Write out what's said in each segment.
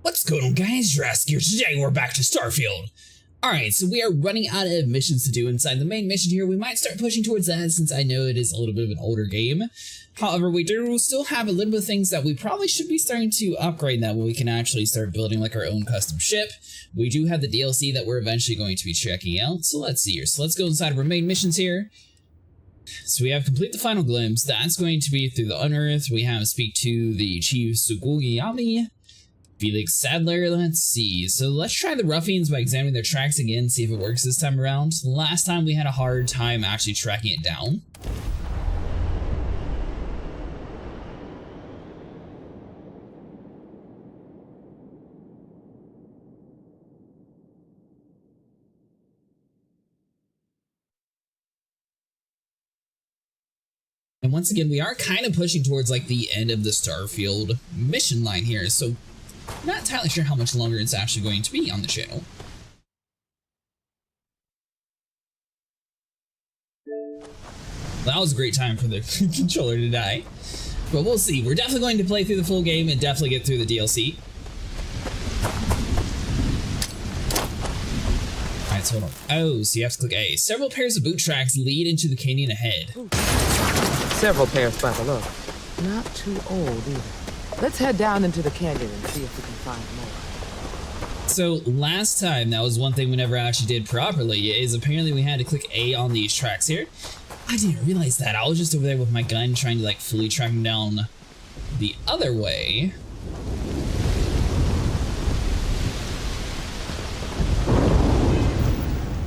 What's going on, guys? Jurassic here. Today we're back to Starfield. Alright, so we are running out of missions to do inside the main mission here. We might start pushing towards that since I know it is a little bit of an older game. However, we do still have a little bit of things that we probably should be starting to upgrade that way we can actually start building like our own custom ship. We do have the DLC that we're eventually going to be checking out. So let's see here. So let's go inside of our main missions here. So we have complete the final glimpse. That's going to be through the Unearth. We have speak to the Chief Suguyami. Felix Sadler, let's see. So let's try the ruffians by examining their tracks again, see if it works this time around. Last time we had a hard time actually tracking it down. And once again, we are kind of pushing towards like the end of the Starfield mission line here, so not entirely sure how much longer it's actually going to be on the channel. That was a great time for the controller to die. But we'll see. We're definitely going to play through the full game and definitely get through the DLC. Alright, so hold on. Oh, so you have to click A. Several pairs of boot tracks lead into the canyon ahead. Several pairs by the look. Not too old either. Let's head down into the canyon and see if we can find more. So last time, that was one thing we never actually did properly, is apparently we had to click A on these tracks here. I didn't realize that. I was just over there with my gun trying to like fully track them down the other way.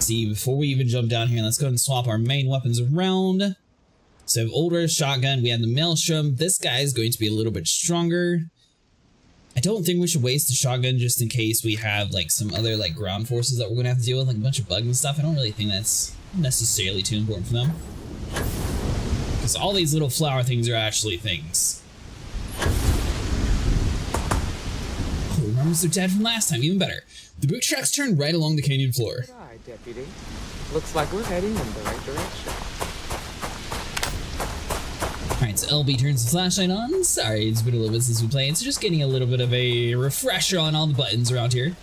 See, before we even jump down here, let's go ahead and swap our main weapons around. So we have older shotgun, we have the Maelstrom. This guy is going to be a little bit stronger. I don't think we should waste the shotgun just in case we have like some other like ground forces that we're going to have to deal with, like a bunch of bugs and stuff. I don't really think that's necessarily too important for them. Because all these little flower things are actually things. Oh, remember they're dead from last time, even better. The boot tracks turn right along the canyon floor. Good eye, Deputy. Looks like we're heading in the right direction. Alright, so LB turns the flashlight on. Sorry, it's been a little bit since we played, so just getting a little bit of a refresher on all the buttons around here.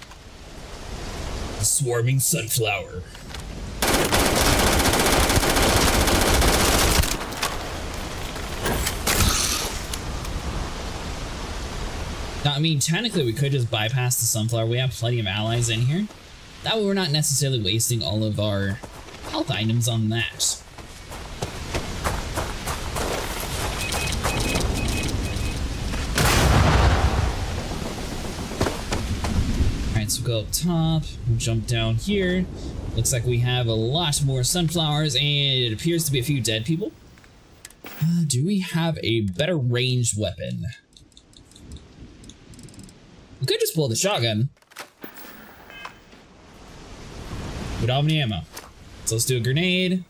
The swarming sunflower. Now, I mean, technically we could just bypass the sunflower. We have plenty of allies in here. That way we're not necessarily wasting all of our health items on that. So we'll go up top, we'll jump down here. Looks like we have a lot more sunflowers, and it appears to be a few dead people. Do we have a better ranged weapon? We could just pull the shotgun. We don't have any ammo. So let's do a grenade.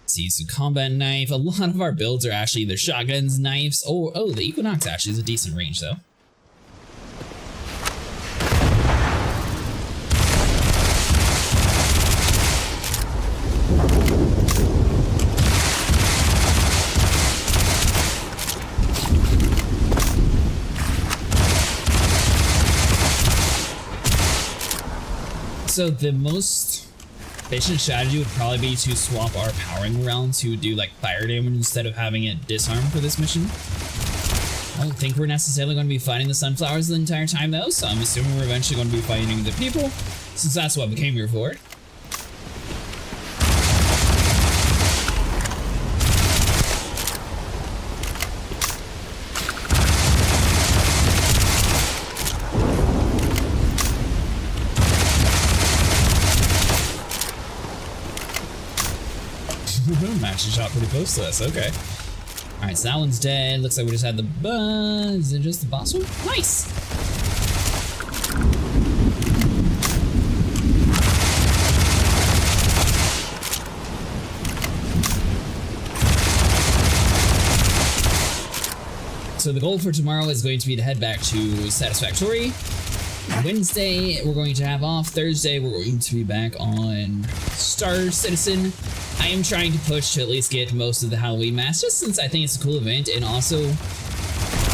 Let's use a combat knife. A lot of our builds are actually either shotguns, knives, or oh, the Equinox actually is a decent range though. So the most efficient strategy would probably be to swap our powering round to do like fire damage instead of having it disarm for this mission. I don't think we're necessarily going to be fighting the sunflowers the entire time though, so I'm assuming we're eventually going to be fighting the people, since that's what we came here for. Actually shot pretty close to us, okay. Alright, so that one's dead. Looks like we just had the is it just the boss one? Nice! So the goal for tomorrow is going to be to head back to Satisfactory. Wednesday, we're going to have off. Thursday, we're going to be back on Star Citizen. I am trying to push to at least get most of the Halloween masks, just since I think it's a cool event, and also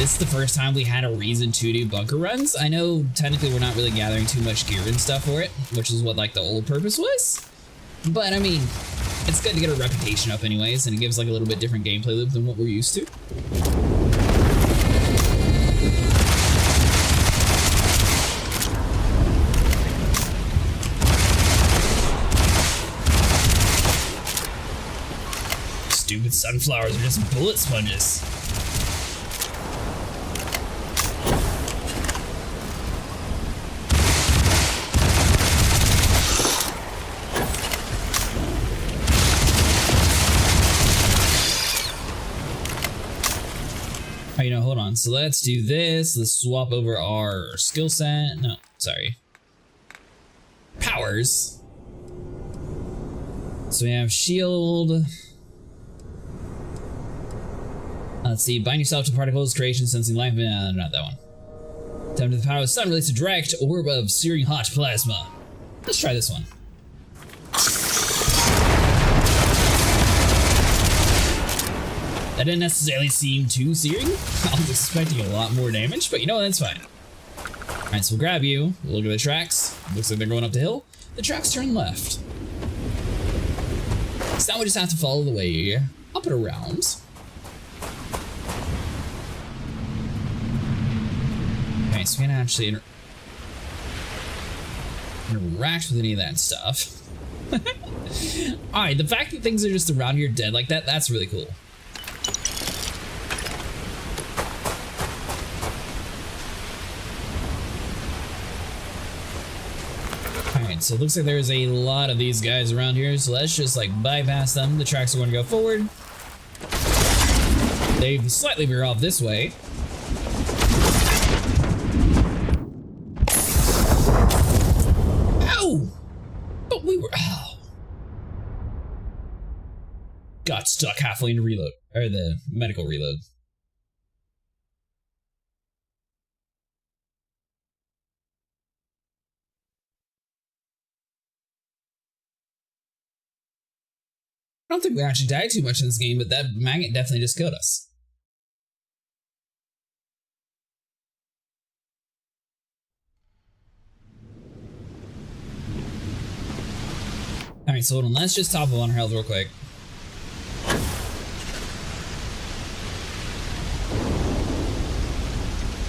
this is the first time we had a reason to do bunker runs. I know technically we're not really gathering too much gear and stuff for it, which is what like the old purpose was. But I mean, it's good to get a reputation up anyways, and it gives like a little bit different gameplay loop than what we're used to. Stupid sunflowers are just bullet sponges. Oh, you know, hold on. So let's do this. Let's swap over our skill set. No, sorry. Powers. So we have shield. Let's see, bind yourself to particles, creation, sensing life. No, not that one. Time to the power of the sun, release a direct orb of searing hot plasma. Let's try this one. That didn't necessarily seem too searing. I was expecting a lot more damage, but you know what, that's fine. Alright, so we'll grab you, we'll look at the tracks. Looks like they're going up the hill. The tracks turn left. So now we just have to follow the way up and around. Okay, so we can't actually interact with any of that stuff. Alright, the fact that things are just around here dead like that, that's really cool. Alright, so it looks like there's a lot of these guys around here, so let's just like bypass them. The tracks are going to go forward. They slightly veer off this way. But we were got stuck halfway into reload, or the medical reload. I don't think we actually died too much in this game, but that maggot definitely just killed us. Alright, so hold on, let's just top up on our health real quick.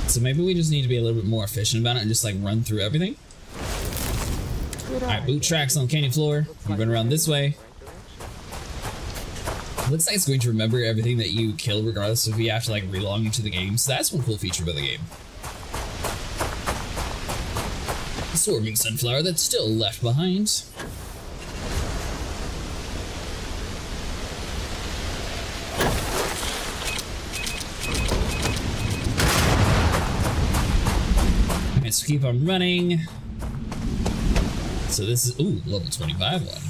So maybe we just need to be a little bit more efficient about it and just like run through everything. Alright, boot tracks on the canyon floor. We run around this way. Looks like it's going to remember everything that you kill regardless if you have to like relog into the game. So that's one cool feature about the game. A swarming sunflower that's still left behind. So keep on running. So this is, ooh, level 25 one.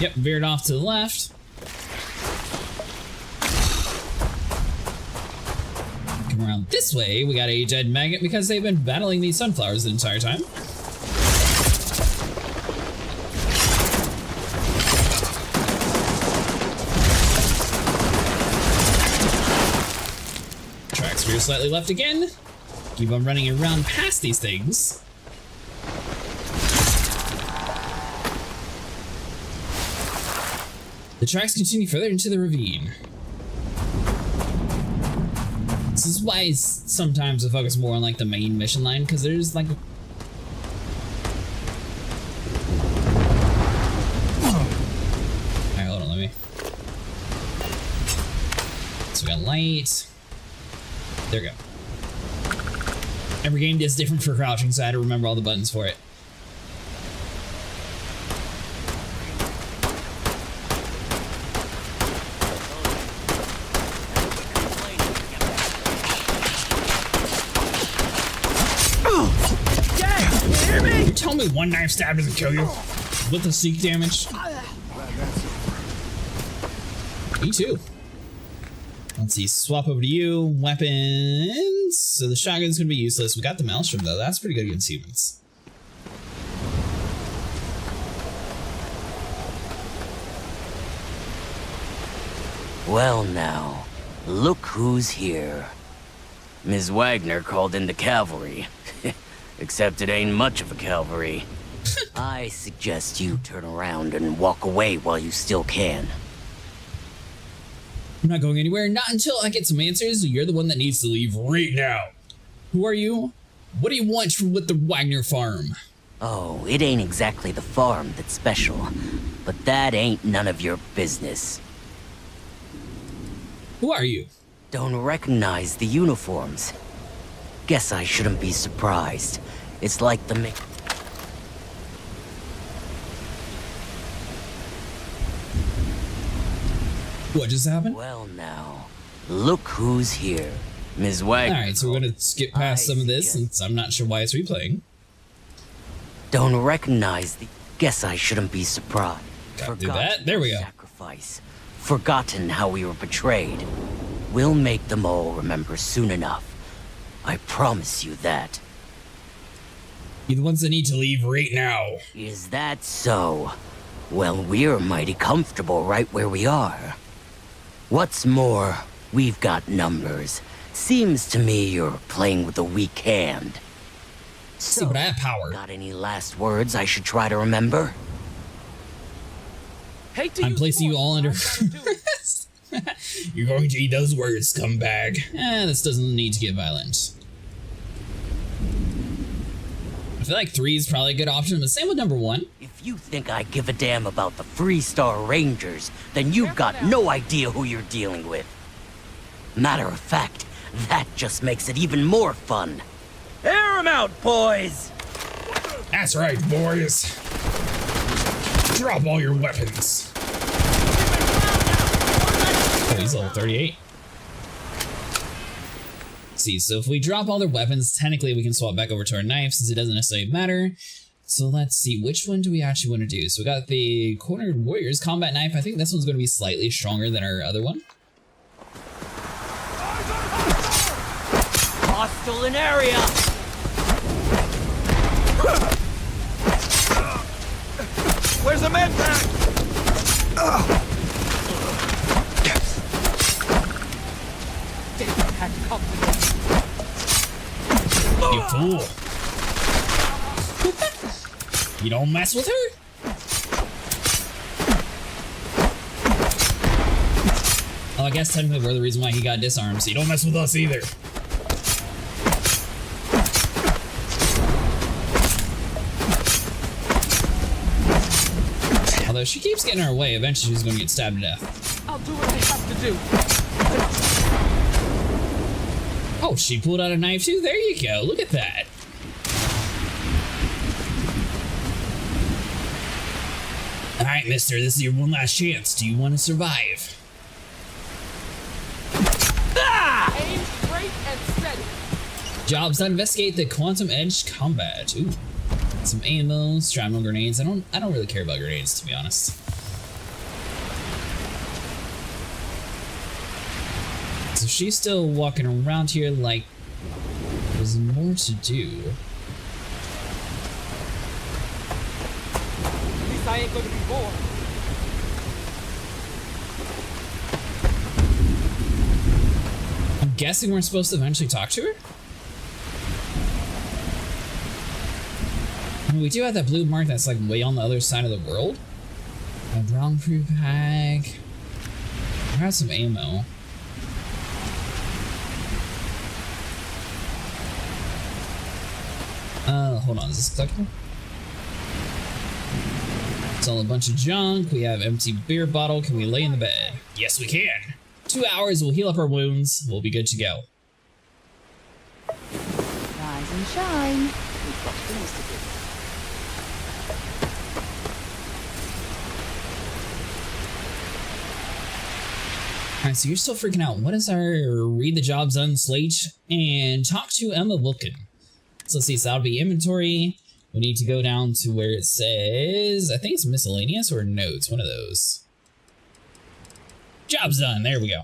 Yep, veered off to the left. Come around this way, we got a dead maggot because they've been battling these sunflowers the entire time. Veer slightly left again. Keep on running around past these things. The tracks continue further into the ravine. This is why sometimes I focus more on like the main mission line, because there's like alright, hold on, let me. So we got light. There we go. Every game is different for crouching, so I had to remember all the buttons for it. Oh! Dad, you hear me? You tell me one knife stab doesn't kill you? With the seek damage? Me too. Let's see, swap over to you. Weapons. So the shotgun's gonna be useless. We got the maelstrom though. That's pretty good against humans. Well now, look who's here. Ms. Wagner called in the cavalry. Except it ain't much of a cavalry. I suggest you turn around and walk away while you still can. I'm not going anywhere, not until I get some answers. You're the one that needs to leave right now. Who are you? What do you want with the Wagner farm? Oh, it ain't exactly the farm that's special, but that ain't none of your business. Who are you? Don't recognize the uniforms. Guess I shouldn't be surprised. It's like the What just happened? Well now, look who's here. Ms. Wagner. Alright, so we're gonna skip past some of this since I'm not sure why it's replaying. Don't recognize the... Guess I shouldn't be surprised. Gotta do that. There we go. Sacrifice. Forgotten how we were betrayed. We'll make them all remember soon enough. I promise you that. You're the ones that need to leave right now. Is that so? Well, we're mighty comfortable right where we are. What's more, we've got numbers. Seems to me you're playing with a weak hand. See, but I have power. Got any last words I should try to remember? I'm placing you all under arrest. You're going to eat those words, scumbag. This doesn't need to get violent. I feel like 3 is probably a good option, but same with number 1. If you think I give a damn about the Freestar Rangers, then you've got no idea who you're dealing with. Matter of fact, that just makes it even more fun. Air 'em out, boys! That's right, boys. Drop all your weapons. Oh, he's level 38. Let's see, so if we drop all their weapons, technically we can swap back over to our knife since it doesn't necessarily matter. So let's see, which one do we actually want to do? So we got the Cornered Warriors Combat Knife. I think this one's going to be slightly stronger than our other one. Hostile in area! Where's the med pack? You fool. You don't mess with her? Oh, I guess technically we're the reason why he got disarmed, so you don't mess with us either. Although she keeps getting in our way, eventually she's gonna get stabbed to death. I'll do what I have to do. Oh, she pulled out a knife too? There you go, look at that. Alright, mister, this is your one last chance. Do you want to survive? Aim straight and steady. Jobs done. Investigate the quantum edge combat. Ooh. Some ammo, shrapnel grenades. I don't really care about grenades, to be honest. So she's still walking around here like there's more to do. At least I ain't gonna be bored. I'm guessing we're supposed to eventually talk to her? I mean, we do have that blue mark that's like way on the other side of the world. A brown crew pack. I have some ammo. Hold on, is this collectible? It's all a bunch of junk. We have empty beer bottle. Can we lay in the bed? Yes, we can. 2 hours, we'll heal up our wounds. We'll be good to go. Rise and shine. We've got things to do. Alright, so you're still freaking out. What is our read the jobs done slate? And talk to Emma Wilkin. So let's see, so that'll be inventory. We need to go down to where it says, I think it's miscellaneous or notes, one of those. Job's done, there we go.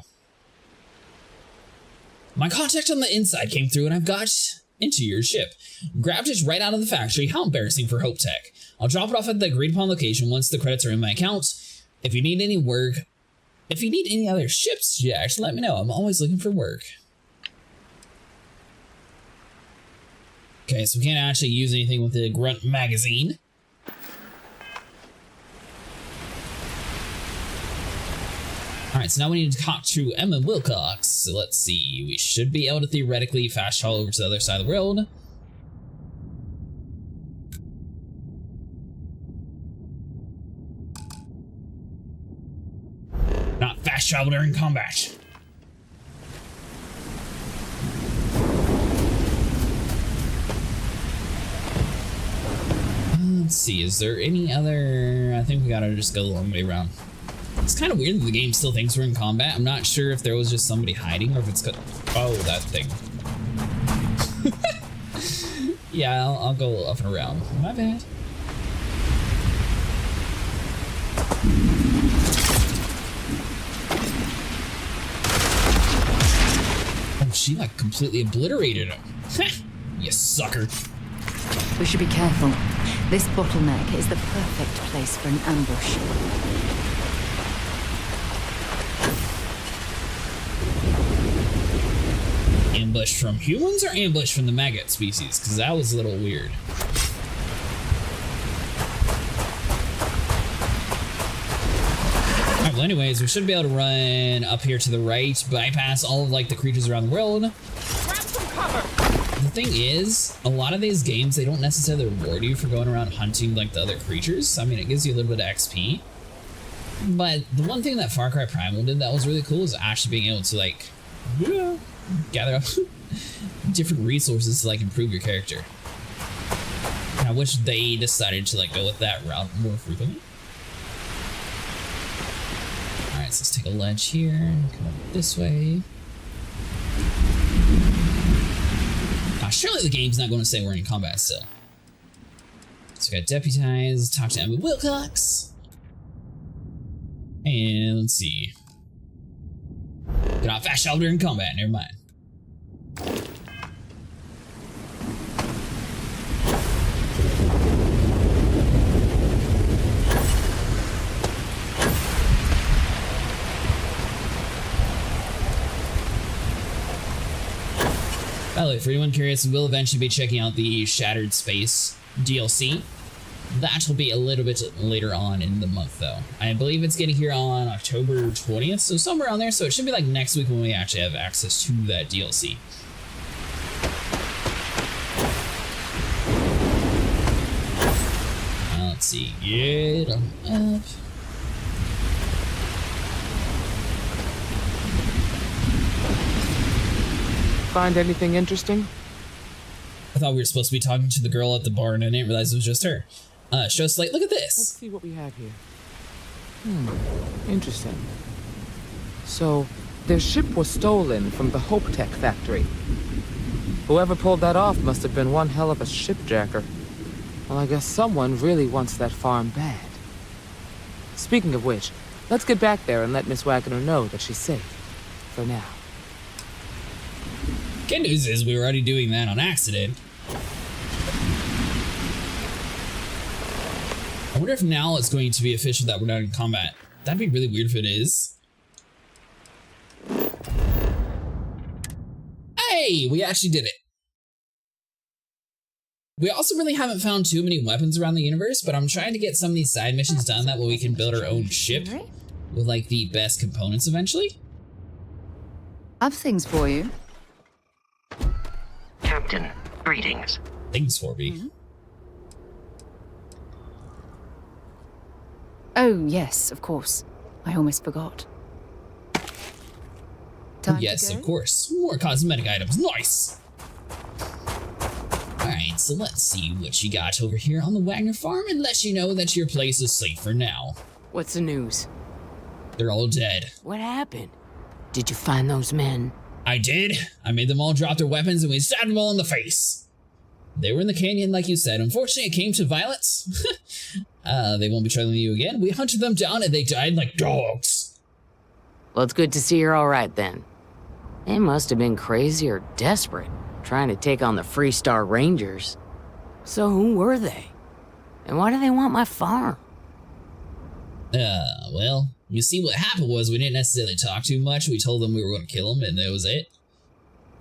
My contact on the inside came through and I've got into your ship. Grabbed it right out of the factory. How embarrassing for Hope Tech. I'll drop it off at the agreed upon location once the credits are in my account. If you need any work, If you need any other ships, Jax, let me know. I'm always looking for work. Okay, so we can't actually use anything with the Grunt magazine. Alright, so now we need to talk to Emma Wilcox. So let's see. We should be able to theoretically fast travel over to the other side of the world. Not fast travel during combat. Let's see, is there any other... I think we gotta just go a long way around. It's kind of weird that the game still thinks we're in combat. I'm not sure if there was just somebody hiding or if it's got... Oh, that thing. Yeah, I'll go up and around. My bad. Oh, she like completely obliterated him. You sucker. We should be careful. This bottleneck is the perfect place for an ambush. Ambush from humans or ambush from the maggot species? Because that was a little weird. Alright, well anyways, we should be able to run up here to the right, bypass all of like the creatures around the world. Grab some cover! The thing is, a lot of these games, they don't necessarily reward you for going around hunting like the other creatures. I mean, it gives you a little bit of XP. But the one thing that Far Cry Primal did that was really cool is actually being able to like, gather up different resources to like improve your character. And I wish they decided to like go with that route more frequently. Alright, so let's take a ledge here, come up this way. Surely the game's not going to say we're in combat still. So we got deputize, talk to Emma Wilcox. And let's see. Cannot fast travel during combat, never mind. By the way, for anyone curious, we'll eventually be checking out the Shattered Space DLC. That will be a little bit later on in the month, though. I believe it's getting here on October 20th, so somewhere around there. So it should be like next week when we actually have access to that DLC. Let's see. Get on up. Find anything interesting? I thought we were supposed to be talking to the girl at the bar and I didn't realize it was just her. Show Slate, look at Let's this! see what we have here. Interesting. So, their ship was stolen from the Hope Tech factory. Whoever pulled that off must have been one hell of a shipjacker. Well, I guess someone really wants that farm bad. Speaking of which, let's get back there and let Miss Wagner know that she's safe. For now. Good news is we were already doing that on accident. I wonder if now it's going to be official that we're not in combat. That'd be really weird if it is. Hey, we actually did it. We also really haven't found too many weapons around the universe, but I'm trying to get some of these side missions done. That way we can build our own ship with like the best components eventually. I've things for you. Captain, greetings. Things for me. Oh, yes, of course. I almost forgot. Time Yes, to go? of course. More cosmetic items. Nice! Alright, so let's see what you got over here on the Wagner farm and let you know that your place is safe for now. What's the news? They're all dead. What happened? Did you find those men? I did. I made them all drop their weapons and we stabbed them all in the face. They were in the canyon like you said. Unfortunately, it came to violence. They won't be troubling you again. We hunted them down and they died like dogs. Well, it's good to see you're all right then. They must have been crazy or desperate, trying to take on the Freestar Rangers. So who were they? And why do they want my farm? Well, you see what happened was we didn't necessarily talk too much. We told them we were going to kill him, and that was it.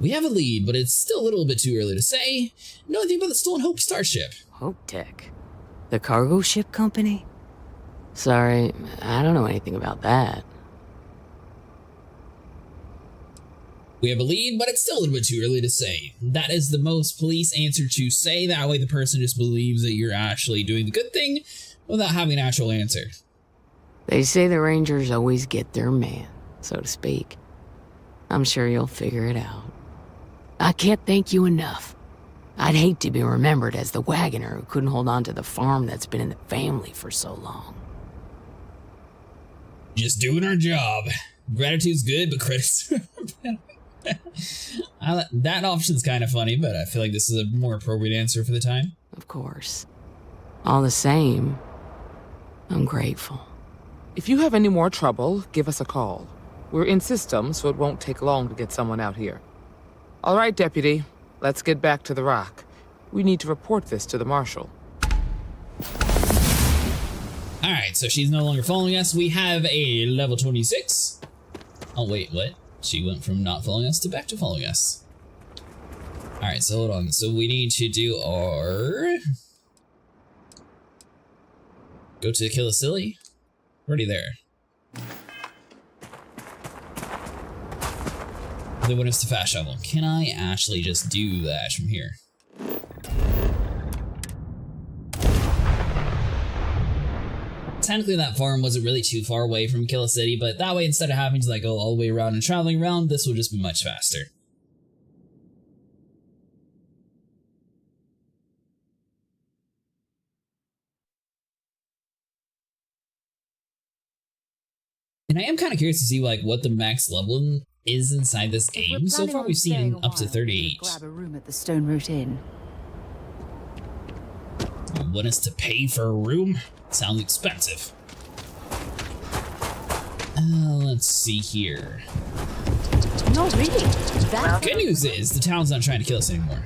We have a lead, but it's still a little bit too early to say. Know anything about the stolen Hope starship? Hope Tech? The cargo ship company? Sorry, I don't know anything about that. We have a lead, but it's still a little bit too early to say. That is the most police answer to say. That way the person just believes that you're actually doing the good thing without having an actual answer. They say the Rangers always get their man, so to speak. I'm sure you'll figure it out. I can't thank you enough. I'd hate to be remembered as the wagoner who couldn't hold on to the farm that's been in the family for so long. Just doing our job. Gratitude's good, but credit's that option's kind of funny, but I feel like this is a more appropriate answer for the time. Of course. All the same, I'm grateful. If you have any more trouble, give us a call. We're in system, so it won't take long to get someone out here. All right, Deputy. Let's get back to the rock. We need to report this to the Marshal. Alright, so she's no longer following us. We have a level 26. Oh, wait, what? She went from not following us to back to following us. Alright, so hold on. So we need to do our... Go to Kill a Silly. Already there. They want us to fast travel. Can I actually just do that from here? Technically that farm wasn't really too far away from Kill a City, but that way instead of having to like go all the way around and traveling around, this will just be much faster. And I am kind of curious to see like what the max level is inside this game. So far we've seen up to 38. Grab a room at the Stone Root Inn. You want us to pay for a room? Sounds expensive. Let's see here. No, really. Good news is the town's not trying to kill us anymore.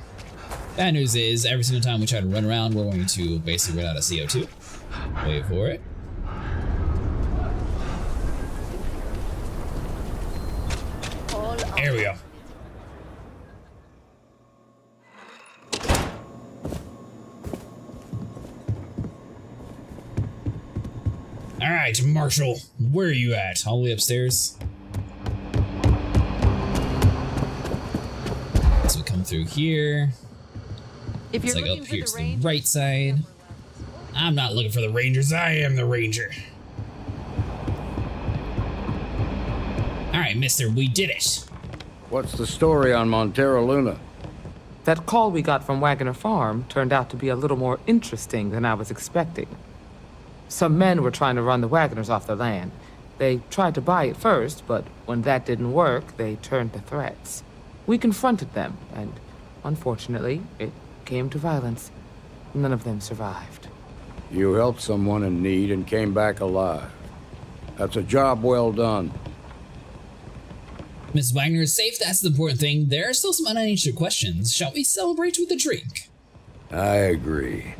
Bad news is every single time we try to run around, we're going to basically run out of CO2. Wait for it. There we go. Alright, Marshall, where are you at? All the way upstairs? So we come through here. If It's you're like looking up here for to the the range, right side. I'm not looking for the Rangers, I am the Ranger. Alright, mister, we did it. What's the story on Montero Luna? That call we got from Wagoner Farm turned out to be a little more interesting than I was expecting. Some men were trying to run the Wagoners off their land. They tried to buy it first, but when that didn't work, they turned to threats. We confronted them, and unfortunately, it came to violence. None of them survived. You helped someone in need and came back alive. That's a job well done. Miss Wagner is safe, that's the important thing. There are still some unanswered questions. Shall we celebrate with a drink? I agree.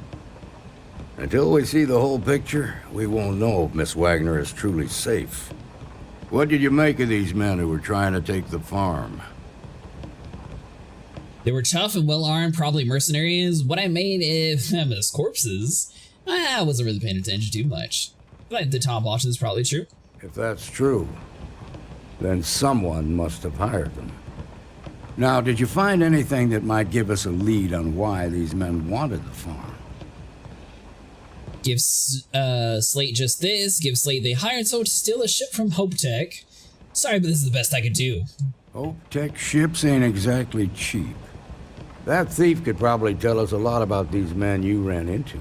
Until we see the whole picture, we won't know if Miss Wagner is truly safe. What did you make of these men who were trying to take the farm? They were tough and well-armed, probably mercenaries. What I made of them as corpses, I wasn't really paying attention too much. But the top option is probably true. If that's true, then someone must have hired them. Now, did you find anything that might give us a lead on why these men wanted the farm? Give Slate just this, give Slate they hired someone to steal a ship from Hope Tech. Sorry, but this is the best I could do. Hope Tech ships ain't exactly cheap. That thief could probably tell us a lot about these men you ran into.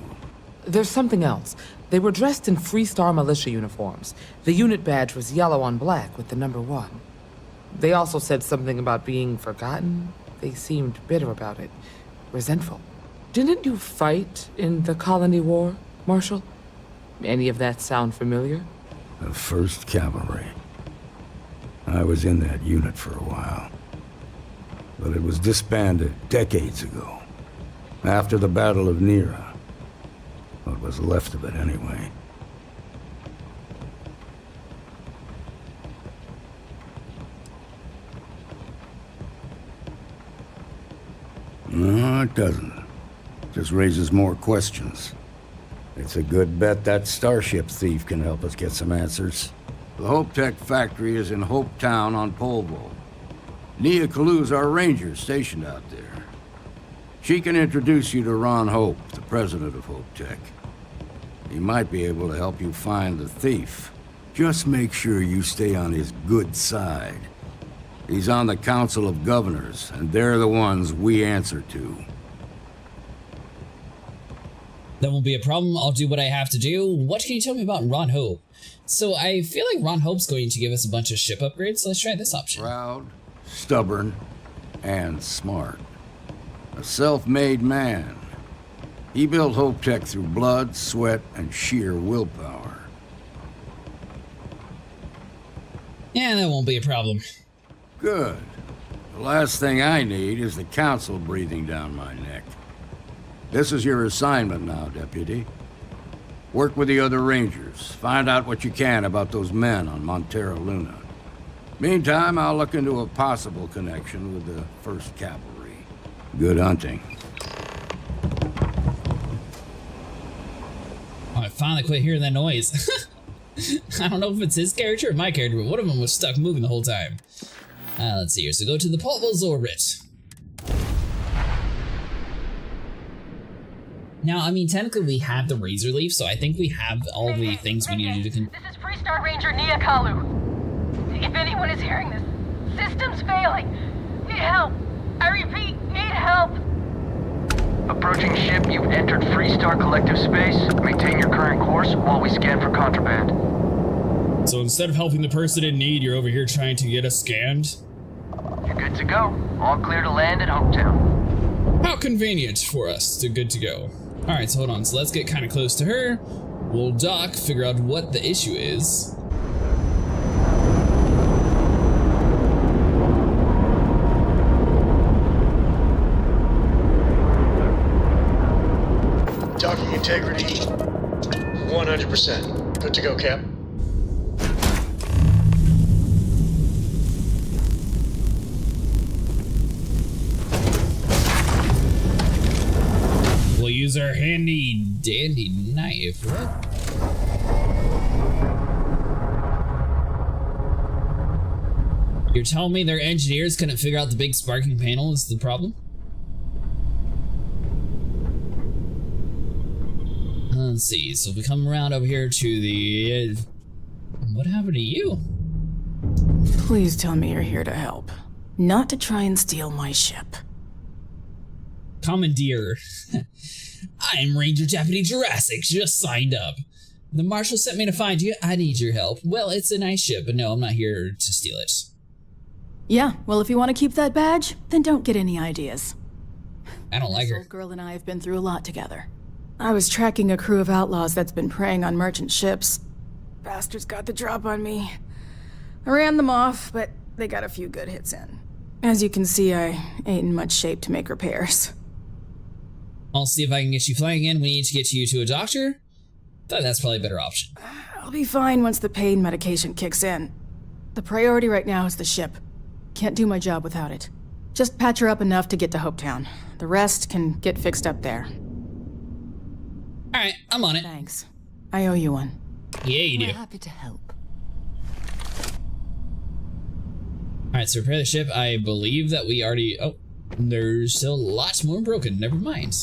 There's something else. They were dressed in Freestar militia uniforms. The unit badge was yellow on black with the number 1. They also said something about being forgotten. They seemed bitter about it, resentful. Didn't you fight in the Colony War, Marshal? Any of that sound familiar? The 1st Cavalry. I was in that unit for a while. But it was disbanded decades ago, after the Battle of Nera. What was left of it, anyway. it doesn't. Just raises more questions. It's a good bet that starship thief can help us get some answers. The Hope Tech factory is in Hope Town on Polvo. Nia Kalu's our ranger stationed out there. She can introduce you to Ron Hope, the president of Hope Tech. He might be able to help you find the thief. Just make sure you stay on his good side. He's on the Council of Governors, and they're the ones we answer to. That won't be a problem. I'll do what I have to do. What can you tell me about Ron Hope? So I feel like Ron Hope's going to give us a bunch of ship upgrades, so let's try this option. Proud, stubborn, and smart. A self-made man. He built Hope Tech through blood, sweat, and sheer willpower. Yeah, that won't be a problem. Good. The last thing I need is the Council breathing down my neck. This is your assignment now, Deputy. Work with the other Rangers. Find out what you can about those men on Montero Luna. Meantime, I'll look into a possible connection with the 1st Cavalry. Good hunting. Oh, I finally quit hearing that noise. I don't know if it's his character or my character, but one of them was stuck moving the whole time. Let's see here. So go to the Polvo's orbit. Now, I mean, technically we have the Razor Leaf, so I think we have all the things we need to do to This is Freestar Ranger Nia Kalu. If anyone is hearing this, system's failing. Need help. I repeat, need help. Approaching ship, you've entered Freestar Collective Space. Maintain your current course while we scan for contraband. So instead of helping the person in need, you're over here trying to get us scanned? You're good to go. All clear to land at Hopetown. How convenient for us to good to go. Alright, so hold on. So let's get kind of close to her. We'll dock, figure out what the issue is. Docking integrity, 100%. Good to go, Cap. We'll use our handy dandy knife. What? You're telling me their engineers couldn't figure out the big sparking panel is the problem? Let's see, so if we come around over here to the... what happened to you? Please tell me you're here to help. Not to try and steal my ship. Commandeer. I'm Ranger Deputy Jurassic, just signed up. The Marshal sent me to find you. I need your help. Well, it's a nice ship, but no, I'm not here to steal it. Yeah, well, if you want to keep that badge, then don't get any ideas. I don't like This her. old girl and I have been through a lot together. I was tracking a crew of outlaws that's been preying on merchant ships. Bastards got the drop on me. I ran them off, but they got a few good hits in. As you can see, I ain't in much shape to make repairs. I'll see if I can get you flying in. We need to get you to a doctor. Thought that's probably a better option. I'll be fine once the pain medication kicks in. The priority right now is the ship. Can't do my job without it. Just patch her up enough to get to Hopetown. The rest can get fixed up there. Alright, I'm on it. Thanks. I owe you one. Yeah, you do. We're happy to help. Alright, so repair the ship. I believe that we already... oh, there's still lots more broken. Never mind.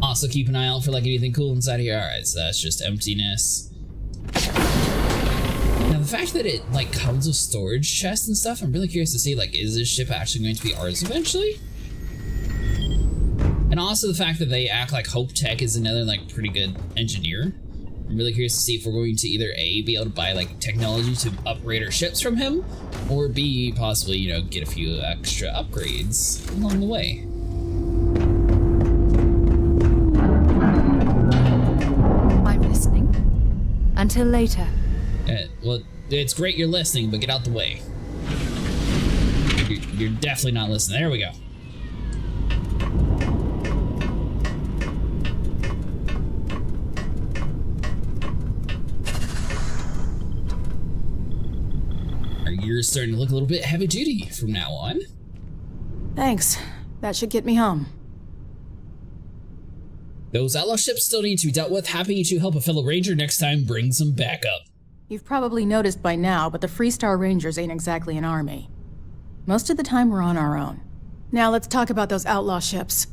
Also keep an eye out for like anything cool inside here. Alright, so that's just emptiness. Now the fact that it like comes with storage chests and stuff, I'm really curious to see like, is this ship actually going to be ours eventually? And also the fact that they act like Hope Tech is another like pretty good engineer. I'm really curious to see if we're going to either A, be able to buy like technology to upgrade our ships from him, or B, possibly, you know, get a few extra upgrades along the way. I'm listening. Until later. Well, it's great you're listening, but get out the way. You're definitely not listening. There we go. you're starting to look a little bit heavy duty from now on. Thanks. That should get me home. Those outlaw ships still need to be dealt with. Happy to help a fellow ranger next time. Bring some backup. You've probably noticed by now, but the Freestar Rangers ain't exactly an army. Most of the time we're on our own. Now let's talk about those outlaw ships.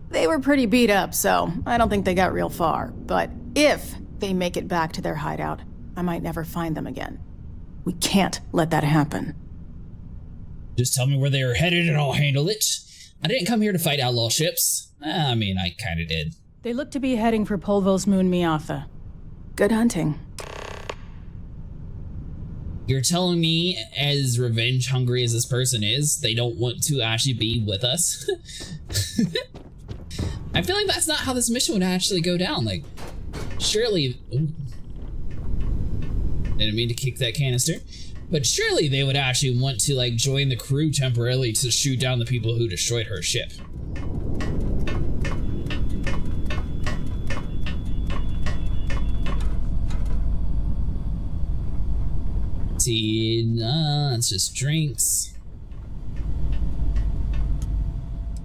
They were pretty beat up, so I don't think they got real far. But if they make it back to their hideout, I might never find them again. We can't let that happen. Just tell me where they are headed and I'll handle it. I didn't come here to fight outlaw ships. I mean, I kinda did. They look to be heading for Polvo's moon Miatha. Good hunting. You're telling me, as revenge hungry as this person is, they don't want to actually be with us? I feel like that's not how this mission would actually go down. Like, surely... Ooh. Didn't mean to kick that canister. But surely they would actually want to, like, join the crew temporarily to shoot down the people who destroyed her ship. It's just drinks.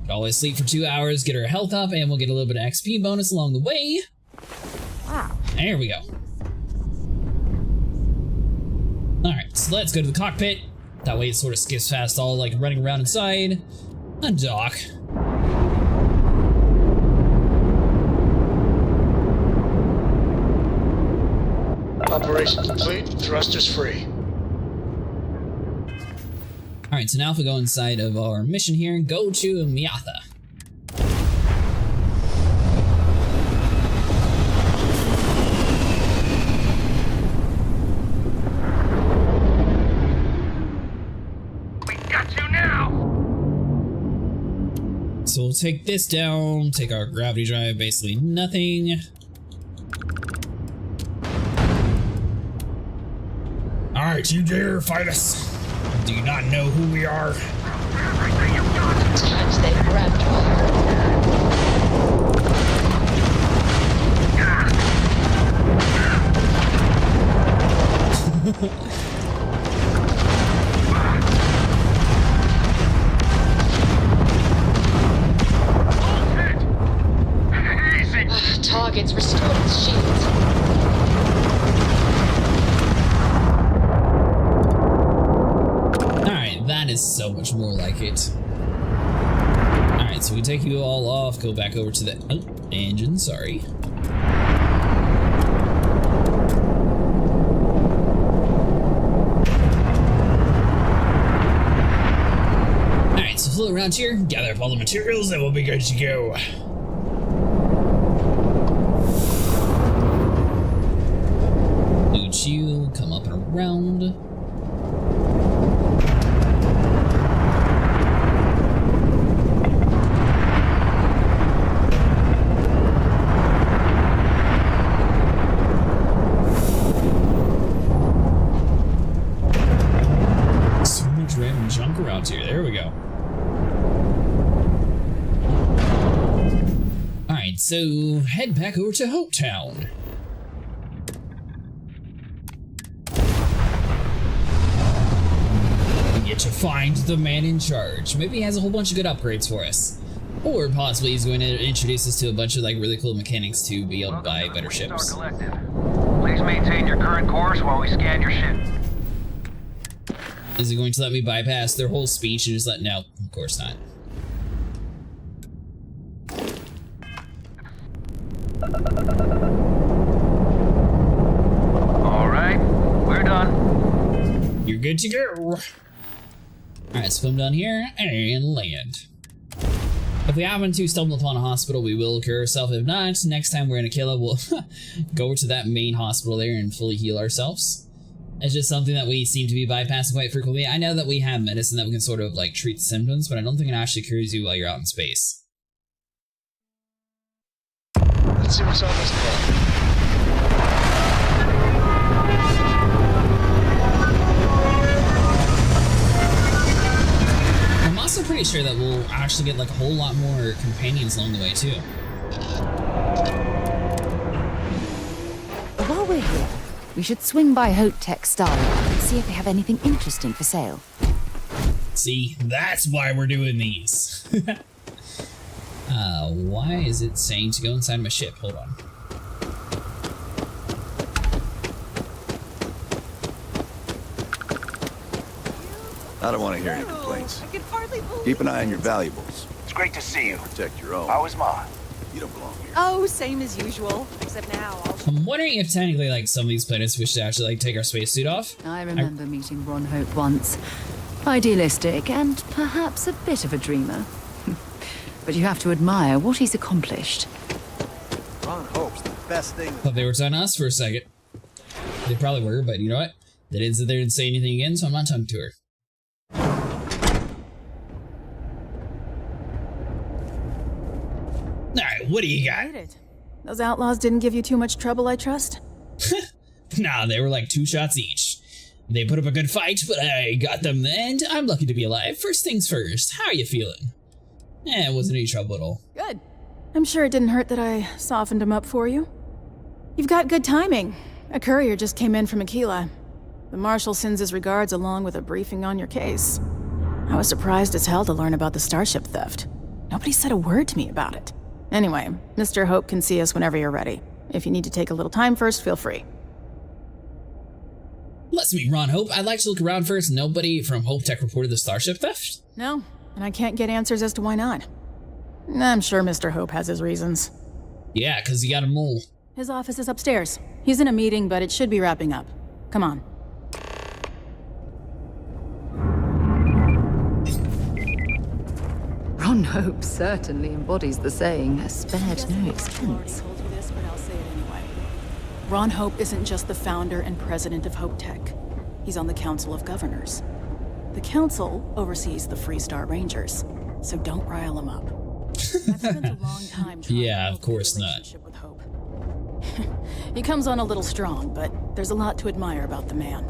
Could always sleep for 2 hours, get our health up, and we'll get a little bit of XP bonus along the way. Wow. There we go. Alright, so let's go to the cockpit. That way it sort of skips past all like running around inside. Undock. Operation complete. Thrusters free. Alright, so now if we go inside of our mission here, go to Miatha. We got you now! So we'll take this down, take our gravity drive, basically nothing. Alright, you dare fight us? Do you not know who we are? Times they grabbed Targets restored its shields. That is so much more like it. Alright, so we take you all off, go back over to the engine, sorry. Alright, so float around here, gather up all the materials, and we'll be good to go. Loot you, come up and around. Junk around here. There we go. Alright, so head back over to Hope Town. We get to find the man in charge. Maybe he has a whole bunch of good upgrades for us. Or possibly he's going to introduce us to a bunch of like really cool mechanics to be able to buy better ships. Please maintain your current course while we scan your ship. Is it going to let me bypass their whole speech and just let... No, of course not. Alright, we're done. You're good to go. Alright, so come down here and land. If we happen to stumble upon a hospital, we will cure ourselves. If not, next time we're in Aquila, we'll go over to that main hospital there and fully heal ourselves. It's just something that we seem to be bypassing quite frequently. I know that we have medicine that we can sort of like treat the symptoms, but I don't think it actually cures you while you're out in space. Let's see what's on this call. I'm also pretty sure that we'll actually get like a whole lot more companions along the way too. While we're here, we should swing by Hotech Starlands. see if they have anything interesting for sale. See, that's why we're doing these. Why is it saying to go inside my ship? Hold on. I don't want to hear any complaints. Keep an eye on your valuables. It's great to see you. Protect your own. How is Ma? You don't belong here. Oh, same as usual. Except now I'm wondering if technically, like, some of these planets we should actually, like, take our spacesuit off. I remember meeting Ron Hope once. Idealistic and perhaps a bit of a dreamer. But you have to admire what he's accomplished. Ron Hope's the best thing. Thought they were talking to us for a second. They probably were, but you know what? They didn't sit there and say anything again, so I'm not talking to her. Alright, what do you got? Those outlaws didn't give you too much trouble, I trust? Nah, they were like 2 shots each. They put up a good fight, but I got them, and I'm lucky to be alive. First things first, how are you feeling? It wasn't any trouble at all. Good. I'm sure it didn't hurt that I softened him up for you. You've got good timing. A courier just came in from Aquila. The Marshal sends his regards along with a briefing on your case. I was surprised as hell to learn about the starship theft. Nobody said a word to me about it. Anyway, Mr. Hope can see us whenever you're ready. If you need to take a little time first, feel free. Let's meet Ron Hope. I'd like to look around first. Nobody from Hope Tech reported the starship theft? No, and I can't get answers as to why not. I'm sure Mr. Hope has his reasons. Yeah, because he got a mole. His office is upstairs. He's in a meeting, but it should be wrapping up. Come on. Ron Hope certainly embodies the saying, spared no expense. Told you this, but I'll say it anyway. Ron Hope isn't just the founder and president of Hope Tech. He's on the Council of Governors. The Council oversees the Freestar Rangers, so don't rile him up. I've spent a long time trying yeah, to of course build a not. relationship with Hope. He comes on a little strong, but there's a lot to admire about the man.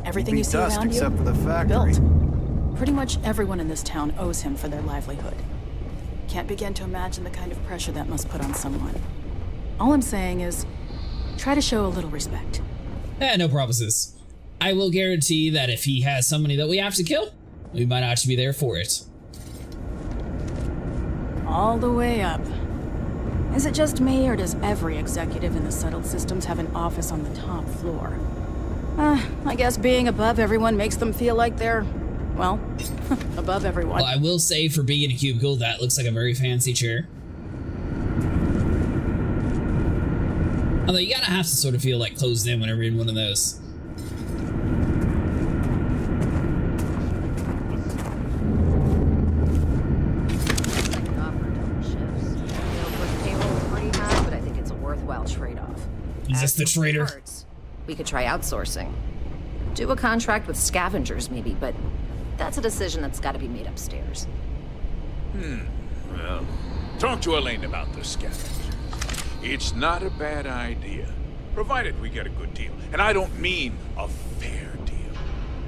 Everything you see dust around except you, for the factory. built. Pretty much everyone in this town owes him for their livelihood. Can't begin to imagine the kind of pressure that must put on someone. All I'm saying is, try to show a little respect. No promises. I will guarantee that if he has somebody that we have to kill, we might actually be there for it. All the way up. Is it just me, or does every executive in the settled systems have an office on the top floor? I guess being above everyone makes them feel like they're, well, above everyone. Well, I will say, for being in a cubicle, that looks like a very fancy chair. Although you gotta have to sort of feel like closed in whenever you're in one of those. Is this the trader? We could try outsourcing. Do a contract with scavengers, maybe, but that's a decision that's got to be made upstairs. Well, talk to Elaine about the scavengers. It's not a bad idea, provided we get a good deal. And I don't mean a fair deal.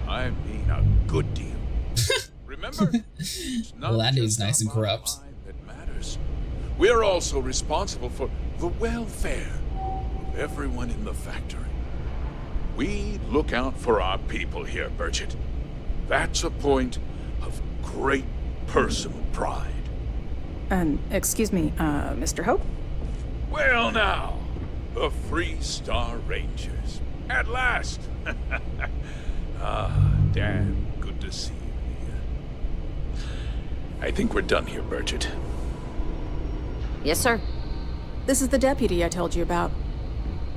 I mean a good deal. Remember? It's not well, that just is nice and corrupt. that matters. We're also responsible for the welfare of everyone in the factory. We look out for our people here, Burchett. That's a point of great personal pride. Excuse me, Mr. Hope? Well now, the Freestar Rangers. At last! Damn good to see you here. I think we're done here, Burchett. Yes, sir. This is the deputy I told you about.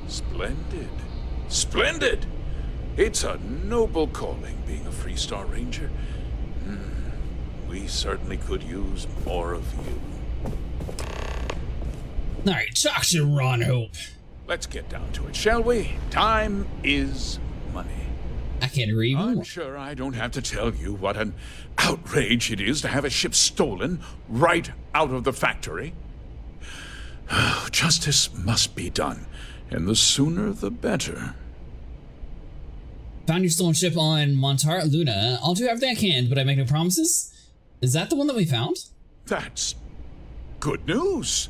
Splendid. Splendid! It's a noble calling, being a Freestar Ranger. We certainly could use more of you. Alright, talk to Ron Hope. Let's get down to it, shall we? Time is money. I can't read. I'm sure I don't have to tell you what an outrage it is to have a ship stolen right out of the factory. Justice must be done, and the sooner the better. Found your stolen ship on Montar Luna. I'll do everything I can, but I make no promises. Is that the one that we found? That's good news.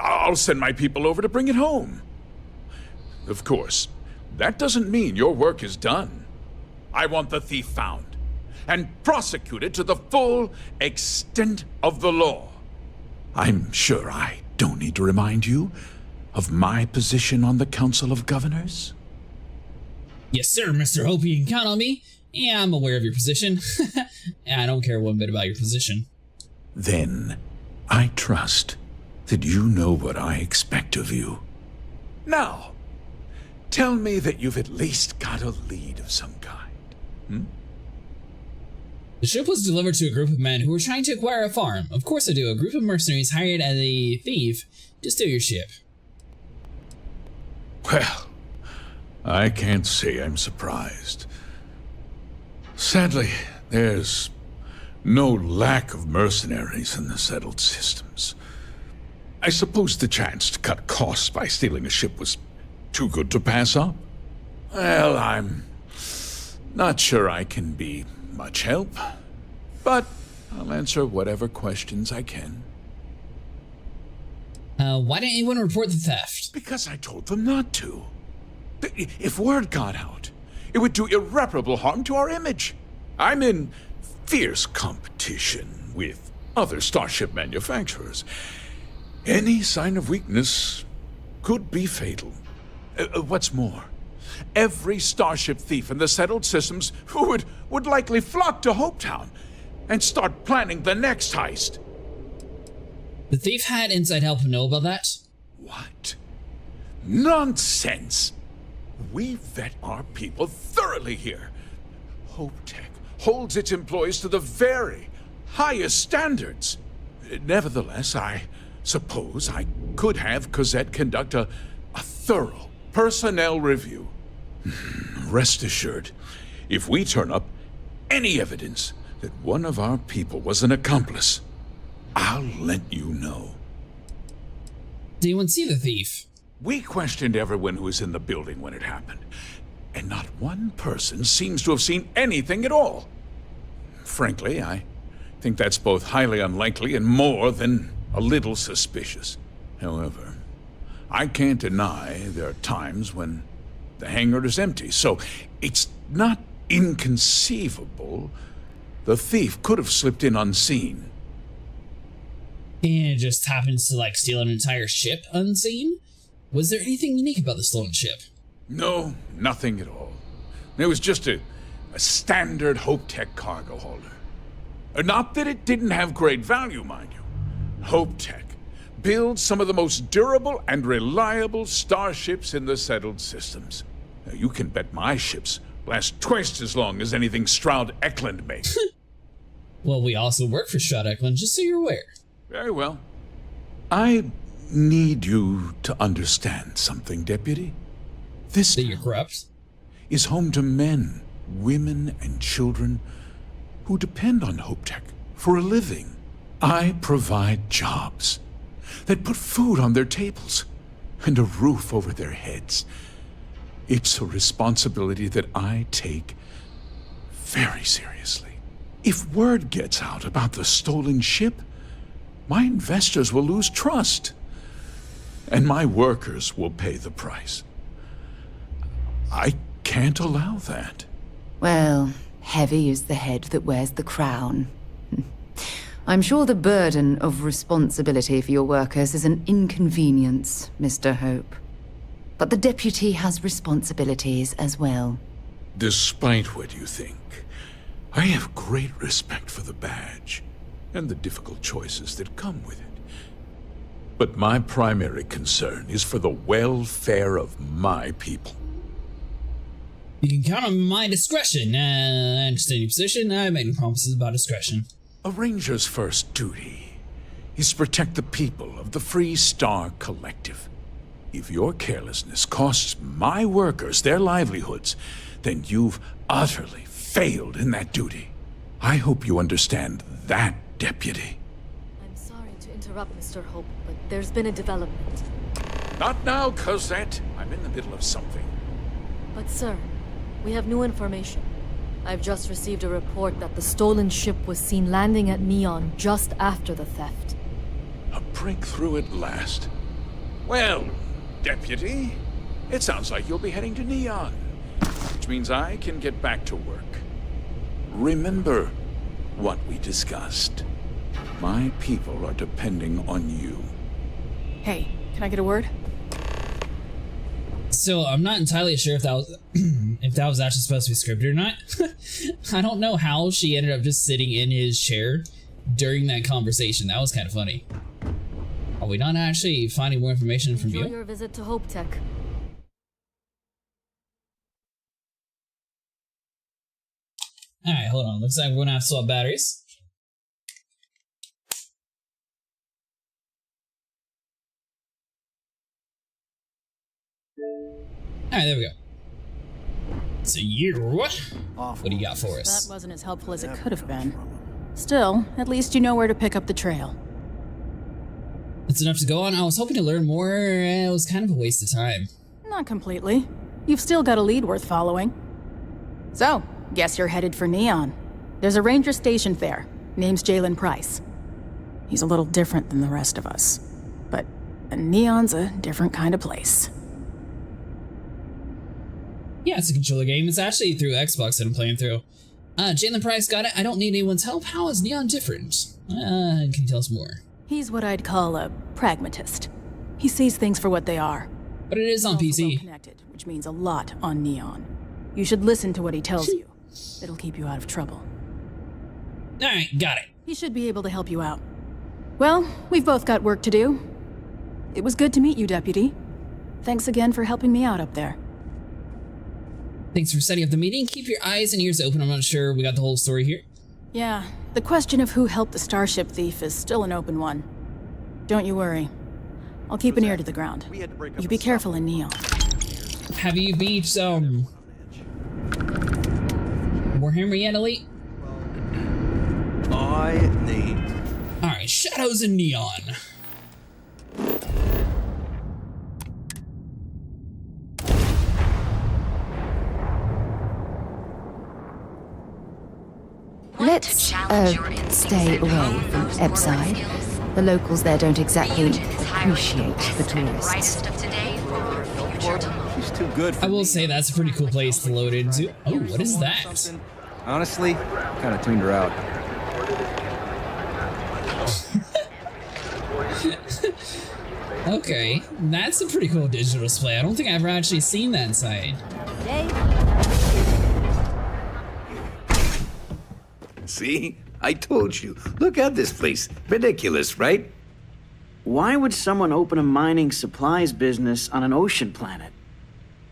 I'll send my people over to bring it home. Of course, that doesn't mean your work is done. I want the thief found and prosecuted to the full extent of the law. I'm sure I don't need to remind you of my position on the Council of Governors. Yes, sir, Mr. Hope. You can count on me. Yeah, I'm aware of your position. I don't care one bit about your position. Then, I trust that you know what I expect of you. Now, tell me that you've at least got a lead of some kind. The ship was delivered to a group of men who were trying to acquire a farm. Of course I do. A group of mercenaries hired as a thief to steal your ship. Well, I can't say I'm surprised. Sadly, there's no lack of mercenaries in the settled systems. I suppose the chance to cut costs by stealing a ship was too good to pass up. Well, I'm not sure I can be much help, but I'll answer whatever questions I can. Why didn't anyone report the theft? Because I told them not to. If word got out, it would do irreparable harm to our image. I'm in fierce competition with other starship manufacturers. Any sign of weakness could be fatal. What's more, every starship thief in the settled systems would likely flock to Hopetown and start planning the next heist. The thief had inside help know about that? What? Nonsense! We vet our people thoroughly here. HopeTech holds its employees to the very highest standards. Nevertheless, I suppose I could have Cosette conduct a thorough personnel review. Rest assured, if we turn up any evidence that one of our people was an accomplice, I'll let you know. Did anyone see the thief? We questioned everyone who was in the building when it happened, and not one person seems to have seen anything at all. Frankly, I think that's both highly unlikely and more than a little suspicious. However, I can't deny there are times when the hangar is empty, so it's not inconceivable the thief could have slipped in unseen. And just happens to, steal an entire ship unseen? Was there anything unique about the stolen ship? No, nothing at all. It was just a standard HopeTech cargo holder. Not that it didn't have great value, mind you. HopeTech builds some of the most durable and reliable starships in the settled systems. Now, you can bet my ships last twice as long as anything Stroud Eklund makes. Well, we also work for Stroud Eklund, just so you're aware. Very well. I need you to understand something, Deputy. This that you're corrupt is home to men, women, and children who depend on HopeTech for a living. I provide jobs that put food on their tables and a roof over their heads. It's a responsibility that I take very seriously. If word gets out about the stolen ship, my investors will lose trust, and my workers will pay the price. I can't allow that. Well, heavy is the head that wears the crown. I'm sure the burden of responsibility for your workers is an inconvenience, Mr. Hope. But the deputy has responsibilities as well. Despite what you think, I have great respect for the badge and the difficult choices that come with it. But my primary concern is for the welfare of my people. You can count on my discretion. I understand your position. I made no promises about discretion. A ranger's first duty is to protect the people of the Free Star Collective. If your carelessness costs my workers their livelihoods, then you've utterly failed in that duty. I hope you understand that, Deputy. I'm sorry to interrupt, Mr. Hope, but there's been a development. Not now, Cosette. I'm in the middle of something. But sir, we have new information. I've just received a report that the stolen ship was seen landing at Neon just after the theft. A breakthrough at last. Well, Deputy, it sounds like you'll be heading to Neon, which means I can get back to work. Remember what we discussed. My people are depending on you. Hey, can I get a word? So I'm not entirely sure if that was if that was actually supposed to be scripted or not. I don't know how she ended up just sitting in his chair during that conversation. That was kind of funny. Are we not actually finding more information from you? Enjoy your visit to Hope Tech. Alright, hold on. Looks like we're gonna have to swap batteries. Alright, there we go. So you, what do you got for us? That wasn't as helpful as it could have been. Still, at least you know where to pick up the trail. It's enough to go on. I was hoping to learn more. It was kind of a waste of time. Not completely. You've still got a lead worth following. So, guess you're headed for Neon. There's a ranger stationed there. Name's Jalen Price. He's a little different than the rest of us. But Neon's a different kind of place. Yeah, it's a controller game. It's actually through Xbox that I'm playing through. Jalen Price got it. I don't need anyone's help. How is Neon different? Can you tell us more? He's what I'd call a pragmatist. He sees things for what they are. But it is on PC. Connected, which means a lot on Neon. You should listen to what he tells you. It'll keep you out of trouble. Alright, got it. He should be able to help you out. Well, we've both got work to do. It was good to meet you, Deputy. Thanks again for helping me out up there. Thanks for setting up the meeting. Keep your eyes and ears open. I'm not sure we got the whole story here. Yeah, the question of who helped the Starship thief is still an open one. Don't you worry. I'll keep an ear to the ground. You be careful in Neon. Have you beat, Warhammer yet, Elite? I need... Alright, Shadows in Neon. Let's, stay away from Epside. The locals there don't exactly appreciate the tourists. She's too good for I will say that's a pretty cool place to load into. Oh, what is that? Honestly, kind of tuned her out. Okay, that's a pretty cool digital display. I don't think I've ever actually seen that inside. See? I told you. Look at this place. Ridiculous, right? Why would someone open a mining supplies business on an ocean planet?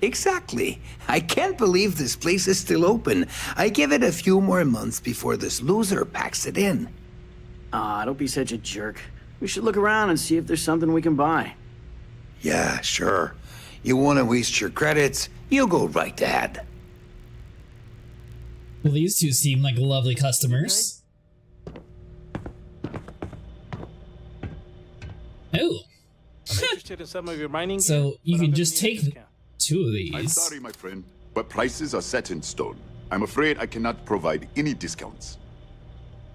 Exactly. I can't believe this place is still open. I give it a few more months before this loser packs it in. Ah, don't be such a jerk. We should look around and see if there's something we can buy. Yeah, sure. You want to waste your credits? You go right ahead. Well, these two seem like lovely customers. Oh. I'm interested in some of your mining. So you can just take two of these. I'm sorry, my friend, but prices are set in stone. I'm afraid I cannot provide any discounts.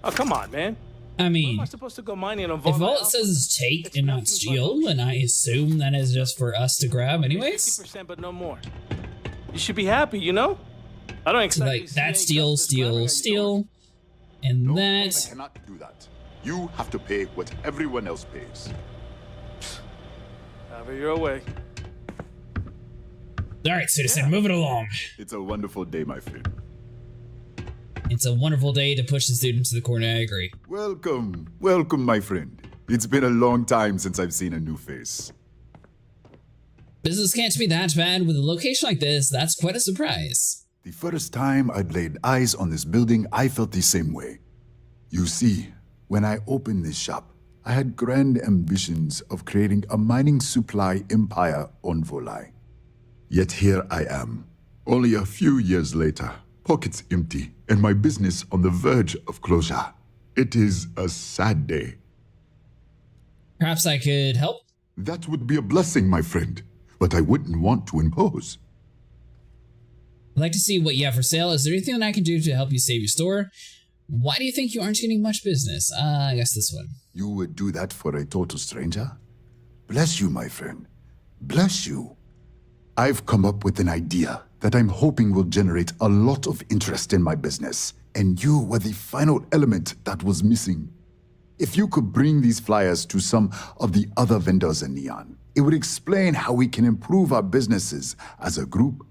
Oh, come on, man. I mean, am I supposed to go mining on if all it says is take and not steal, and I assume that is just for us to grab anyways. 50%, but no more. You should be happy, you know? I don't exactly like that steal, and that. I cannot do that. You have to pay what everyone else pays. Have it your way. All right, citizen, move it along. It's a wonderful day, my friend. It's a wonderful day to push the student to the corner. I agree. Welcome, welcome, my friend. It's been a long time since I've seen a new face. Business can't be that bad with a location like this. That's quite a surprise. The first time I'd laid eyes on this building, I felt the same way. You see, when I opened this shop, I had grand ambitions of creating a mining supply empire on Volai. Yet here I am, only a few years later, pockets empty, and my business on the verge of closure. It is a sad day. Perhaps I could help? That would be a blessing, my friend, but I wouldn't want to impose. I'd like to see what you have for sale. Is there anything that I can do to help you save your store? Why do you think you aren't getting much business? I guess this one. You would do that for a total stranger? Bless you, my friend. Bless you. I've come up with an idea that I'm hoping will generate a lot of interest in my business, and you were the final element that was missing. If you could bring these flyers to some of the other vendors in Neon, it would explain how we can improve our businesses as a group.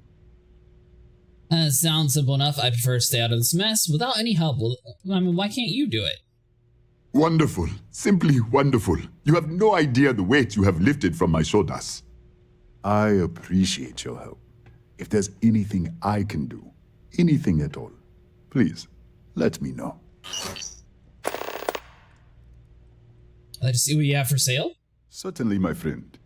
Sounds simple enough. I prefer to stay out of this mess without any help. Well, I mean, why can't you do it? Wonderful. Simply wonderful. You have no idea the weight you have lifted from my shoulders. I appreciate your help. If there's anything I can do, anything at all, please, let me know. Let's see what you have for sale. Certainly, my friend.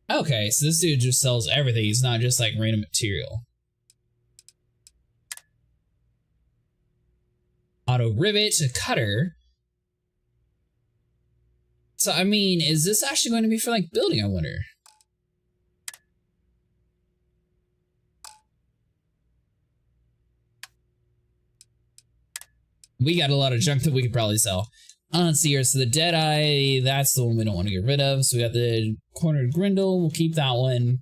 Okay, so this dude just sells everything. He's not just like random material. Auto rivet, a cutter. So, I mean, is this actually going to be for like building, I wonder? We got a lot of junk that we could probably sell. Let's see here. So the Deadeye, that's the one we don't want to get rid of. So we got the cornered grindle. We'll keep that one.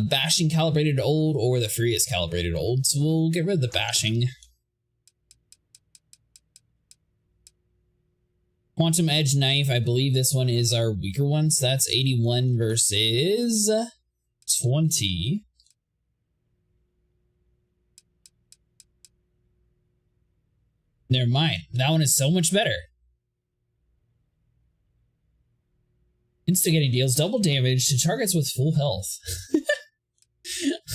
Bashing calibrated old, or the free is calibrated old. So we'll get rid of the bashing. Quantum edge knife. I believe this one is our weaker one. So that's 81 versus 20. Never mind. That one is so much better. Instigating deals double damage to targets with full health.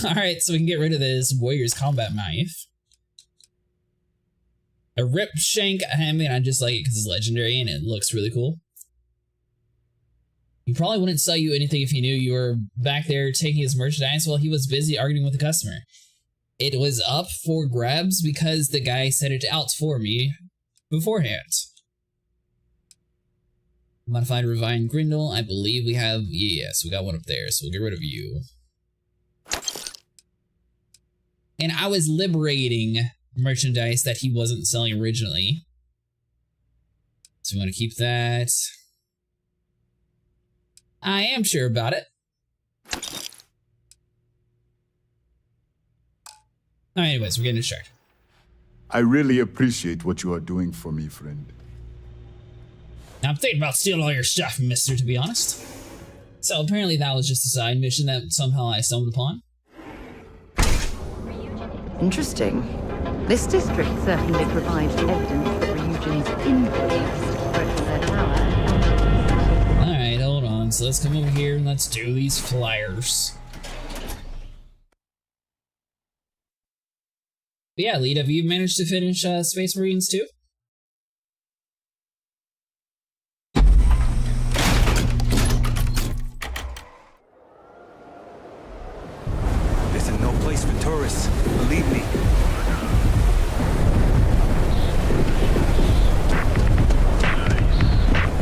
Alright, so we can get rid of this Warrior's Combat Knife. A Rip Shank. I mean, I just like it because it's legendary and it looks really cool. He probably wouldn't sell you anything if he knew you were back there taking his merchandise while he was busy arguing with the customer. It was up for grabs because the guy set it out for me beforehand. Modified Refined Grindle. I believe we have... Yes, we got one up there, so we'll get rid of you. And I was liberating merchandise that he wasn't selling originally. So we want to keep that. I am sure about it. Anyways, we're getting distracted. I really appreciate what you are doing for me, friend. I'm thinking about stealing all your stuff, mister, to be honest. So apparently that was just a side mission that somehow I stumbled upon. Interesting. This district certainly provides evidence that Ryujin's influence threatens their power. Alright, hold on. So let's come over here and let's do these flyers. But yeah, Lead, have you managed to finish Space Marines too? This is no place for tourists, believe me.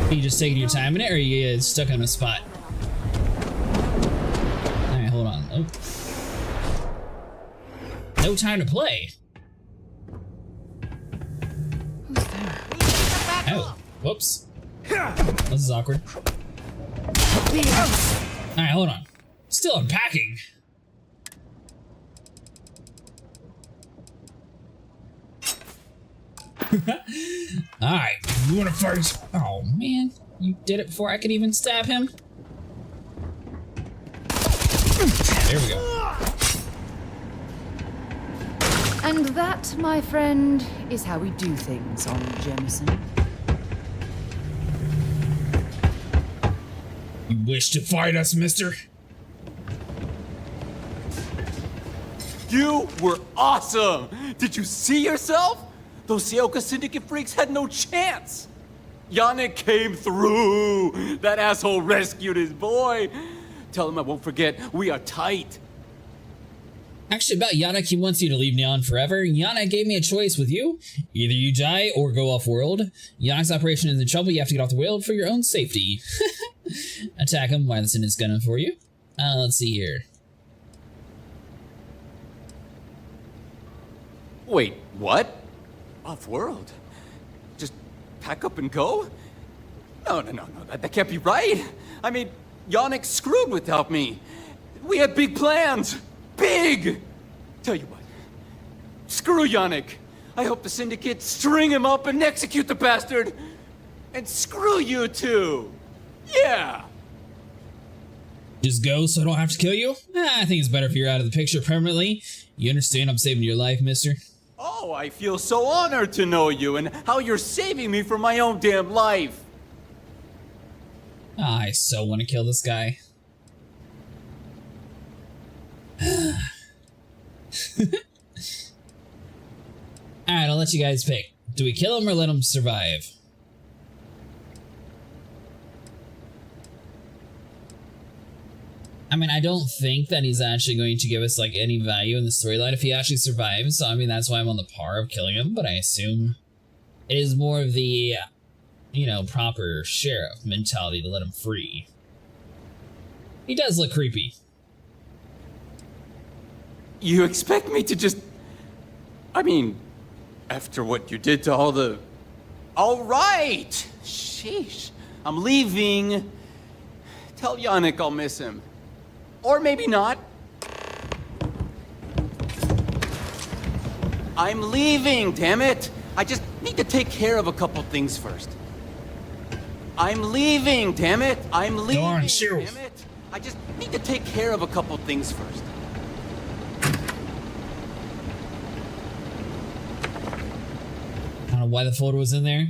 Are you just taking your time in it, or are you stuck on a spot? Alright, hold on. Oh. No time to play. Oh, whoops. This is awkward. Alright, hold on. Still unpacking. Alright, you wanna fight? Oh man, you did it before I could even stab him. There we go. And that, my friend, is how we do things on Jemison. You wish to fight us, mister? You were awesome! Did you see yourself? Those Seoka Syndicate freaks had no chance! Yannick came through! That asshole rescued his boy! Tell him I won't forget, we are tight! Actually, about Yannick, he wants you to leave Neon forever. Yannick gave me a choice with you. Either you die or go off-world. Yannick's operation is in trouble. You have to get off the world for your own safety. Attack him. Wireless in his gun for you. Let's see here. Wait, what? Off-world? Just pack up and go? No, that can't be right. I mean, Yannick screwed without me. We had big plans. Big! Tell you what, screw Yannick. I hope the Syndicate string him up and execute the bastard. And screw you too. Yeah. Just go so I don't have to kill you? I think it's better if you're out of the picture permanently. You understand I'm saving your life, mister? Oh, I feel so honored to know you and how you're saving me from my own damn life. I so want to kill this guy. Alright, I'll let you guys pick. Do we kill him or let him survive? I mean, I don't think that he's actually going to give us, like, any value in the storyline if he actually survives, so I mean, that's why I'm on the par of killing him, but I assume it is more of the, you know, proper sheriff mentality to let him free. He does look creepy. You expect me to just... I mean, after what you did to all the... All right! Sheesh. I'm leaving. Tell Yannick I'll miss him. Or maybe not. I'm leaving, damn it! I just need to take care of a couple things first. I'm leaving, damn it! I'm leaving, Darn, shoot. damn it! I just need to take care of a couple things first. I don't know why the folder was in there.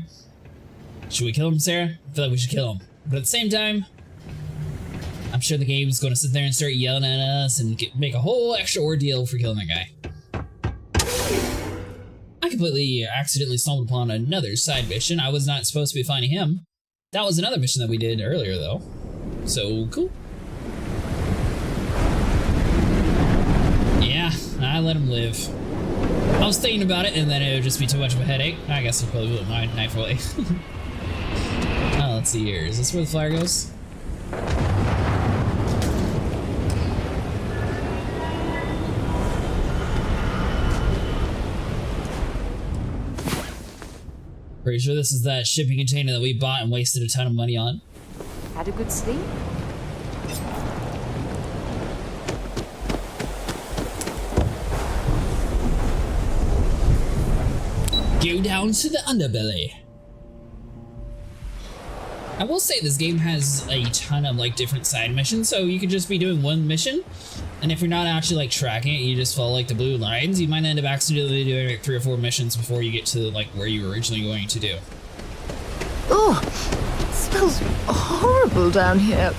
Should we kill him, Sarah? I feel like we should kill him. But at the same time, I'm sure the game's going to sit there and start yelling at us and make a whole extra ordeal for killing that guy. I completely accidentally stumbled upon another side mission. I was not supposed to be finding him. That was another mission that we did earlier, though. So, cool. Yeah, I let him live. I was thinking about it, and then it would just be too much of a headache. I guess I probably wouldn't mind knife away. Oh, let's see here. Is this where the flyer goes? Pretty sure this is that shipping container that we bought and wasted a ton of money on. Had a good sleep? Go down to the underbelly. I will say this game has a ton of like different side missions, so you could just be doing one mission, and if you're not actually like tracking it, you just follow like the blue lines, you might end up accidentally doing like 3 or 4 missions before you get to like where you were originally going to do. Oh, it smells horrible down here.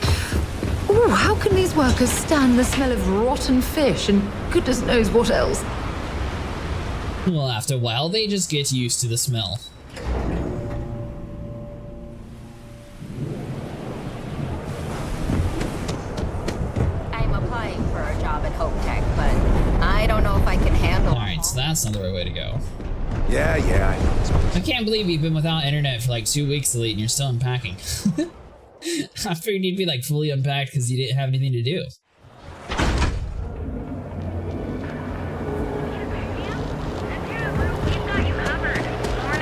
Oh, how can these workers stand the smell of rotten fish and goodness knows what else? Well, after a while, they just get used to the smell. I'm applying for a job at Hope Tech, but I don't know if I can handle. Alright, so that's not the right way to go. Yeah, I know. I can't believe you've been without internet for like 2 weeks, Elite, and you're still unpacking. I figured you'd be like fully unpacked because you didn't have anything to do.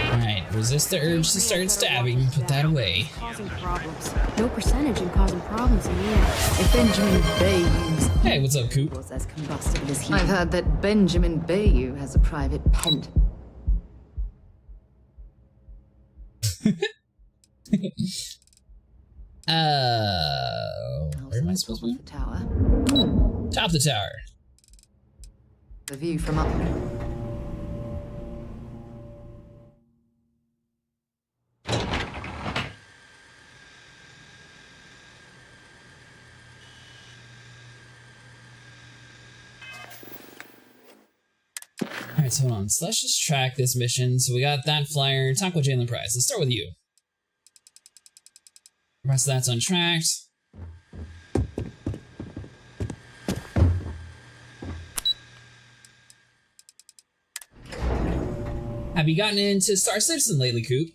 Alright, resist the urge to start stabbing, put that away. Causing problems. No percentage in causing problems in the air. If Benjamin Bayou's Hey, what's up, Coop? was as combustible as he, I've heard that Benjamin Bayou has a private pent. Where am I supposed to be? The tower. Top the tower. The view from up. Alright, so hold on. So let's just track this mission. So we got that flyer. Talk with Jalen Price. Let's start with you. The rest of that's untracked. Have you gotten into Star Citizen lately, Coop?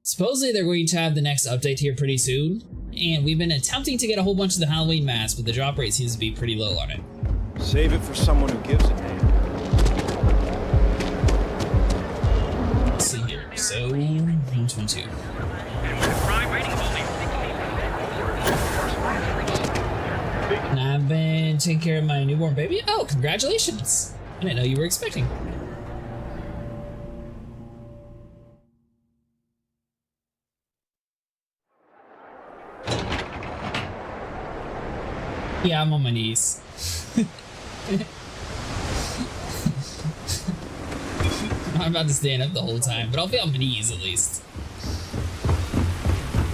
Supposedly they're going to have the next update here pretty soon, and we've been attempting to get a whole bunch of the Halloween masks, but the drop rate seems to be pretty low on it. Save it for someone who gives a damn. Let's see here. So, 122. Prime rating holding taking care of my newborn baby? Oh, congratulations! I didn't know you were expecting. Yeah, I'm on my knees. I'm about to stand up the whole time, but I'll be on my knees at least.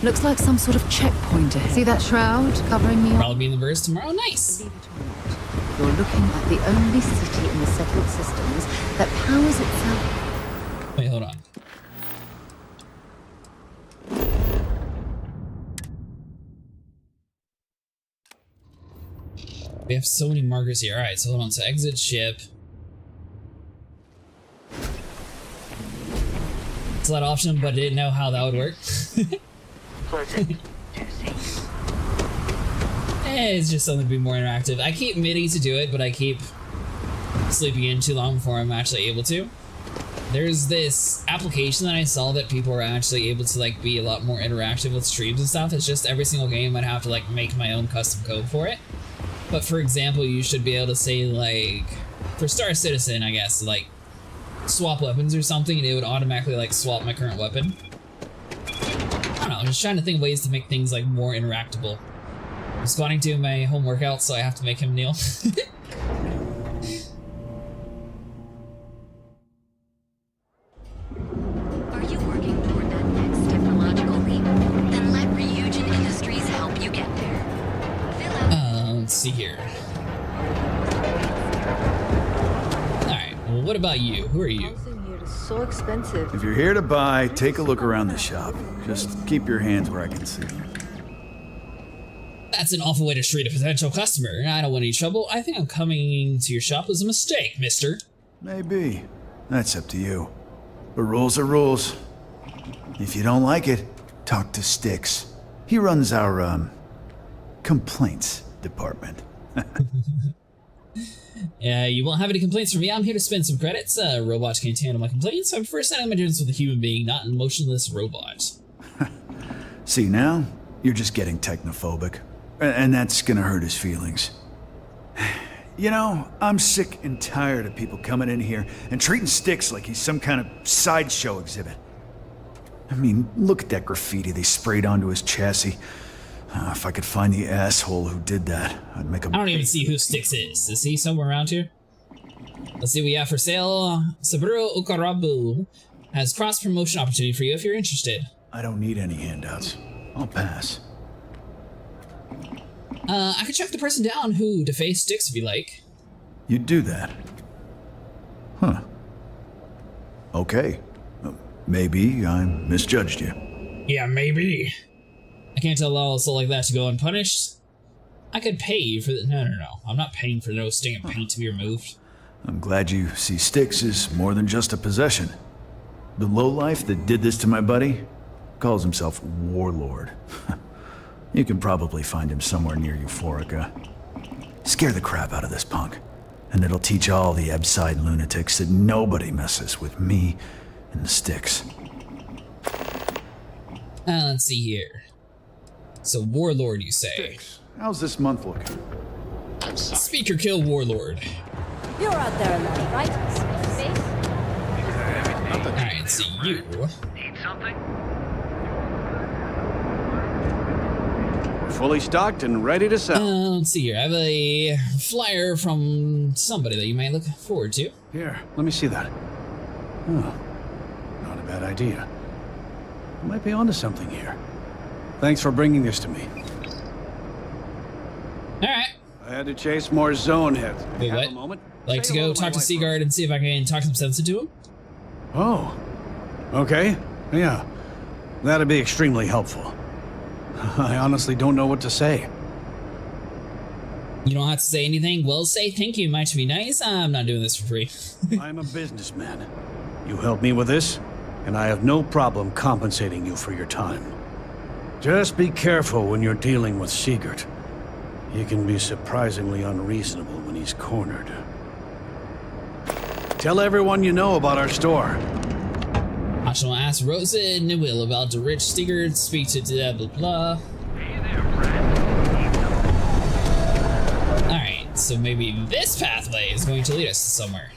Looks like some sort of checkpoint ahead. See that shroud covering me? Probably be in the verse tomorrow. Nice. You're looking at the only city in the settled systems that powers itself. Wait, hold on. We have so many markers here. Alright, so hold on. So exit ship. It's a lot of option, but I didn't know how that would work. It's just something to be more interactive. I keep meaning to do it, but I keep sleeping in too long before I'm actually able to. There's this application that I saw that people are actually able to like be a lot more interactive with streams and stuff. It's just every single game I'd have to like make my own custom code for it. But for example, you should be able to say like, for Star Citizen, I guess, like swap weapons or something, and it would automatically like swap my current weapon. I don't know, I'm just trying to think of ways to make things like more interactable. I'm squatting to my home workout, so I have to make him kneel. Are you working toward that next technological leap? Then let Ryujin Industries help you get there. Let's see here. Alright, well what about you? Who are you? So expensive. If you're here to buy, take a look around the shop. Just keep your hands where I can see them. That's an awful way to treat a potential customer. I don't want any trouble. I think I'm coming to your shop was a mistake, mister. Maybe. That's up to you. But rules are rules. If you don't like it, talk to Styx. He runs our, complaints department. Yeah, you won't have any complaints from me. I'm here to spend some credits. Robots can't handle my complaints. I prefer settling my difference with a human being, not an emotionless robot. See, now, you're just getting technophobic. And that's gonna hurt his feelings. You know, I'm sick and tired of people coming in here and treating Styx like he's some kind of sideshow exhibit. I mean, look at that graffiti they sprayed onto his chassis. If I could find the asshole who did that, I'd make him. I don't even see who Styx is. Is he somewhere around here? Let's see what we have for sale. Saburo Ukarabu has cross-promotion opportunity for you if you're interested. I don't need any handouts. I'll pass. I could track the person down who defaced Styx if you like. You'd do that? Huh. Okay. Maybe I misjudged you. Yeah, maybe. I can't allow a soul like that to go unpunished. I could pay you for the— No. I'm not paying for no sting of paint to be removed. I'm glad you see Styx as more than just a possession. The lowlife that did this to my buddy calls himself Warlord. You can probably find him somewhere near Euphorica. Scare the crap out of this punk, and it'll teach all the Ebside lunatics that nobody messes with me and the Styx. Let's see here. So Warlord, you say? Styx, how's this month looking? Speaker kill Warlord. You're out there alone, right? Space? Alright, so you... Need something? Fully stocked and ready to sell. Let's see here. I have a flyer from somebody that you might look forward to. Here, let me see that. Oh, not a bad idea. I might be onto something here. Thanks for bringing this to me. Alright. I had to chase more zone heads. Wait, Have what? a moment? Like to Say hello go to talk my to wife Seagard and see if I can talk some sense into him? Oh. Okay. Yeah. That'd be extremely helpful. I honestly don't know what to say. You don't have to say anything. Well, say thank you might be nice. I'm not doing this for free. I'm a businessman. You help me with this, and I have no problem compensating you for your time. Just be careful when you're dealing with Sigurd. He can be surprisingly unreasonable when he's cornered. Tell everyone you know about our store. I shall ask Rosa and Will about the rich Sigurd, speak to blah blah blah. Hey there, friend. Alright, So maybe this pathway is going to lead us to somewhere.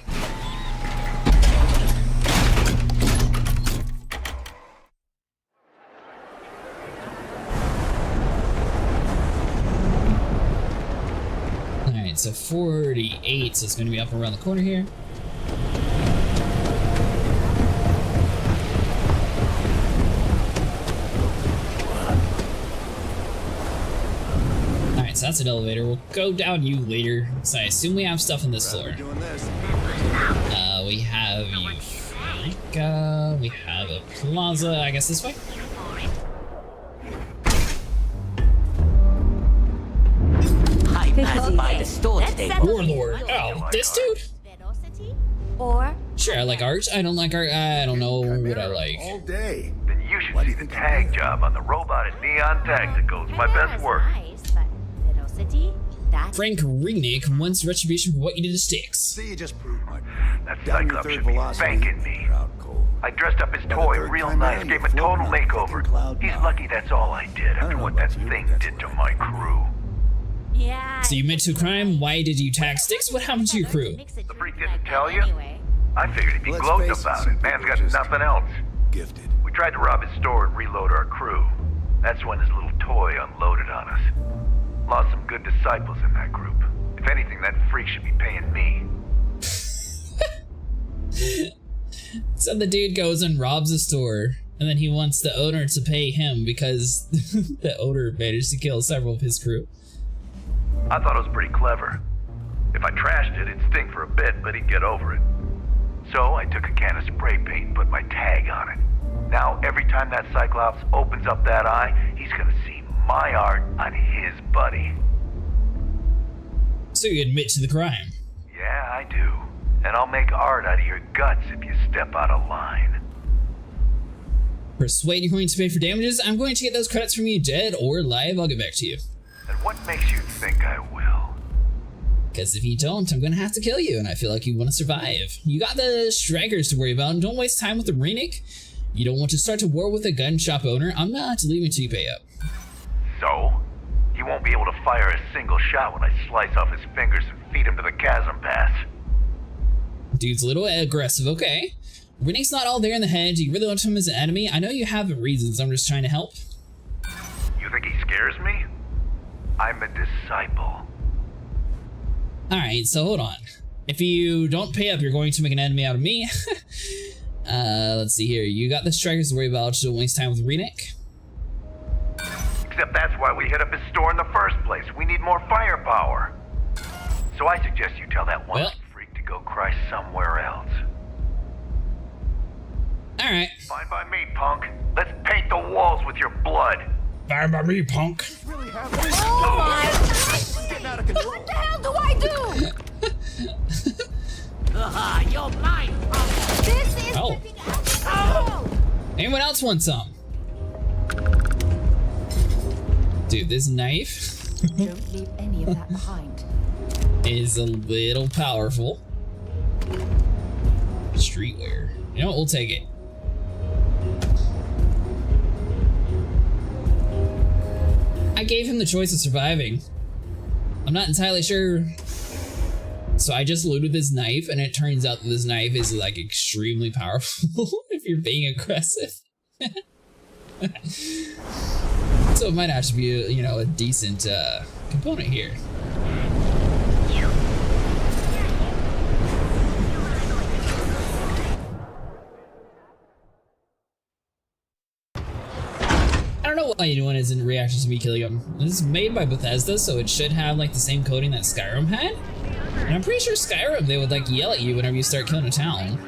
Alright, so 48, so it's going to be up around the corner here. So that's an elevator. We'll go down you later. So I assume we have stuff on this floor. We have Eureka. We have a plaza. I guess this way. I passed by the store today. Warlord. Oh, this dude? Or sure, I like art. I don't like art. I don't know what I like. All day. Then you should see the tag job on the robot and neon tags that goes my best work. Frank Ringnick wants retribution for what you did to Styx. See, you just proved my that Cyclops should be spanking me. I dressed up his toy real nice, gave him a total makeover. He's lucky that's all I did after what that thing did to my crew. Yeah. So you admit to a crime. Why did you tag Styx? What happened to your crew? The freak didn't tell you? I figured he'd be gloating about it. Man's got nothing else. Gifted. We tried to rob his store and reload our crew. That's when his little toy unloaded on us. Lost some good disciples in that group. If anything, that freak should be paying me. So the dude goes and robs a store, and then he wants the owner to pay him because the owner managed to kill several of his crew. I thought it was pretty clever. If I trashed it, it'd stink for a bit, but he'd get over it. So I took a can of spray paint and put my tag on it. Now, every time that Cyclops opens up that eye, he's gonna see my art on his buddy. So you admit to the crime? Yeah, I do. And I'll make art out of your guts if you step out of line. Persuade you're going to pay for damages? I'm going to get those credits from you dead or alive. I'll get back to you. And what makes you think I will? Because if you don't, I'm going to have to kill you, and I feel like you want to survive. You got the strikers to worry about, and don't waste time with the Renick. You don't want to start a war with a gun shop owner. I'm not leaving until you pay up. So? He won't be able to fire a single shot when I slice off his fingers and feed him to the chasm pass. Dude's a little aggressive, okay. Renick's not all there in the head. Do you really want him as an enemy? I know you have reasons. I'm just trying to help. You think he scares me? I'm a disciple. Alright, so hold on. If you don't pay up, you're going to make an enemy out of me. Let's see here. You got the strikers to worry about. Don't waste time with Renick. Except that's why we hit up his store in the first place. We need more firepower. So I suggest you tell that one freak to go cry somewhere else. Alright. Fine by me, punk. Let's paint the walls with your blood. Fine by me, punk. Oh my! What the hell do I do? You're mine. This is Anyone else want some? Dude, this knife Don't leave any of that behind. is a little powerful. Streetwear. You know what? We'll take it. I gave him the choice of surviving. I'm not entirely sure. So I just looted this knife, and it turns out that this knife is like extremely powerful if you're being aggressive. So it might actually be a, you know, a decent component here. I don't know what anyone is in reaction to me killing him. This is made by Bethesda, so it should have like the same coding that Skyrim had. And I'm pretty sure Skyrim, they would like yell at you whenever you start killing a town.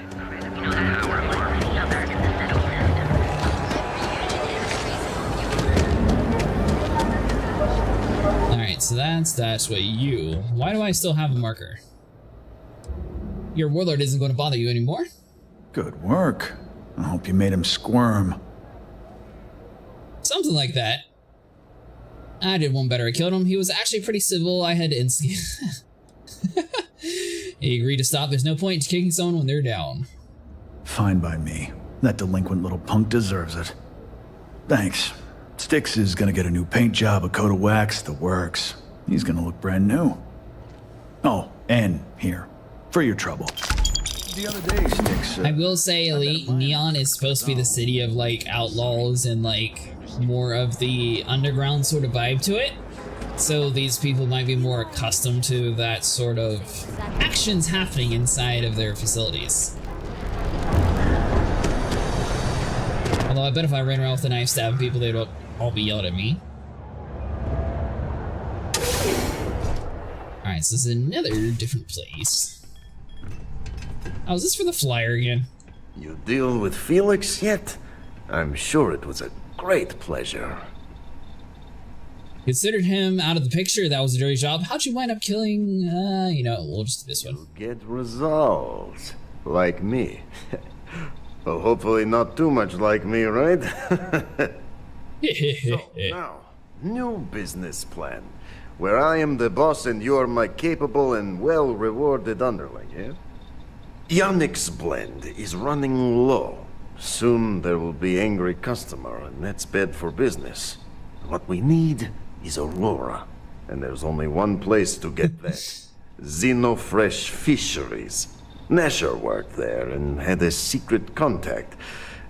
Alright, so that's what you. Why do I still have a marker? Your warlord isn't going to bother you anymore? Good work. I hope you made him squirm. Something like that. I did one better. I killed him. He was actually pretty civil. I had to He agreed to stop. There's no point in kicking someone when they're down. Fine by me. That delinquent little punk deserves it. Thanks. Styx is gonna get a new paint job, a coat of wax, the works. He's gonna look brand new. Oh, and here. For your trouble. The other day, Sticks. I will say, Elite, Neon is supposed to be the city of, like, outlaws and, like, more of the underground sort of vibe to it. So these people might be more accustomed to that sort of actions happening inside of their facilities. Although I bet if I ran around with a knife stabbing people, they'd all be yelling at me. Alright, so this is another different place. Oh, is this for the flyer again? You deal with Felix yet? I'm sure it was a great pleasure. Considered him out of the picture. That was a dirty job. How'd you wind up killing, you know, we'll just do this one. You get results. Like me. Well, hopefully not too much like me, right? So, now, new business plan. Where I am the boss and you're my capable and well-rewarded underling, yeah? Yannick's blend is running low. Soon there will be angry customer, and that's bad for business. What we need is Aurora, and there's only one place to get that. Xenofresh Fisheries. Nasher worked there and had a secret contact,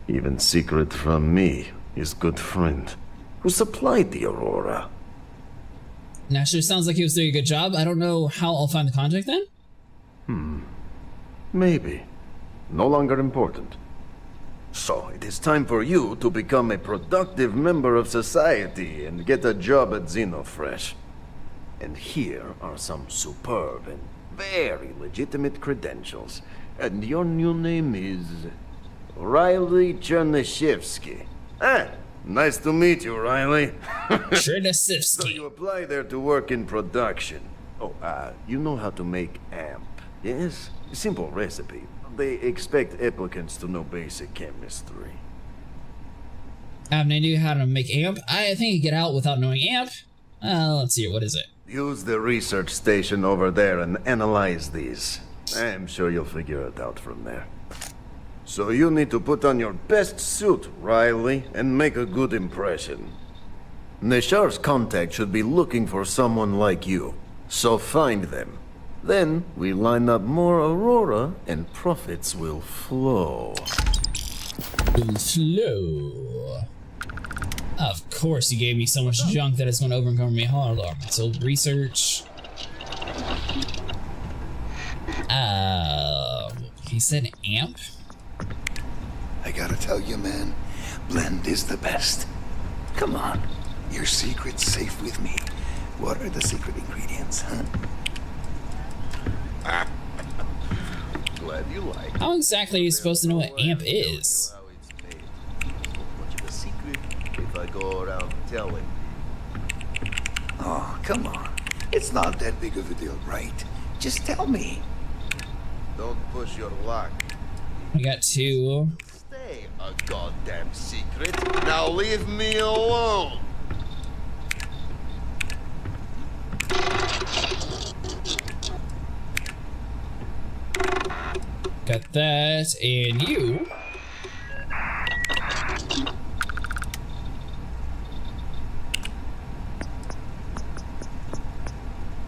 even secret from me, his good friend, who supplied the Aurora. Nasher sounds like he was doing a good job. I don't know how I'll find the contact then. Maybe. No longer important. So, it is time for you to become a productive member of society and get a job at Xenofresh. And here are some superb and very legitimate credentials. And your new name is Riley Chernyshevsky. Nice to meet you, Riley. Chernyshevsky. So you apply there to work in production. Oh, you know how to make amp, yes? Simple recipe. They expect applicants to know basic chemistry. I have no idea how to make amp. I think you get out without knowing amp. Let's see, what is it? Use the research station over there and analyze these. I'm sure you'll figure it out from there. So you need to put on your best suit, Riley, and make a good impression. Neshar's contact should be looking for someone like you, so find them. Then we line up more Aurora and profits will flow. Slow. Of course you gave me so much junk that it's going to overcome me. Hold on. So research. He said amp? I gotta tell you, man, blend is the best. Come on, your secret's safe with me. What are the secret ingredients, huh? Glad you like. How exactly are you supposed to know what amp is? Much of a secret if I go around telling. Oh, come on. It's not that big of a deal, right? Just tell me. Don't push your luck. We got two. Stay a goddamn secret. Now leave me alone. Got that, and you.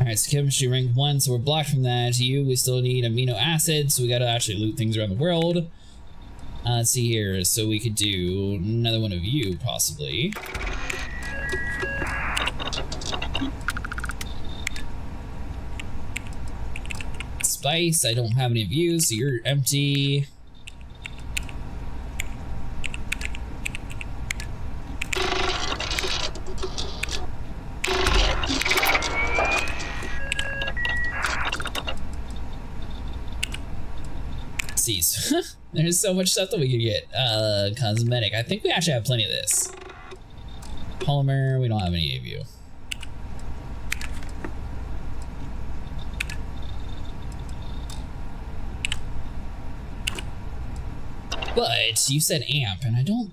Alright, so chemistry rank 1, so we're blocked from that. You, we still need amino acids, so we gotta actually loot things around the world. Let's see here, so we could do another one of you, possibly. Spice, I don't have any of you, so you're empty. There's so much stuff that we could get. Cosmetic. I think we actually have plenty of this. Polymer, we don't have any of you. But you said amp, and I don't...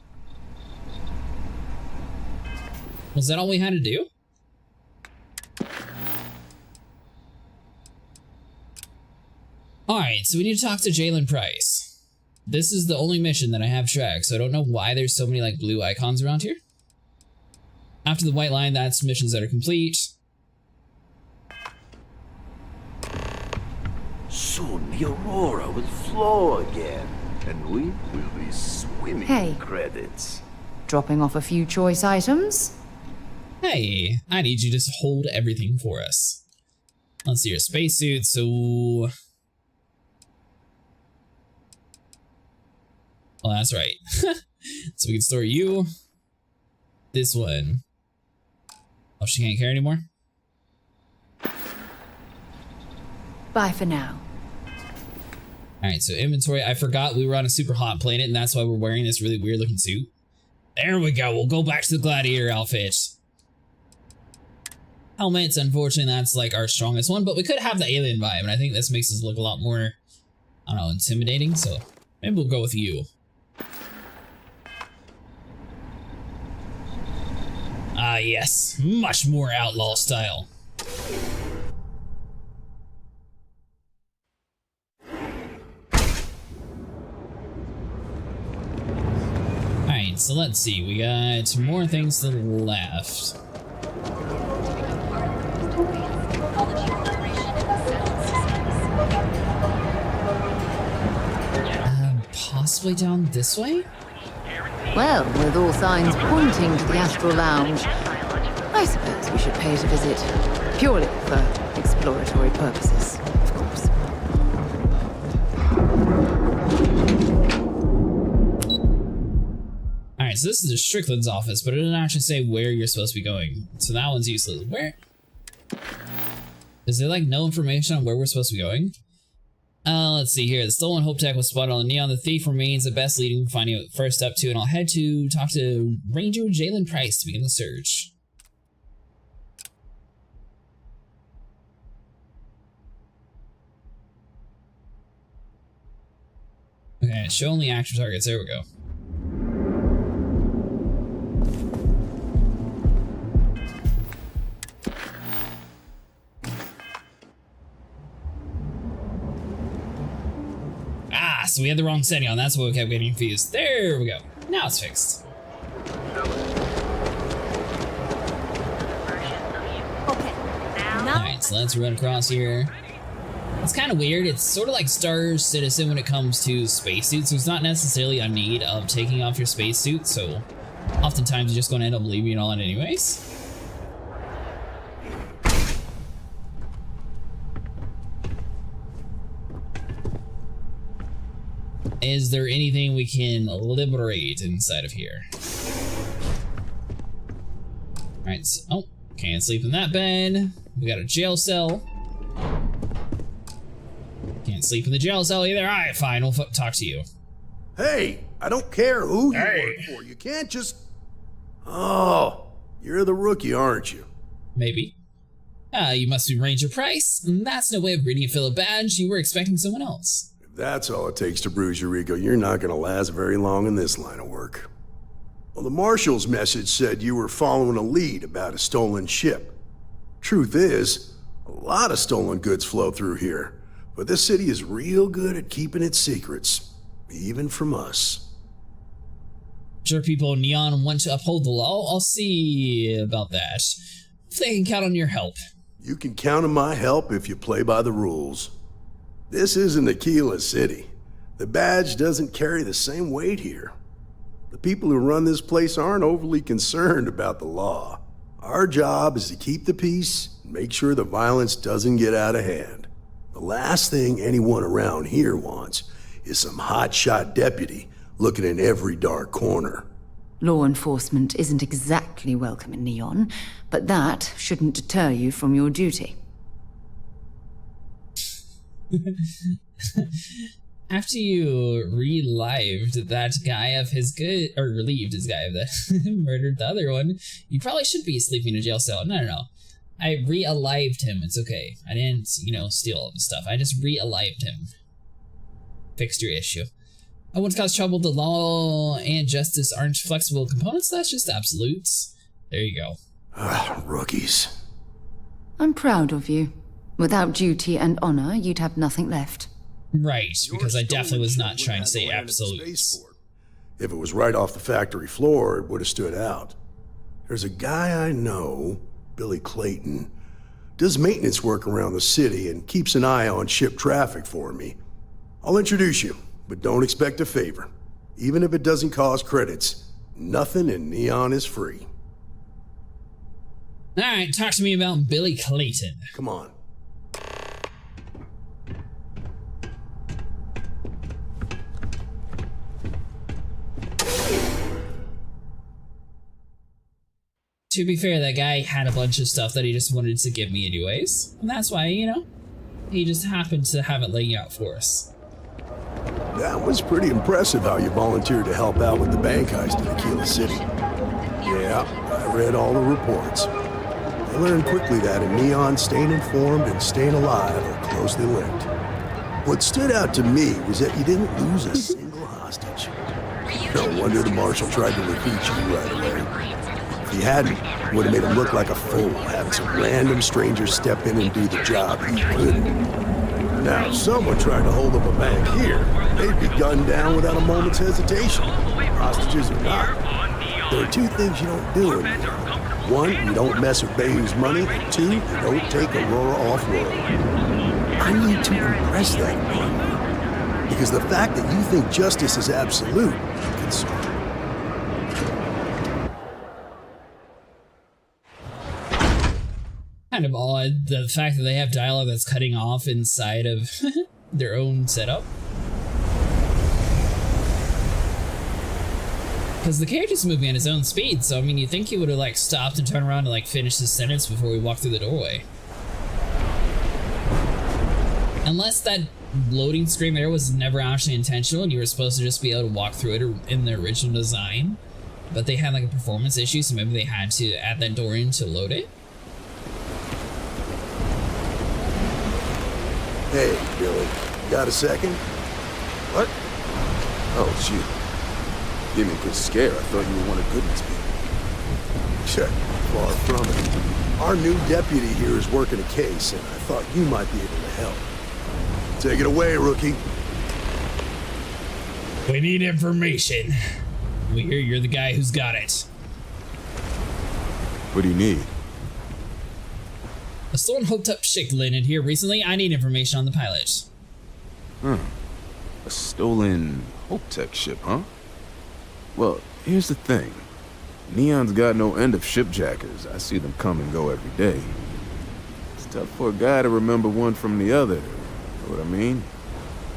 Was that all we had to do? Alright, so we need to talk to Jalen Price. This is the only mission that I have tracked, so I don't know why there's so many like blue icons around here. After the white line, that's missions that are complete. Soon the Aurora will flow again, and we will be swimming Hey. in credits. Dropping off a few choice items? Hey, I need you to hold everything for us. Let's see your spacesuit, so... Oh, that's right. So we can store you. This one. Oh, she can't carry anymore? Bye for now. Alright, so inventory. I forgot we were on a super hot planet, and that's why we're wearing this really weird looking suit. There we go. We'll go back to the gladiator outfit. Helmets, unfortunately, that's like our strongest one, but we could have the alien vibe, and I think this makes us look a lot more, I don't know, intimidating, so maybe we'll go with you. Ah, yes. Much more outlaw style. Alright, so let's see. We got more things to the left. Possibly down this way? Well, with all signs pointing to the Astral Lounge, I suppose we should pay it a visit. Purely for exploratory purposes, of course. Alright, so this is the Strickland's office, but it doesn't actually say where you're supposed to be going. So that one's useless. Where? Is there like no information on where we're supposed to be going? Let's see here. The stolen Hope Tech was spotted on the Neon. The thief remains the best lead in finding out first up to, and I'll head to talk to Ranger Jalen Price to begin the search. Okay, show only active targets. There we go. So we had the wrong setting on, that's why we kept getting confused. There we go. Now it's fixed. Alright, so let's run across here. It's kind of weird. It's sort of like Star Citizen when it comes to spacesuits. There's not necessarily a need of taking off your spacesuit, so oftentimes you're just going to end up leaving it on anyways. Is there anything we can liberate inside of here? Alright, so, oh, can't sleep in that bed. We got a jail cell. Can't sleep in the jail cell either. Alright, fine, we'll talk to you. Hey, I don't care who you work for. You can't just... Oh, you're the rookie, aren't you? Maybe. You must be Ranger Price. That's no way of reading a fill a badge. You were expecting someone else. That's all it takes to bruise your ego. You're not gonna last very long in this line of work. Well, the Marshal's message said you were following a lead about a stolen ship. Truth is, a lot of stolen goods flow through here, but this city is real good at keeping its secrets, even from us. Sure, people in Neon want to uphold the law. I'll see about that. If they can count on your help. You can count on my help if you play by the rules. This isn't Aquila City. The badge doesn't carry the same weight here. The people who run this place aren't overly concerned about the law. Our job is to keep the peace and make sure the violence doesn't get out of hand. The last thing anyone around here wants is some hotshot deputy looking in every dark corner. Law enforcement isn't exactly welcome in Neon, but that shouldn't deter you from your duty. After you relived that guy of his good, or relieved his guy of the murdered the other one, you probably should be sleeping in a jail cell. No. I re-alived him. It's okay. I didn't, steal all of his stuff. I just re-alived him. Fixed your issue. I won't cause trouble. The law and justice aren't flexible components. That's just absolutes. There you go. Rookies. I'm proud of you. Without duty and honor, you'd have nothing left. Right, because I definitely was not trying to say absolutes. If it was right off the factory floor, it would have stood out. There's a guy I know, Billy Clayton, does maintenance work around the city and keeps an eye on ship traffic for me. I'll introduce you, but don't expect a favor. Even if it doesn't cause credits, nothing in Neon is free. Alright, talk to me about Billy Clayton. Come on. To be fair, that guy had a bunch of stuff that he just wanted to give me anyways. And that's why, you know, he just happened to have it laying out for us. That was pretty impressive how you volunteered to help out with the bank heist in Aquila City. Yeah, I read all the reports. I learned quickly that in Neon, staying informed and staying alive are closely linked. What stood out to me was that you didn't lose a single hostage. No wonder the marshal tried to defeat you right away. If he hadn't, it would have made him look like a fool, having some random stranger step in and do the job he couldn't. Now, if someone tried to hold up a bank here, they'd be gunned down without a moment's hesitation. Hostages or not. There are two things you don't do in Neon. One, you don't mess with Bayou's money, and two, you don't take Aurora off-world. I need to impress that upon you, because the fact that you think justice is absolute concerns me. Kind of odd, the fact that they have dialogue that's cutting off inside of their own setup. Because the character's moving at his own speed, so I mean, you'd think he would have like stopped and turned around and like finished his sentence before we walked through the doorway. Unless that loading screen there was never actually intentional and you were supposed to just be able to walk through it in the original design. But they had like a performance issue, so maybe they had to add that door in to load it. Hey, Billy, got a second? What? Oh, shoot. Gave me a good scare. I thought you were one of Goodman's people. Sure, far from it. Our new deputy here is working a case, and I thought you might be able to help. Take it away, rookie. We need information. We hear you're the guy who's got it. What do you need? A stolen hoped-up ship landed here recently. I need information on the pilot. A stolen Hope-Tech ship, huh? Well, here's the thing. Neon's got no end of shipjackers. I see them come and go every day. It's tough for a guy to remember one from the other. Know what I mean?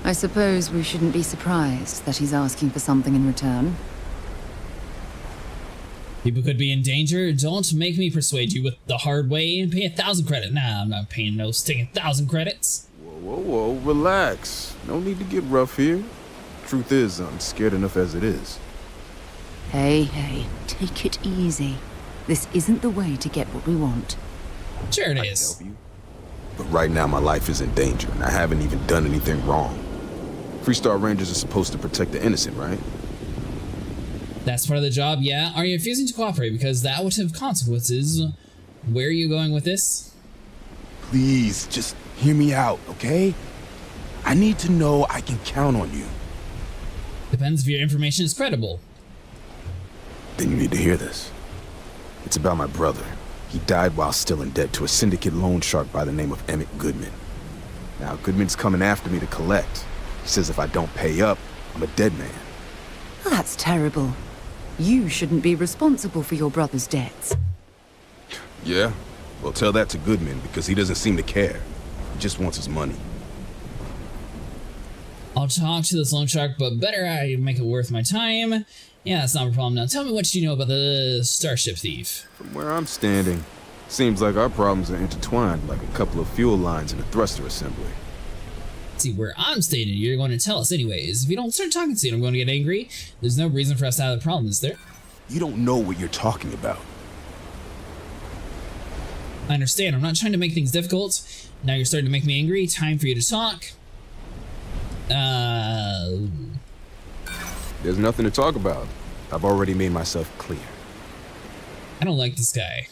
I suppose we shouldn't be surprised that he's asking for something in return. People could be in danger. Don't make me persuade you with the hard way and pay 1,000 credits. Nah, I'm not paying no stinking 1,000 credits. Whoa, relax. No need to get rough here. Truth is, I'm scared enough as it is. Hey, take it easy. This isn't the way to get what we want. Sure it is. But right now my life is in danger, and I haven't even done anything wrong. Freestar Rangers are supposed to protect the innocent, right? That's part of the job, yeah. Are you refusing to cooperate? Because that would have consequences. Where are you going with this? Please, just hear me out, okay? I need to know I can count on you. Depends if your information is credible. Then you need to hear this. It's about my brother. He died while still in debt to a syndicate loan shark by the name of Emmett Goodman. Now, Goodman's coming after me to collect. He says if I don't pay up, I'm a dead man. That's terrible. You shouldn't be responsible for your brother's debts. Yeah? Well, tell that to Goodman, because he doesn't seem to care. He just wants his money. I'll talk to this loan shark, but better I make it worth my time. Yeah, that's not a problem. Now tell me what you know about the starship thief. From where I'm standing, seems like our problems are intertwined like a couple of fuel lines in a thruster assembly. See, where I'm standing, you're going to tell us anyways. If you don't start talking to you, I'm going to get angry. There's no reason for us to have a problem, is there? You don't know what you're talking about. I understand. I'm not trying to make things difficult. Now you're starting to make me angry. Time for you to talk. There's nothing to talk about. I've already made myself clear. I don't like this guy.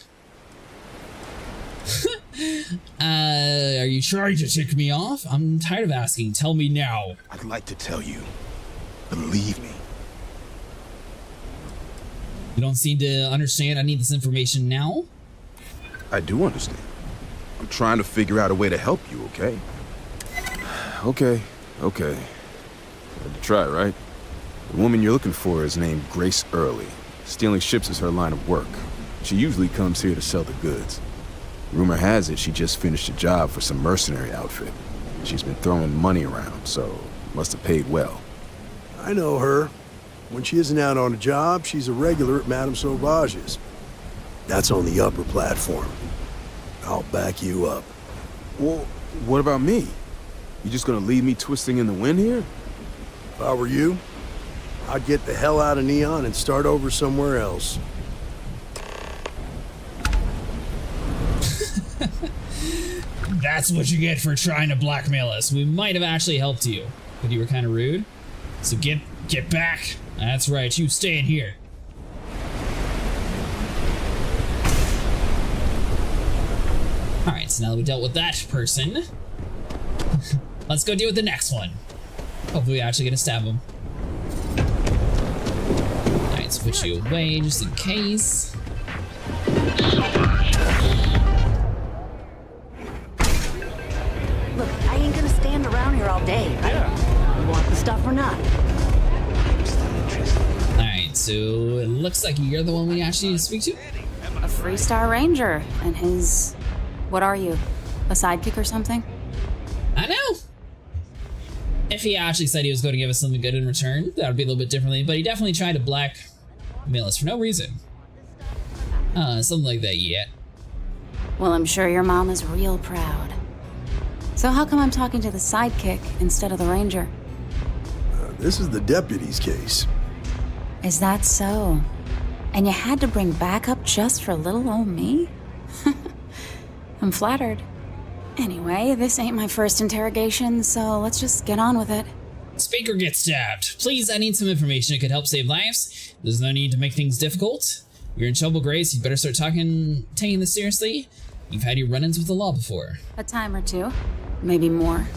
Are you trying to tick me off? I'm tired of asking. Tell me now. I'd like to tell you. Believe me. You don't seem to understand I need this information now? I do understand. I'm trying to figure out a way to help you, okay? Okay. Had to try, right? The woman you're looking for is named Grace Early. Stealing ships is her line of work. She usually comes here to sell the goods. Rumor has it she just finished a job for some mercenary outfit. She's been throwing money around, so must have paid well. I know her. When she isn't out on a job, she's a regular at Madame Sauvage's. That's on the upper platform. I'll back you up. Well, what about me? You just gonna leave me twisting in the wind here? If I were you, I'd get the hell out of Neon and start over somewhere else. That's what you get for trying to blackmail us. We might have actually helped you, but you were kind of rude. So get back. That's right, you stay in here. Alright, so now that we dealt with that person, let's go deal with the next one. Hopefully we actually get to stab him. Alright, so put you away just in case. Look, I ain't gonna stand around here all day. You want the stuff or not? Alright, so it looks like you're the one we actually need to speak to. A Freestar Ranger and his... What are you? A sidekick or something? I know. If he actually said he was going to give us something good in return, that would be a little bit differently, but he definitely tried to blackmail us for no reason. Something like that, yeah. Well, I'm sure your mom is real proud. So how come I'm talking to the sidekick instead of the ranger? This is the deputy's case. Is that so? And you had to bring backup just for little old me? I'm flattered. Anyway, this ain't my first interrogation, so let's just get on with it. Speaker gets stabbed. Please, I need some information that could help save lives. There's no need to make things difficult. You're in trouble, Grace. You better start taking this seriously. You've had your run-ins with the law before. A time or two, maybe more.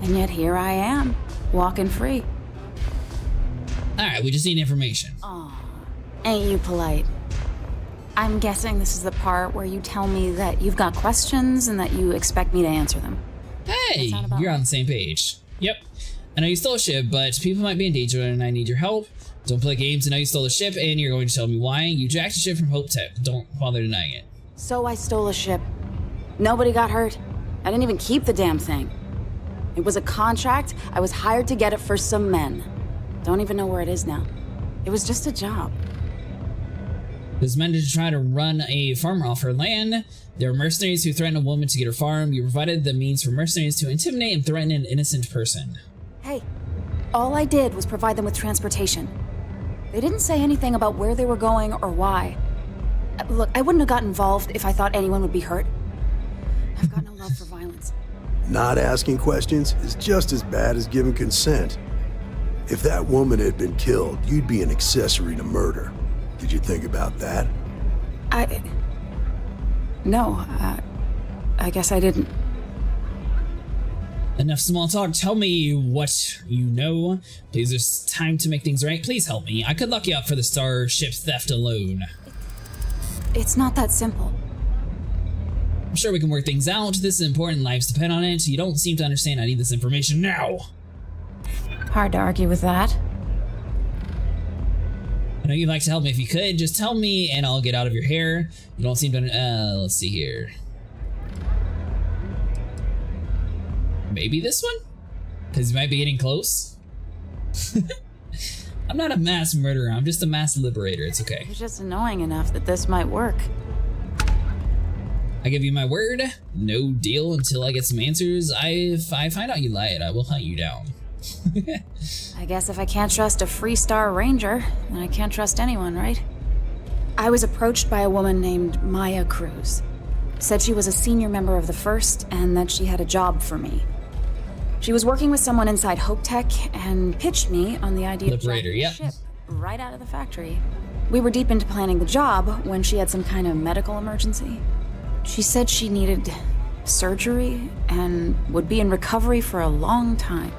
And yet here I am, walking free. Alright, we just need information. Aw, ain't you polite? I'm guessing this is the part where you tell me that you've got questions and that you expect me to answer them. Hey, you're on the same page. Yep. I know you stole a ship, but people might be in danger and I need your help. Don't play games. I know you stole a ship and you're going to tell me why. You jacked a ship from Hope Tech. Don't bother denying it. So I stole a ship. Nobody got hurt. I didn't even keep the damn thing. It was a contract. I was hired to get it for some men. Don't even know where it is now. It was just a job. It was meant to try to run a farmer off her land. There were mercenaries who threatened a woman to get her farm. You provided the means for mercenaries to intimidate and threaten an innocent person. Hey, all I did was provide them with transportation. They didn't say anything about where they were going or why. Look, I wouldn't have got involved if I thought anyone would be hurt. I've got no love for violence. Not asking questions is just as bad as giving consent. If that woman had been killed, you'd be an accessory to murder. Did you think about that? No, I guess I didn't. Enough small talk. Tell me what you know. Please, there's time to make things right. Please help me. I could lock you up for the starship theft alone. It's not that simple. I'm sure we can work things out. This is important. Lives depend on it. You don't seem to understand. I need this information now. Hard to argue with that. I know you'd like to help me. If you could, just tell me and I'll get out of your hair. You don't seem to... let's see here. Maybe this one? Because you might be getting close. I'm not a mass murderer. I'm just a mass liberator. It's okay. It's just annoying enough that this might work. I give you my word. No deal until I get some answers. If I find out you lied, I will hunt you down. I guess if I can't trust a Freestar Ranger, then I can't trust anyone, right? I was approached by a woman named Maya Cruz. Said she was a senior member of the First and that she had a job for me. She was working with someone inside Hope Tech and pitched me on the idea of driving the ship right out of the factory. We were deep into planning the job when she had some kind of medical emergency. She said she needed surgery and would be in recovery for a long time.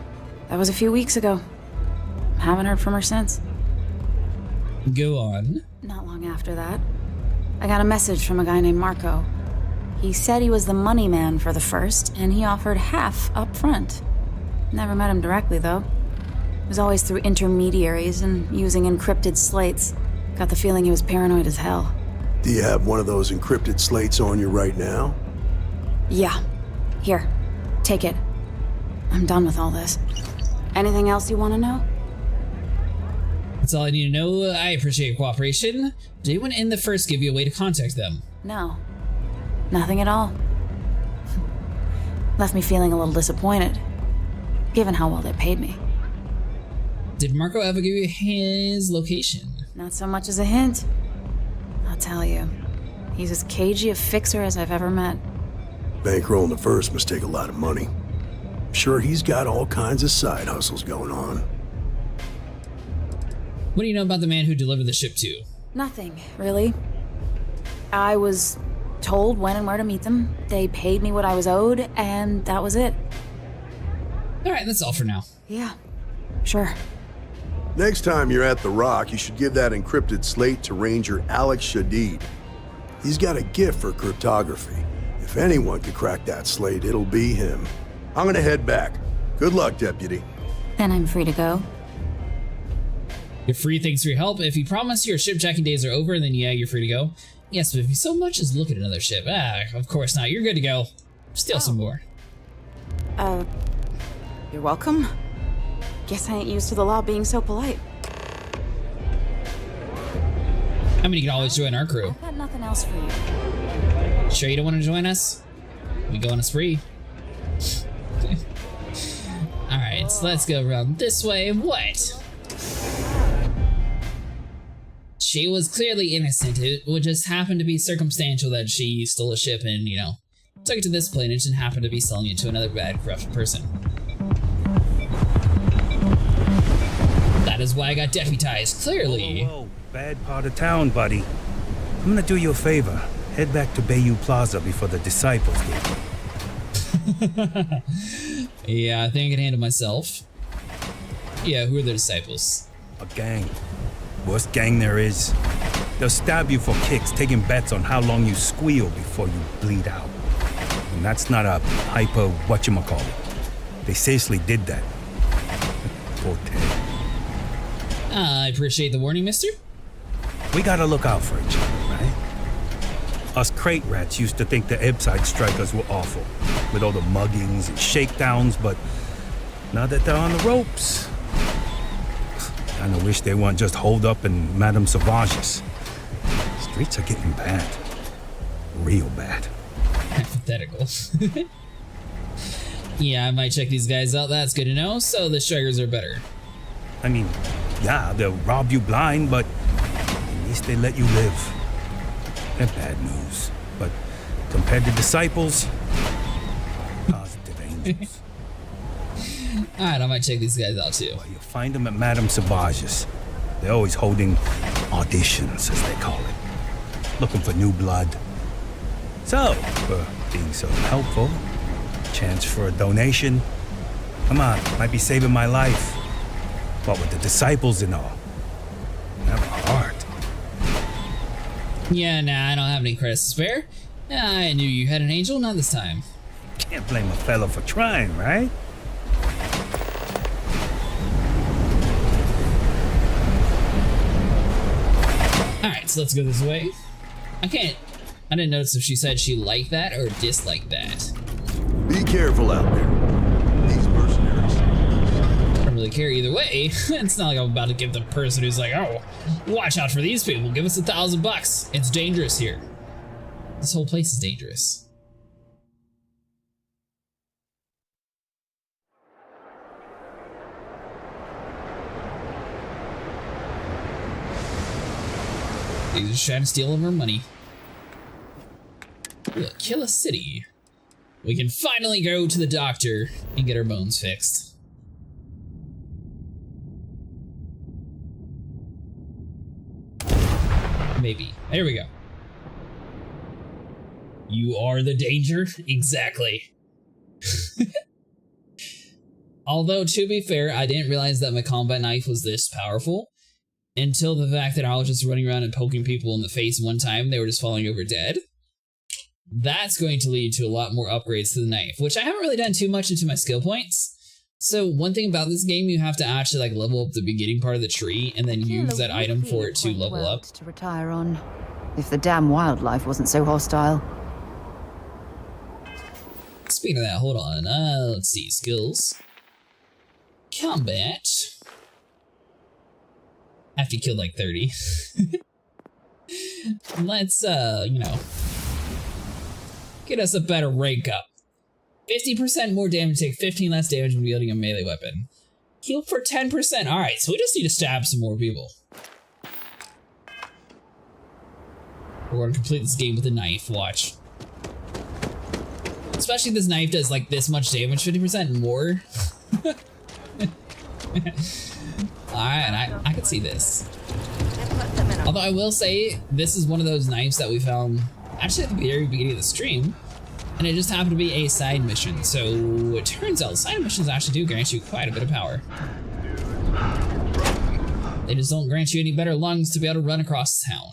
That was a few weeks ago. Haven't heard from her since. Go on. Not long after that, I got a message from a guy named Marco. He said he was the money man for the first, and he offered half up front. Never met him directly, though. It was always through intermediaries and using encrypted slates. Got the feeling he was paranoid as hell. Do you have one of those encrypted slates on you right now? Yeah. Here, take it. I'm done with all this. Anything else you want to know? That's all I need to know. I appreciate your cooperation. Did anyone in the first give you a way to contact them? No. Nothing at all. Left me feeling a little disappointed, given how well they paid me. Did Marco ever give you his location? Not so much as a hint. I'll tell you. He's as cagey a fixer as I've ever met. Bankrolling the first must take a lot of money. I'm sure he's got all kinds of side hustles going on. What do you know about the man who delivered the ship to you? Nothing, really. I was told when and where to meet them. They paid me what I was owed, and that was it. Alright, that's all for now. Yeah, sure. Next time you're at the Rock, you should give that encrypted slate to Ranger Alex Shadid. He's got a gift for cryptography. If anyone could crack that slate, it'll be him. I'm gonna head back. Good luck, Deputy. Then I'm free to go. You're free, thanks for your help. If you promise your shipjacking days are over, then yeah, you're free to go. Yes, but if you so much as look at another ship, of course not. You're good to go. Steal some more. You're welcome. Guess I ain't used to the law being so polite. I mean, you can always join our crew. I've got nothing else for you. Sure you don't want to join us? We go on a spree. Alright, so let's go around this way. What? She was clearly innocent. It would just happen to be circumstantial that she stole a ship and, you know, took it to this planet and happened to be selling it to another bad, corrupt person. That is why I got deputized, clearly. Whoa, bad part of town, buddy. I'm gonna do you a favor. Head back to Bayou Plaza before the disciples get you. Yeah, I think I can handle myself. Yeah, who are the disciples? A gang. Worst gang there is. They'll stab you for kicks, taking bets on how long you squeal before you bleed out. And that's not a hyper whatchamacallit. They seriously did that. Poor Ted. I appreciate the warning, mister. We gotta look out for each other, right? Us crate rats used to think the Ebbside strikers were awful, with all the muggings and shakedowns, but now that they're on the ropes, kinda wish they weren't just holed up in Madame Sauvage's. Streets are getting bad. Real bad. Hypothetical. Yeah, I might check these guys out. That's good to know. So the strikers are better. I mean, yeah, they'll rob you blind, but at least they let you live. They're bad news, but compared to disciples, positive angels. Alright, I might check these guys out too. Well, you'll find them at Madame Sauvage's. They're always holding auditions, as they call it. Looking for new blood. So, for being so helpful, chance for a donation. Come on, might be saving my life. What with the disciples and all. Have a heart. Yeah, nah, I don't have any credits to spare. I knew you had an angel, not this time. Can't blame a fellow for trying, right? Alright, so let's go this way. I didn't notice if she said she liked that or disliked that. Be careful out there. These mercenaries. I don't really care either way. It's not like I'm about to give the person who's like, oh, watch out for these people, give us $1,000. It's dangerous here. This whole place is dangerous. He's just trying to steal all of our money. We'll kill a city. We can finally go to the doctor and get our bones fixed. Maybe. There we go. You are the danger? Exactly. Although, to be fair, I didn't realize that my combat knife was this powerful until the fact that I was just running around and poking people in the face one time, they were just falling over dead. that's going to lead to a lot more upgrades to the knife, which I haven't really done too much into my skill points. So one thing about this game, you have to actually like level up the beginning part of the tree and then use that item for it to level up. To retire on, if the damn wildlife wasn't so hostile. Speaking of that, hold on. Let's see, skills, combat. After you kill like 30. Let's you know, get us a better rank up. 50% more damage, take 15 less damage when wielding a melee weapon. Heal for 10%. Alright, so we just need to stab some more people. We're gonna complete this game with a knife, watch. Especially if this knife does like this much damage, 50% more. Alright, I can see this. Although I will say, this is one of those knives that we found actually at the very beginning of the stream. And it just happened to be a side mission, so it turns out side missions actually do grant you quite a bit of power. They just don't grant you any better lungs to be able to run across town.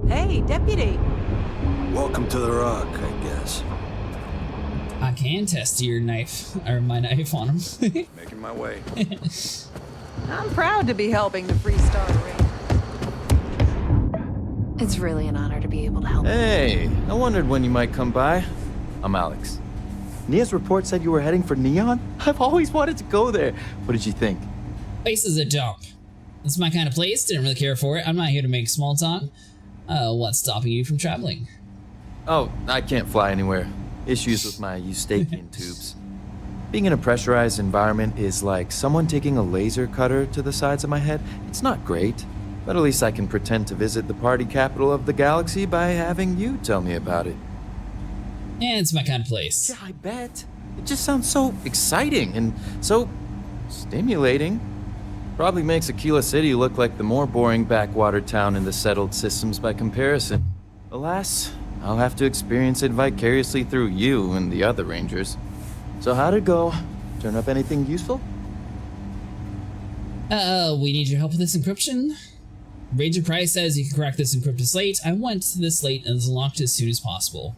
Hey, deputy. Welcome to the Rock, I guess. I can test your knife, or my knife on him. Making my way. I'm proud to be helping the Free Star Ranger. It's really an honor to be able to help. Hey, I wondered when you might come by. I'm Alex. Nia's report said you were heading for Neon? I've always wanted to go there. What did you think? Place is a dump. It's my kind of place, didn't really care for it. I'm not here to make small talk. What's stopping you from traveling? Oh, I can't fly anywhere. Issues with my Eustachian tubes. Being in a pressurized environment is like someone taking a laser cutter to the sides of my head. It's not great, but at least I can pretend to visit the party capital of the galaxy by having you tell me about it. Yeah, it's my kind of place. Yeah, I bet. It just sounds so exciting and so stimulating. Probably makes Aquila City look like the more boring backwater town in the settled systems by comparison. Alas, I'll have to experience it vicariously through you and the other Rangers. So how'd it go? Turn up anything useful? We need your help with this encryption. Ranger Price says you can crack this encrypted slate. I went to this slate and it's locked as soon as possible.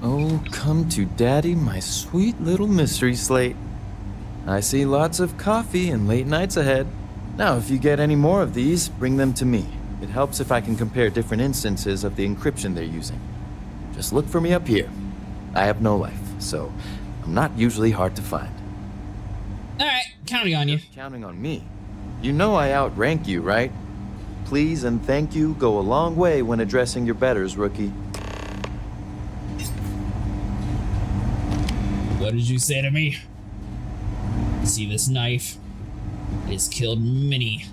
Oh, come to daddy, my sweet little mystery slate. I see lots of coffee and late nights ahead. Now, if you get any more of these, bring them to me. It helps if I can compare different instances of the encryption they're using. Just look for me up here. I have no life, so I'm not usually hard to find. Alright, counting on you. Counting on me? You know I outrank you, right? Please and thank you go a long way when addressing your betters, rookie. What did you say to me? See this knife? It has killed many.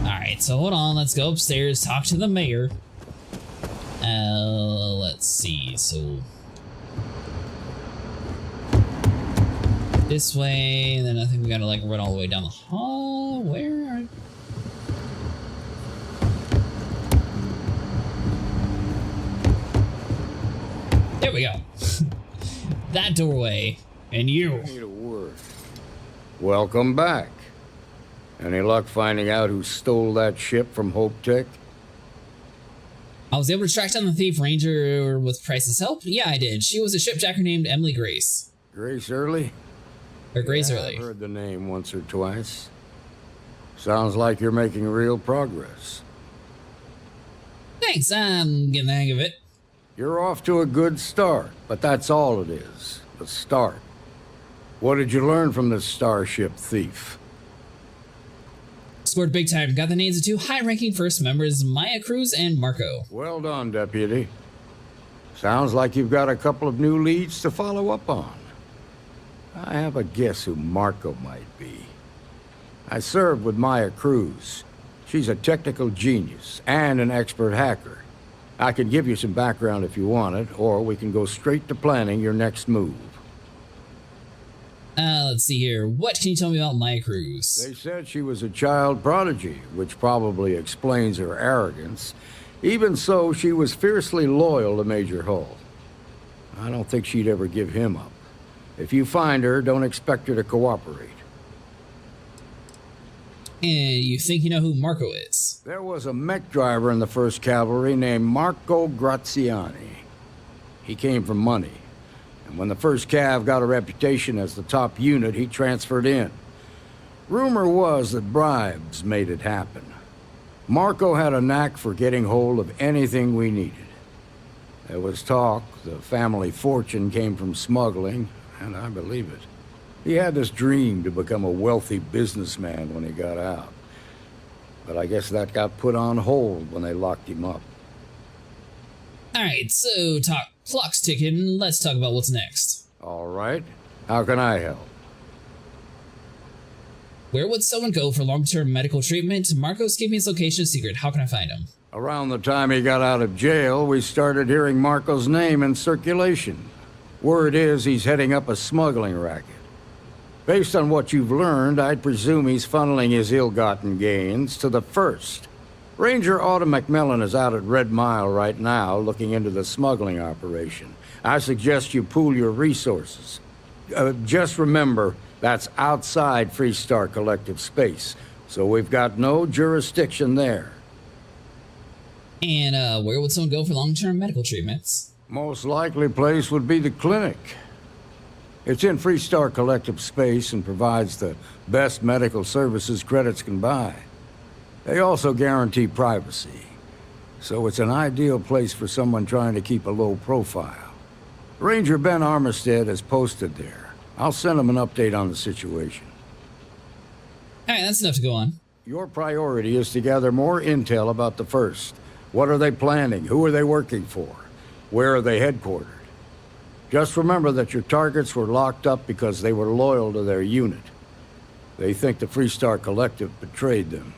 Alright, so hold on, let's go upstairs, talk to the mayor. Let's see, so... this way, and then I think we gotta like run all the way down the hall. Where are... there we go. That doorway. And you. Need a word. Welcome back. Any luck finding out who stole that ship from Hope Tech? I was able to track down the thief Ranger with Price's help. Yeah, I did. She was a shipjacker named Emily Grace. Grace Early? Or Grace Yeah, Early. I've heard the name once or twice. Sounds like you're making real progress. Thanks, I'm getting the hang of it. You're off to a good start, but that's all it is. A start. What did you learn from this starship thief? Scored big time. Got the names of two high-ranking first members, Maya Cruz and Marco. Well done, Deputy. Sounds like you've got a couple of new leads to follow up on. I have a guess who Marco might be. I served with Maya Cruz. She's a technical genius and an expert hacker. I could give you some background if you want it, or we can go straight to planning your next move. Let's see here. What can you tell me about Maya Cruz? They said she was a child prodigy, which probably explains her arrogance. Even so, she was fiercely loyal to Major Hull. I don't think she'd ever give him up. If you find her, don't expect her to cooperate. And you think you know who Marco is? There was a mech driver in the 1st Cavalry named Marco Graziani. He came from money. And when the 1st Cav got a reputation as the top unit, he transferred in. Rumor was that bribes made it happen. Marco had a knack for getting hold of anything we needed. There was talk the family fortune came from smuggling, and I believe it. He had this dream to become a wealthy businessman when he got out. But I guess that got put on hold when they locked him up. Alright, so clock's ticking. Let's talk about what's next. All right. How can I help? Where would someone go for long-term medical treatment? Marco's keeping his location a secret. How can I find him? Around the time he got out of jail, we started hearing Marco's name in circulation. Word is he's heading up a smuggling racket. Based on what you've learned, I'd presume he's funneling his ill-gotten gains to the 1st. Ranger Autumn McMillan is out at Red Mile right now looking into the smuggling operation. I suggest you pool your resources. Just remember, that's outside Freestar Collective space, so we've got no jurisdiction there. And where would someone go for long-term medical treatments? Most likely place would be the clinic. It's in Freestar Collective space and provides the best medical services credits can buy. They also guarantee privacy, so it's an ideal place for someone trying to keep a low profile. Ranger Ben Armistead is posted there. I'll send him an update on the situation. Alright, that's enough to go on. Your priority is to gather more intel about the 1st. What are they planning? Who are they working for? Where are they headquartered? Just remember that your targets were locked up because they were loyal to their unit. They think the Freestar Collective betrayed them.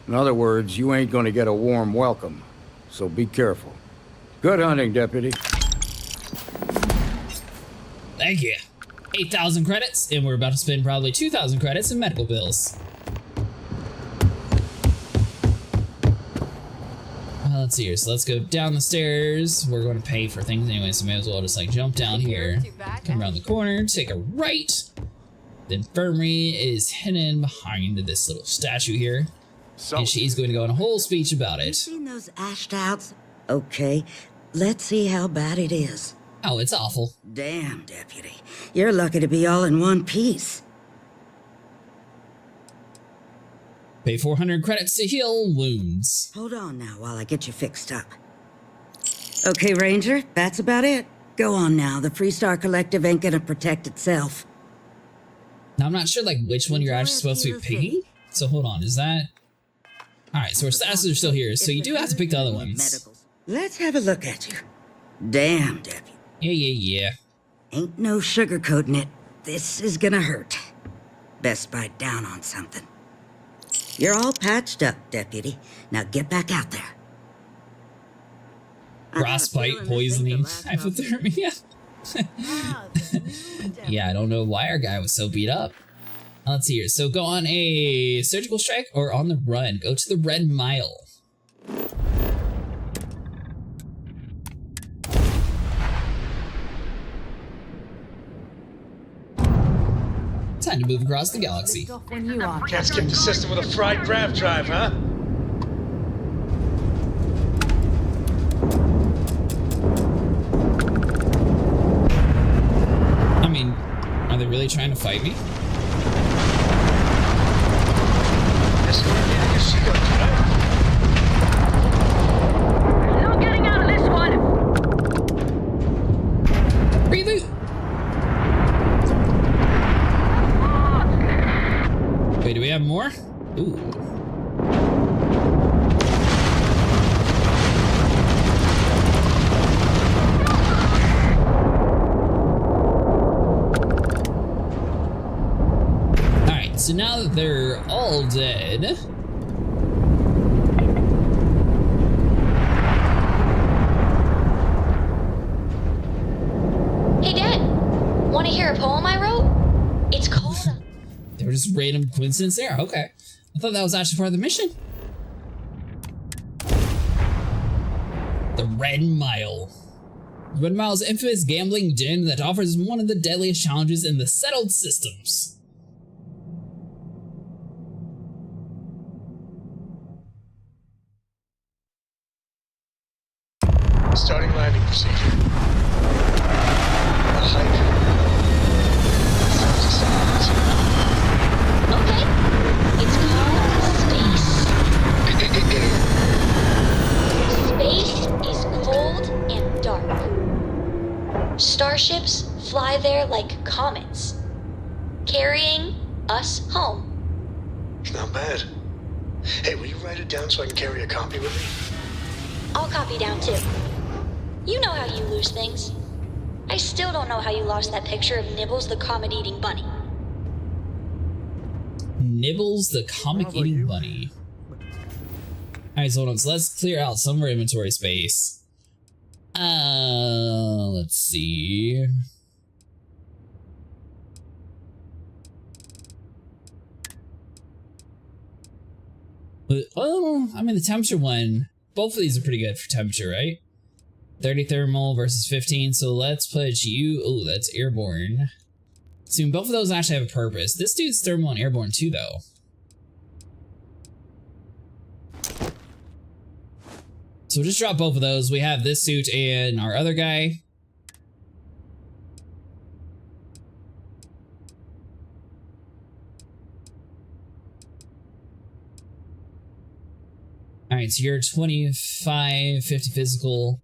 In other words, you ain't gonna get a warm welcome, so be careful. Good hunting, Deputy. Thank you. 8,000 credits, and we're about to spend probably 2,000 credits in medical bills. Let's see here. So let's go down the stairs. We're going to pay for things anyway, so may as well just like jump down here, come around the corner, take a right. The infirmary is hidden behind this little statue here, and she's going to go in a whole speech about it. Seen those ashed outs? Okay, let's see how bad it is. Oh, it's awful. Damn, Deputy. You're lucky to be all in one piece. Pay 400 credits to heal wounds. Hold on now while I get you fixed up. Okay, Ranger, that's about it. Go on now. The Freestar Collective ain't gonna protect itself. Now, I'm not sure like which one you're actually supposed to be picking. So hold on, is that... Alright, so our statuses are still here, so you do have to pick the other ones. Let's have a look at you. Damn, Deputy. Yeah. Ain't no sugarcoating it. This is gonna hurt. Best bite down on something. You're all patched up, Deputy. Now get back out there. Frostbite, poisoning, hypothermia. Yeah, I don't know why our guy was so beat up. Let's see here. So go on a surgical strike or on the run. Go to the Red Mile. Time to move across the galaxy. Can't skip the system with a fried grav drive, huh? I mean, are they really trying to fight me? No getting out of this one! Reboot! Wait, do we have more? Ooh. Alright, so now that they're all dead... Hey, Dad. Want to hear a poem I wrote? It's called... They were just random coincidence there. Okay. I thought that was actually part of the mission. The Red Mile. Red Mile's infamous gambling den that offers one of the deadliest challenges in the settled systems. Starting landing procedure. The height. Okay. It's called space. Space is cold and dark. Starships fly there like comets, carrying us home. Not bad. Hey, will you write it down so I can carry a copy with me? I'll copy down too. You know how you lose things. I still don't know how you lost that picture of Nibbles the comet-eating bunny. Nibbles the comic-eating bunny. Alright, so hold on. So let's clear out some of our inventory space. Let's see. Well, I mean, the temperature one, both of these are pretty good for temperature, right? 30 thermal versus 15, so let's put you... Oh, that's airborne. So both of those actually have a purpose. This dude's thermal and airborne too, though. So we'll just drop both of those. We have this suit and our other guy. Alright, so you're 25, 50 physical.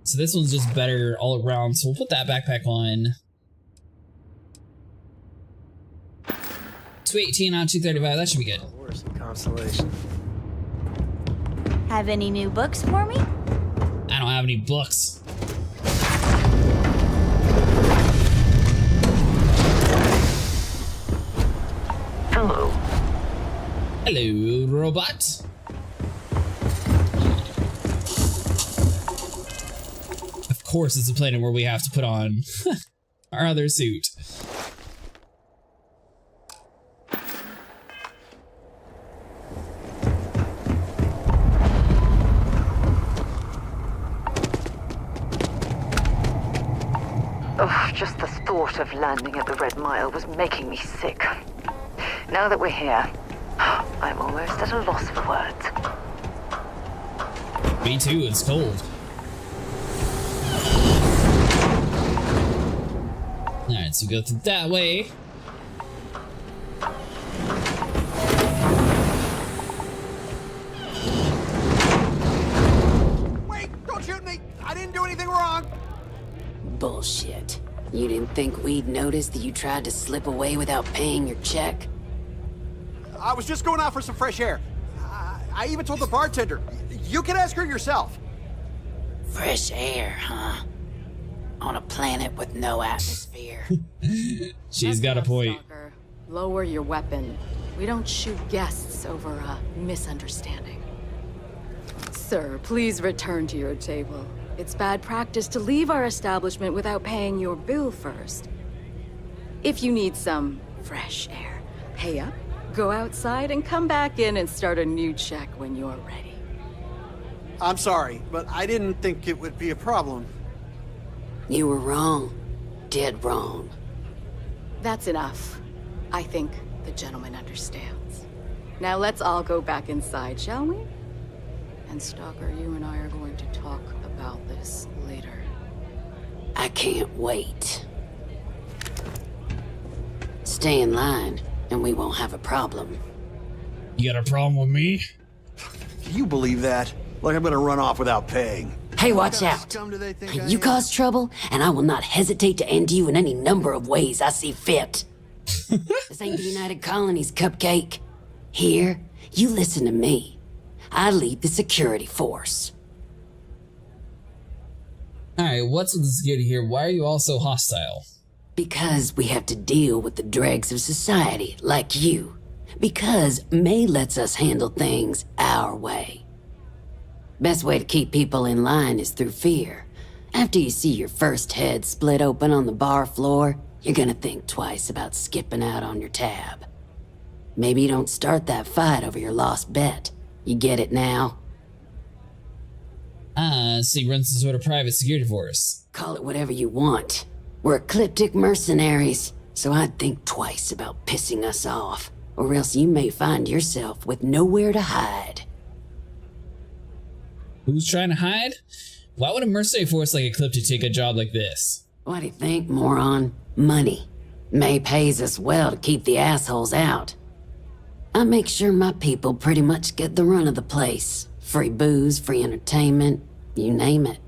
So this one's just better all around, so we'll put that backpack on. 218 on 235, that should be good. Worse than consolation. Have any new books for me? I don't have any books. Hello. Hello, robot. Of course, it's a planet where we have to put on our other suit. Oh, just the thought of landing at the Red Mile was making me sick. Now that we're here, I'm almost at a loss for words. Me too, it's cold. Alright, so go through that way. Wait, don't shoot me! I didn't do anything wrong! Bullshit. You didn't think we'd notice that you tried to slip away without paying your check? I was just going out for some fresh air. I even told the bartender. You can ask her yourself. Fresh air, huh? On a planet with no atmosphere. She's got a point. Stalker. Lower your weapon. We don't shoot guests over a misunderstanding. Sir, please return to your table. It's bad practice to leave our establishment without paying your bill first. If you need some fresh air, pay up, go outside, and come back in and start a new check when you're ready. I'm sorry, but I didn't think it would be a problem. You were wrong. Dead wrong. That's enough. I think the gentleman understands. Now let's all go back inside, shall we? And Stalker, you and I are going to talk about this later. I can't wait. Stay in line, and we won't have a problem. You got a problem with me? Do you believe that? Like I'm gonna run off without paying. Hey, watch out! You cause trouble, and I will not hesitate to end you in any number of ways I see fit. This ain't the United Colonies, Cupcake. Here, you listen to me. I lead the security force. Alright, what's with the security here? Why are you all so hostile? Because we have to deal with the dregs of society, like you. Because May lets us handle things our way. Best way to keep people in line is through fear. After you see your first head split open on the bar floor, you're gonna think twice about skipping out on your tab. Maybe you don't start that fight over your lost bet. You get it now? So he runs some sort of private security force. Call it whatever you want. We're ecliptic mercenaries, so I'd think twice about pissing us off, or else you may find yourself with nowhere to hide. Who's trying to hide? Why would a mercenary force like Ecliptic take a job like this? What do you think, moron? Money. May pays us well to keep the assholes out. I make sure my people pretty much get the run of the place. Free booze, free entertainment, you name it.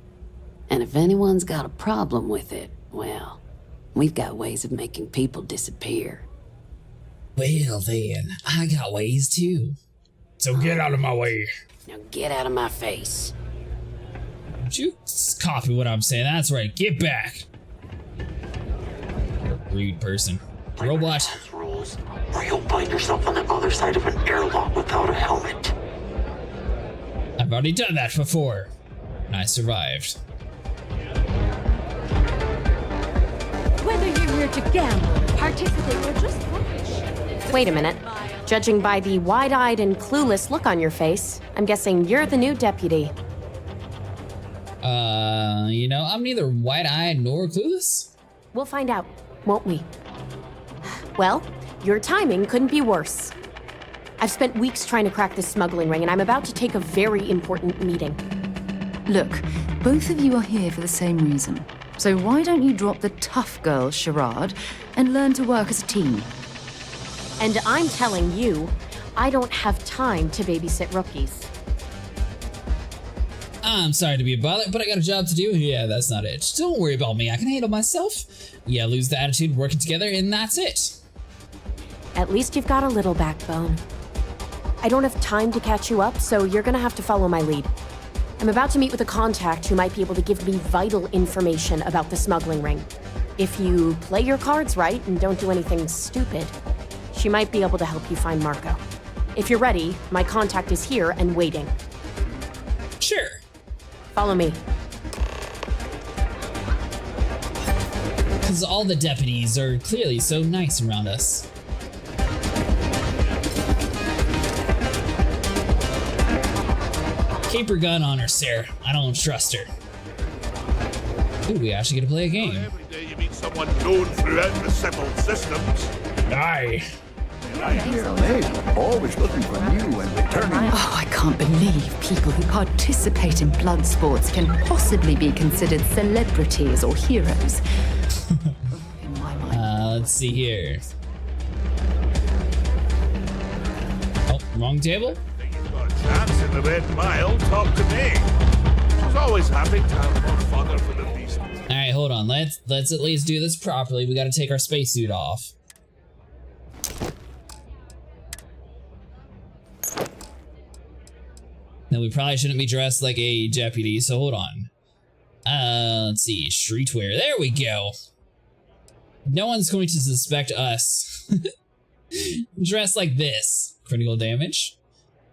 And if anyone's got a problem with it, well, we've got ways of making people disappear. Well then, I got ways too. So get out of my way. Now get out of my face. Don't you copy what I'm saying? That's right, get back. You're a rude person. Robot. Rules, or you'll find yourself on the other side of an airlock without a helmet. I've already done that before. And I survived. Whether you're here to gamble, participate, or just watch. Wait a minute. Judging by the wide-eyed and clueless look on your face, I'm guessing you're the new deputy. You know, I'm neither wide-eyed nor clueless. We'll find out, won't we? Well, your timing couldn't be worse. I've spent weeks trying to crack this smuggling ring, and I'm about to take a very important meeting. Look, both of you are here for the same reason. So why don't you drop the tough girl charade and learn to work as a team? And I'm telling you, I don't have time to babysit rookies. I'm sorry to be a bother, but I got a job to do. Yeah, that's not it. Don't worry about me. I can handle myself. Yeah, lose the attitude, working together, and that's it. At least you've got a little backbone. I don't have time to catch you up, so you're gonna have to follow my lead. I'm about to meet with a contact who might be able to give me vital information about the smuggling ring. If you play your cards right and don't do anything stupid, she might be able to help you find Marco. If you're ready, my contact is here and waiting. Sure. Follow me. Because all the deputies are clearly so nice around us. Keep her gun on her, sir. I don't trust her. Ooh, we actually get to play a game. Every day you meet someone known throughout the settled systems. Aye. I hear they're always looking for new and returning. Oh, I can't believe people who participate in blood sports can possibly be considered celebrities or heroes. In my mind. Let's see here. Oh, wrong table? Chance in the Red Mile, talk to me. She's always happy to have more fodder for the beast. Alright, hold on. Let's at least do this properly. We gotta take our spacesuit off. Now, we probably shouldn't be dressed like a deputy, so hold on. Let's see. Streetwear. There we go. No one's going to suspect us. Dressed like this. Critical damage.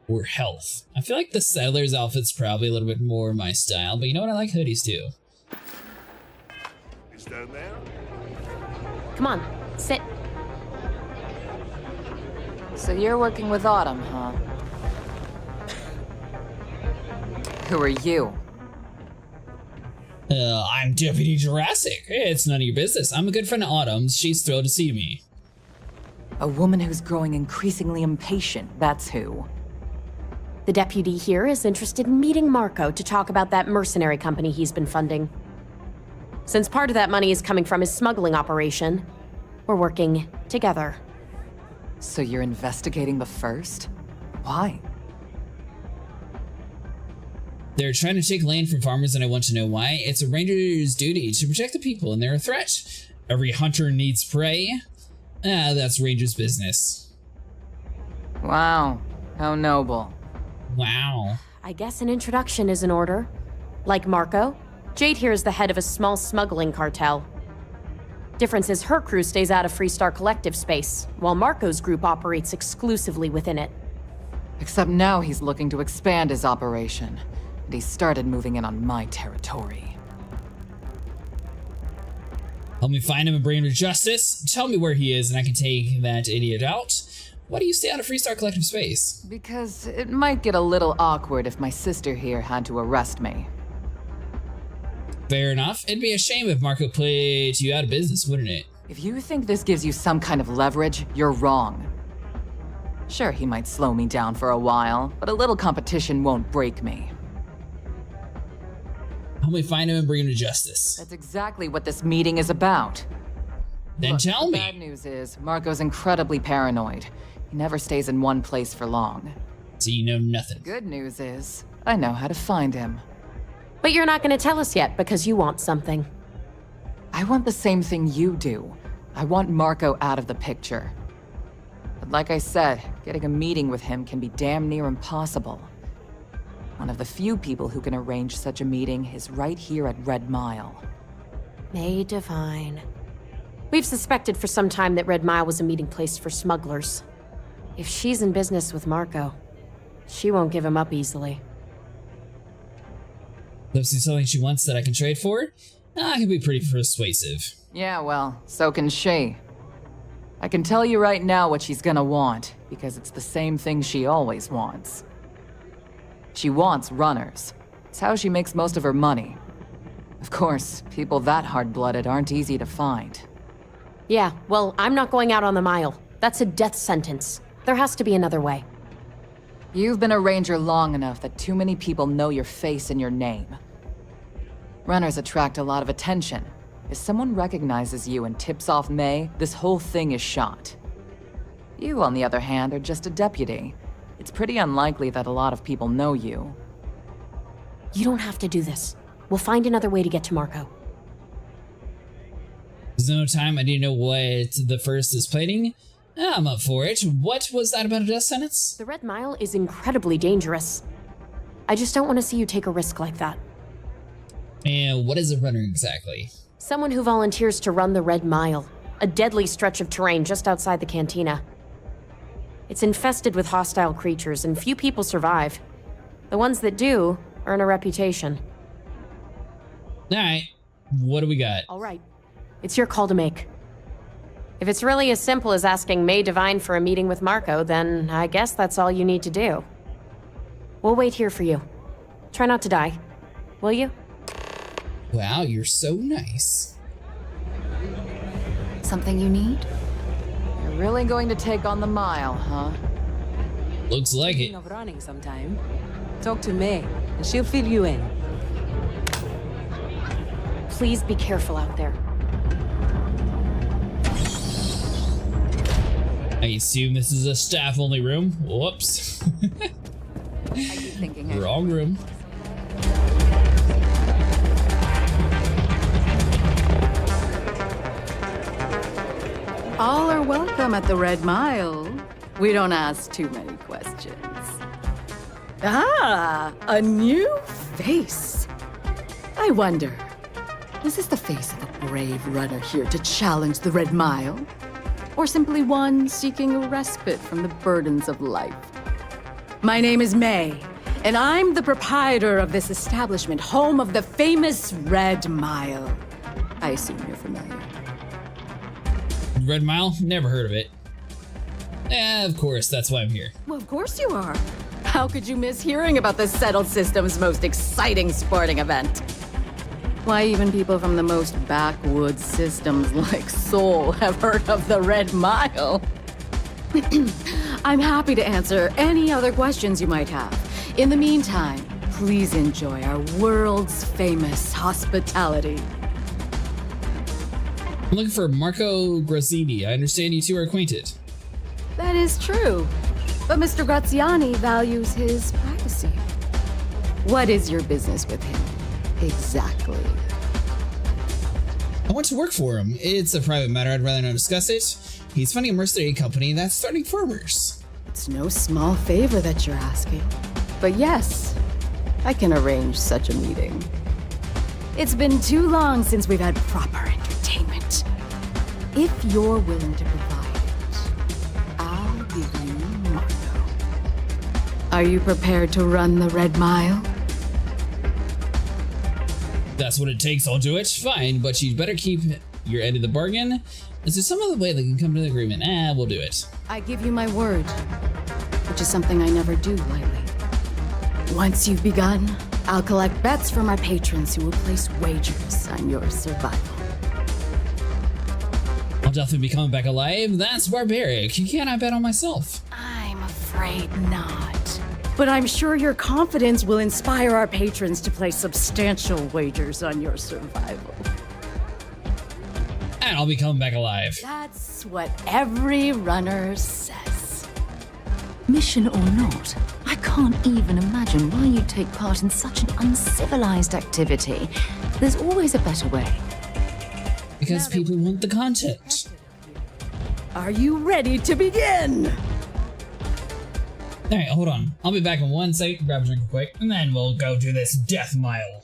Or health. I feel like the settler's outfit's probably a little bit more my style, but you know what? I like hoodies too. Is down there? Come on, sit. So you're working with Autumn, huh? Who are you? I'm Deputy Jurassic. It's none of your business. I'm a good friend of Autumn's. She's thrilled to see me. A woman who's growing increasingly impatient, that's who. The deputy here is interested in meeting Marco to talk about that mercenary company he's been funding. Since part of that money is coming from his smuggling operation, we're working together. So you're investigating the first? Why? They're trying to take land from farmers and I want to know why. It's a ranger's duty to protect the people and they're a threat. Every hunter needs prey. That's ranger's business. Wow, how noble. Wow. I guess an introduction is in order. Like Marco, Jade here is the head of a small smuggling cartel. Difference is her crew stays out of Freestar Collective space, while Marco's group operates exclusively within it. Except now he's looking to expand his operation, and he started moving in on my territory. Help me find him and bring him to justice. Tell me where he is and I can take that idiot out. Why do you stay out of Freestar Collective space? Because it might get a little awkward if my sister here had to arrest me. Fair enough. It'd be a shame if Marco put you out of business, wouldn't it? If you think this gives you some kind of leverage, you're wrong. Sure, he might slow me down for a while, but a little competition won't break me. Help me find him and bring him to justice. That's exactly what this meeting is about. Then Look, tell the me. bad news is, Marco's incredibly paranoid. He never stays in one place for long. So you know nothing. Good news is, I know how to find him. But you're not going to tell us yet because you want something. I want the same thing you do. I want Marco out of the picture. But like I said, getting a meeting with him can be damn near impossible. One of the few people who can arrange such a meeting is right here at Red Mile. May Divine. We've suspected for some time that Red Mile was a meeting place for smugglers. If she's in business with Marco, she won't give him up easily. Let's see something she wants that I can trade for? I can be pretty persuasive. Yeah, well, so can she. I can tell you right now what she's gonna want, because it's the same thing she always wants. She wants runners. It's how she makes most of her money. Of course, people that hard-blooded aren't easy to find. Yeah, well, I'm not going out on the mile. That's a death sentence. There has to be another way. You've been a ranger long enough that too many people know your face and your name. Runners attract a lot of attention. If someone recognizes you and tips off May, this whole thing is shot. You, on the other hand, are just a deputy. It's pretty unlikely that a lot of people know you. You don't have to do this. We'll find another way to get to Marco. There's no time. I need to know what the first is planning. I'm up for it. What was that about a death sentence? The Red Mile is incredibly dangerous. I just don't want to see you take a risk like that. And what is a runner exactly? Someone who volunteers to run the Red Mile, a deadly stretch of terrain just outside the cantina. It's infested with hostile creatures, and few people survive. The ones that do earn a reputation. Alright, what do we got? Alright, it's your call to make. If it's really as simple as asking May Divine for a meeting with Marco, then I guess that's all you need to do. We'll wait here for you. Try not to die, will you? Wow, you're so nice. Something you need? You're really going to take on the mile, huh? Looks like it. Speaking of running sometime, talk to May, and she'll fill you in. Please be careful out there. I assume this is a staff-only room. Whoops. Wrong room. All are welcome at the Red Mile. We don't ask too many questions. Ah, a new face. I wonder, is this the face of a brave runner here to challenge the Red Mile? Or simply one seeking a respite from the burdens of life? My name is May, and I'm the proprietor of this establishment, home of the famous Red Mile. I assume you're familiar. Red Mile? Never heard of it. Of course, that's why I'm here. Well, of course you are. How could you miss hearing about the Settled System's most exciting sporting event? Why, even people from the most backwoods systems like Seoul have heard of the Red Mile. I'm happy to answer any other questions you might have. In the meantime, please enjoy our world's famous hospitality. I'm looking for Marco Grazzini. I understand you two are acquainted. That is true. But Mr. Graziani values his privacy. What is your business with him? Exactly. I want to work for him. It's a private matter. I'd rather not discuss it. He's funding a mercenary company that's starting farmers. It's no small favor that you're asking. But yes, I can arrange such a meeting. It's been too long since we've had proper entertainment. If you're willing to provide it, I'll give you Marco. Are you prepared to run the Red Mile? That's what it takes, I'll do it. Fine, but you'd better keep your end of the bargain. Is there some other way that can come to an agreement? We'll do it. I give you my word, which is something I never do lightly. Once you've begun, I'll collect bets from our patrons who will place wagers on your survival. I'll definitely be coming back alive. That's barbaric. You can't bet on myself. I'm afraid not. But I'm sure your confidence will inspire our patrons to place substantial wagers on your survival. And I'll be coming back alive. That's what every runner says. Mission or not, I can't even imagine why you'd take part in such an uncivilized activity. There's always a better way. Because people want the content. Are you ready to begin? Alright, hold on. I'll be back in 1 second, grab a drink real quick, and then we'll go do this death mile.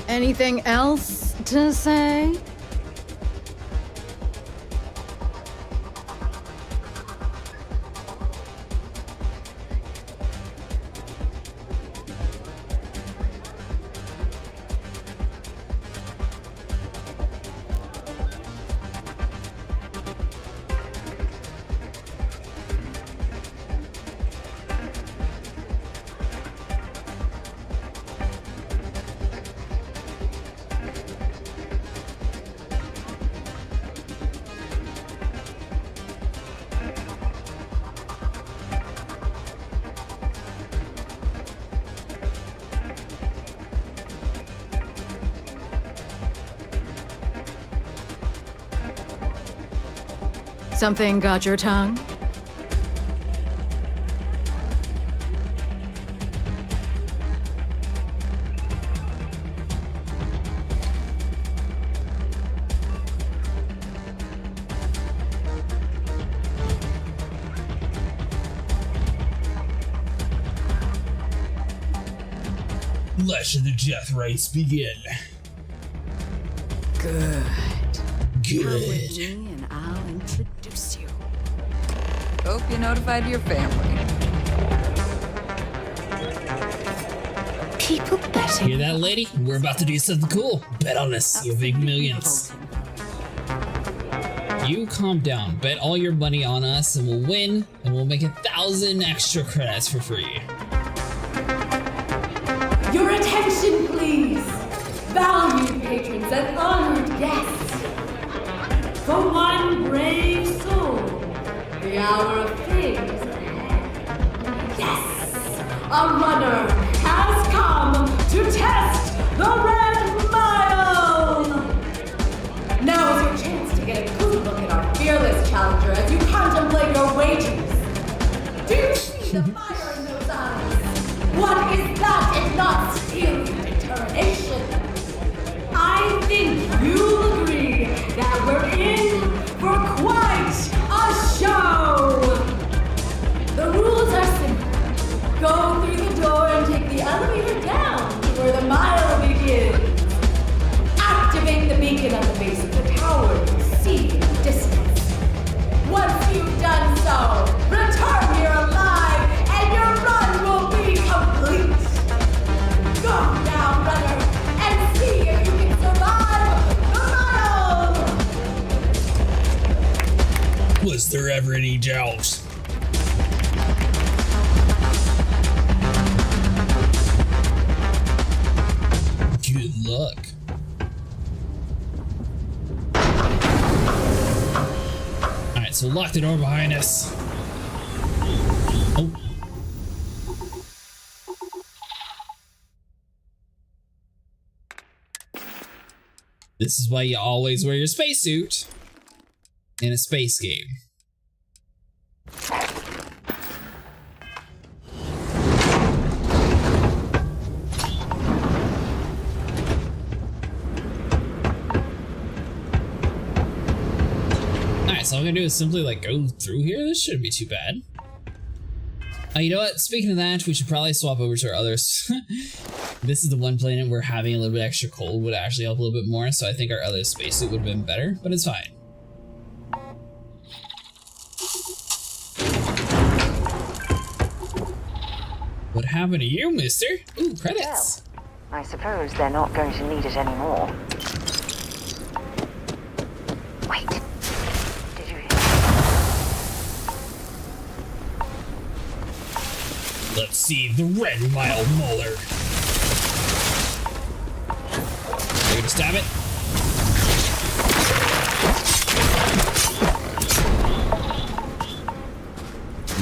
Anything else to say? Something got your tongue? Let the death race begin. Good. Good. Come with me and I'll introduce you. Hope you notified your family. People betting. Hear that, lady? We're about to do something cool. Bet on us, you big millions. You calm down. Bet all your money on us and we'll win, and we'll make 1,000 extra credits for free. Your attention, please! Valued patrons and honored guests! For one brave soul, the hour of fame is ahead. Yes! A runner has come to test the Red Mile! Now is your chance to get a good look at our fearless challenger as you contemplate your wagers. Do you see the fire in those eyes? What is that if not steely determination? I think you'll agree that we're in for quite a show! The rules are simple. Go through the door and take the elevator down to where the mile begins. Activate the beacon at the base of the tower you see in the distance. Once you've done so, return here alive and your run will be complete. Go now, runner, and see if you can survive the mile! Was there ever any doubt? Good luck. Alright, so lock the door behind us. Oh. This is why you always wear your spacesuit in a space game. so all I'm gonna do is simply like go through here. This shouldn't be too bad. You know what? Speaking of that, we should probably swap over to our others. This is the one planet where having a little bit extra cold would actually help a little bit more, so I think our other spacesuit would have been better, but it's fine. What happened to you, mister? Ooh, credits. Well, I suppose they're not going to need it anymore. Wait. Did you hear? Let's see the Red Mile Mauler. Are you gonna stab it?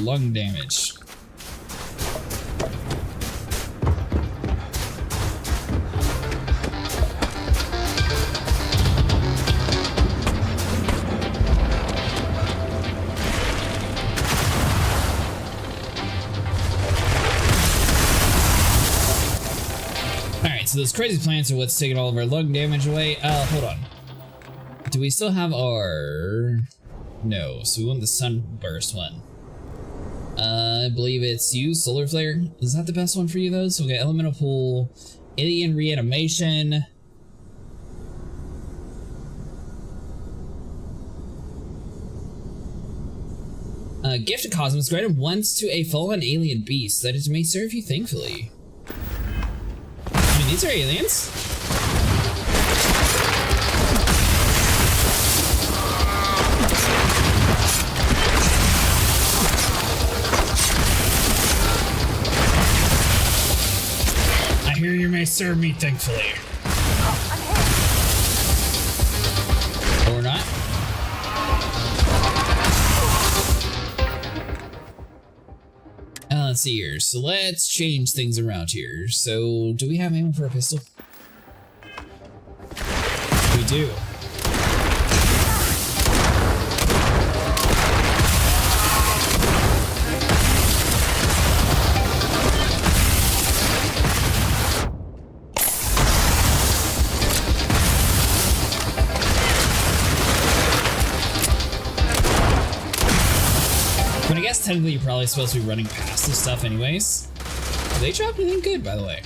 Lung damage. So those crazy plants are what's taking all of our lung damage away. Hold on. Do we still have our... No, so we want the sunburst one. I believe it's you, Solar Flare. Is that the best one for you though? So we got Elemental Pool, Alien Reanimation. Gift of Cosmos granted once to a fallen alien beast that it may serve you thankfully. I mean, these are aliens. I hear you may serve me thankfully. Or not. Let's see here. So let's change things around here. So, do we have ammo for a pistol? We do. But I guess technically you're probably supposed to be running past this stuff anyways. They dropped anything good, by the way.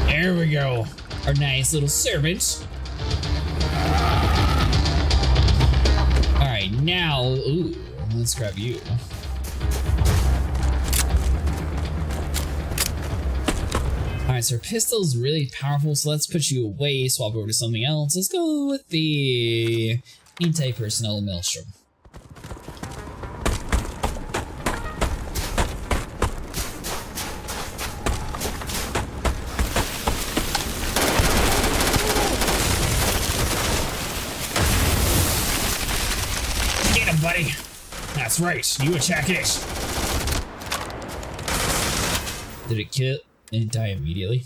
There we go. Our nice little servant. Alright, now, ooh, let's grab you. Alright, so our pistol's really powerful, so let's put you away, swap over to something else. Let's go with the anti-personnel maelstrom. Get him, buddy! That's right, you attack it! Did it kill it? Did it die immediately?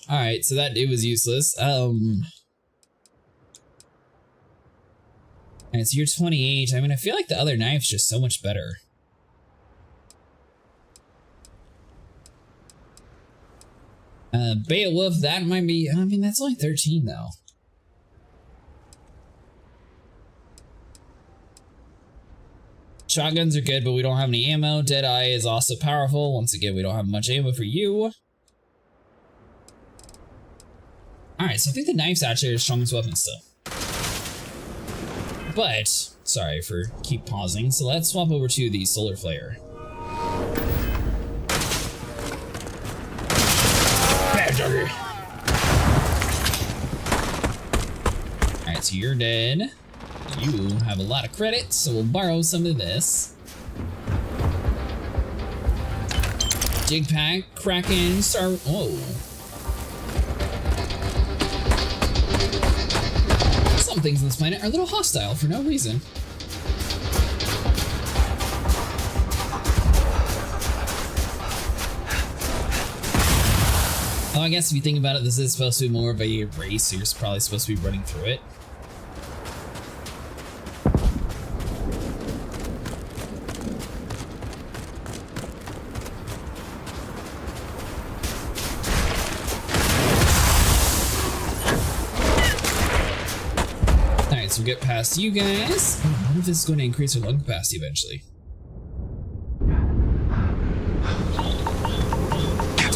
Alright, so that it was useless. Alright, so you're 28. I mean, I feel like the other knife's just so much better. Beowulf, that might be... I mean, that's only 13, though. Shotguns are good, but we don't have any ammo. Deadeye is also powerful. Once again, we don't have much ammo for you. Alright, so I think the knife's actually our strongest weapon still. But, sorry for keep pausing, so let's swap over to the Solar Flare. Bad dogger! Alright, so you're dead. You have a lot of credits, so we'll borrow some of this. Dig Pack, Kraken, Star... Oh. Some things on this planet are a little hostile for no reason. Oh, I guess if you think about it, this is supposed to be more of a race, so you're probably supposed to be running through it. get past you guys. I wonder if this is going to increase our lung capacity eventually.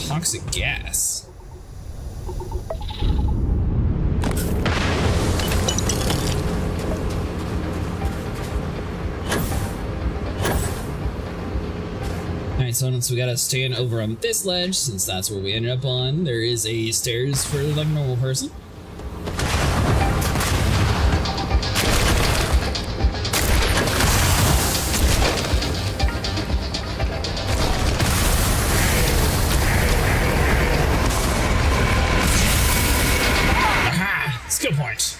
Toxic gas. Alright, so once we gotta stand over on this ledge, since that's where we ended up on, there is a stairs for like a normal person. Aha! Skill point!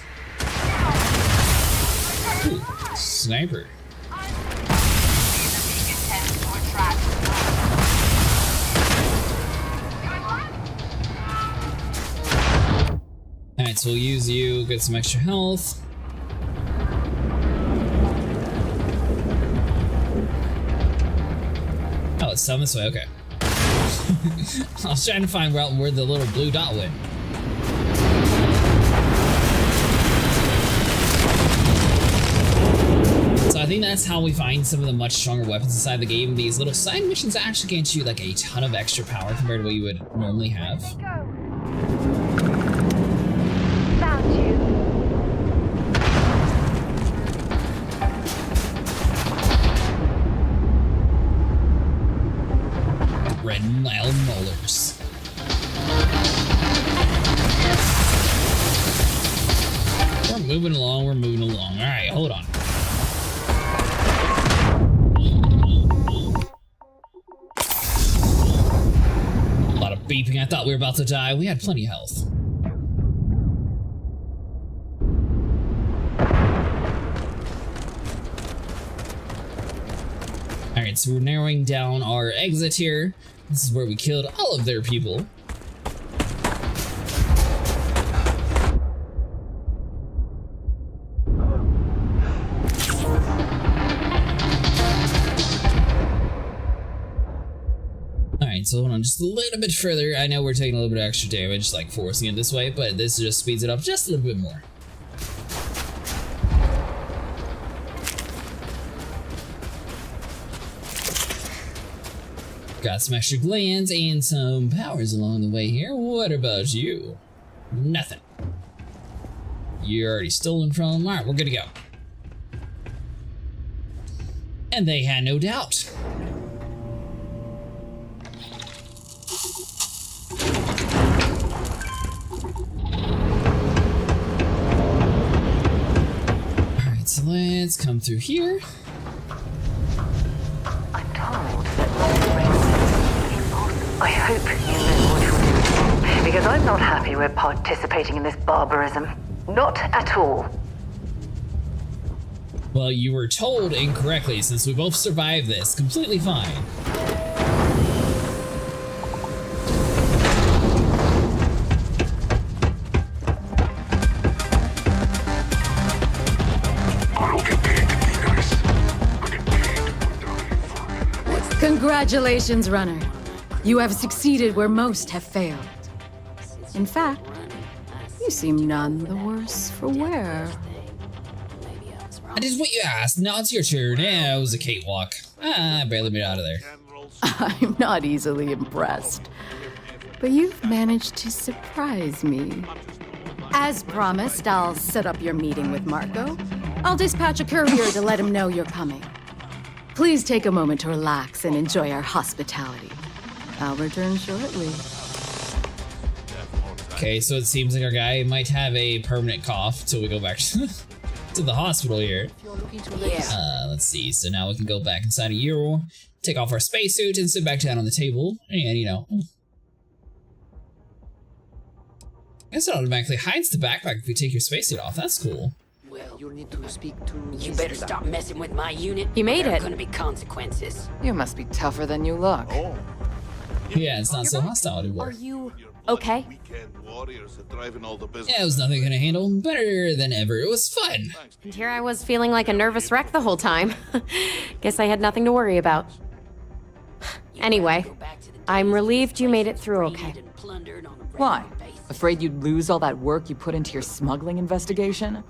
Ooh, sniper. Alright, so we'll use you, get some extra health. Oh, it's down this way, okay. I was trying to find out where the little blue dot went. So I think that's how we find some of the much stronger weapons inside the game. These little side missions actually get you like a ton of extra power compared to what you would normally have. Red mild molars. We're moving along, Alright, hold on. A lot of beeping, I thought we were about to die. We had plenty of health. Alright, so we're narrowing down our exit here. This is where we killed all of their people. Alright, so hold on just a little bit further. I know we're taking a little bit of extra damage, like forcing it this way, but this just speeds it up just a little bit more. Got some extra glands and some powers along the way here. What about you? Nothing. You're already stolen from. Alright, we're good to go. And they had no doubt. Alright, so let's come through here. I hope you know what you're doing, because I'm not happy we're participating in this barbarism. Not at all. Well, you were told incorrectly, since we both survived this completely fine. Congratulations, runner. You have succeeded where most have failed. In fact, you seem none the worse for wear. I did what you asked. Now it's your turn. Yeah, it was a cakewalk. I barely made it out of there. I'm not easily impressed, but you've managed to surprise me. As promised, I'll set up your meeting with Marco. I'll dispatch a courier to let him know you're coming. Please take a moment to relax and enjoy our hospitality. I'll return shortly. Okay, so it seems like our guy might have a permanent cough till we go back to the hospital here. Let's see. So now we can go back inside of you, take off our spacesuit, and sit back down on the table. And, you know, I guess it automatically hides the backpack if you take your spacesuit off. That's cool. Well, you'll need to speak to... You better stop messing with my unit. You made it. There are gonna be consequences. You must be tougher than you look. Yeah, it's not so hostile anymore. Are you okay? Yeah, it was nothing gonna handle. Better than ever. It was fun. And here I was feeling like a nervous wreck the whole time. Guess I had nothing to worry about. Anyway, I'm relieved you made it through okay. Why? Afraid you'd lose all that work you put into your smuggling investigation?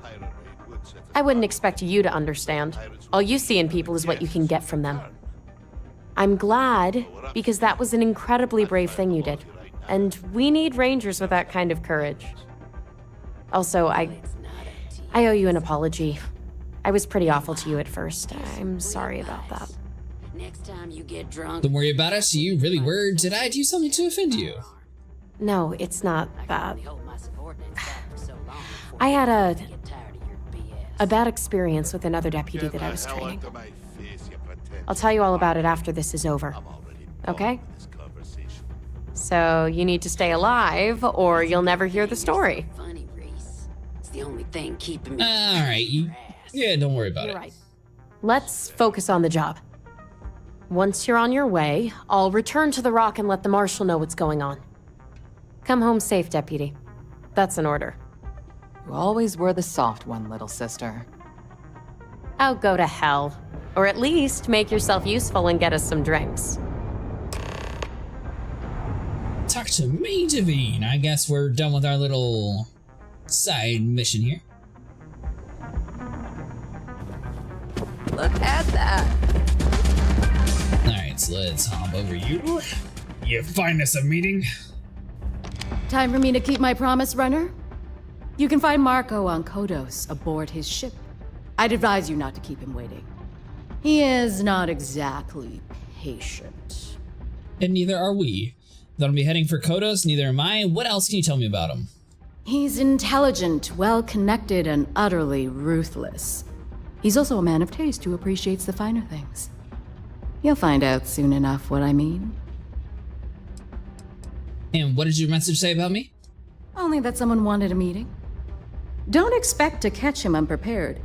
I wouldn't expect you to understand. All you see in people is what you can get from them. I'm glad, because that was an incredibly brave thing you did. And we need rangers with that kind of courage. Also, I owe you an apology. I was pretty awful to you at first. I'm sorry about that. Next time you get drunk. Don't worry about it. You really were. Did I do something to offend you? No, it's not that. I had a bad experience with another deputy that I was training. I'll tell you all about it after this is over. Okay? So you need to stay alive, or you'll never hear the story. It's the only thing keeping me. All right. Yeah, don't worry about You're it. right. Let's focus on the job. Once you're on your way, I'll return to the Rock and let the Marshal know what's going on. Come home safe, Deputy. That's an order. You always were the soft one, little sister. Oh, go to hell. Or at least make yourself useful and get us some drinks. Talk to me, Devine. I guess we're done with our little side mission here. Look at that. Alright, so let's hop over you. You find us a meeting? Time for me to keep my promise, runner? You can find Marco on Kodos aboard his ship. I'd advise you not to keep him waiting. He is not exactly patient. And neither are we. Though I'll be heading for Kodos, neither am I. What else can you tell me about him? He's intelligent, well-connected, and utterly ruthless. He's also a man of taste who appreciates the finer things. You'll find out soon enough what I mean. And what did your message say about me? Only that someone wanted a meeting. Don't expect to catch him unprepared.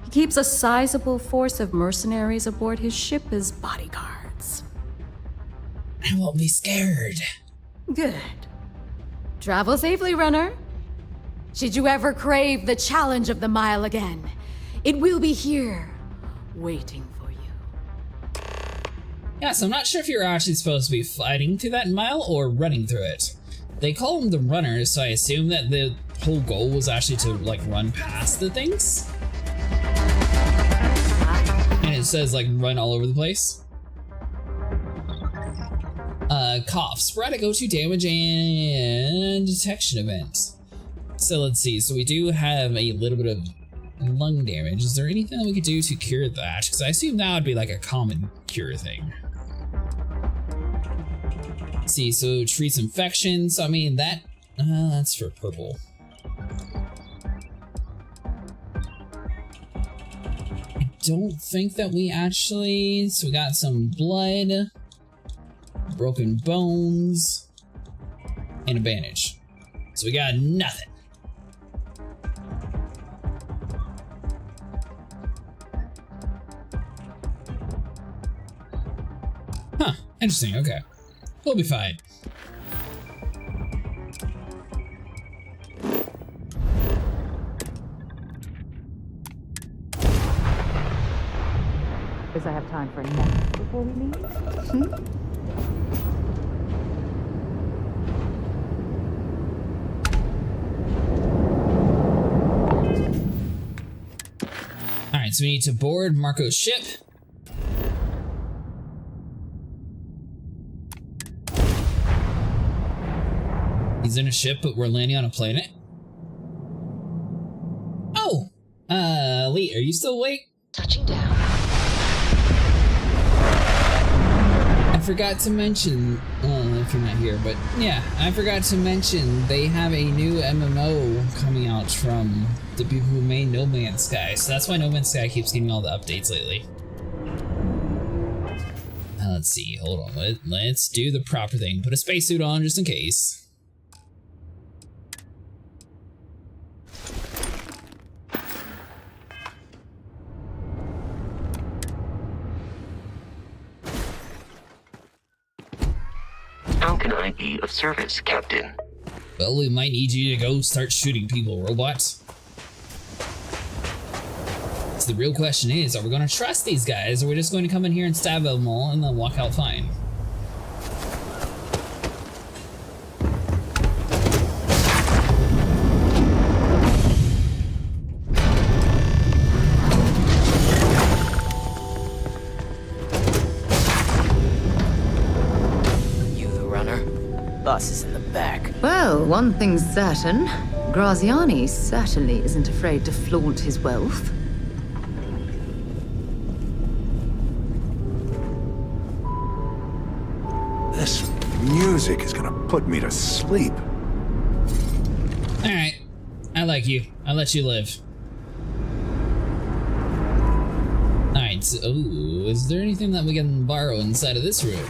He keeps a sizable force of mercenaries aboard his ship as bodyguards. I won't be scared. Good. Travel safely, runner. Should you ever crave the challenge of the mile again, it will be here, waiting for you. Yeah, so I'm not sure if you're actually supposed to be fighting through that mile or running through it. They call them the runners, so I assume that the whole goal was actually to, like, run past the things. And it says, like, run all over the place. Cough. Sporadic O2 damage and detection event. So let's see. So we do have a little bit of lung damage. Is there anything that we could do to cure that? Because I assume that would be like a common cure thing. Let's see, so treats infections. I mean, that's for purple. I don't think that we actually... So we got some blood, broken bones, and a bandage. So we got nothing. Huh, interesting, okay. We'll be fine. Does I have time for a nap before we leave? Alright, so we need to board Marco's ship. He's in a ship, but we're landing on a planet. Oh! Lee, are you still awake? Touching down. I forgot to mention, if you're not here, but yeah, I forgot to mention they have a new MMO coming out from the people who made No Man's Sky, so that's why No Man's Sky keeps getting all the updates lately. Let's see, hold on, let's do the proper thing. Put a spacesuit on just in case. How can I be of service, Captain? Well, we might need you to go start shooting people, robots. So the real question is, are we going to trust these guys, or are we just going to come in here and stab them all and then walk out fine? boss is in the back. Well, one thing's certain. Graziani certainly isn't afraid to flaunt his wealth. This music is gonna put me to sleep. Alright. I like you. I'll let you live. Alright, so, is there anything that we can borrow inside of this room?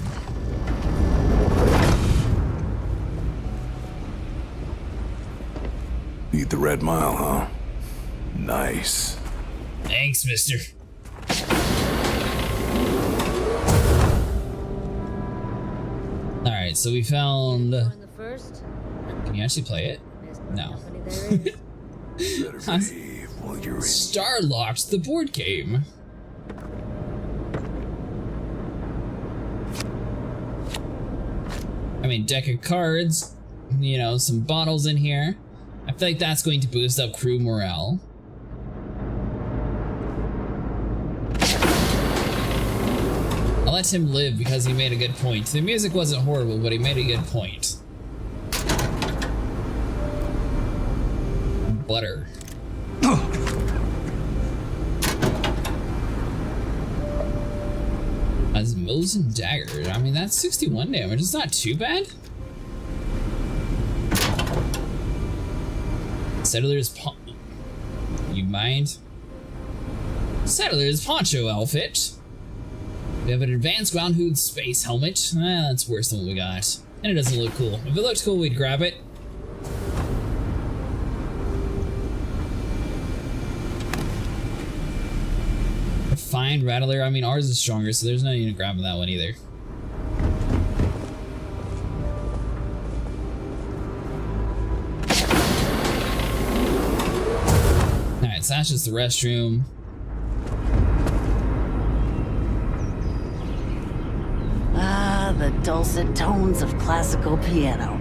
Need the Red Mile, huh? Nice. Thanks, mister. Alright, so we found... Can you actually play it? No. Star locked the board game. I mean, deck of cards, you know, some bottles in here. I feel like that's going to boost up crew morale. I'll let him live because he made a good point. The music wasn't horrible, but he made a good point. Butter. Osmos and dagger. I mean, that's 61 damage. It's not too bad. Settler's You mind? Settler's poncho outfit. We have an advanced ground hood space helmet. That's worse than what we got. And it doesn't look cool. If it looked cool, we'd grab it. Refined Rattler. I mean, ours is stronger, so there's no need to grab that one either. Alright, so that's just the restroom. Ah, the dulcet tones of classical piano.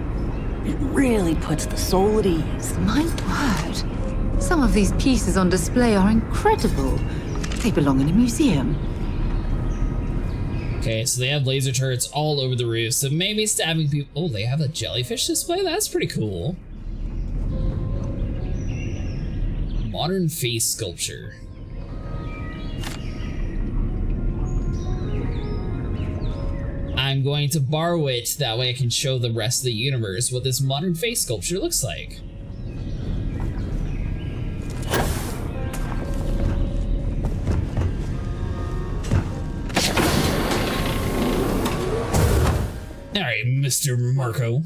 It really puts the soul at ease. My word. Some of these pieces on display are incredible. They belong in a museum. Okay, so they have laser turrets all over the roof, so maybe stabbing people. Oh, they have a jellyfish display? That's pretty cool. Modern face sculpture. I'm going to borrow it, that way I can show the rest of the universe what this modern face sculpture looks like. Alright, Mr. Marco.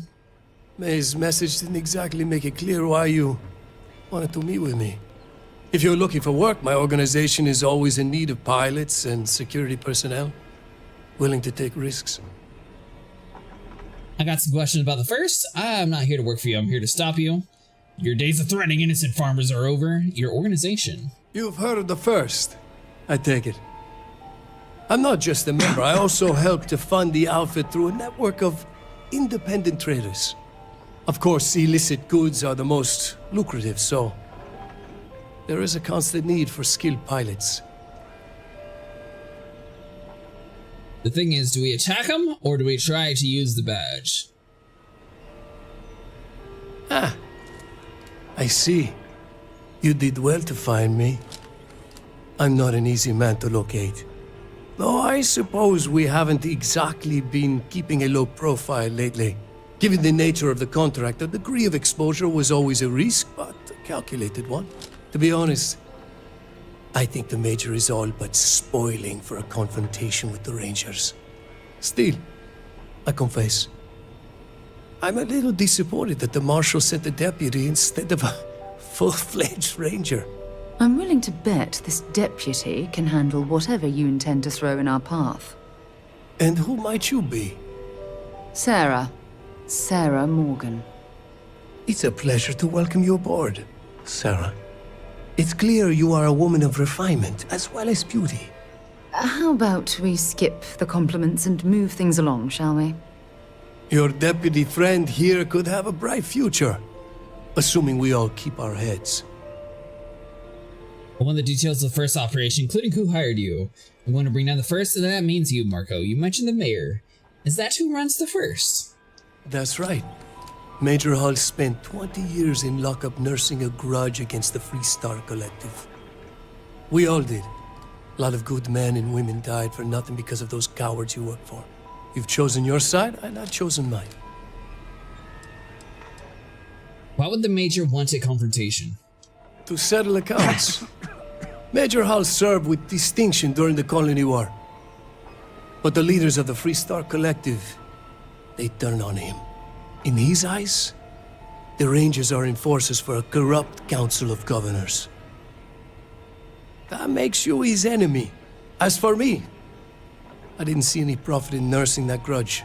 May's message didn't exactly make it clear why you wanted to meet with me. If you're looking for work, my organization is always in need of pilots and security personnel, willing to take risks. I got some questions about the first. I'm not here to work for you, I'm here to stop you. Your days of threatening innocent farmers are over. Your organization. You've heard of the first, I take it. I'm not just a member, I also help to fund the outfit through a network of independent traders. Of course, illicit goods are the most lucrative, so there is a constant need for skilled pilots. The thing is, do we attack them, or do we try to use the badge? Ah, I see. You did well to find me. I'm not an easy man to locate. Though I suppose we haven't exactly been keeping a low profile lately. Given the nature of the contract, a degree of exposure was always a risk, but a calculated one. To be honest, I think the Major is all but spoiling for a confrontation with the Rangers. Still, I confess, I'm a little disappointed that the Marshal sent a deputy instead of a full-fledged Ranger. I'm willing to bet this deputy can handle whatever you intend to throw in our path. And who might you be? Sarah. Sarah Morgan. It's a pleasure to welcome you aboard, Sarah. It's clear you are a woman of refinement as well as beauty. How about we skip the compliments and move things along, shall we? Your deputy friend here could have a bright future, assuming we all keep our heads. I want the details of the first operation, including who hired you. I'm going to bring down the first, and that means you, Marco. You mentioned the mayor. Is that who runs the first? That's right. Major Hull spent 20 years in lockup nursing a grudge against the Freestar Collective. We all did. A lot of good men and women died for nothing because of those cowards you work for. You've chosen your side, and I've chosen mine. Why would the Major want a confrontation? To settle accounts. Major Hull served with distinction during the Colony War. But the leaders of the Freestar Collective, they turned on him. In his eyes, the Rangers are enforcers for a corrupt Council of Governors. That makes you his enemy. As for me, I didn't see any profit in nursing that grudge.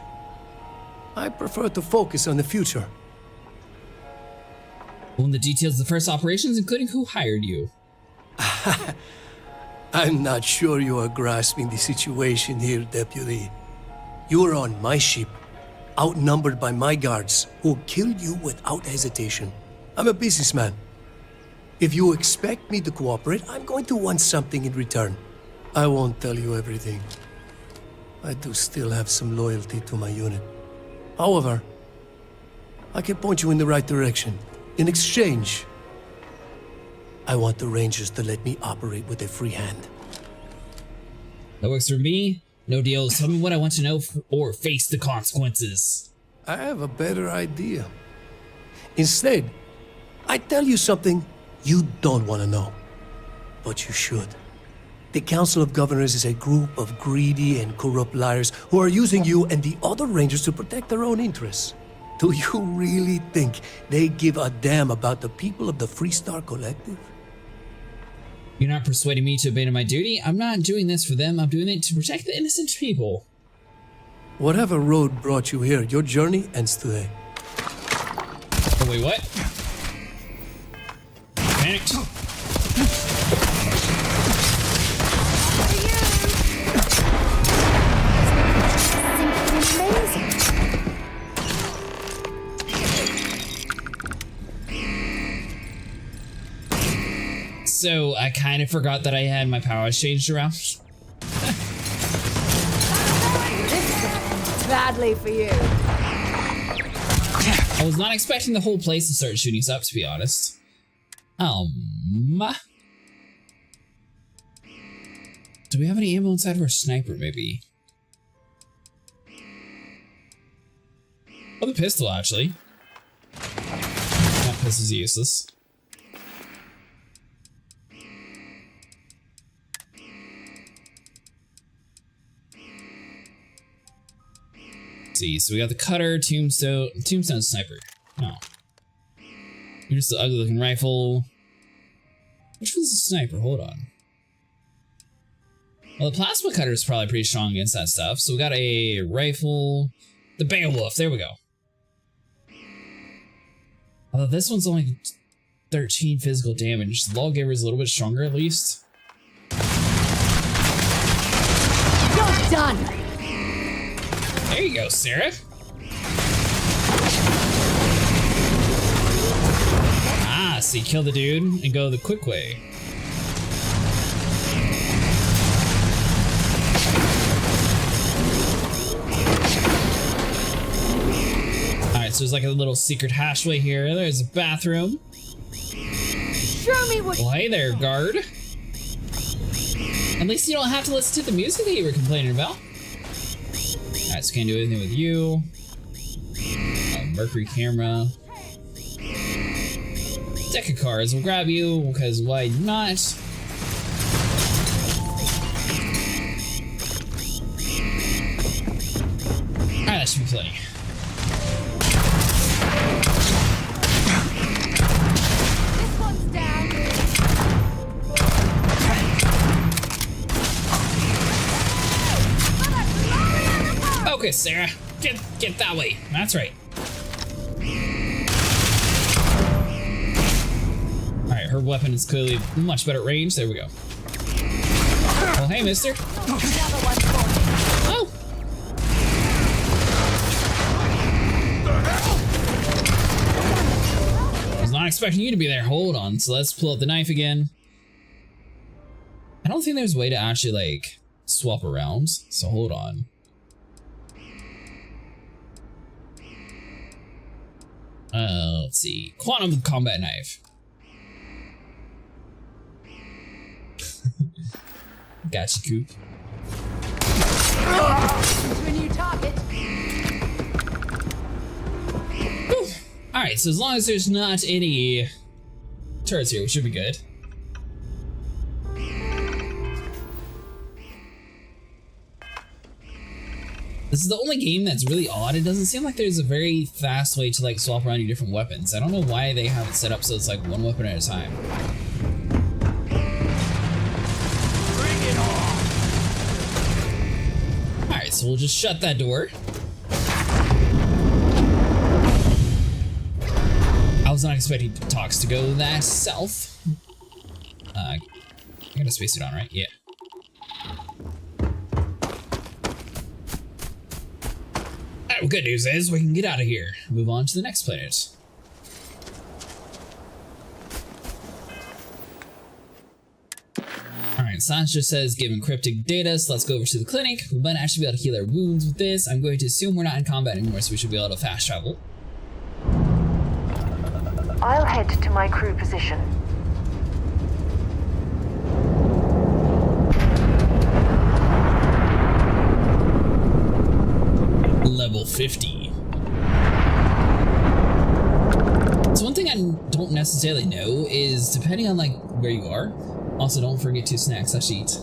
I prefer to focus on the future. On the details of the first operations, including who hired you. I'm not sure you are grasping the situation here, Deputy. You are on my ship, outnumbered by my guards, who'll kill you without hesitation. I'm a businessman. If you expect me to cooperate, I'm going to want something in return. I won't tell you everything. I do still have some loyalty to my unit. However, I can point you in the right direction. In exchange, I want the Rangers to let me operate with a free hand. That works for me. No deal. Tell me what I want to know or face the consequences. I have a better idea. Instead, I tell you something you don't want to know. But you should. The Council of Governors is a group of greedy and corrupt liars who are using you and the other Rangers to protect their own interests. Do you really think they give a damn about the people of the Freestar Collective? You're not persuading me to abandon my duty. I'm not doing this for them. I'm doing it to protect the innocent people. Whatever road brought you here, your journey ends today. Oh, wait, what? Panicked. So I kind of forgot that I had my powers changed around. Badly for you. I was not expecting the whole place to start shooting us up, to be honest. Do we have any ammo inside of our sniper, maybe? Oh, the pistol, actually. That pistol's useless. See, so we got the cutter, tombstone sniper. No. Here's the ugly looking rifle. Which one's the sniper? Hold on. Well, the plasma cutter is probably pretty strong against that stuff. So we got a rifle. The Beowulf, there we go. Although this one's only 13 physical damage. The Lawgiver is a little bit stronger at least. You're done! There you go, Sarah. Ah, see, kill the dude and go the quick way. Alright, so there's like a little secret hashway here. There's a bathroom. Show me what. Well, hey there, guard. At least you don't have to listen to the music that you were complaining about. Alright, so can't do anything with you. Mercury camera. Deck of cards. We'll grab you, because why not? Alright, that should be plenty. This one's down. Okay, Sarah. Get that way. That's right. Alright, her weapon is clearly much better at range. There we go. Oh, hey, mister. Oh! I was not expecting you to be there. Hold on. So let's pull out the knife again. I don't think there's a way to actually, like, swap around. So hold on. Let's see. Quantum combat knife. Gotcha, Coop. When you target. Alright, so as long as there's not any turrets here, we should be good. This is the only game that's really odd. It doesn't seem like there's a very fast way to like swap around your different weapons. I don't know why they have it set up so it's like one weapon at a time. Bring it on. Alright, so we'll just shut that door. I was not expecting talks to go that south. I got a spacesuit on, right? Yeah. Alright, well, good news is we can get out of here. Move on to the next planet. Alright, Sans just says give encrypted data, so let's go over to the clinic. We might actually be able to heal our wounds with this. I'm going to assume we're not in combat anymore, so we should be able to fast travel. I'll head to my crew position. Level 50. So one thing I don't necessarily know is depending on like where you are. Also, don't forget 2 snacks. I should eat.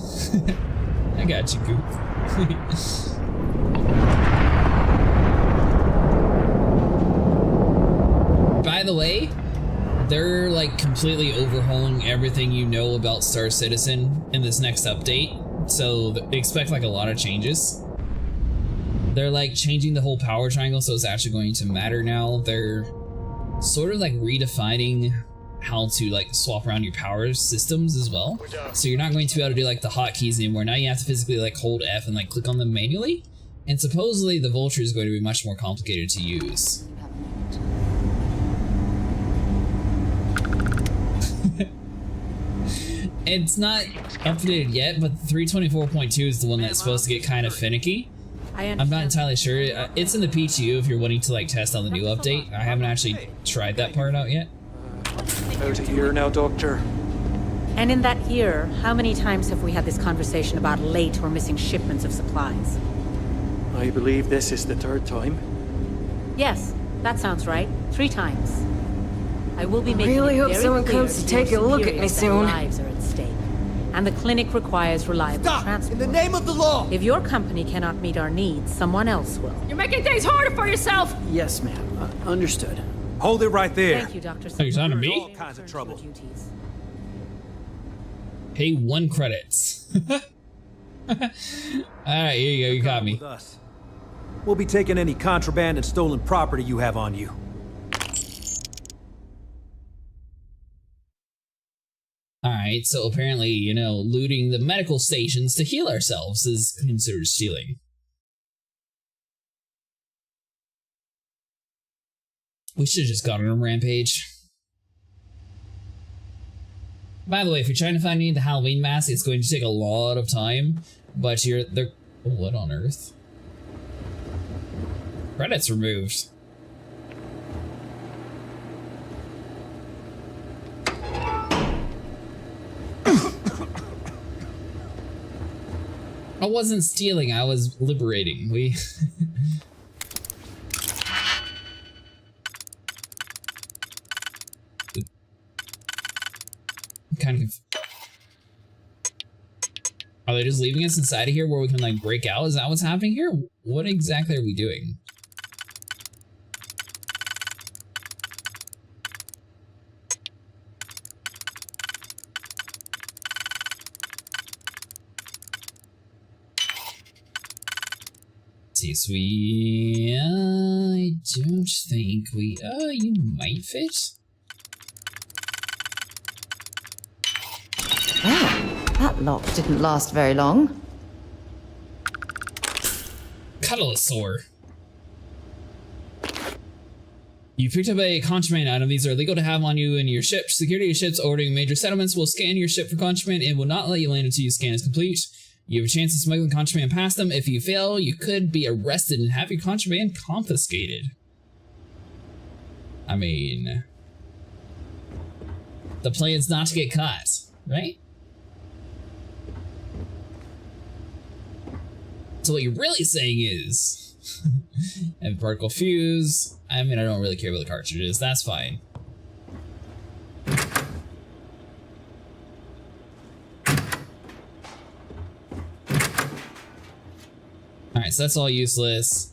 I got you, Goop. By the way, they're like completely overhauling everything you know about Star Citizen in this next update. So expect like a lot of changes. They're like changing the whole power triangle so it's actually going to matter now. They're sort of like redefining how to like swap around your power systems as well. So you're not going to be able to do like the hotkeys anymore. Now you have to physically like hold F and like click on them manually. And supposedly the Vulture is going to be much more complicated to use. It's not updated yet, but 324.2 is the one that's supposed to get kind of finicky. I'm not entirely sure. It's in the PTU if you're wanting to like test on the new update. I haven't actually tried that part out yet. About a year now, Doctor. And in that year, how many times have we had this conversation about late or missing shipments of supplies? I believe this is the 3rd time. Yes, that sounds right. 3 times. I will be making really it hope very someone clear comes to take a look at me that soon. lives are at stake, and the clinic requires reliable transport. In the name of the law! If your company cannot meet our needs, someone else will. You're making things harder for yourself! Yes, ma'am. Understood. Hold it right there. Thank you, Dr. Oh, you're talking to me? All kinds of trouble. Pay 1 credits. Alright, here you go, you got me. We'll be taking any contraband and stolen property you have on you. Alright, so apparently, you know, looting the medical stations to heal ourselves is considered stealing. We should have just gone on a rampage. By the way, if you're trying to find any of the Halloween masks, it's going to take a lot of time, but they're... Oh, what on earth? Credits removed. I wasn't stealing, I was liberating. We... kind of... Are they just leaving us inside of here where we can like break out? Is that what's happening here? What exactly are we doing? So I don't think we... you might fit? Well, that lock didn't last very long. Cuddlosaur. You picked up a contraband item. These are illegal to have on you and your ship. Security of your ships ordering major settlements will scan your ship for contraband and will not let you land until your scan is complete. You have a chance of smuggling contraband past them. If you fail, you could be arrested and have your contraband confiscated. I mean, the plan's not to get caught, right? So what you're really saying is, and particle fuse. I mean, I don't really care about the cartridges. That's fine. All right, so that's all useless.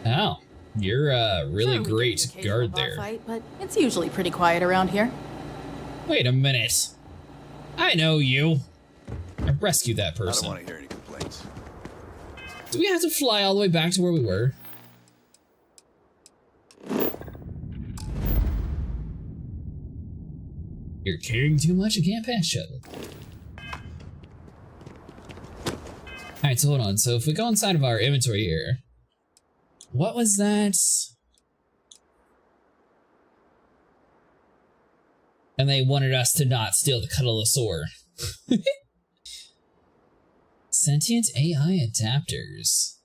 Oh, you're a really great guard there. Fight, but it's usually pretty quiet around here. Wait a minute. I know you. I rescued that person. I don't want to hear any complaints. Do we have to fly all the way back to where we were? You're carrying too much, you can't pass shuttle. Alright, so hold on. So if we go inside of our inventory here, what was that? And they wanted us to not steal the Cuddlosaur. Sentient AI adapters.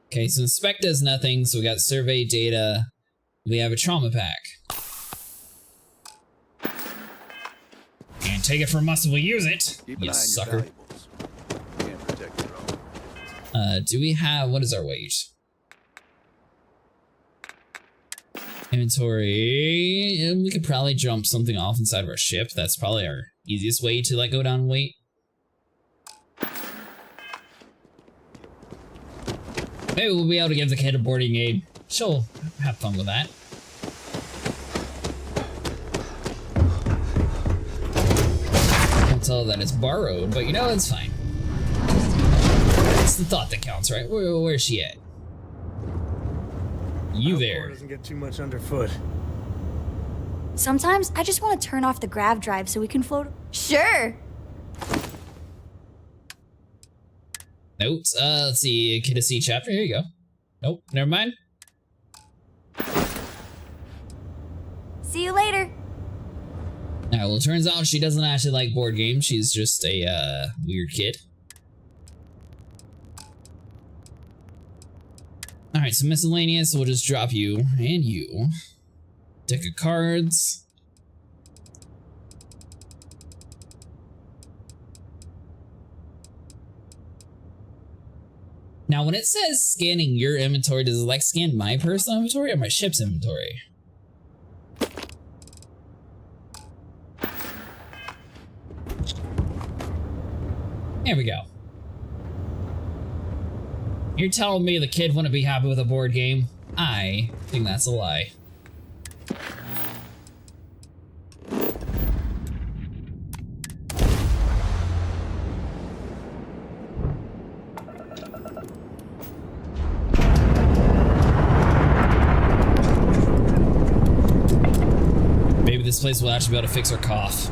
Okay, so inspect does nothing, so we got survey data. We have a trauma pack. Can't take it from us if we use it, you sucker. Do we have, what is our weight? Inventory, and we could probably jump something off inside of our ship. That's probably our easiest way to like go down in weight. Maybe we'll be able to give the kid a boarding aid. She'll have fun with that. I'll tell her that it's borrowed, but you know, it's fine. It's the thought that counts, right? Where's she at? You there. Doesn't get too much underfoot. Sometimes I just want to turn off the grav drive so we can float. Sure. Nope. Let's see. Kid to see chapter. Here you go. Nope. Never mind. See you later. Alright, well, it turns out she doesn't actually like board games. She's just a weird kid. Alright, so miscellaneous, we'll just drop you and you. Deck of cards. Now, when it says scanning your inventory, does it like scan my personal inventory or my ship's inventory? Here we go. You're telling me the kid wouldn't be happy with a board game? I think that's a lie. Maybe this place will actually be able to fix her cough.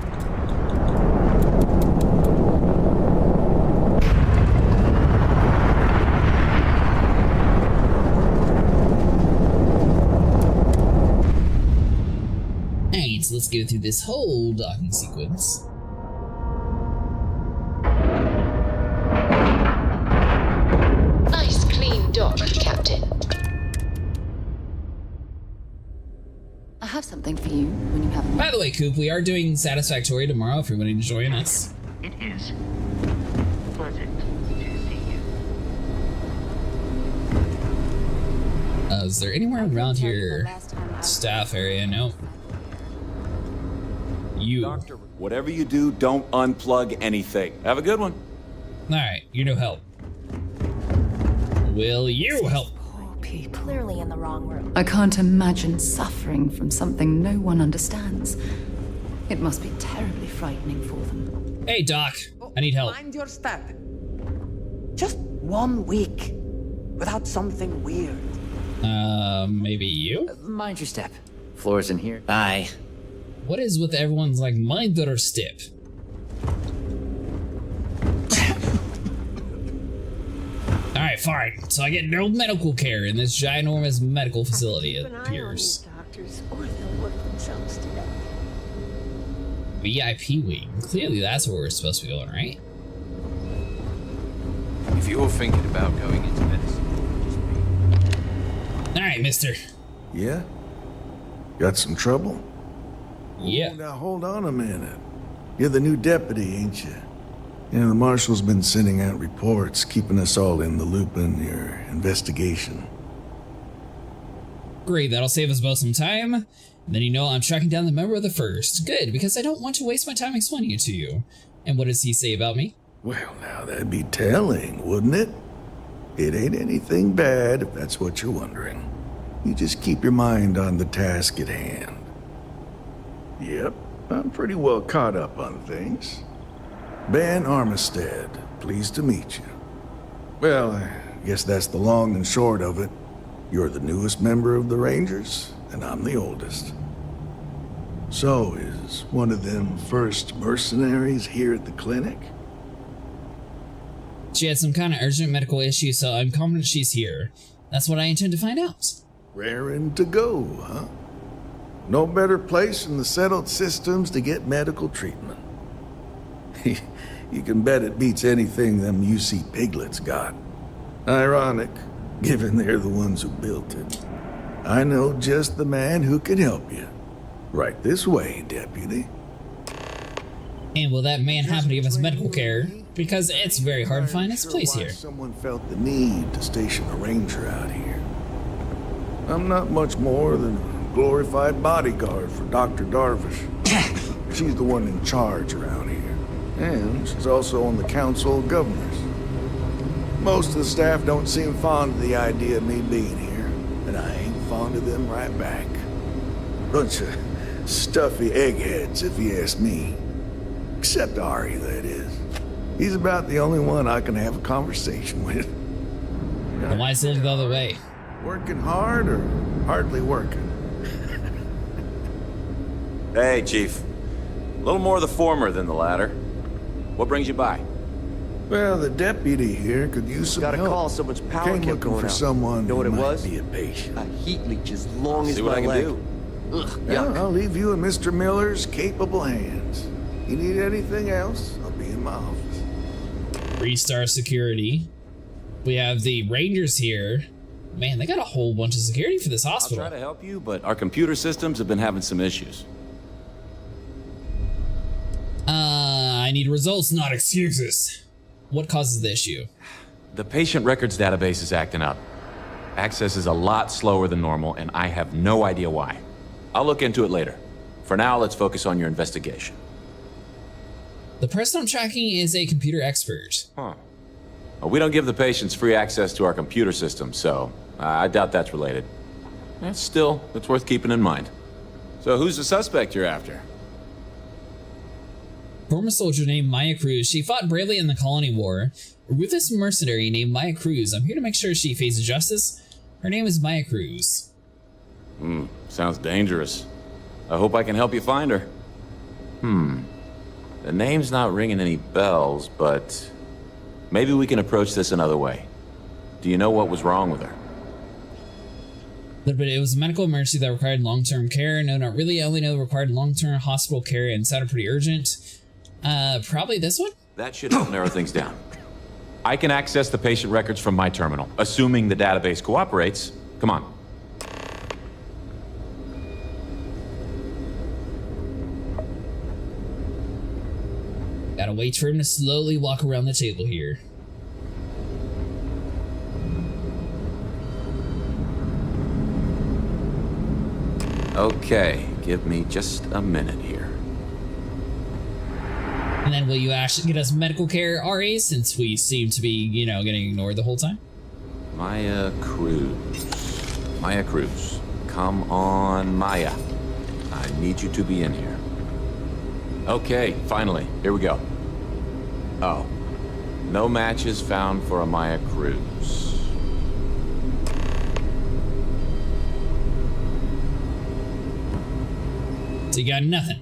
So let's go through this whole docking sequence. Nice clean dock, Captain. I have something for you when you have a... By the way, Coop, we are doing Satisfactory tomorrow if you're willing to join us. It is pleasant to see you. Is there anywhere around here? Staff area? Nope. You. Doctor, whatever you do, don't unplug anything. Have a good one. Alright, you're no help. Will you help? Clearly in the wrong room. I can't imagine suffering from something no one understands. It must be terribly frightening for them. Hey, Doc. I need help. Mind your step. Just 1 week without something weird. Maybe you? Mind your step. Floor's in here. Bye. What is with everyone's like mind their step? Alright, fine. So I get no medical care in this ginormous medical facility, it appears. Doctors, or they'll work themselves to death. VIP wing. Clearly that's where we're supposed to be going, right? If you're thinking about going into medicine, Alright, mister. Yeah? Got some trouble? Yeah. Oh, now hold on a minute. You're the new deputy, ain't you? Yeah, the marshal's been sending out reports, keeping us all in the loop in your investigation. Great, that'll save us both some time. Then you know I'm tracking down the member of the First. Good, because I don't want to waste my time explaining it to you. And what does he say about me? Well, now that'd be telling, wouldn't it? It ain't anything bad, if that's what you're wondering. You just keep your mind on the task at hand. Yep, I'm pretty well caught up on things. Ben Armistead, pleased to meet you. Well, I guess that's the long and short of it. You're the newest member of the Rangers, and I'm the oldest. So, is one of them first mercenaries here at the clinic? She had some kind of urgent medical issue, so I'm confident she's here. That's what I intend to find out. Raring to go, huh? No better place in the settled systems to get medical treatment. You can bet it beats anything them UC piglets got. Ironic, given they're the ones who built it. I know just the man who can help you. Right this way, deputy. And will that man happen to give us medical care? Because it's very hard to find its place here. Someone felt the need to station a ranger out here. I'm not much more than a glorified bodyguard for Dr. Darvish. She's the one in charge around here. And she's also on the Council of Governors. Most of the staff don't seem fond of the idea of me being here, and I ain't fond of them right back. Bunch of stuffy eggheads, if you ask me. Except Ari, that is. He's about the only one I can have a conversation with. Then why is it the other way? Working hard or hardly working? Hey, Chief. A little more the former than the latter. What brings you by? Well, the deputy here could use some Got a help. call, someone's power Came kept looking going for out. someone Know what who it might was? be a patient. A heat leech as long as See what my I can leg. do. Ugh, Yeah, yuck. I'll leave you in Mr. Miller's capable hands. You need anything else, I'll be in my office. 3-star security. We have the Rangers here. Man, they got a whole bunch of security for this hospital. I'll try to help you, but our computer systems have been having some issues. I need results, not excuses. What causes the issue? The patient records database is acting up. Access is a lot slower than normal, and I have no idea why. I'll look into it later. For now, let's focus on your investigation. The person I'm tracking is a computer expert. Huh. Well, we don't give the patients free access to our computer system, so I doubt that's related. Still, it's worth keeping in mind. So who's the suspect you're after? Former soldier named Maya Cruz. She fought bravely in the Colony War. A ruthless mercenary named Maya Cruz. I'm here to make sure she faces justice. Her name is Maya Cruz. Sounds dangerous. I hope I can help you find her. The name's not ringing any bells, but maybe we can approach this another way. Do you know what was wrong with her? But it was a medical emergency that required long-term care. No, not really. I only know it required long-term hospital care and sounded pretty urgent. Probably this one? That should help narrow things down. I can access the patient records from my terminal, assuming the database cooperates. Come on. Gotta wait for him to slowly walk around the table here. Okay, give me just a minute here. And then will you actually get us medical care, RA, since we seem to be, you know, getting ignored the whole time? Maya Cruz. Maya Cruz. Come on, Maya. I need you to be in here. Okay, finally. Here we go. Oh. No matches found for a Maya Cruz. So you got nothing.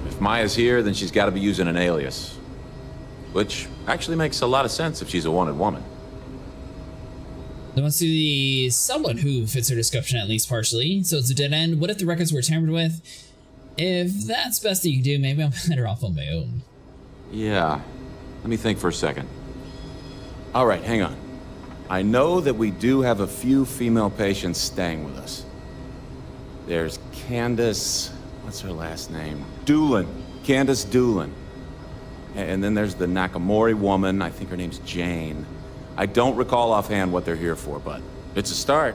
If Maya's here, then she's got to be using an alias. Which actually makes a lot of sense if she's a wanted woman. There must be someone who fits her description at least partially, so it's a dead end. What if the records were tampered with? If that's best that you can do, maybe I'm better off on my own. Yeah. Let me think for a second. All right, hang on. I know that we do have a few female patients staying with us. There's Candace... what's her last name? Doolin. Candace Doolin. And then there's the Nakamori woman. I think her name's Jane. I don't recall offhand what they're here for, but it's a start.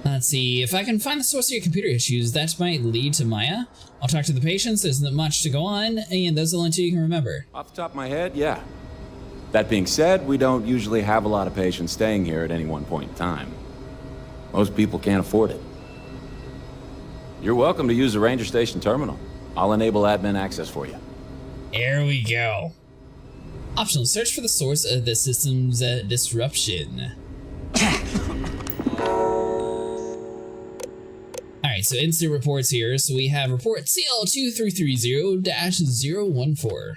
Let's see, if I can find the source of your computer issues, that might lead to Maya. I'll talk to the patients, there's not much to go on, and those are the only two you can remember. Off the top of my head, yeah. That being said, we don't usually have a lot of patients staying here at any one point in time. Most people can't afford it. You're welcome to use the Ranger Station terminal. I'll enable admin access for you. There we go. Optional, search for the source of the system's disruption. Alright, so instant reports here. So we have report CL2330-014.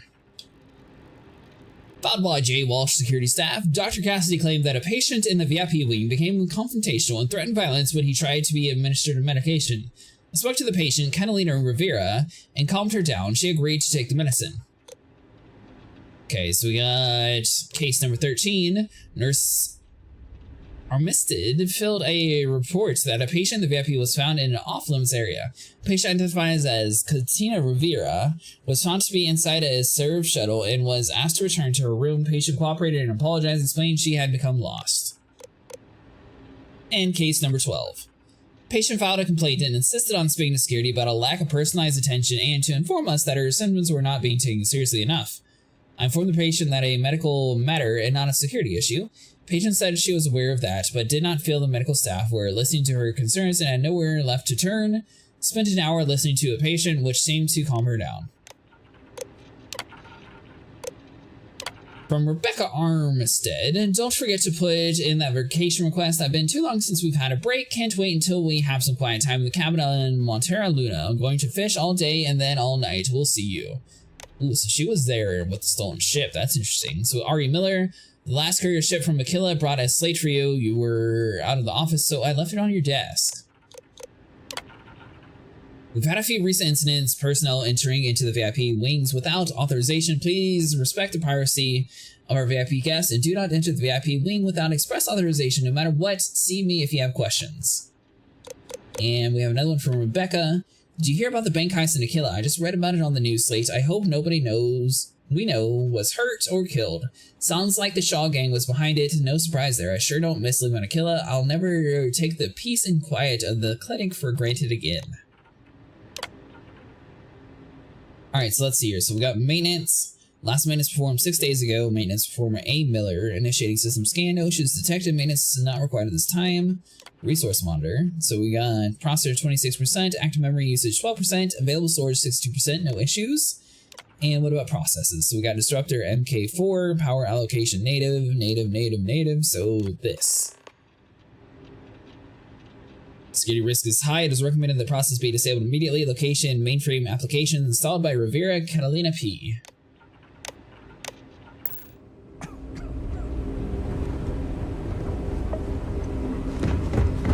Filed by J. Walsh security staff, Dr. Cassidy claimed that a patient in the VIP wing became confrontational and threatened violence when he tried to be administered a medication. I spoke to the patient, Catalina Rivera, and calmed her down. She agreed to take the medicine. Okay, so we got case number 13. Nurse Armistead filled a report that a patient in the VIP was found in an off-limits area. A patient identified as Catalina Rivera was found to be inside a serve shuttle and was asked to return to her room. Patient cooperated and apologized, explaining she had become lost. And case number 12. Patient filed a complaint and insisted on speaking to security about a lack of personalized attention and to inform us that her symptoms were not being taken seriously enough. I informed the patient that a medical matter and not a security issue. Patient said she was aware of that, but did not feel the medical staff were listening to her concerns and had nowhere left to turn. Spent an hour listening to a patient, which seemed to calm her down. From Rebecca Armistead, and don't forget to put in that vacation request. I've been too long since we've had a break. Can't wait until we have some quiet time in the cabin on Montera Luna. I'm going to fish all day and then all night. We'll see you. Ooh, so she was there with the stolen ship. That's interesting. So R.E. Miller, the last courier ship from Aquila brought a slate for you. You were out of the office, so I left it on your desk. We've had a few recent incidents, personnel entering into the VIP wings without authorization. Please respect the privacy of our VIP guests and do not enter the VIP wing without express authorization no matter what. See me if you have questions. And we have another one from Rebecca. Did you hear about the bank heist in Aquila? I just read about it on the news slate. I hope nobody we know was hurt or killed. Sounds like the Shaw gang was behind it. No surprise there. I sure don't miss living on Aquila. I'll never take the peace and quiet of the clinic for granted again. Alright, so let's see here. So we got maintenance. Last maintenance performed 6 days ago. Maintenance performer A. Miller. Initiating system scan. No issues detected. Maintenance is not required at this time. Resource monitor. So we got processor 26%. Active memory usage 12%. Available storage 62%. No issues. And what about processes? So we got disruptor MK4. Power allocation native. So this. Security risk is high. It is recommended that the process be disabled immediately. Location, mainframe application installed by Rivera Catalina P.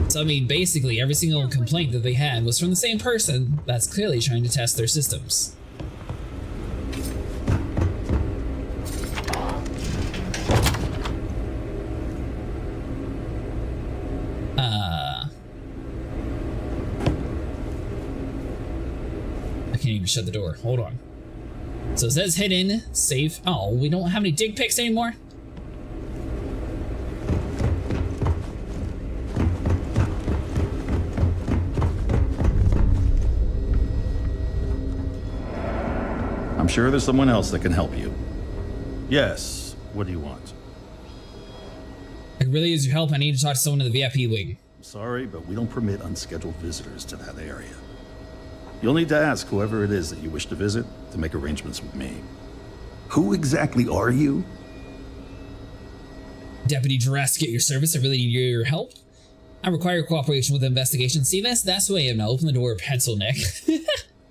So I mean, basically every single complaint that they had was from the same person that's clearly trying to test their systems. Can't even shut the door. Hold on. So it says hidden, safe. Oh, we don't have any dig pics anymore? I'm sure there's someone else that can help you. Yes, what do you want? I could really use your help. I need to talk to someone in the VIP wing. I'm sorry, but we don't permit unscheduled visitors to that area. You'll need to ask whoever it is that you wish to visit to make arrangements with me. Who exactly are you? Deputy Jurassic at your service. I really need your help. I require your cooperation with the investigation. See this? That's the way I'm gonna open the door, pencil neck.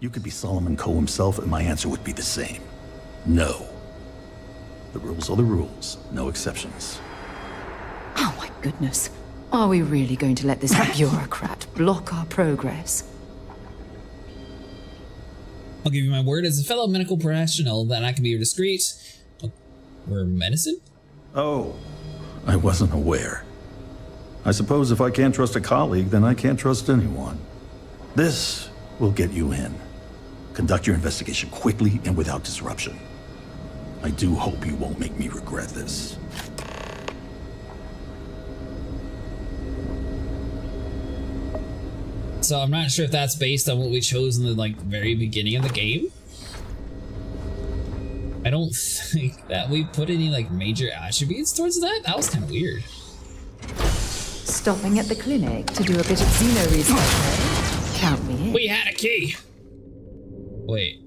You could be Solomon Coe himself and my answer would be the same. No. The rules are the rules. No exceptions. Oh my goodness. Are we really going to let this bureaucrat block our progress? I'll give you my word as a fellow medical professional that I can be discreet. Oh, we're medicine? Oh, I wasn't aware. I suppose if I can't trust a colleague, then I can't trust anyone. This will get you in. Conduct your investigation quickly and without disruption. I do hope you won't make me regret this. So I'm not sure if that's based on what we chose in the very beginning of the game. I don't think that we put any major attributes towards that. That was kind of weird. Stopping at the clinic to do a bit of xeno research, eh? Count me in. We had a key. Wait.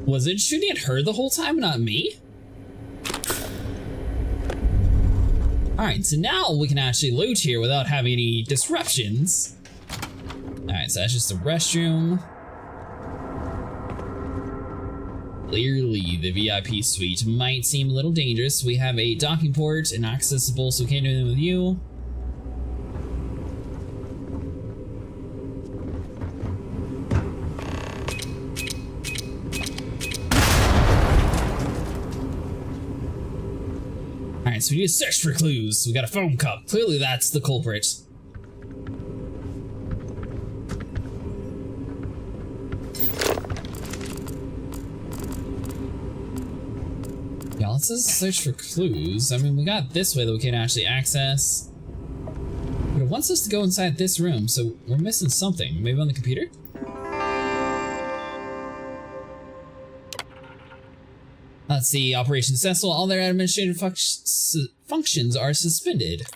Was it shooting at her the whole time, not me? Alright, so now we can actually loot here without having any disruptions. Alright, so that's just a restroom. Clearly, the VIP suite might seem a little dangerous. We have a docking port, inaccessible, so we can't do anything with you. Alright, so we need to search for clues. We got a foam cup. Clearly that's the culprit. Yeah, let's just search for clues. I mean, we got this way that we can actually access. But it wants us to go inside this room, so we're missing something. Maybe on the computer? Let's see, Operation Cecil, all their administrative functions are suspended.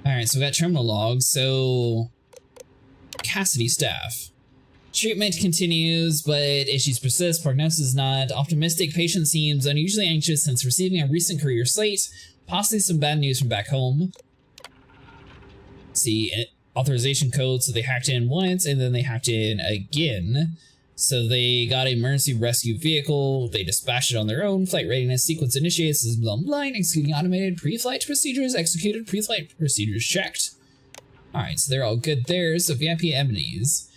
Alright, so we got terminal logs, so... Cassidy staff. Treatment continues, but issues persist. Prognosis is not optimistic. Patient seems unusually anxious since receiving a recent career slate. Possibly some bad news from back home. See, authorization code, so they hacked in once, and then they hacked in again. So they got an emergency rescue vehicle, they dispatched it on their own, flight readiness sequence initiated, systems online, executing automated pre-flight procedures, executed pre-flight procedures checked. Alright, so they're all good there, so VIP amenities.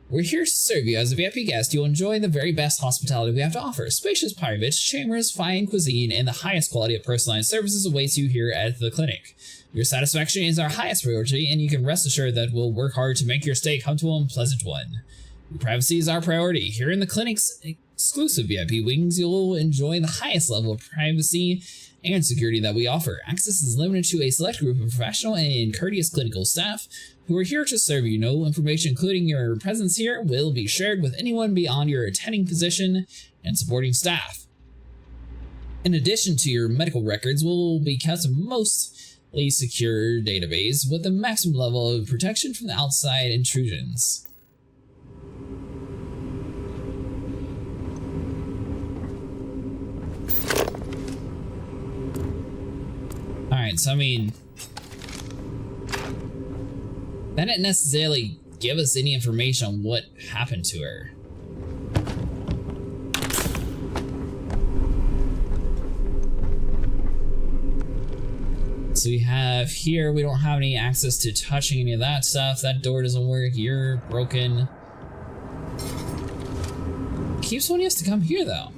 We're here to serve you. As a VIP guest, you'll enjoy the very best hospitality we have to offer. Spacious private chambers, fine cuisine, and the highest quality of personalized services awaits you here at the clinic. Your satisfaction is our highest priority, and you can rest assured that we'll work hard to make your stay a comfortable and pleasant one. Privacy is our priority. Here in the clinic's exclusive VIP wings, you'll enjoy the highest level of privacy and security that we offer. Access is limited to a select group of professional and courteous clinical staff who are here to serve you. No information, including your presence here, will be shared with anyone beyond your attending physician and supporting staff. In addition to your medical records, will be kept a mostly secure database with a maximum level of protection from the outside intrusions. Alright, so I mean, that didn't necessarily give us any information on what happened to her. So we have here, we don't have any access to touching any of that stuff. That door doesn't work. You're broken. It keeps wanting us to come here though.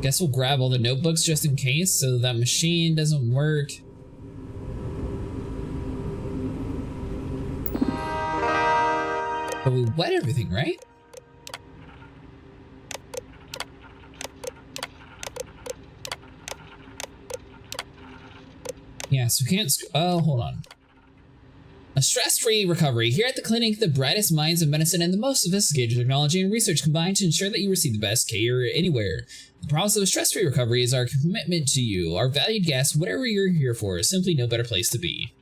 Guess we'll grab all the notebooks just in case, so that machine doesn't work. But we wet everything, right? Yeah, so we can't. Oh, hold on. A stress-free recovery. Here at the clinic, the brightest minds of medicine and the most sophisticated technology and research combine to ensure that you receive the best care anywhere. The promise of a stress-free recovery is our commitment to you, our valued guests. Whatever you're here for, is simply no better place to be.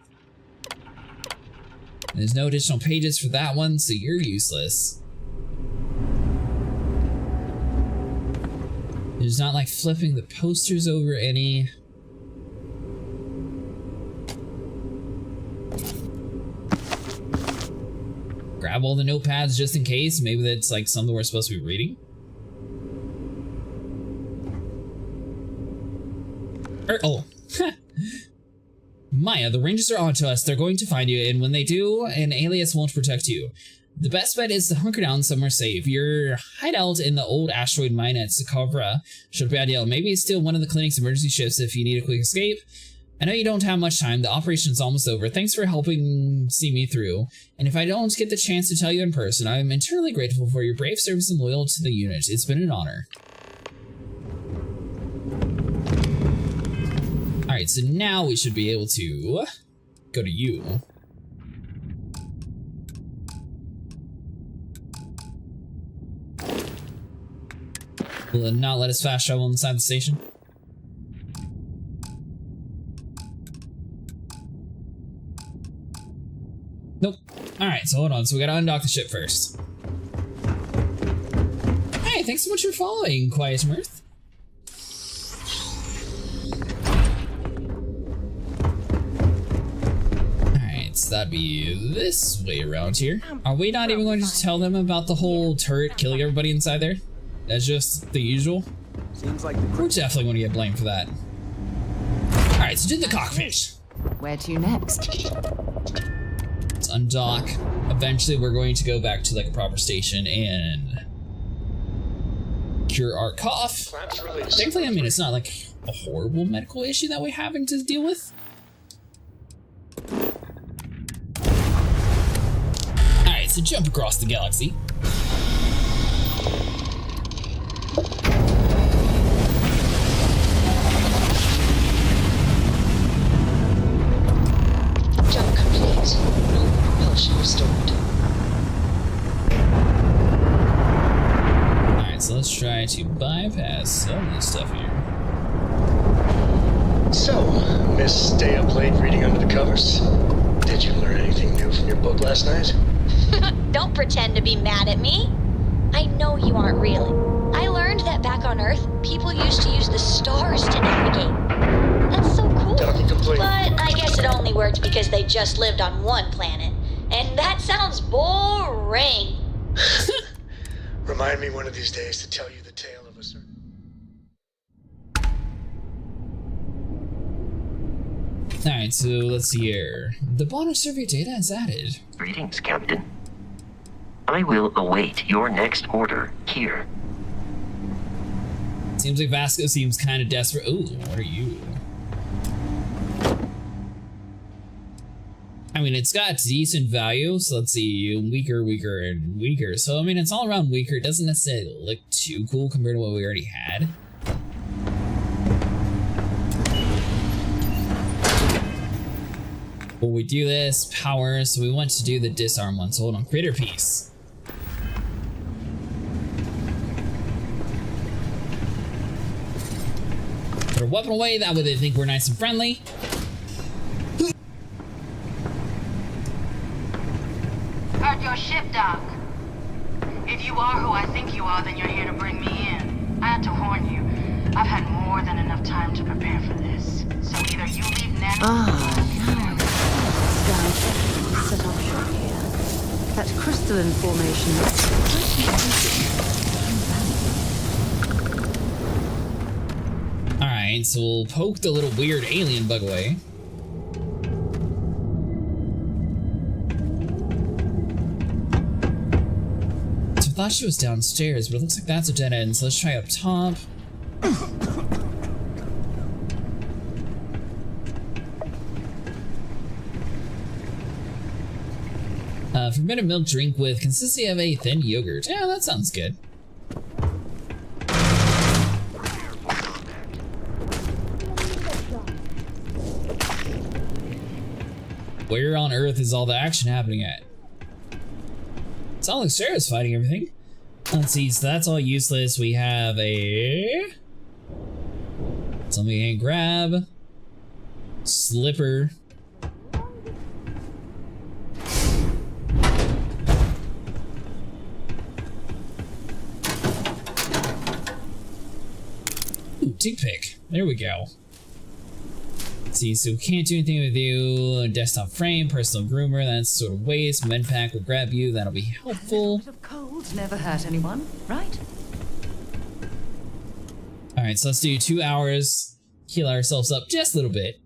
There's no additional pages for that one, so you're useless. There's not like flipping the posters over any. grab all the notepads just in case. Maybe that's like something we're supposed to be reading. Oh. Maya, the Rangers are onto us. They're going to find you, and when they do, an alias won't protect you. The best bet is to hunker down somewhere safe. Your hideout in the old asteroid mine at Sokovra should be ideal. Maybe steal one of the clinic's emergency ships if you need a quick escape. I know you don't have much time. The operation's almost over. Thanks for helping see me through. And if I don't get the chance to tell you in person, I'm eternally grateful for your brave service and loyalty to the unit. It's been an honor. Alright, so now we should be able to go to you. Will it not let us fast travel inside the station? Nope. Alright, so hold on. So we gotta undock the ship first. Hey, thanks so much for following, Quiet Mirth. Alright, so that'd be this way around here. Are we not even going to tell them about the whole turret killing everybody inside there? That's just the usual? Seems like we're definitely going to get blamed for that. Alright, so to the cockpit. Where to next? Let's undock. Eventually we're going to go back to like a proper station and cure our cough. Thankfully, I mean, it's not like a horrible medical issue that we're having to deal with. Alright, so jump across the galaxy. Jump complete. No propulsion restored. Alright, so let's try to bypass some of this stuff here. So, Miss Stay Up Late reading under the covers? Did you learn anything new from your book last night? Don't pretend to be mad at me. I know you aren't really. I learned that back on Earth, people used to use the stars to navigate. That's so cool. Doesn't complain. But I guess it only worked because they just lived on one planet. And that sounds boring. Remind me one of these days to tell you the tale of a certain... Alright, so let's see here. The bonus survey data is added. Greetings, Captain. I will await your next order here. Seems like Vasco seems kind of desperate. Ooh, what are you? I mean, it's got decent value, so let's see, weaker, weaker, and weaker. So, I mean, it's all around weaker. It doesn't necessarily look too cool compared to what we already had. But we do this, power, so we want to do the disarm one. So hold on, creator piece. Put our weapon away, that way they think we're nice and friendly. Heard your ship, Doc. If you are who I think you are, then you're here to bring me in. I had to warn you. I've had more than enough time to prepare for this. So either you leave now... now set up shop here. That crystalline formation looks Alright, so we'll poke the little weird alien bug away. So I thought she was downstairs, but it looks like that's a dead end, so let's try up top. Fermented milk drink with consistency of a thin yogurt. Yeah, that sounds good. Where on Earth is all the action happening at? It's all like Sarah's fighting everything. Let's see, so that's all useless. We have a... something we can grab. Slipper. Ooh, tick pick. There we go. See, so we can't do anything with you. Desktop frame, personal groomer, that's sort of waste. Med pack will grab you, that'll be helpful. A bit of cold never hurt anyone, right? Alright, so let's do 2 hours. Heal ourselves up just a little bit.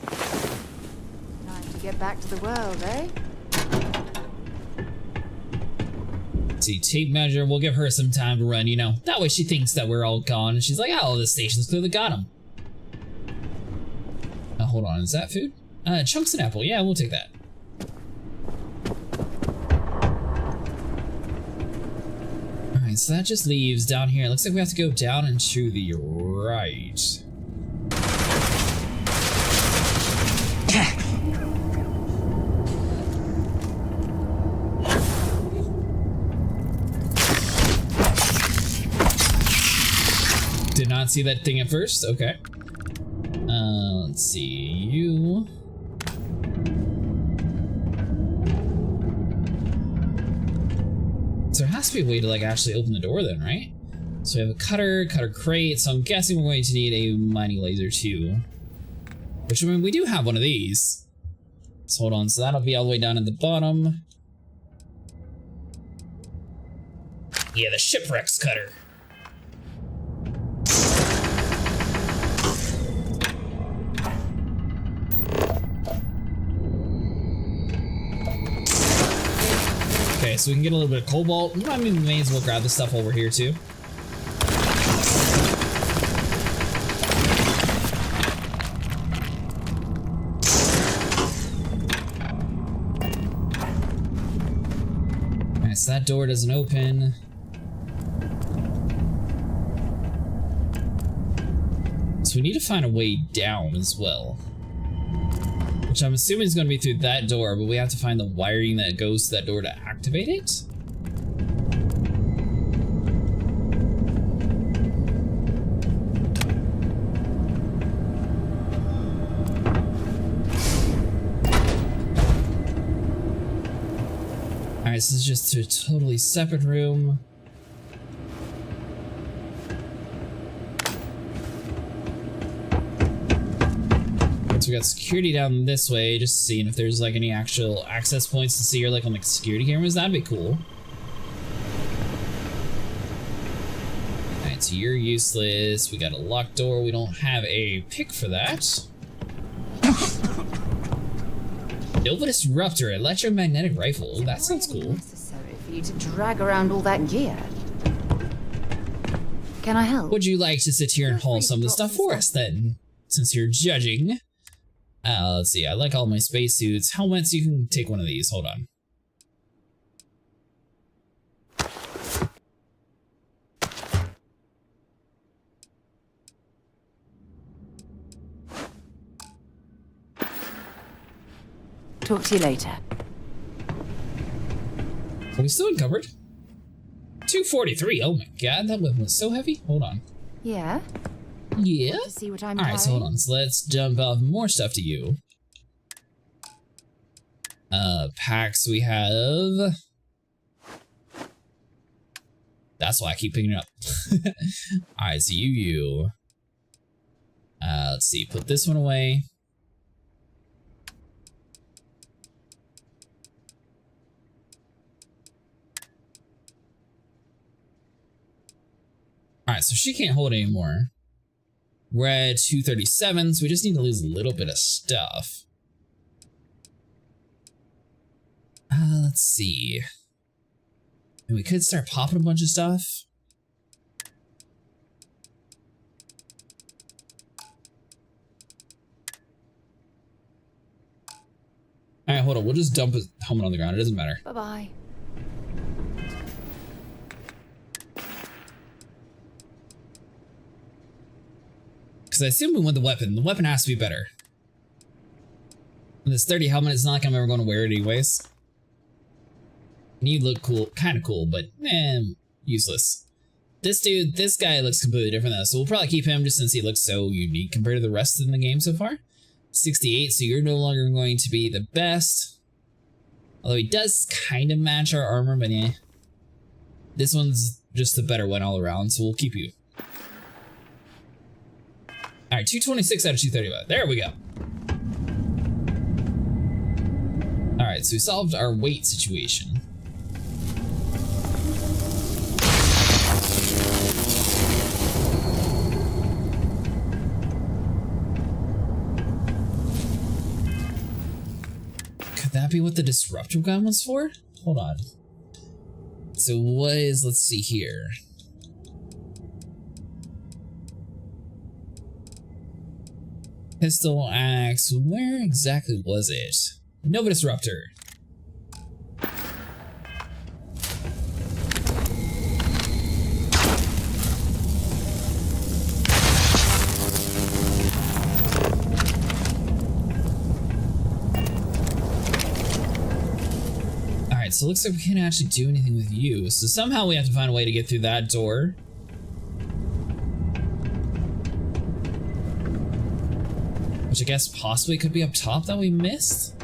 Time to get back to the world, eh? Let's see, tape measure, we'll give her some time to run, you know. That way she thinks that we're all gone, and she's like, oh, the station's clearly got him. Hold on, is that food? Chunks and apple, yeah, we'll take that. Alright, so that just leaves down here. Looks like we have to go down and to the right. Did not see that thing at first, okay. Let's see, you. So there has to be a way to like actually open the door then, right? So we have a cutter crate, so I'm guessing we're going to need a mining laser too. Which I mean, we do have one of these. So hold on, so that'll be all the way down at the bottom. Yeah, the shipwrecks cutter. Okay, so we can get a little bit of cobalt. I mean, we may as well grab this stuff over here too. Alright, so that door doesn't open. So we need to find a way down as well. Which I'm assuming is going to be through that door, but we have to find the wiring that goes to that door to activate it. Alright, this is just a totally separate room. So we got security down this way, just seeing if there's like any actual access points to see or like on like security cameras. That'd be cool. Alright, so you're useless. We got a locked door. We don't have a pick for that. Nova Disruptor, electromagnetic rifle. That sounds cool. Necessary for you to drag around all that gear. Can I help? Would you like to sit here and haul some of the stuff for us then? Since you're judging. Let's see, I like all my spacesuits. Helmets, you can take one of these, hold on. Talk to you later. Are we still encumbered? 243, oh my god, that weapon was so heavy. Hold on. Yeah? Yeah? To see what I'm Alright, so hold on. So let's dump off more stuff to you. Packs we have. That's why I keep picking it up. Alright, so you. Let's see, put this one away. Alright, so she can't hold anymore. We're at 237, so we just need to lose a little bit of stuff. Let's see. And we could start popping a bunch of stuff. Alright, hold on. We'll just dump his helmet on the ground. It doesn't matter. Bye-bye. Because I assume we want the weapon. The weapon has to be better. And this 30 helmet, it's not like I'm ever going to wear it anyways. And you look cool, kind of cool, but useless. This dude, this guy looks completely different though, so we'll probably keep him just since he looks so unique compared to the rest of the game so far. 68, so you're no longer going to be the best. Although he does kind of match our armor, but yeah. This one's just the better one all around, so we'll keep you. Alright, 226 out of 235. There we go. Alright, so we solved our weight situation. Could that be what the disruptor gun was for? Hold on. So what is, let's see here. Pistol, axe, where exactly was it? Nova Disruptor. Alright, so it looks like we can't actually do anything with you. So somehow we have to find a way to get through that door. Which I guess possibly could be up top that we missed?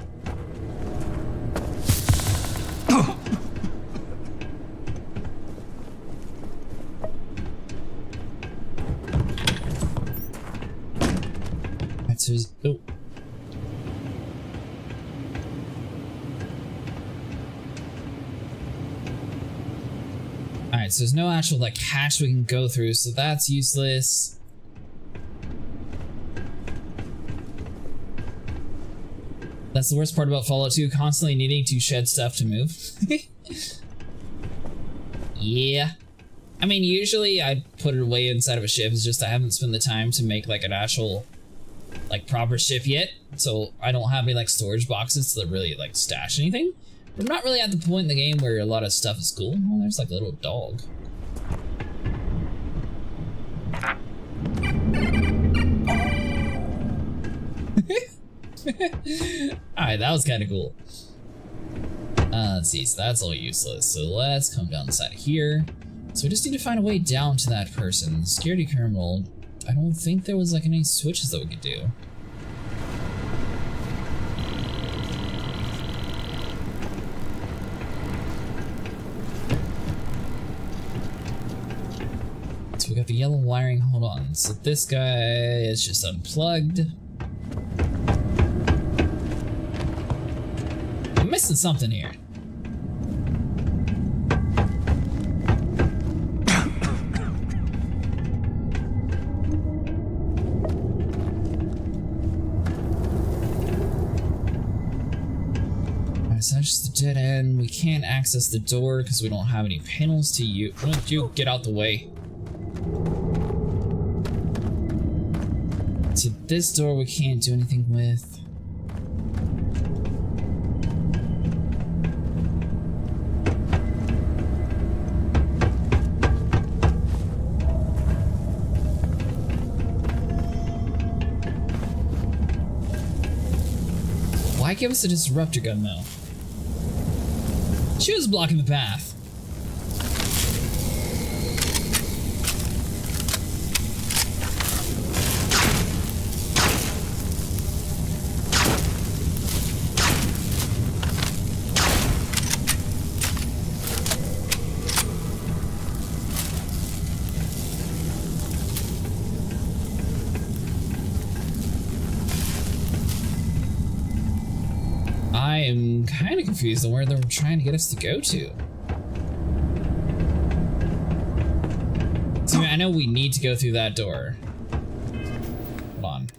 That's his. Oh. Alright, so there's no actual like hatch we can go through, so that's useless. That's the worst part about Fallout 2, constantly needing to shed stuff to move. Yeah. I mean, usually I put it away inside of a ship, it's just I haven't spent the time to make like an actual, like proper ship yet. So I don't have any like storage boxes to really like stash anything. But I'm not really at the point in the game where a lot of stuff is cool. Oh, there's like a little dog. Alright, that was kind of cool. Let's see, so that's all useless. So let's come down the side of here. So we just need to find a way down to that person. Security terminal. I don't think there was like any switches that we could do. So we got the yellow wiring. Hold on. So this guy is just unplugged. I'm missing something here. Alright, so that's just a dead end. We can't access the door because we don't have any panels to use. Why don't you get out the way? So this door we can't do anything with. Why give us a disruptor gun though? She was blocking the path. I am kind of confused on where they're trying to get us to go to. So I know we need to go through that door. Hold on.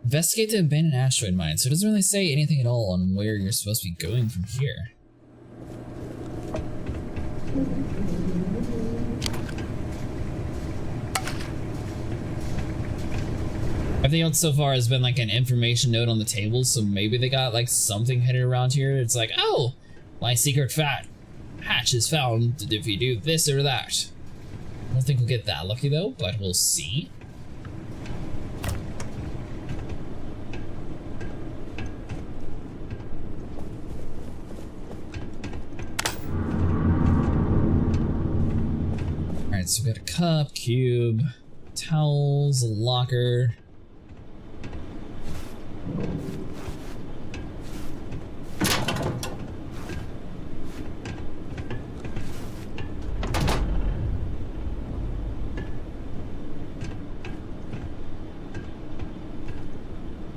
Investigate the abandoned asteroid mine. So it doesn't really say anything at all on where you're supposed to be going from here. Everything else so far has been like an information note on the table, so maybe they got like something hidden around here. It's like, oh, my secret hatch is found if you do this or that. I don't think we'll get that lucky though, but we'll see. Alright, so we got a cup, cube, towels, a locker.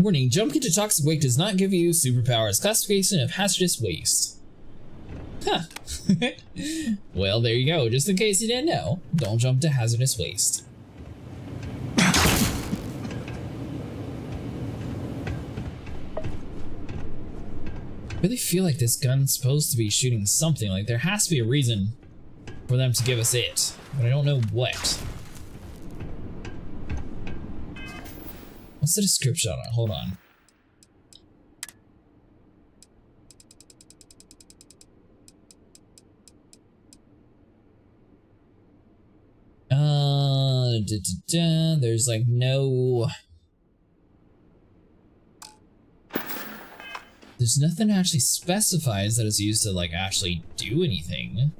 Warning, jump into toxic waste does not give you superpowers. Classification of hazardous waste. Huh. Well, there you go. Just in case you didn't know, don't jump to hazardous waste. I really feel like this gun's supposed to be shooting something. Like, there has to be a reason for them to give us it, but I don't know what. What's the description on it? Hold on. There's like no... There's nothing that actually specifies that it's used to like actually do anything.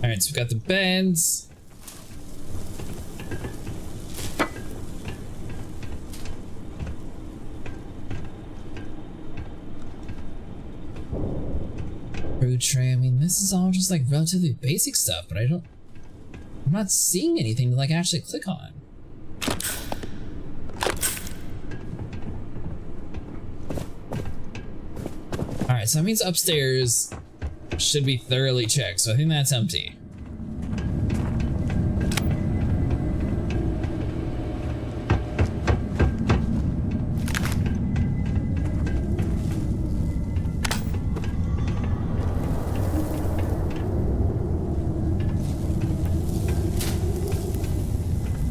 Alright, so we've got the beds. Food tray, I mean, this is all just like relatively basic stuff, but I'm not seeing anything to like actually click on. Alright, so that means upstairs should be thoroughly checked, so I think that's empty.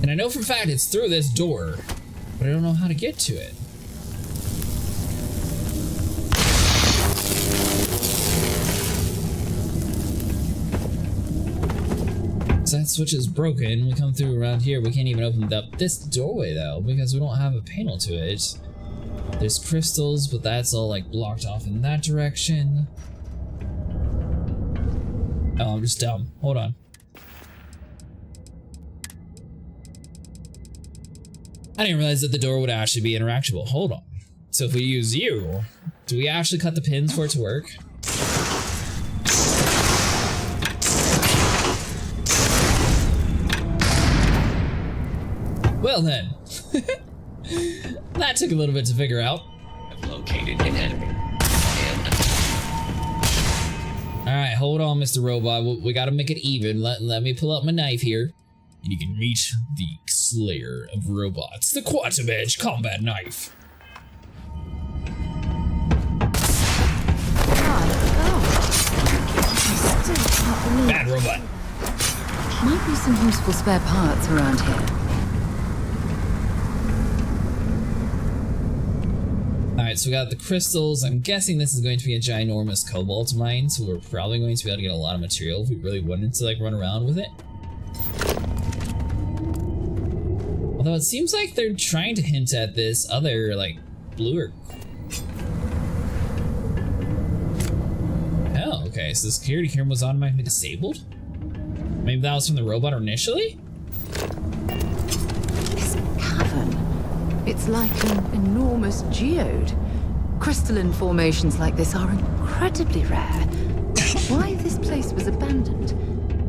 And I know for a fact it's through this door, but I don't know how to get to it. So that switch is broken. We come through around here. We can't even open up this doorway though, because we don't have a panel to it. There's crystals, but that's all like blocked off in that direction. Oh, I'm just dumb. Hold on. I didn't realize that the door would actually be interactable. Hold on. So if we use you, do we actually cut the pins for it to work? Well then. That took a little bit to figure out. I've located an enemy. Alright, hold on, Mr. Robot. We gotta make it even. Let me pull out my knife here. And you can meet the Slayer of Robots, the Quantum Edge Combat Knife. Bad robot. Might be some useful spare parts around here. Alright, so we got the crystals. I'm guessing this is going to be a ginormous cobalt mine, so we're probably going to be able to get a lot of material if we really wanted to like run around with it. Although it seems like they're trying to hint at this other, like, bluer... Oh, okay, so the security camera was automatically disabled? Maybe that was from the robot initially? This cavern, it's like an enormous geode. Crystalline formations like this are incredibly rare. Why this place was abandoned,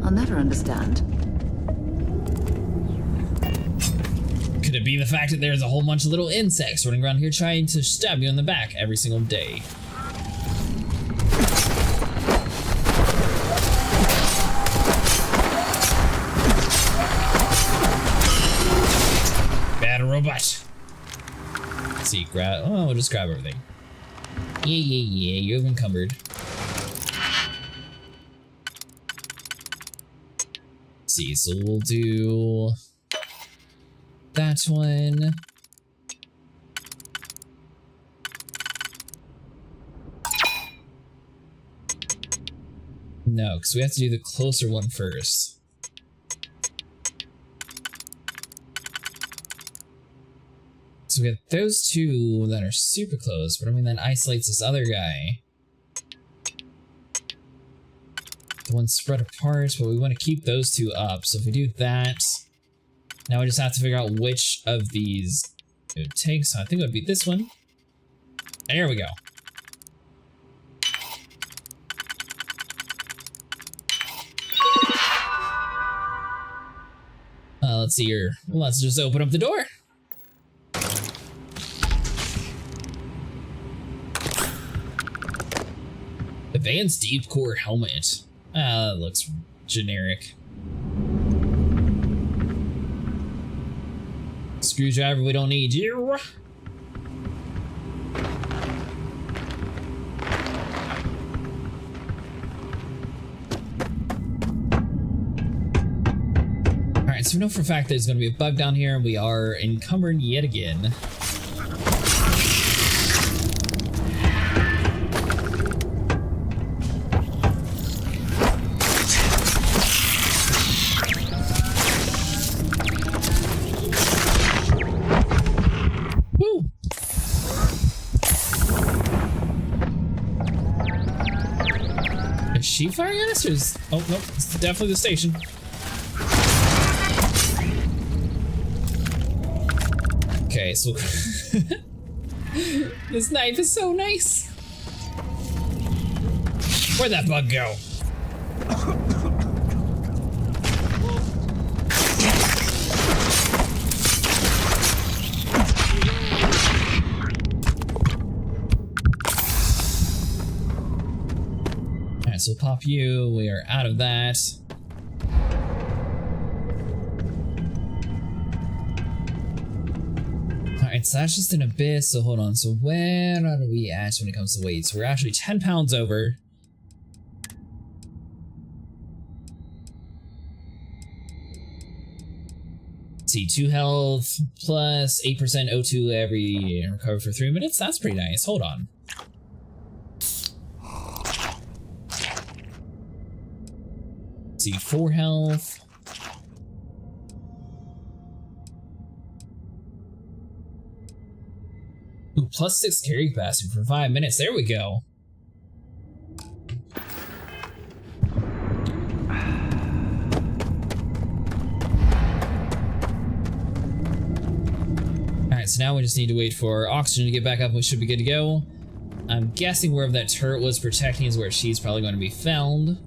I'll never understand. Could it be the fact that there's a whole bunch of little insects running around here trying to stab you in the back every single day? Bad robot. Let's see, grab. Oh, we'll just grab everything. Yeah, you're encumbered. Let's see, so we'll do that one. No, because we have to do the closer one first. So we got those two that are super close, but I mean that isolates this other guy. The one's spread apart, but we want to keep those two up. So if we do that, now we just have to figure out which of these it would take. So I think it would be this one. And here we go. Let's see here. Let's just open up the door. Advanced deep core helmet. That looks generic. Screwdriver, we don't need you. Alright, so we know for a fact there's going to be a bug down here, and we are encumbered yet again. Is she firing at us, or is... Oh, nope, it's definitely the station. Okay, so... This knife is so nice. Where'd that bug go? Alright, so we'll pop you. We are out of that. Alright, so that's just an abyss, so hold on. So where are we at when it comes to weight? So we're actually 10 pounds over. Let's see, 2 health plus 8% O2 every recover for 3 minutes. That's pretty nice. Hold on. Let's see, 4 health. Ooh, plus 6 carry capacity for 5 minutes. There we go. Alright, so now we just need to wait for oxygen to get back up and we should be good to go. I'm guessing wherever that turret was protecting is where she's probably going to be found.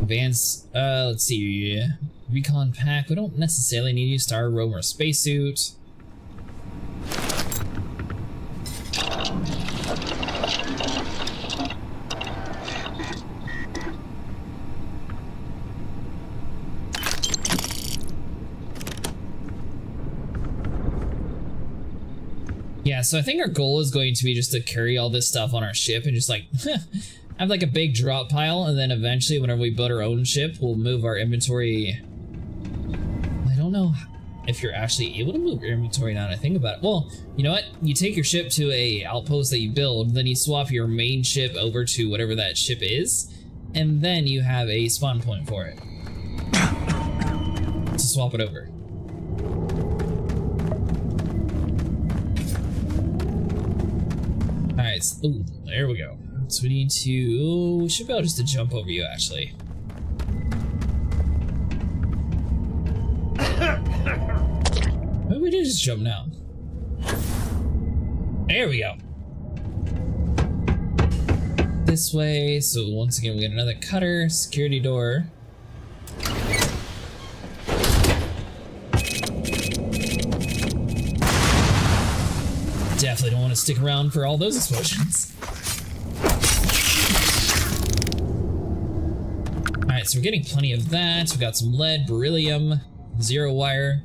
Advanced, let's see. Recon pack. We don't necessarily need you. Star roamer spacesuit. Yeah, so I think our goal is going to be just to carry all this stuff on our ship and just like have like a big drop pile, and then eventually whenever we build our own ship, we'll move our inventory. I don't know if you're actually able to move your inventory now that I think about it. Well, you know what? You take your ship to a outpost that you build, then you swap your main ship over to whatever that ship is, and then you have a spawn point for it. To swap it over. Alright, ooh, there we go. So we need to... we should be able just to jump over you, actually. Maybe we did just jump now. There we go. This way, so once again we get another cutter, security door. Definitely don't want to stick around for all those explosions. Alright, so we're getting plenty of that. We've got some lead, beryllium, 0 wire.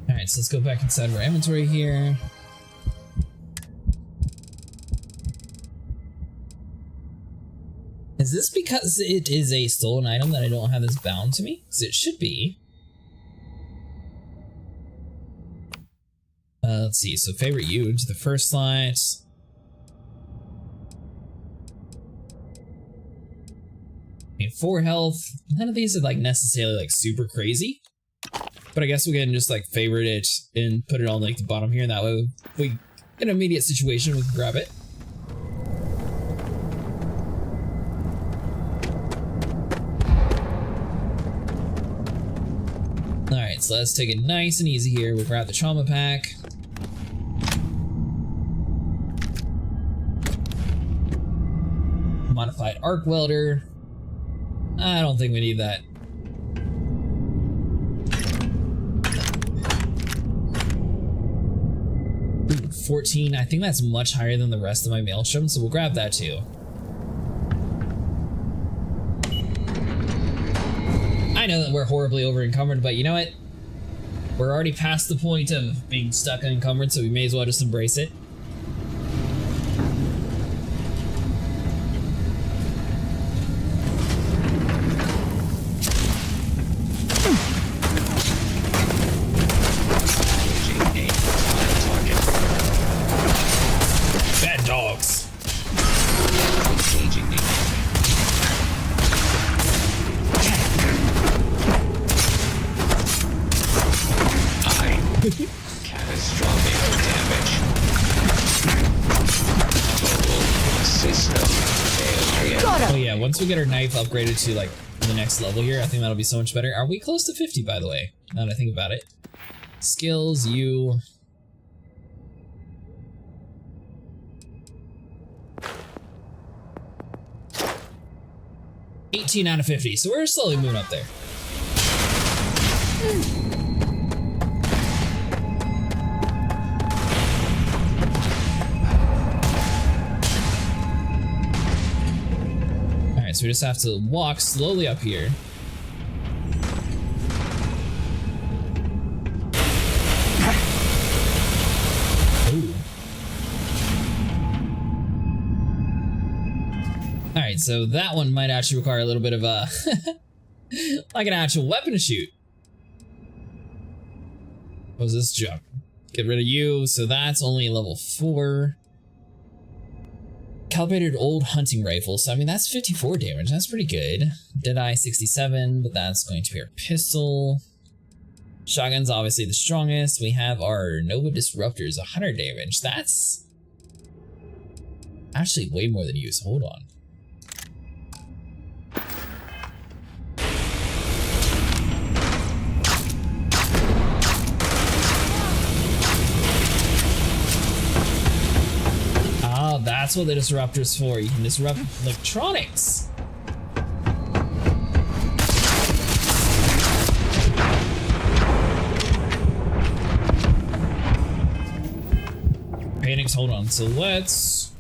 Alright, so let's go back inside of our inventory here. Is this because it is a stolen item that I don't have this bound to me? Because it should be. Let's see, so favorite you into the first slot. Okay, 4 health. None of these are like necessarily like super crazy. But I guess we can just like favorite it and put it on like the bottom here, and that way if we in an immediate situation we can grab it. Alright, so let's take it nice and easy here. We'll grab the trauma pack. Modified arc welder. I don't think we need that. Ooh, 14. I think that's much higher than the rest of my maelstrom, so we'll grab that too. I know that we're horribly over encumbered, but you know what? We're already past the point of being stuck unencumbered, so we may as well just embrace it. Bad dogs. Catastrophic damage. Total system failure. Oh yeah, once we get our knife upgraded to like the next level here, I think that'll be so much better. Are we close to 50 by the way? Now that I think about it. Skills, you. $18 out of 50, so we're slowly moving up there. Alright, so we just have to walk slowly up here. Ooh. Alright, so that one might actually require a little bit of a like an actual weapon to shoot. What was this junk? Get rid of you, so that's only level 4. Calibrated old hunting rifle, so I mean that's 54 damage, that's pretty good. Deadeye 67, but that's going to be our pistol. Shotgun's obviously the strongest. We have our Nova Disruptors, 100 damage. That's actually way more than use. Hold on. Oh, that's what the Disruptor's for. You can disrupt electronics. Panics, hold on. So let's...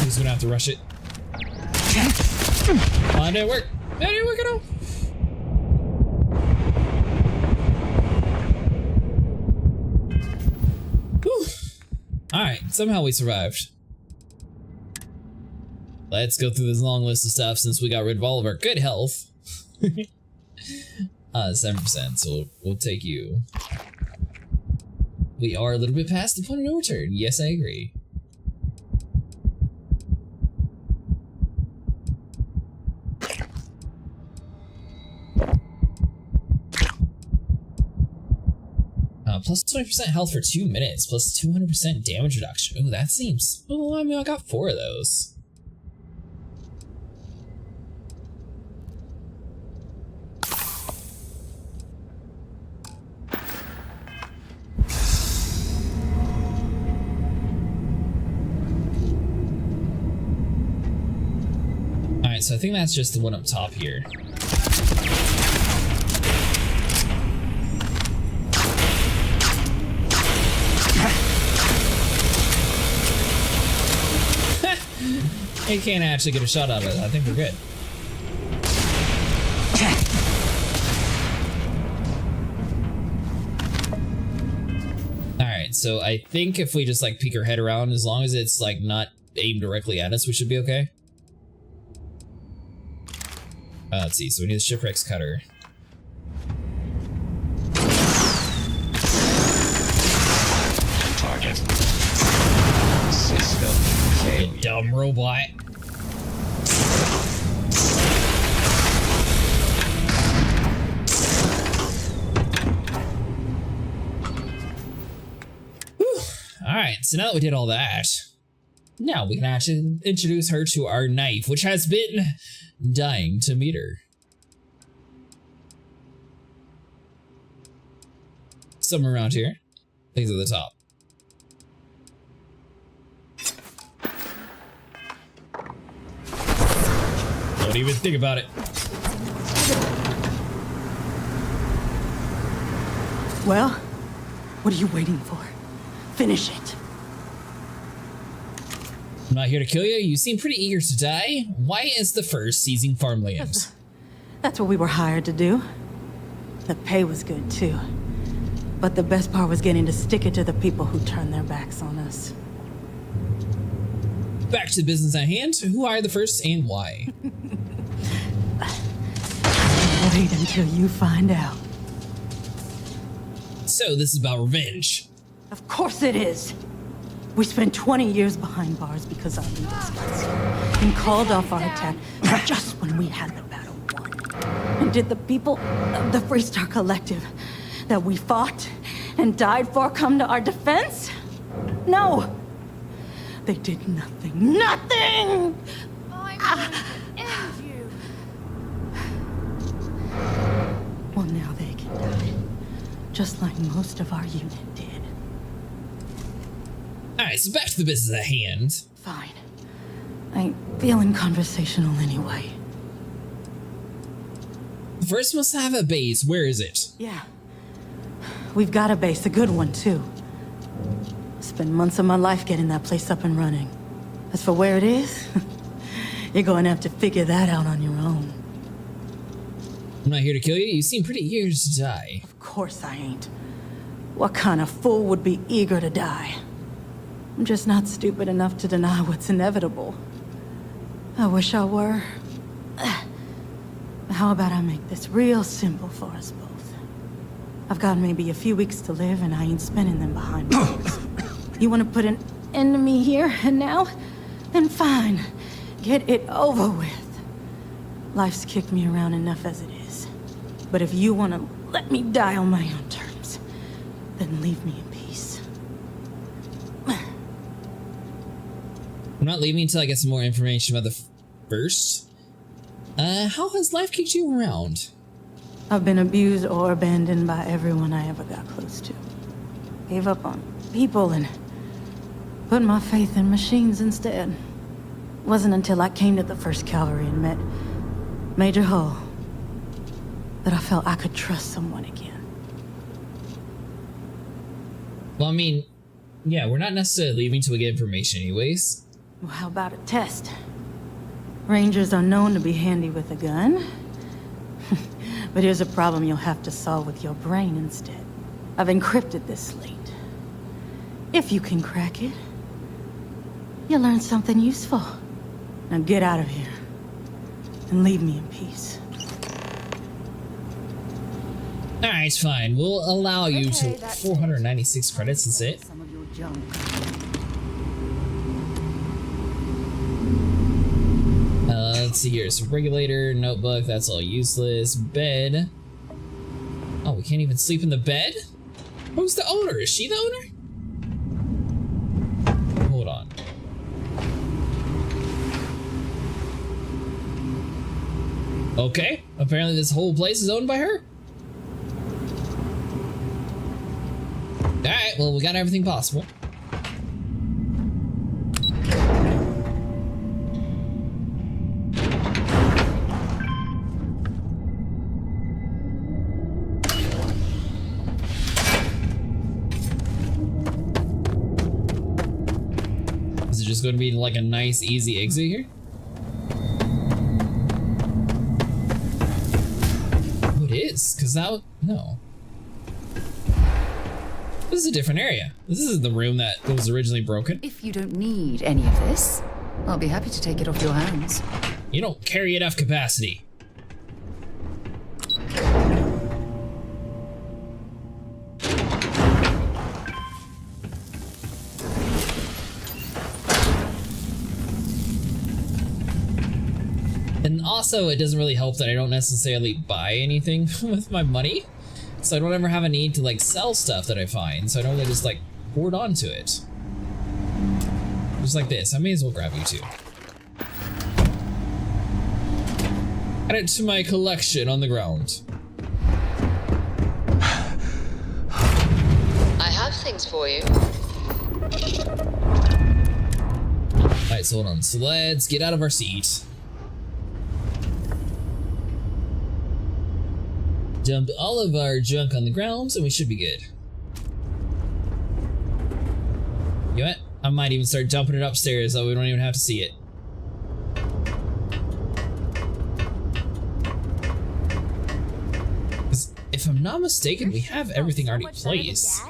Who's gonna have to rush it? Oh, it didn't work. It didn't work at all. Whew. Alright, somehow we survived. Let's go through this long list of stuff since we got rid of all of our good health. 7%, so we'll take you. We are a little bit past the point of no return. Yes, I agree. Plus 20% health for 2 minutes, plus 200% damage reduction. Ooh, that seems... Oh, I mean, I got 4 of those. Alright, so I think that's just the one up top here. He can't actually get a shot out of it. I think we're good. Alright, so I think if we just like peek our head around, as long as it's like not aimed directly at us, we should be okay. Let's see, so we need the shipwreck's cutter. Target. System failure. You dumb robot. Alright, so now that we did all that, now we can actually introduce her to our knife, which has been dying to meet her. Somewhere around here. Things at the top. Don't even think about it. Well, what are you waiting for? Finish it. I'm not here to kill you. You seem pretty eager to die. Why is the first seizing farmlands? That's what we were hired to do. The pay was good too. But the best part was getting to stick it to the people who turned their backs on us. Back to the business at hand. Who hired the first and why? Wait until you find out. So this is about revenge. Of course it is. We spent 20 years behind bars because our leaders got sick and called off our attack just when we had the battle won. And did the people of the Freestar Collective that we fought and died for come to our defense? No. They did nothing. Nothing! I'm going to end you. Well, now they can die. Just like most of our unit did. Alright, so back to the business at hand. Fine. I ain't feeling conversational anyway. First must have a base. Where is it? Yeah. We've got a base, a good one too. Spent months of my life getting that place up and running. As for where it is, you're going to have to figure that out on your own. I'm not here to kill you. You seem pretty eager to die. Of course I ain't. What kind of fool would be eager to die? I'm just not stupid enough to deny what's inevitable. I wish I were. How about I make this real simple for us both? I've got maybe a few weeks to live and I ain't spending them behind bars. You want to put an end to me here and now? Then fine. Get it over with. Life's kicked me around enough as it is. But if you want to let me die on my own terms, then leave me in peace. I'm not leaving until I get some more information about the first. How has life kicked you around? I've been abused or abandoned by everyone I ever got close to. Gave up on people and put my faith in machines instead. Wasn't until I came to the 1st Cavalry and met Major Hull that I felt I could trust someone again. Well, I mean, yeah, we're not necessarily leaving till we get information anyways. Well, how about a test? Rangers are known to be handy with a gun. But here's a problem you'll have to solve with your brain instead. I've encrypted this slate. If you can crack it, you'll learn something useful. Now get out of here and leave me in peace. Alright, fine. We'll allow you to 496 credits, that's it. Some of your junk. Let's see here. So regulator, notebook, that's all useless. Bed. Oh, we can't even sleep in the bed? Who's the owner? Is she the owner? Hold on. Okay, apparently this whole place is owned by her. Alright, well, we got everything possible. Is it just going to be like a nice, easy exit here? Oh, it is, because that would, no. This is a different area. This is the room that was originally broken. If you don't need any of this, I'll be happy to take it off your hands. You don't carry enough capacity. And also, it doesn't really help that I don't necessarily buy anything with my money. So I don't ever have a need to like sell stuff that I find, so I don't really just like hoard onto it. Just like this. I may as well grab you too. Add it to my collection on the ground. I have things for you. Alright, so hold on. So let's get out of our seat. Dump all of our junk on the ground and we should be good. You know what? I might even start dumping it upstairs so we don't even have to see it. If I'm not mistaken, we have everything already placed.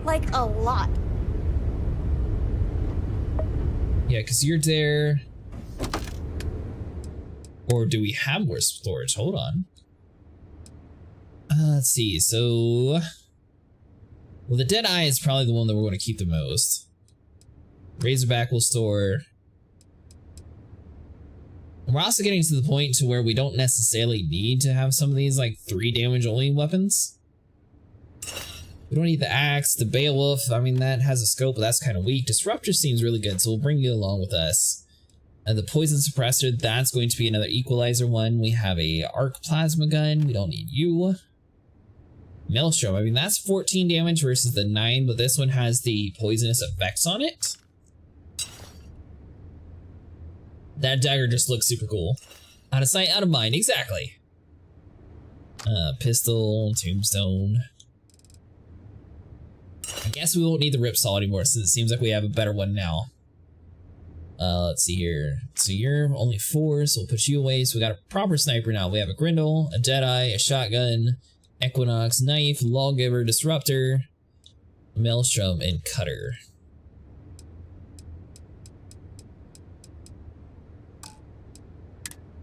Like a lot. Yeah, because you're there. Or do we have more storage? Hold on. Let's see, so... Well, the Deadeye is probably the one that we're going to keep the most. Razorback will store... We're also getting to the point to where we don't necessarily need to have some of these, like, 3 damage only weapons. We don't need the axe, the Beowulf, I mean, that has a scope, but that's kind of weak. Disruptor seems really good, so we'll bring you along with us. And the Poison Suppressor, that's going to be another equalizer one. We have a Arc Plasma Gun, we don't need you. Maelstrom, I mean, that's 14 damage versus the 9, but this one has the poisonous effects on it. That dagger just looks super cool. Out of sight, out of mind, exactly. Pistol, tombstone. I guess we won't need the Ripsaw anymore since it seems like we have a better one now. Let's see here. So you're only 4, so we'll put you away. So we got a proper sniper now. We have a Grindle, a Deadeye, a Shotgun, Equinox, Knife, Lawgiver, Disruptor, Maelstrom, and Cutter.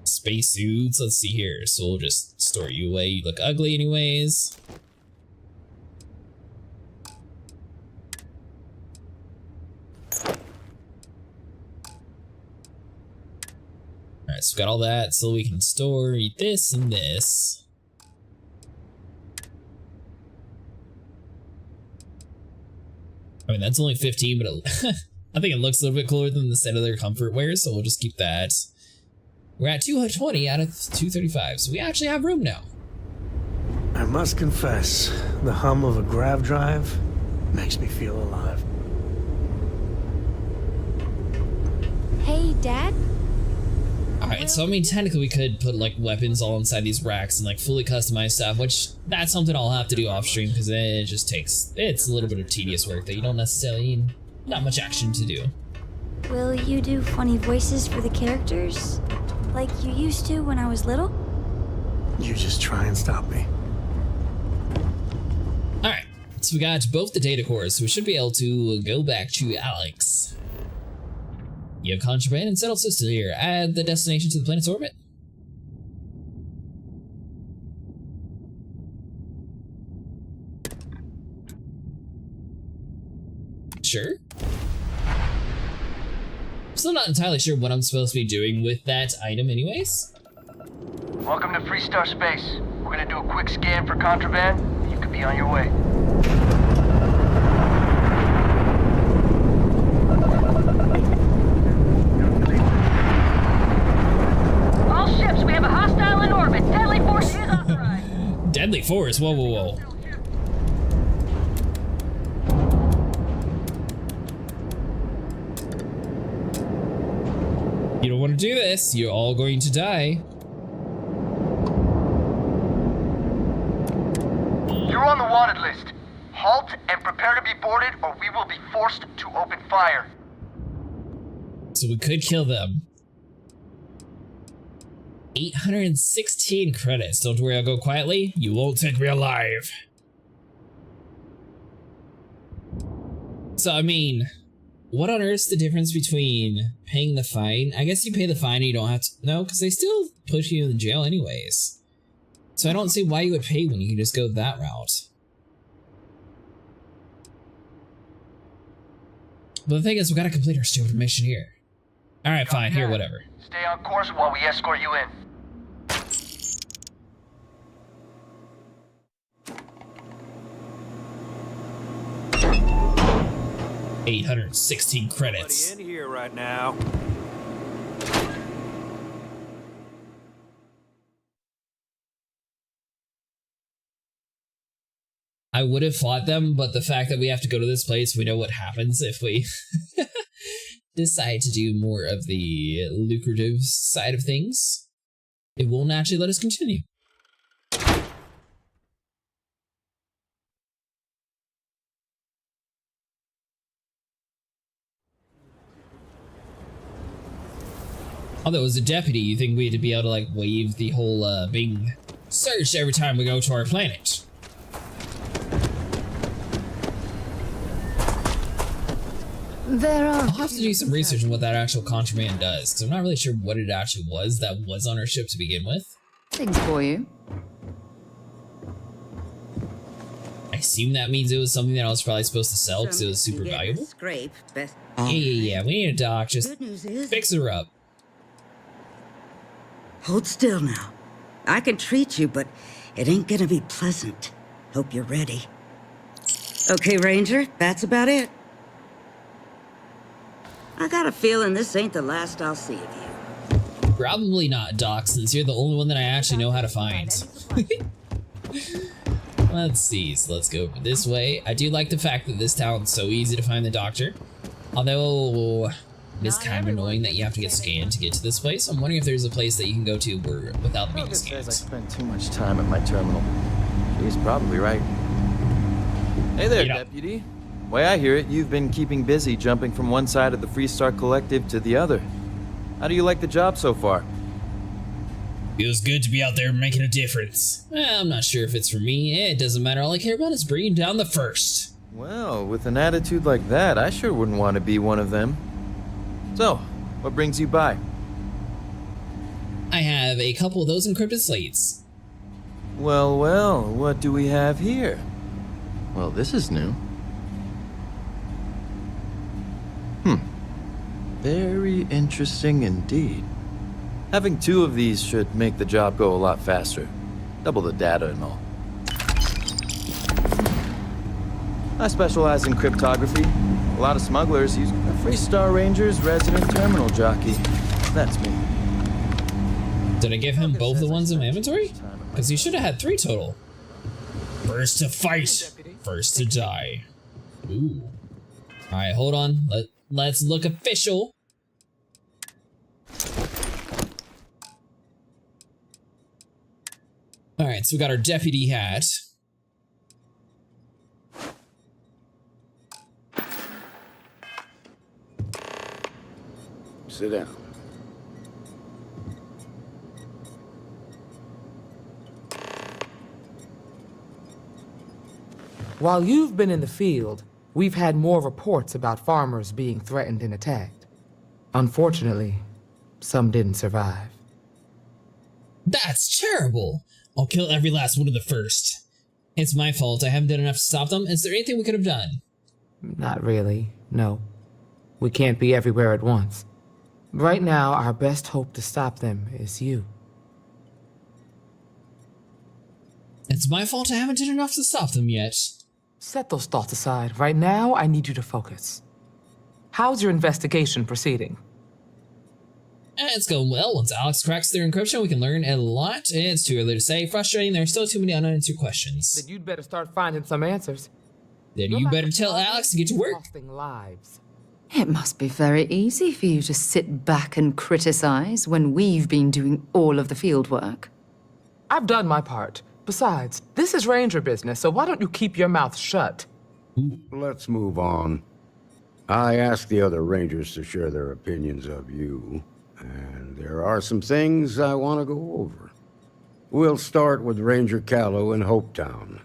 Spacesuits, let's see here. So we'll just store you away. You look ugly anyways. Alright, so we got all that so we can store this and this. I mean, that's only 15, but I think it looks a little bit cooler than the set of their comfort wear, so we'll just keep that. We're at 220 out of 235, so we actually have room now. I must confess, the hum of a grav drive makes me feel alive. Hey, Dad? Alright, so I mean, technically we could put, like, weapons all inside these racks and, like, fully customize stuff, which that's something I'll have to do off stream because it just takes, it's a little bit of tedious work that you don't necessarily need, not much action to do. Will you do funny voices for the characters? Like you used to when I was little? You just try and stop me. Alright, so we got both the data cores, so we should be able to go back to Alex. You have contraband and settled system here. Add the destination to the planet's orbit. Sure. Still not entirely sure what I'm supposed to be doing with that item anyways. Welcome to Freestar Space. We're gonna do a quick scan for contraband, and you could be on your way. All ships, we have a hostile in orbit. Deadly force is authorized. Deadly force? Whoa, whoa, whoa. You don't want to do this. You're all going to die. You're on the wanted list. Halt and prepare to be boarded, or we will be forced to open fire. So we could kill them. 816 credits. Don't worry, I'll go quietly. You won't take me alive. So, I mean, what on earth's the difference between paying the fine? I guess you pay the fine and you don't have to... No, because they still put you in jail anyways. So I don't see why you would pay when you can just go that route. But the thing is, we gotta complete our stupid mission here. Alright, fine, here, whatever. Stay on course while we escort you in. 816 credits. Nobody in here right now. I would have fought them, but the fact that we have to go to this place, we know what happens if we decide to do more of the lucrative side of things. It won't actually let us continue. Although as a deputy, you think we'd be able to like waive the whole being searched every time we go to our planet. I'll have to do some research on what that actual contraband does, because I'm not really sure what it actually was that was on our ship to begin with. Things for you. I assume that means it was something that I was probably supposed to sell because it was super valuable. Yeah, we need a doc. Just fix her up. Hold still now. I can treat you, but it ain't gonna be pleasant. Hope you're ready. Okay, Ranger, that's about it. I got a feeling this ain't the last I'll see of you. Probably not, Doc, since you're the only one that I actually know how to find. Let's see, so let's go over this way. I do like the fact that this town's so easy to find the doctor. Although, it is kind of annoying that you have to get scanned to get to this place. I'm wondering if there's a place that you can go to without being scanned. I spend too much time at my terminal. He's probably right. Hey there, Deputy. Way I hear it, you've been keeping busy jumping from one side of the Freestar Collective to the other. How do you like the job so far? Feels good to be out there making a difference. I'm not sure if it's for me. It doesn't matter. All I care about is bringing down the first. Well, with an attitude like that, I sure wouldn't want to be one of them. So, what brings you by? I have a couple of those encrypted slates. Well, well, what do we have here? Well, this is new. Very interesting indeed. Having two of these should make the job go a lot faster. Double the data and all. I specialize in cryptography. A lot of smugglers use a Freestar Ranger's resident terminal jockey. That's me. Did I give him both the ones in my inventory? Because he should have had 3 total. First to fight, first to die. Ooh. Alright, hold on. Let's look official. Alright, so we got our deputy hat. Sit down. While you've been in the field, we've had more reports about farmers being threatened and attacked. Unfortunately, some didn't survive. That's terrible! I'll kill every last one of the first. It's my fault. I haven't done enough to stop them. Is there anything we could have done? Not really, no. We can't be everywhere at once. Right now, our best hope to stop them is you. It's my fault I haven't done enough to stop them yet. Set those thoughts aside. Right now, I need you to focus. How's your investigation proceeding? It's going well. Once Alex cracks their encryption, we can learn a lot. It's too early to say. Frustrating, there are still too many unanswered questions. Then you'd better start finding some answers. Then you better tell Alex to get to work. Lives. It must be very easy for you to sit back and criticize when we've been doing all of the field work. I've done my part. Besides, this is Ranger business, so why don't you keep your mouth shut? Let's move on. I asked the other Rangers to share their opinions of you, and there are some things I want to go over. We'll start with Ranger Callow in Hopetown.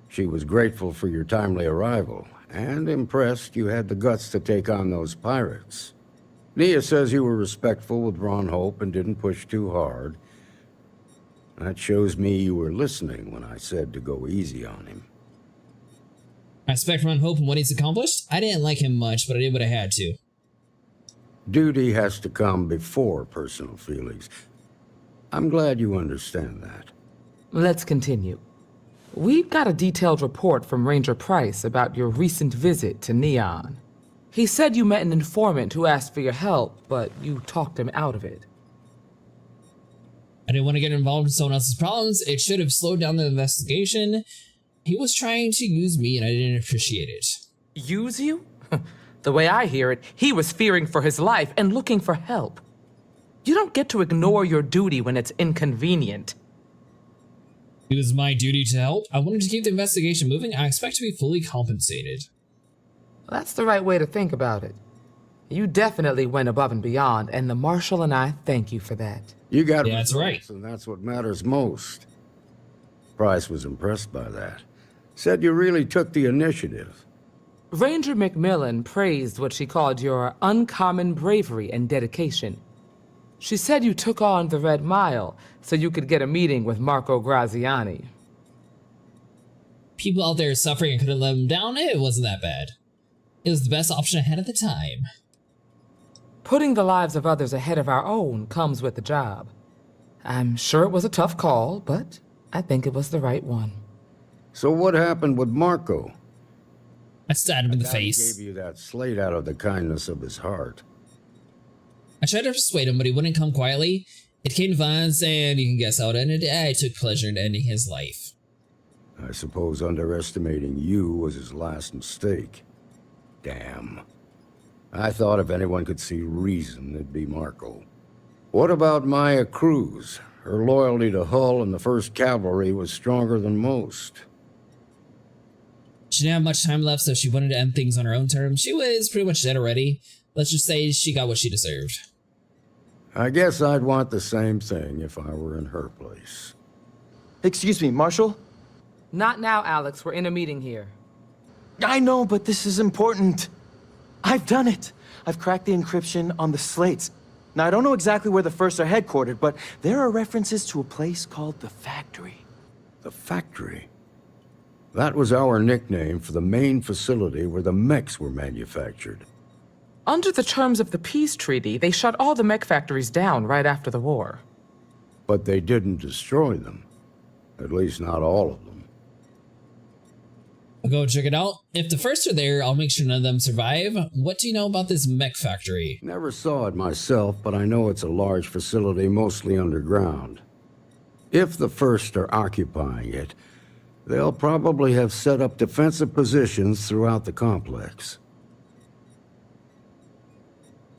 She was grateful for your timely arrival, and impressed you had the guts to take on those pirates. Nia says you were respectful with Ron Hope and didn't push too hard. That shows me you were listening when I said to go easy on him. I respect Ron Hope and what he's accomplished. I didn't like him much, but I did what I had to. Duty has to come before personal feelings. I'm glad you understand that. Let's continue. We've got a detailed report from Ranger Price about your recent visit to Neon. He said you met an informant who asked for your help, but you talked him out of it. I didn't want to get involved in someone else's problems. It should have slowed down the investigation. He was trying to use me, and I didn't appreciate it. Use you? The way I hear it, he was fearing for his life and looking for help. You don't get to ignore your duty when it's inconvenient. It was my duty to help. I wanted to keep the investigation moving. I expect to be fully compensated. That's the right way to think about it. You definitely went above and beyond, and the Marshal and I thank you for that. You got Yeah, that's right. And that's what matters most. Price was impressed by that. Said you really took the initiative. Ranger McMillan praised what she called your uncommon bravery and dedication. She said you took on the Red Mile so you could get a meeting with Marco Graziani. People out there suffering and couldn't let them down. It wasn't that bad. It was the best option I had at the time. Putting the lives of others ahead of our own comes with the job. I'm sure it was a tough call, but I think it was the right one. So what happened with Marco? I stabbed him in the He face. gave you that slate out of the kindness of his heart. I tried to persuade him, but he wouldn't come quietly. It came to violence, and you can guess how it ended. I took pleasure in ending his life. I suppose underestimating you was his last mistake. Damn. I thought if anyone could see reason, it'd be Marco. What about Maya Cruz? Her loyalty to Hull and the 1st Cavalry was stronger than most. She didn't have much time left, so she wanted to end things on her own terms. She was pretty much dead already. Let's just say she got what she deserved. I guess I'd want the same thing if I were in her place. Excuse me, Marshal? Not now, Alex. We're in a meeting here. I know, but this is important. I've done it. I've cracked the encryption on the slates. Now, I don't know exactly where the First are headquartered, but there are references to a place called the Factory. The Factory? That was our nickname for the main facility where the mechs were manufactured. Under the terms of the peace treaty, they shut all the mech factories down right after the war. But they didn't destroy them. At least not all of them. I'll go check it out. If the First are there, I'll make sure none of them survive. What do you know about this mech factory? Never saw it myself, but I know it's a large facility mostly underground. If the First are occupying it, they'll probably have set up defensive positions throughout the complex.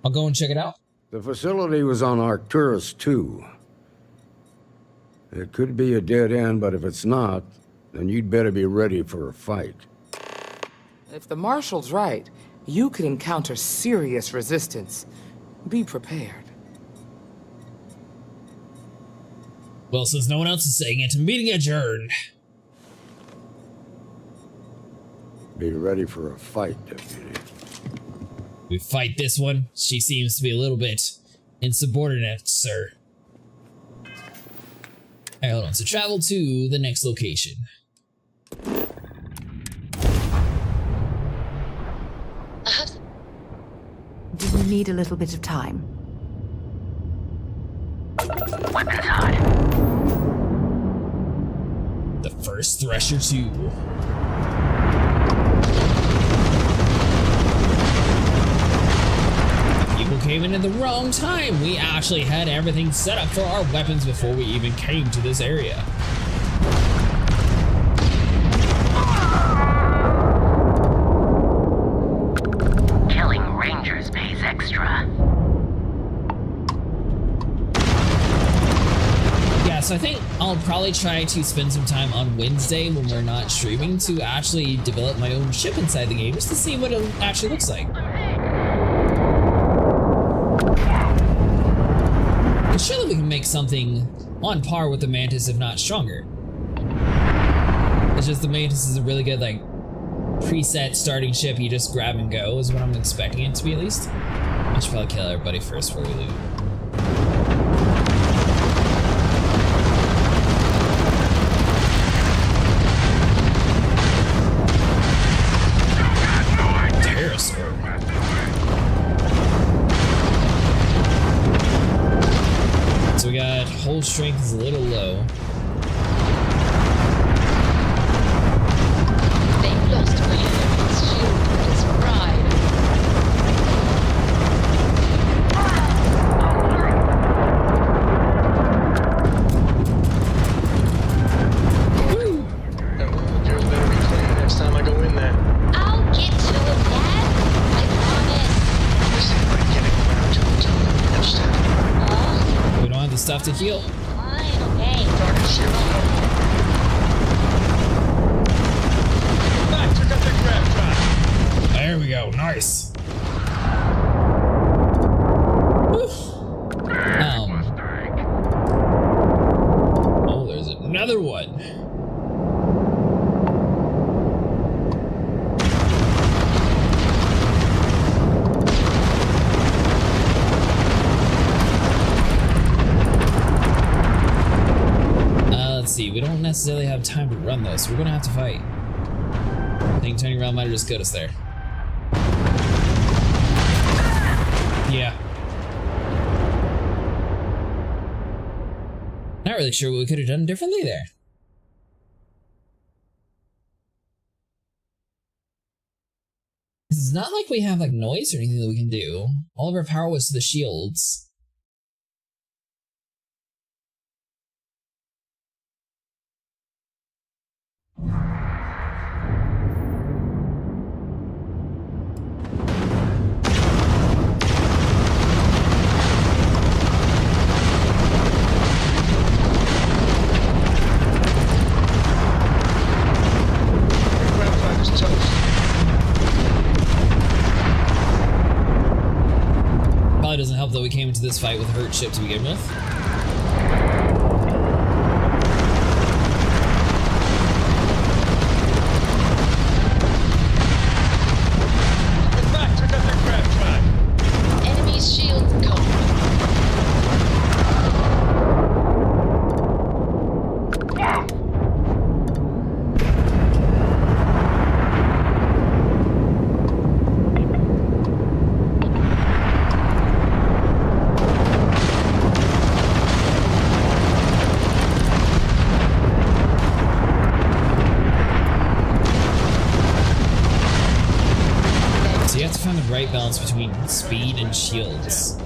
I'll go and check it out. The facility was on Arcturus 2. It could be a dead end, but if it's not, then you'd better be ready for a fight. If the Marshal's right, you could encounter serious resistance. Be prepared. Well, since no one else is saying it, meeting adjourned. Be ready for a fight, Deputy. We fight this one. She seems to be a little bit insubordinate, sir. Alright, hold on. So travel to the next location. Do you need a little bit of time? Weapons hot. The First Thresher 2. People came in at the wrong time. We actually had everything set up for our weapons before we even came to this area. Killing Rangers pays extra. Yeah, so I think I'll probably try to spend some time on Wednesday when we're not streaming to actually develop my own ship inside the game just to see what it actually looks like. And surely we can make something on par with the Mantis, if not stronger. It's just the Mantis is a really good, like, preset starting ship you just grab and go is what I'm expecting it to be, at least. I should probably kill everybody first before we loot. So we got hold strength is a little low. stuff to heal. Fine, okay. Target shield. Back, took out the grab drive. There we go. Nice. Oh, there's another one. Let's see. We don't necessarily have time to run this. We're gonna have to fight. I think turning around might just got us there. Yeah. Not really sure what we could have done differently there. It's not like we have like noise or anything that we can do. All of our power was to the shields. Probably doesn't help that we came into this fight with a hurt ship to begin with. We're back, took out that grab drive. Enemy's shields gone. So you have to find the right balance between speed and shields.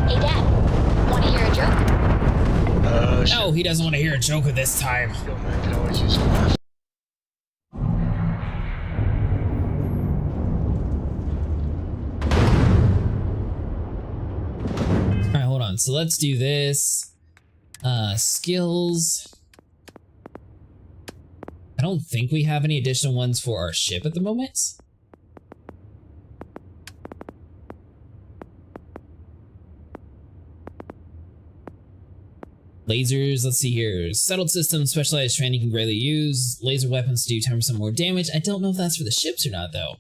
Hey, Dad. Want to hear a joke? No, he doesn't want to hear a joke at this time. Yo, man, can always use a laugh. Alright, hold on. So let's do this. Skills. I don't think we have any additional ones for our ship at the moment. Lasers, let's see here. Settled system, specialized training can rarely use. Laser weapons do 10% more damage. I don't know if that's for the ships or not, though.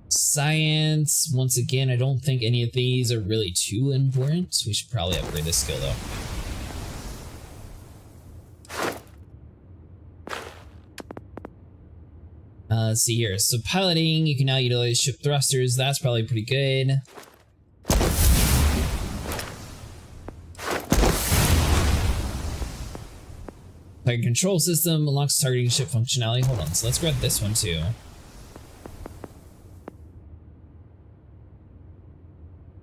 Science, once again, I don't think any of these are really too important. We should probably upgrade this skill, though. Let's see here. So piloting, you can now utilize ship thrusters. That's probably pretty good. Target control system unlocks targeting ship functionality. Hold on, so let's grab this one too.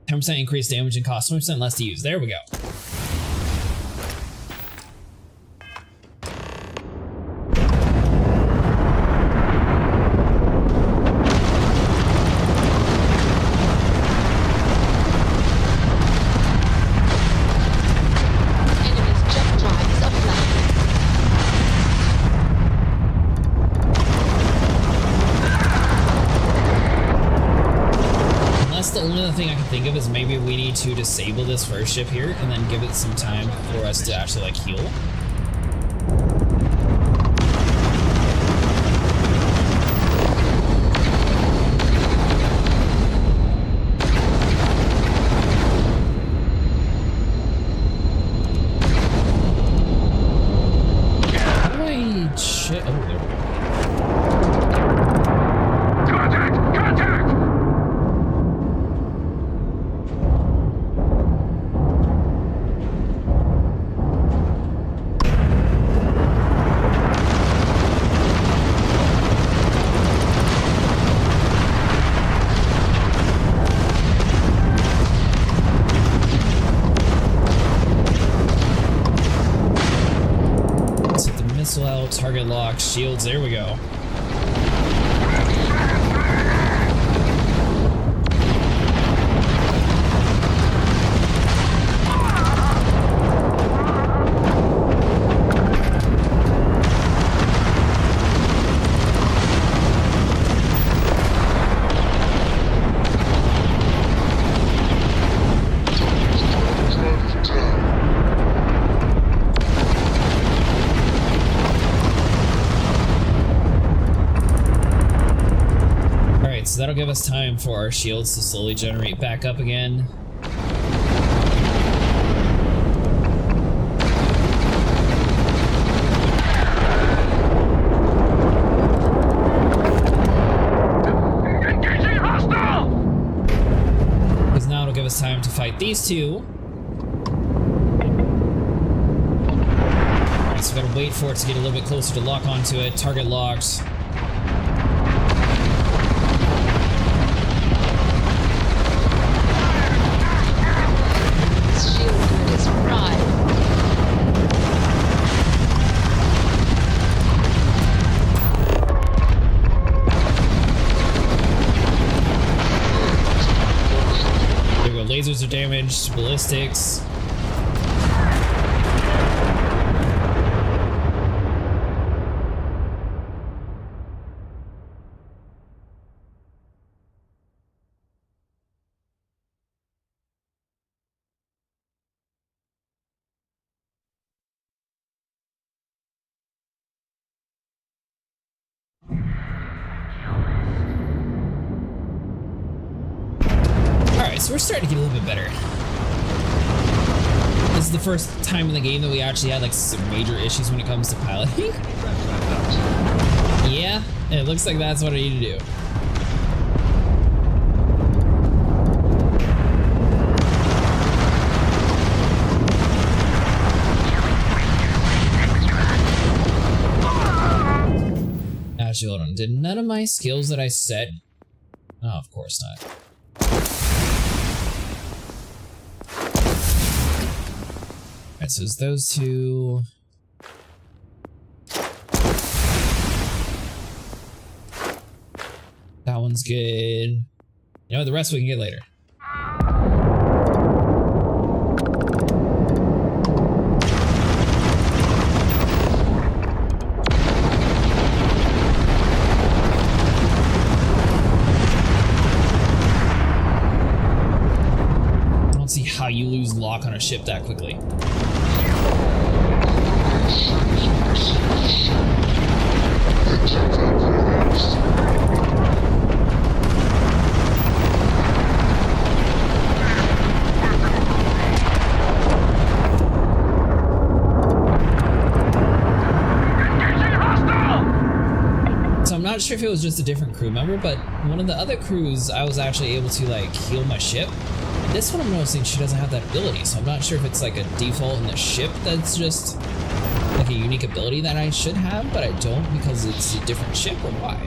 %10 increased damage and cost, 1% less to use. There we go. Think of is maybe we need to disable this first ship here and then give it some time for us to actually like heal. How do I shit? Oh, there we go. Target lock, shields, there we go. give us time for our shields to slowly generate back up again. Because now it'll give us time to fight these two. Alright, so we gotta wait for it to get a little bit closer to lock onto it. Target locked. Lasers are damaged, ballistics. Alright, so we're starting to get a little bit better. This is the first time in the game that we actually had like some major issues when it comes to piloting. Yeah, it looks like that's what I need to do. Actually, hold on. Did none of my skills that I set? Oh, of course not. Alright, so it's those two. That one's good. You know, the rest we can get later. I don't see how you lose lock on a ship that quickly. So I'm not sure if it was just a different crew member, but one of the other crews I was actually able to like heal my ship. This one I'm noticing she doesn't have that ability, so I'm not sure if it's like a default in the ship that's just like a unique ability that I should have, but I don't because it's a different ship, or why?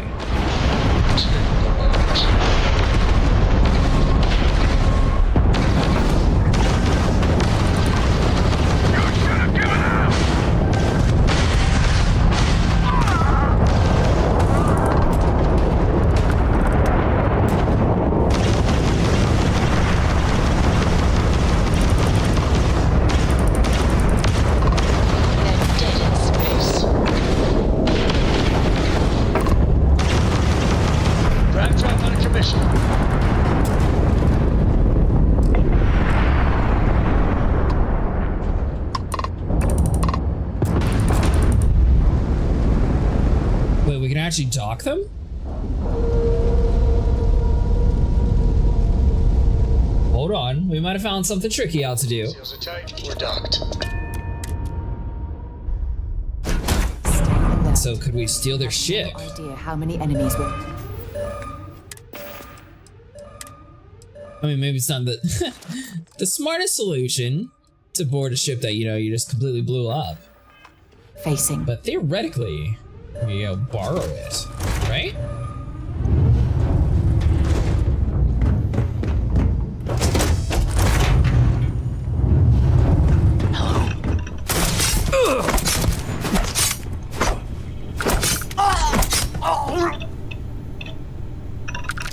Actually dock them? Hold on, we might have found something tricky out to do. Seals are tight, we're docked. So could we steal their ship? No idea how many enemies were. I mean, maybe it's not the the smartest solution to board a ship that, you know, you just completely blew up. Facing. But theoretically, you know, borrow it, right?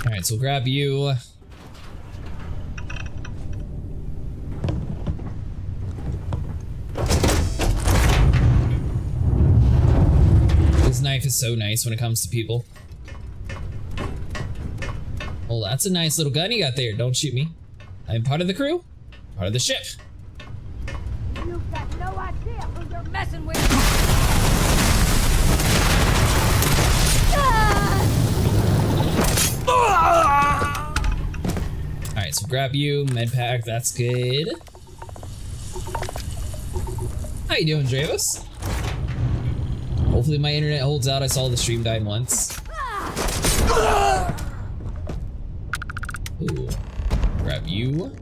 Alright, so we'll grab you. This knife is so nice when it comes to people. Well, that's a nice little gun you got there. Don't shoot me. I'm part of the crew, part of the ship. You've got no idea who you're messing with. Alright, so grab you, med pack, that's good. How you doing, Dravos? Hopefully my internet holds out. I saw the stream died once. Ooh. Grab you.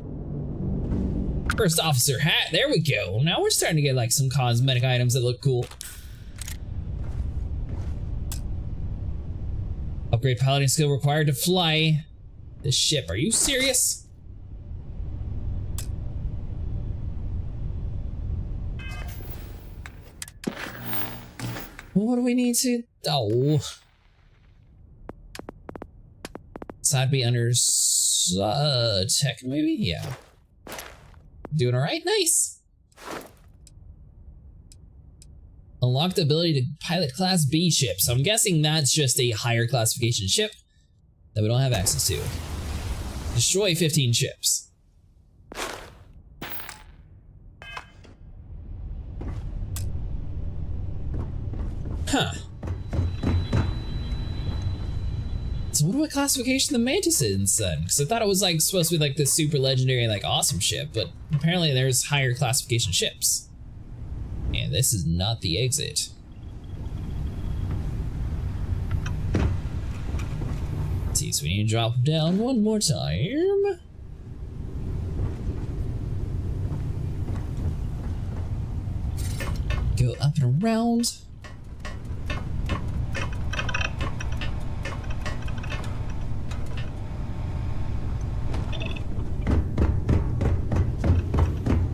First officer hat, there we go. Now we're starting to get like some cosmetic items that look cool. Upgrade piloting skill required to fly the ship. Are you serious? What do we need to... Oh. So that'd be under tech, maybe? Yeah. Doing alright? Nice. Unlock the ability to pilot Class B ships. I'm guessing that's just a higher classification ship that we don't have access to. Destroy 15 ships. Huh. So what classification the Mantis is then? Because I thought it was like supposed to be like this super legendary, like awesome ship, but apparently there's higher classification ships. And this is not the exit. Let's see, so we need to drop down one more time. Go up and around.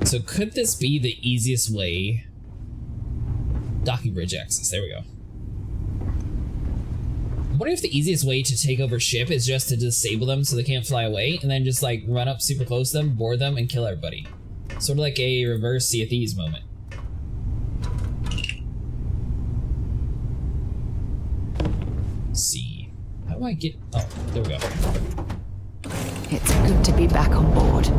So could this be the easiest way? Docking bridge access, there we go. I wonder if the easiest way to take over ship is just to disable them so they can't fly away, and then just like run up super close to them, board them, and kill everybody. Sort of like a reverse Sea of Thieves moment. Let's see. How do I get... Oh, there we go. It's good to be back on board.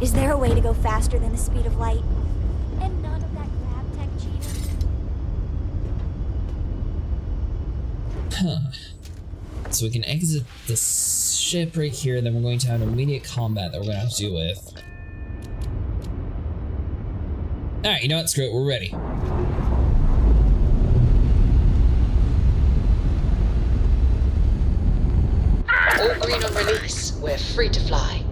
Is there a way to go faster than the speed of light? And none of that grab tech cheating? Huh. So we can exit the ship right here, then we're going to have immediate combat that we're going to have to deal with. Alright, you know what? Screw it, we're ready. All green on release. We're free to fly.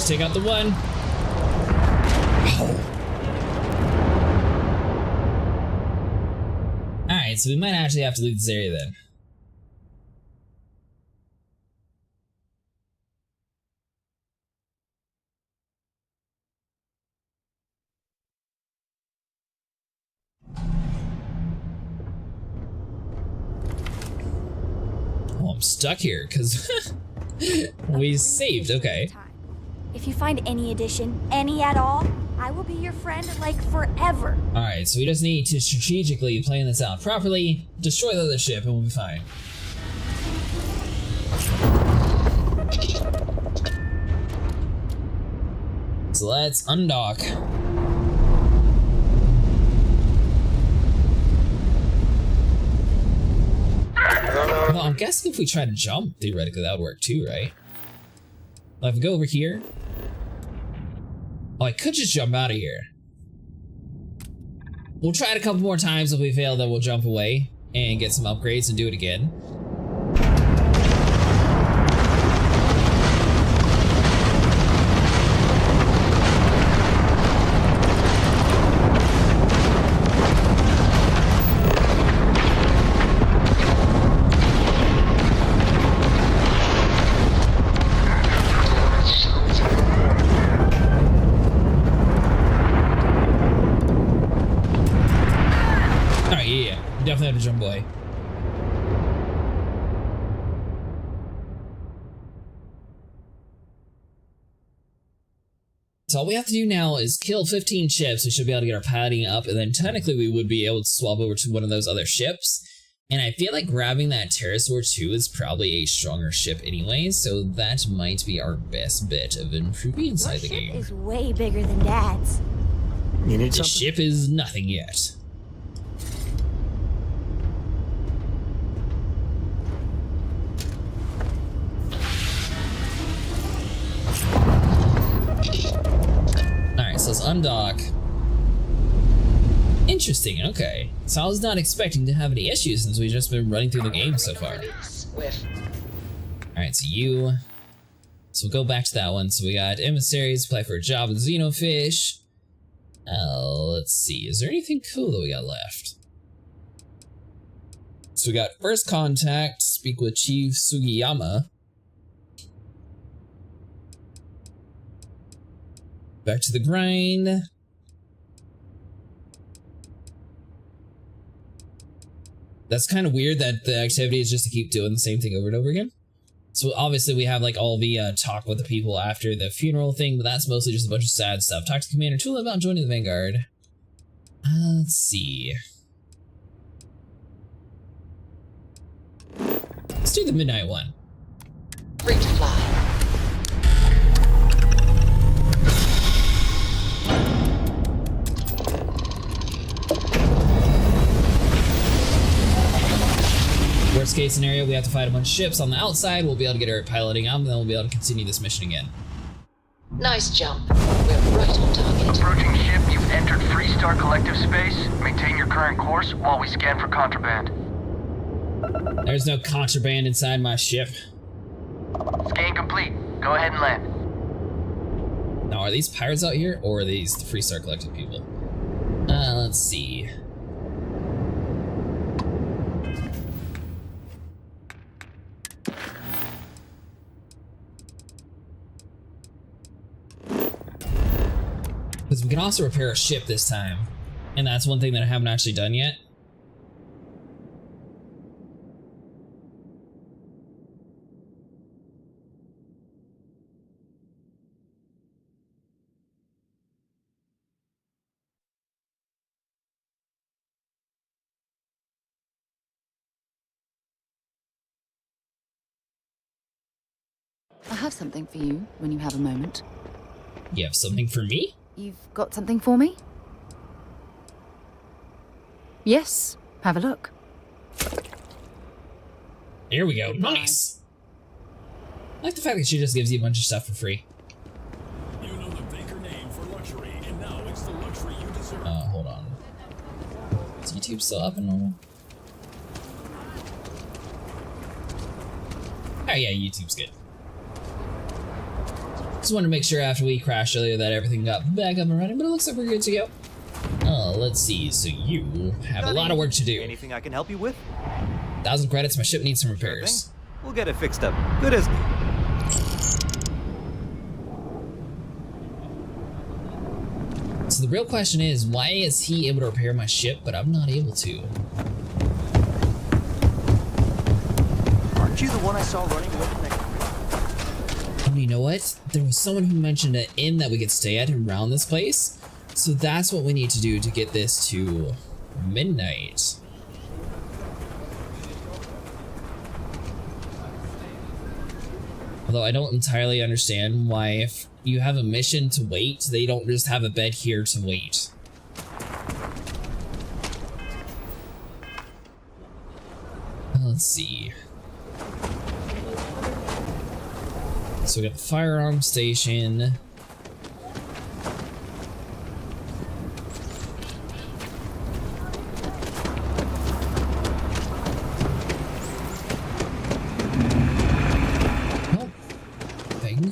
Take out the one. Oh. Alright, so we might actually have to leave this area then. Oh, I'm stuck here because we saved, okay. If you find any addition, any at all, I will be your friend, like, forever. Alright, so we just need to strategically plan this out properly, destroy the other ship, and we'll be fine. So let's undock. Well, I'm guessing if we try to jump, theoretically that would work too, right? Like, if we go over here. Oh, I could just jump out of here. We'll try it a couple more times. If we fail, then we'll jump away and get some upgrades and do it again. Definitely have to jump away. So all we have to do now is kill 15 ships. We should be able to get our piloting up, and then technically we would be able to swap over to one of those other ships. And I feel like grabbing that Pterosaur 2 is probably a stronger ship anyway, so that might be our best bet of improving inside the game. Is way bigger than Dad's. You need the something? ship is nothing yet. Alright, so let's undock. Interesting, okay. So I was not expecting to have any issues since we've just been running through the game so far. Alright, so you... So we'll go back to that one. So we got emissaries, apply for a job with Xenofish. Let's see, is there anything cool that we got left? So we got first contact, speak with Chief Sugiyama. Back to the grind. That's kind of weird that the activity is just to keep doing the same thing over and over again. So obviously we have like all the talk with the people after the funeral thing, but that's mostly just a bunch of sad stuff. Talk to Commander Tula about joining the Vanguard. Let's see. Let's do the midnight one. Free to fly. Worst case scenario, we have to fight a bunch of ships on the outside. We'll be able to get our piloting up, and then we'll be able to continue this mission again. Nice jump. We're right on target. Approaching ship, you've entered Freestar Collective space. Maintain your current course while we scan for contraband. There's no contraband inside my ship. Scan complete. Go ahead and land. Now, are these pirates out here, or are these the Freestar Collective people? Let's see. Because we can also repair a ship this time. And that's one thing that I haven't actually done yet. I have something for you when you have a moment. You have something for me? You've got something for me? Yes, have a look. Here we go. Nice. I like the fact that she just gives you a bunch of stuff for free. You know the Baker name for luxury, and now it's the luxury you deserve. Hold on. Is YouTube still up and normal? Oh yeah, YouTube's good. Just wanted to make sure after we crashed earlier that everything got back up and running, but it looks like we're good to go. Let's see. So you have a lot of work to do. Anything I can help you with? 1,000 credits. My ship needs some repairs. We'll get it fixed up. Good as new. So the real question is, why is he able to repair my ship, but I'm not able to? Aren't you the one I saw running away from that? And you know what? There was someone who mentioned an inn that we could stay at around this place. So that's what we need to do to get this to midnight. Although I don't entirely understand why if you have a mission to wait, they don't just have a bed here to wait. Let's see. So we got the firearm station.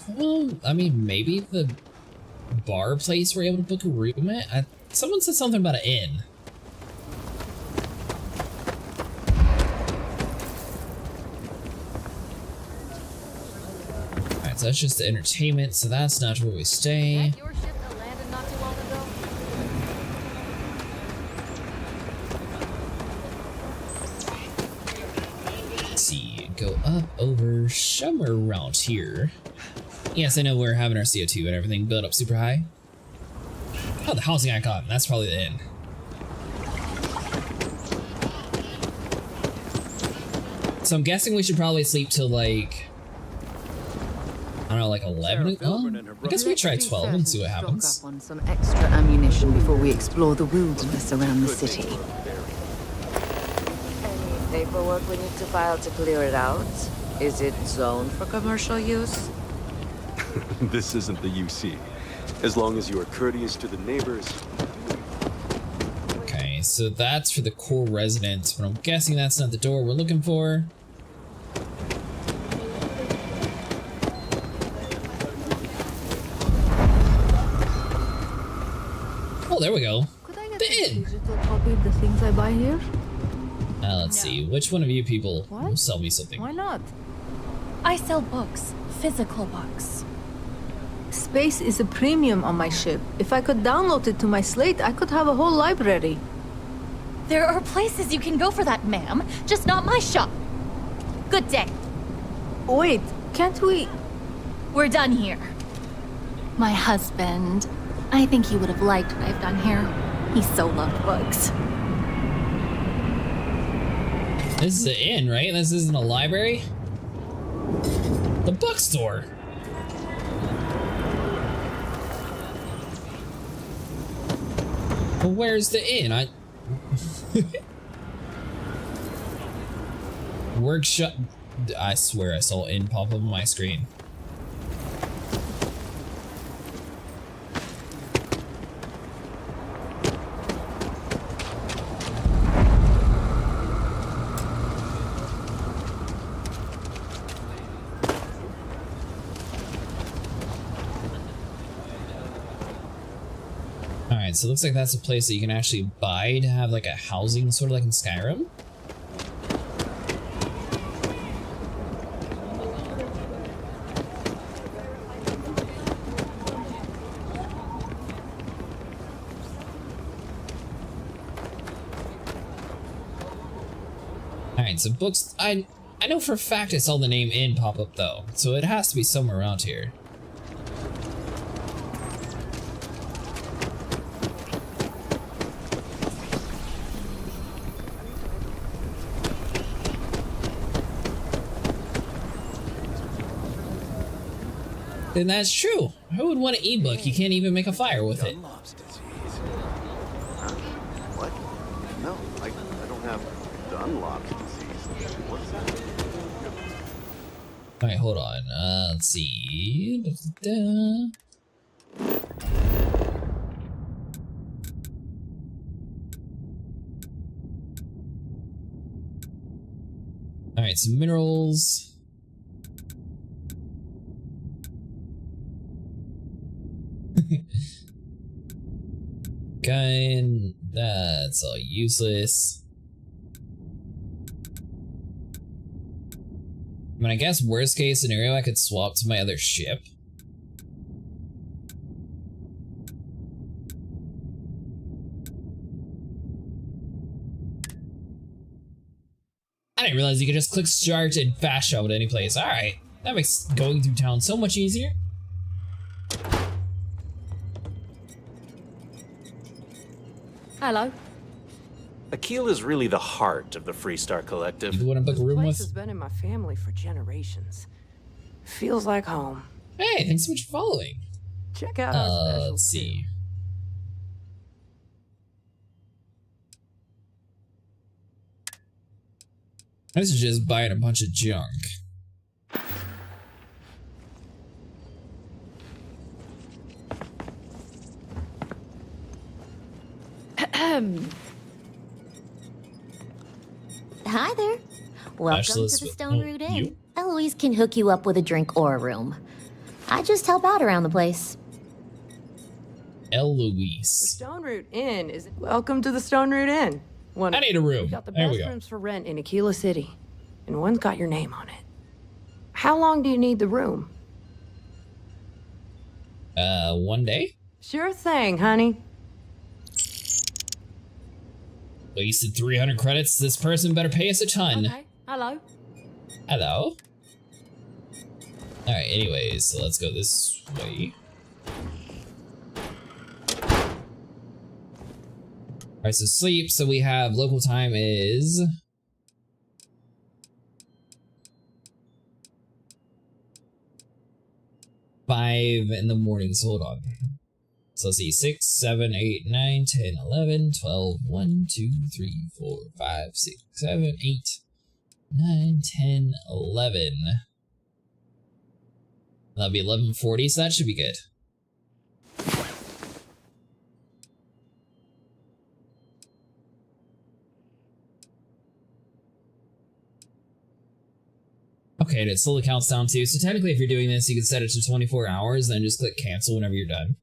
Well, I mean, maybe the bar place we're able to book a room at? Someone said something about an inn. Alright, so that's just the entertainment, so that's not where we stay. Your ship that landed not too long ago? Let's see, go up over somewhere around here. Yes, I know we're having our CO2 and everything built up super high. Oh, the housing icon. That's probably the inn. So I'm guessing we should probably sleep till like, I don't know, like 11? Well, I guess we try 12 and see what happens. Stock up on some extra ammunition before we explore the wilderness around the city. Any paperwork we need to file to clear it out? Is it zoned for commercial use? This isn't the UC. As long as you are courteous to the neighbors. Okay, so that's for the core residents, but I'm guessing that's not the door we're looking for. Oh, there we go. The inn. Digital copy of the things I buy here? Let's see. Which one of you people will sell me something? Why not? I sell books. Physical books. Space is a premium on my ship. If I could download it to my slate, I could have a whole library. There are places you can go for that, ma'am. Just not my shop. Good day. Wait, can't we? We're done here. My husband. I think he would have liked what I've done here. He so loved books. This is the inn, right? This isn't a library? The bookstore. Well, where's the inn? Workshop. I swear I saw inn pop up on my screen. Alright, so it looks like that's a place that you can actually buy to have like a housing, sort of like in Skyrim. Alright, so books, I know for a fact I saw the name inn pop up though, so it has to be somewhere around here. And that's true. Who would want an e-book? You can't even make a fire with it. What? No, I don't have Dunlop's disease. What's that? Alright, hold on. Let's see. Alright, some minerals. Gun, that's all useless. I mean, I guess worst case scenario, I could swap to my other ship. I didn't realize you could just click start and fast travel to any place. Alright, that makes going through town so much easier. Hello. Akil is really the heart of the Freestar Collective. You want to book a room This with? place has been in my family for generations. Feels like home. Hey, thanks so much for following. Check out our specials. Let's see. This is just buying a bunch of junk. Hi there. Welcome Specialist to the with- Stone oh, Root Inn. you? Eloise can hook you up with a drink or a room. I just help out around the place. Eloise. Stone Root Inn is. Welcome to the Stone Root Inn. I need a room. We got the There we best go. rooms for rent in Aquila City, and one's got your name on it. How long do you need the room? 1 day? Sure thing, honey. Wasted 300 credits. This person better pay us a ton. Okay. Hello. Hello? Alright, anyways, so let's go this way. Alright, so sleep, so we have local time is... 5 in the morning, so hold on. So let's see, 6, 7, 8, 9, 10, 11, 12, 1, 2, 3, 4, 5, 6, 7, 8, 9, 10, 11. That'll be 11:40, so that should be good. Okay, and it slowly counts down too. So technically, if you're doing this, you can set it to 24 hours, then just click cancel whenever you're done.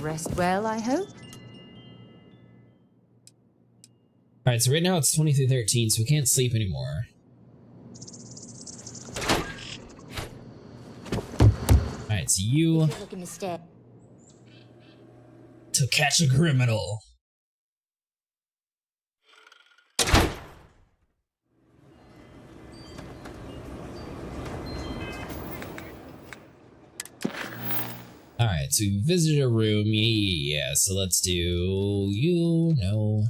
Rest well, I hope? Alright, so right now it's 23:13, so we can't sleep anymore. Alright, so you... to catch a criminal. Alright, so we visited a room. Yeah, so let's do... you know...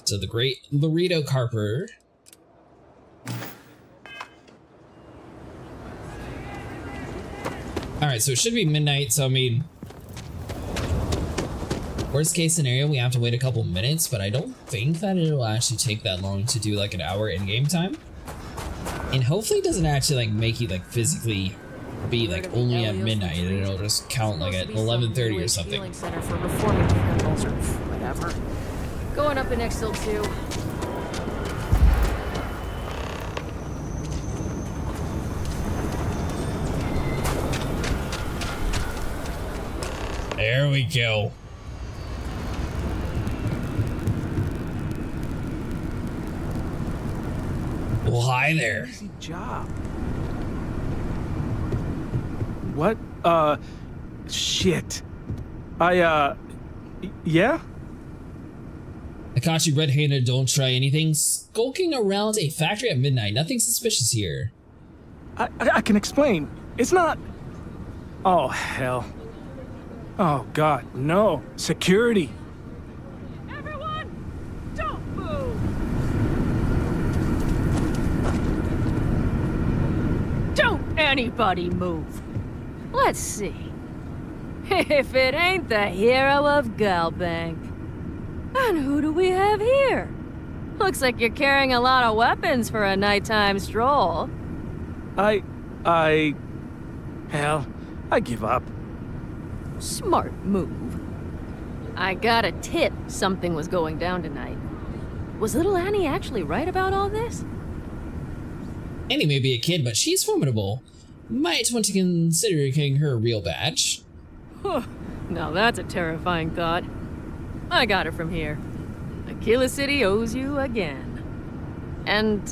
So the great burrito carper. Alright, so it should be midnight, so I mean... worst case scenario, we have to wait a couple minutes, but I don't think that it'll actually take that long to do like an hour in-game time. And hopefully it doesn't actually like make you like physically be like only at midnight, and it'll just count like at 11:30 or something. Center for reforming criminals or whatever. Going up in Exfil 2. There we go. Well, hi there. Easy job. What? Shit. Yeah? I caught you red-handed, don't try anything. Skulking around a factory at midnight. Nothing suspicious here. I can explain. It's not... Oh, hell. Oh, God, no. Security. Everyone, don't move. Don't anybody move. Let's see. If it ain't the hero of Galbank. And who do we have here? Looks like you're carrying a lot of weapons for a nighttime stroll. Hell, I give up. Smart move. I got a tip something was going down tonight. Was little Annie actually right about all this? Annie may be a kid, but she's formidable. Might want to consider getting her a real badge. Now that's a terrifying thought. I got it from here. Aquila City owes you again. And,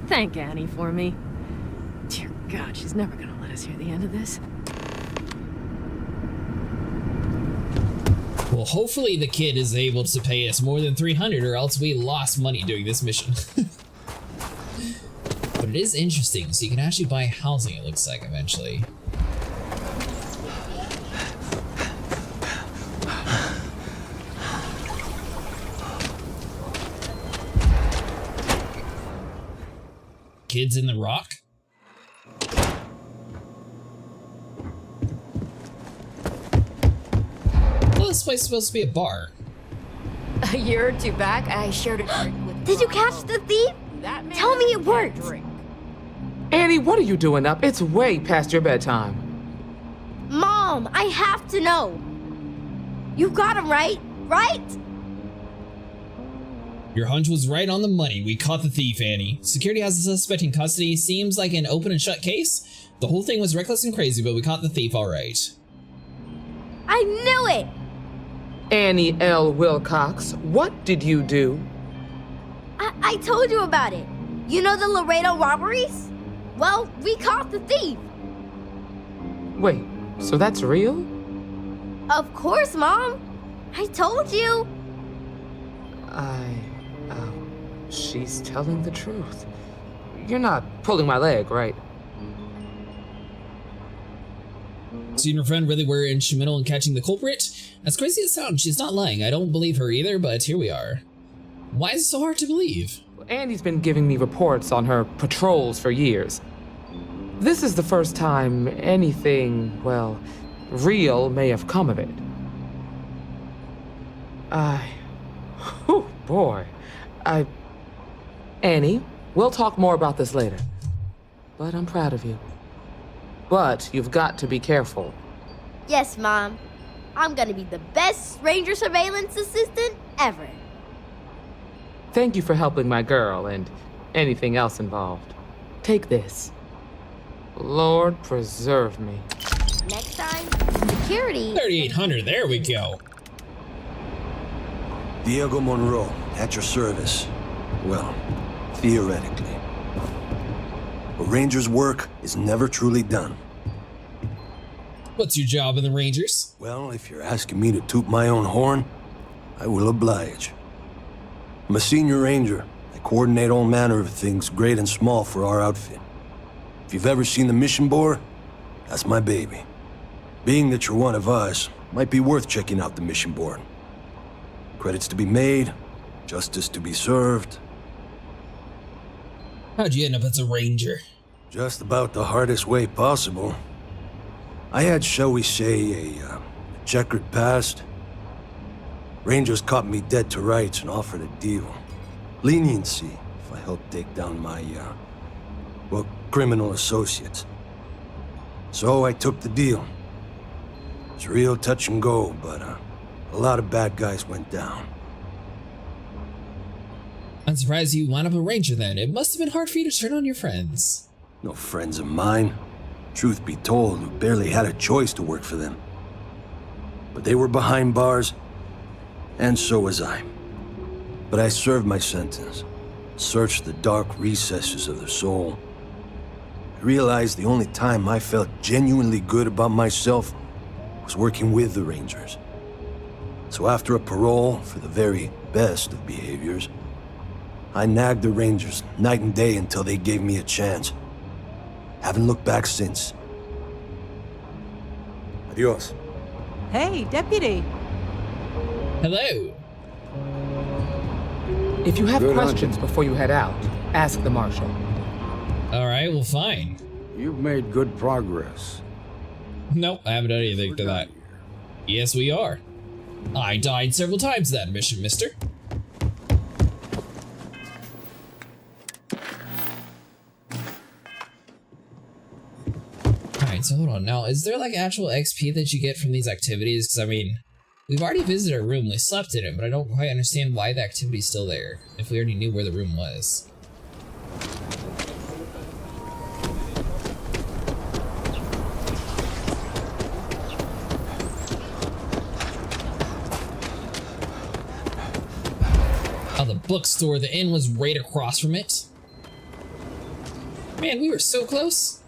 thank Annie for me. Dear God, she's never gonna let us hear the end of this. Well, hopefully the kid is able to pay us more than 300, or else we lost money doing this mission. But it is interesting, so you can actually buy housing, it looks like, eventually. Kids in the Rock? Well, this place is supposed to be a bar. A year or two back, I shared a drink with... Did you catch the thief? Tell me it worked. Annie, what are you doing up? It's way past your bedtime. Mom, I have to know. You got him right? Right? Your hunch was right on the money. We caught the thief, Annie. Security has the suspect in custody. Seems like an open and shut case. The whole thing was reckless and crazy, but we caught the thief all right. I knew it! Annie L. Wilcox, what did you do? I told you about it. You know the Laredo robberies? Well, we caught the thief. Wait, so that's real? Of course, Mom. I told you. She's telling the truth. You're not pulling my leg, right? So you and your friend really were instrumental in catching the culprit? As crazy as it sounds, she's not lying. I don't believe her either, but here we are. Why is it so hard to believe? Andy's been giving me reports on her patrols for years. This is the first time anything, well, real may have come of it. Oh boy. Annie, we'll talk more about this later. But I'm proud of you. But you've got to be careful. Yes, Mom. I'm gonna be the best ranger surveillance assistant ever. Thank you for helping my girl and anything else involved. Take this. Lord preserve me. Next time, security. 3,800, there we go. Diego Monroe, at your service. Well, theoretically. A ranger's work is never truly done. What's your job in the Rangers? Well, if you're asking me to toot my own horn, I will oblige. I'm a senior ranger. I coordinate all manner of things, great and small, for our outfit. If you've ever seen the mission board, that's my baby. Being that you're one of us, might be worth checking out the mission board. Credits to be made, justice to be served. How'd you end up as a ranger? Just about the hardest way possible. I had, shall we say, a checkered past. Rangers caught me dead to rights and offered a deal. Leniency if I helped take down my, well, criminal associates. So I took the deal. It's real touch and go, but a lot of bad guys went down. I'm surprised you wound up a ranger then. It must have been hard for you to turn on your friends. No friends of mine. Truth be told, who barely had a choice to work for them. But they were behind bars, and so was I. But I served my sentence, searched the dark recesses of the soul. I realized the only time I felt genuinely good about myself was working with the Rangers. So after a parole for the very best of behaviors, I nagged the Rangers night and day until they gave me a chance. Haven't looked back since. Adios. Hey, Deputy. Hello. If you have questions before you head out, ask the Marshal. All right, well, fine. You've made good progress. Nope, I haven't done anything to that. Yes, we are. I died several times that mission, mister. Alright, so hold on. Now, is there like actual XP that you get from these activities? Because, I mean, we've already visited our room, we slept in it, but I don't quite understand why the activity's still there, if we already knew where the room was. Oh, the bookstore, the inn was right across from it. Man, we were so close.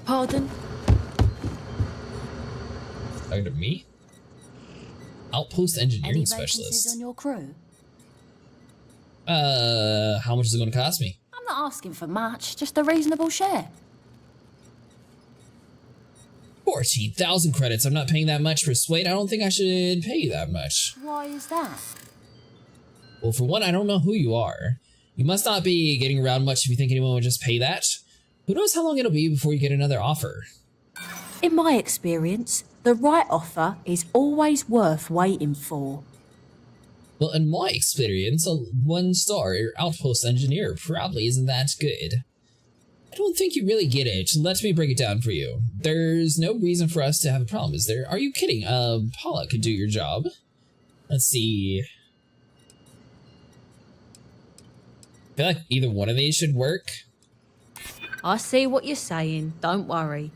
Pardon? Talking to me? Outpost engineering Any specialist. vacancies on your crew? How much is it going to cost me? I'm not asking for much, just a reasonable share. 14,000 credits. I'm not paying that much for Persuade. I don't think I should pay you that much. Why is that? Well, for one, I don't know who you are. You must not be getting around much if you think anyone would just pay that. Who knows how long it'll be before you get another offer? In my experience, the right offer is always worth waiting for. Well, in my experience, a 1-star outpost engineer probably isn't that good. I don't think you really get it. Let me break it down for you. There's no reason for us to have a problem, is there? Are you kidding? Paula could do your job. Let's see. I feel like either one of these should work. I see what you're saying. Don't worry.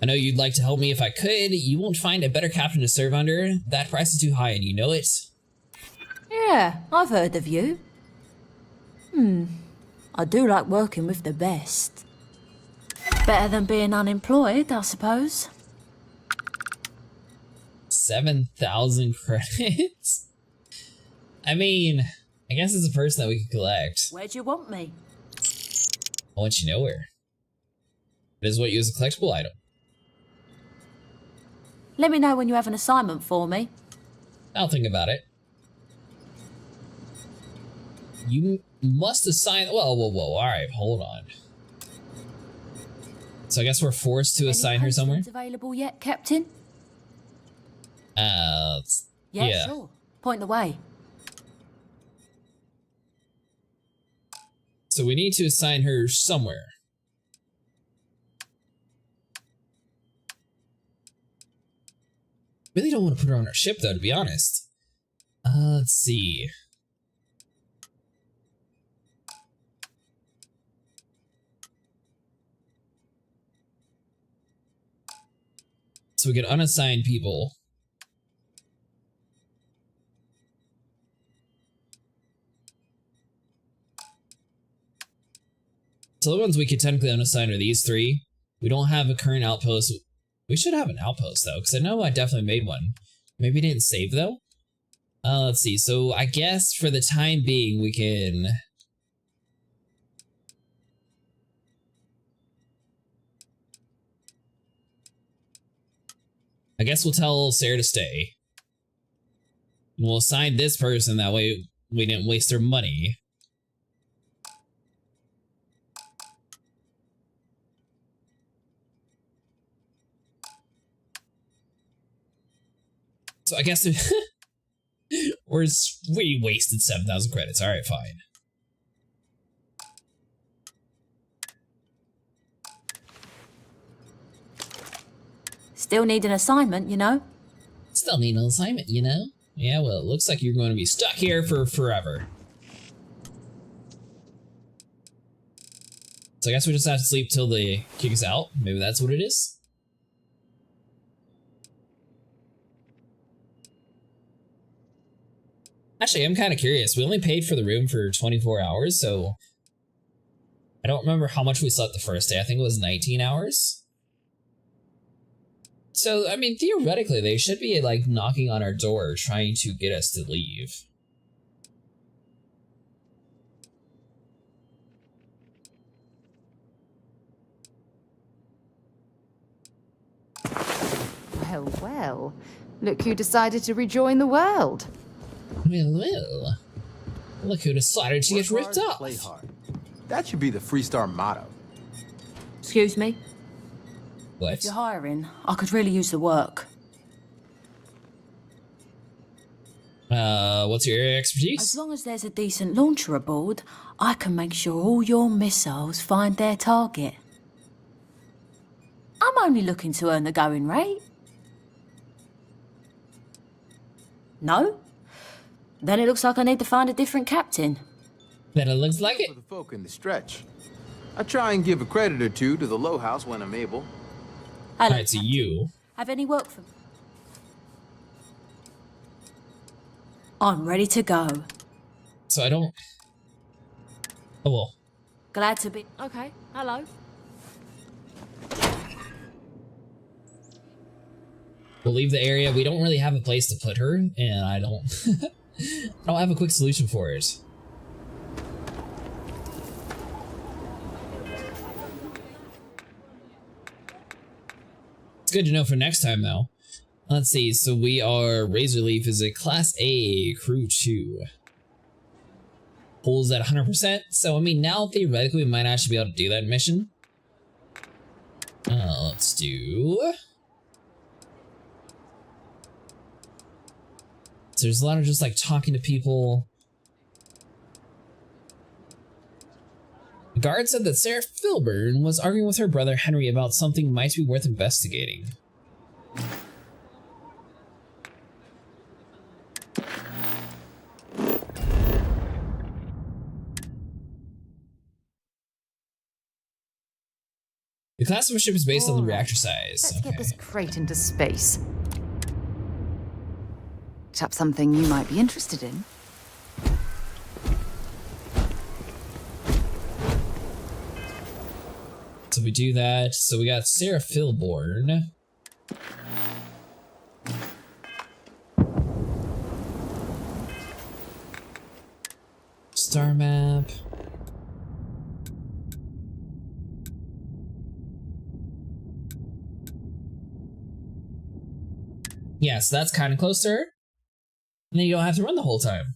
I know you'd like to help me if I could. You won't find a better captain to serve under. That price is too high and you know it. Yeah, I've heard of you. I do like working with the best. Better than being unemployed, I suppose. 7,000 credits? I mean, I guess it's a person that we could collect. Where'd you want me? I'll let you know where. It is what you use a collectible item. Let me know when you have an assignment for me. I'll think about it. You must assign. Whoa. Alright, hold on. So I guess we're forced to assign her somewhere? Available yet, Captain? Yeah. Sure. Point the way. So we need to assign her somewhere. Really don't want to put her on our ship, though, to be honest. Let's see. So we can unassign people. So the ones we could technically unassign are these three. We don't have a current outpost. We should have an outpost, though, because I know I definitely made one. Maybe didn't save, though? Let's see. So I guess for the time being, we can... I guess we'll tell Sarah to stay. And we'll assign this person, that way we didn't waste their money. So I guess we wasted 7,000 credits. All right, fine. Still need an assignment, you know? Still need an assignment, you know? Yeah, well, it looks like you're going to be stuck here for forever. So I guess we just have to sleep till they kick us out. Maybe that's what it is. Actually, I'm kind of curious. We only paid for the room for 24 hours, so... I don't remember how much we slept the first day. I think it was 19 hours. So, I mean, theoretically, they should be, like, knocking on our door trying to get us to leave. Well. Look who decided to rejoin the world. Well. Look who decided to get ripped off. Play hard. That should be the Freestar motto. Excuse me? What? If you're hiring, I could really use the work. What's your area of expertise? As long as there's a decent launcher aboard, I can make sure all your missiles find their target. I'm only looking to earn the going rate. No? Then it looks like I need to find a different captain. Then it looks like it. For the folk in the stretch. I try and give a credit or two to the Low House when I'm able. Alright, so you. Have any work for me? I'm ready to go. So I don't... Oh well. Glad to be... Okay, hello. We'll leave the area. We don't really have a place to put her, and I don't... I don't have a quick solution for it. It's good to know for next time, though. Let's see, so we are... Razor Leaf is a Class A Crew 2. Pulls at 100%, so I mean, now theoretically we might actually be able to do that mission. Let's do... So there's a lot of just like talking to people. Guard said that Sarah Filburn was arguing with her brother Henry about something might be worth investigating. The class of a ship is based on the reactor size. Let's get this crate into space. Picked up something you might be interested in. So we do that. So we got Sarah Filburn. Star map. Yeah, so that's kind of close to her. And then you don't have to run the whole time.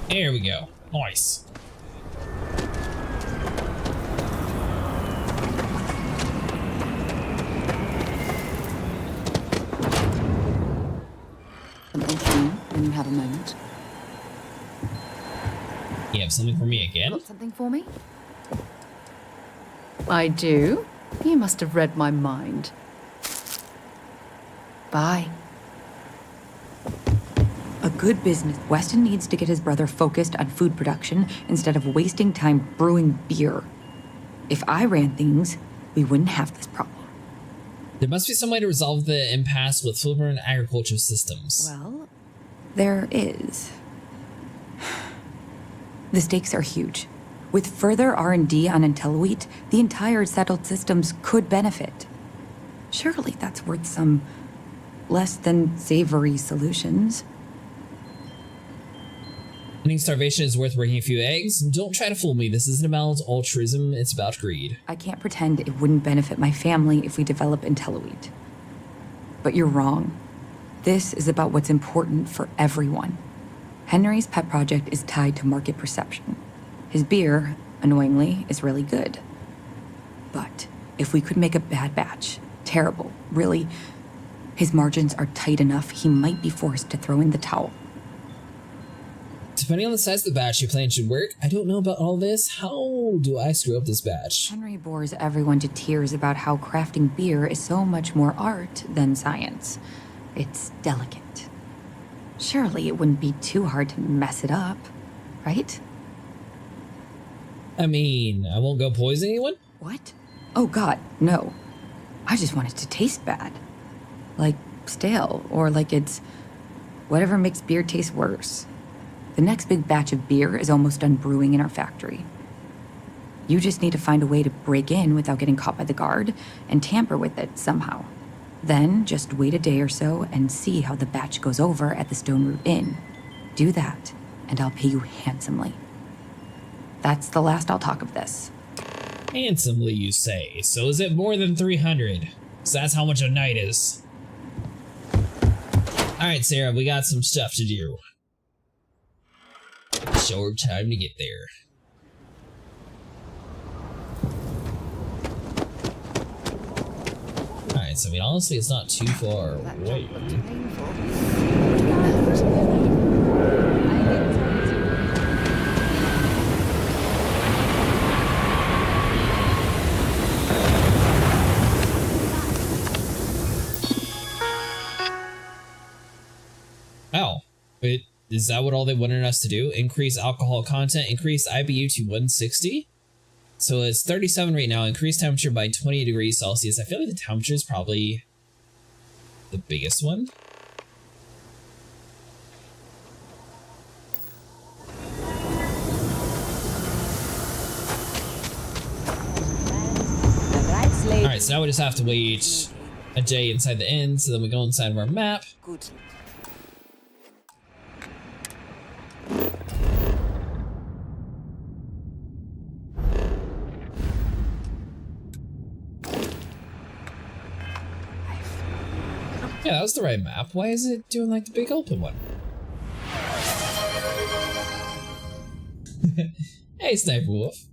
There we go. Nice. Something for you when you have a moment. You have something for me again? Got something for me? I do. You must have read my mind. Bye. A good business. Weston needs to get his brother focused on food production instead of wasting time brewing beer. If I ran things, we wouldn't have this problem. There must be some way to resolve the impasse with Filburn agriculture systems. Well, there is. The stakes are huge. With further R&D on IntelliWheat, the entire settled systems could benefit. Surely that's worth some less than savory solutions. Ending starvation is worth breaking a few eggs. Don't try to fool me. This isn't about altruism, it's about greed. I can't pretend it wouldn't benefit my family if we develop IntelliWheat. But you're wrong. This is about what's important for everyone. Henry's pet project is tied to market perception. His beer, annoyingly, is really good. But if we could make a bad batch, terrible, really, his margins are tight enough he might be forced to throw in the towel. Depending on the size of the batch you plan should work. I don't know about all this. How do I screw up this batch? Henry bores everyone to tears about how crafting beer is so much more art than science. It's delicate. Surely it wouldn't be too hard to mess it up, right? I mean, I won't go poison anyone? What? Oh god, no. I just want it to taste bad. Like stale, or like it's whatever makes beer taste worse. The next big batch of beer is almost done brewing in our factory. You just need to find a way to break in without getting caught by the guard and tamper with it somehow. Then just wait a day or so and see how the batch goes over at the Stone Root Inn. Do that, and I'll pay you handsomely. That's the last I'll talk of this. Handsomely, you say. So is it more than 300? So that's how much a night is. Alright, Sarah, we got some stuff to do. Short time to get there. Alright, so I mean, honestly, it's not too far away. Oh, wait, is that what all they wanted us to do? Increase alcohol content, increase IBU to 160? So it's 37 right now, increase temperature by 20 degrees Celsius. I feel like the temperature is probably the biggest one. Alright, so now we just have to wait a day inside the inn, so then we go inside of our map. Good. Yeah, that was the right map. Why is it doing like the big open one? Hey, Sniper Wolf.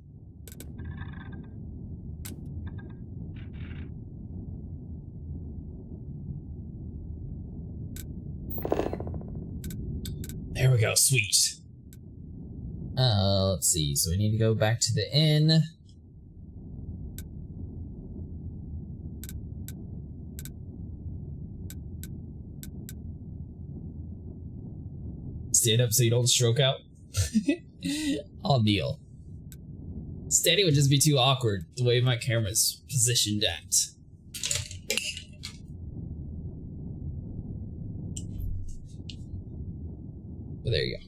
There we go, sweet. Let's see, so we need to go back to the inn. Stand up so you don't stroke out. I'll kneel. Standing would just be too awkward, the way my camera's positioned at. But there you go.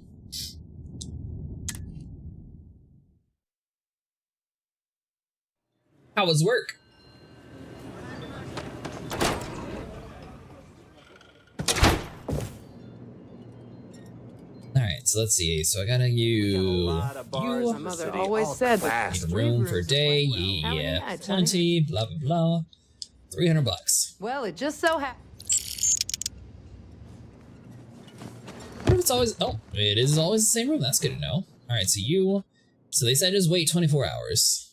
How was work? Alright, so let's see. So I gotta My mother always said that. need a room for a day. Yeah. Plenty, blah blah blah. $300. Well, it just so happened. It's always it is always the same room. That's good to know. Alright, so they said just wait 24 hours.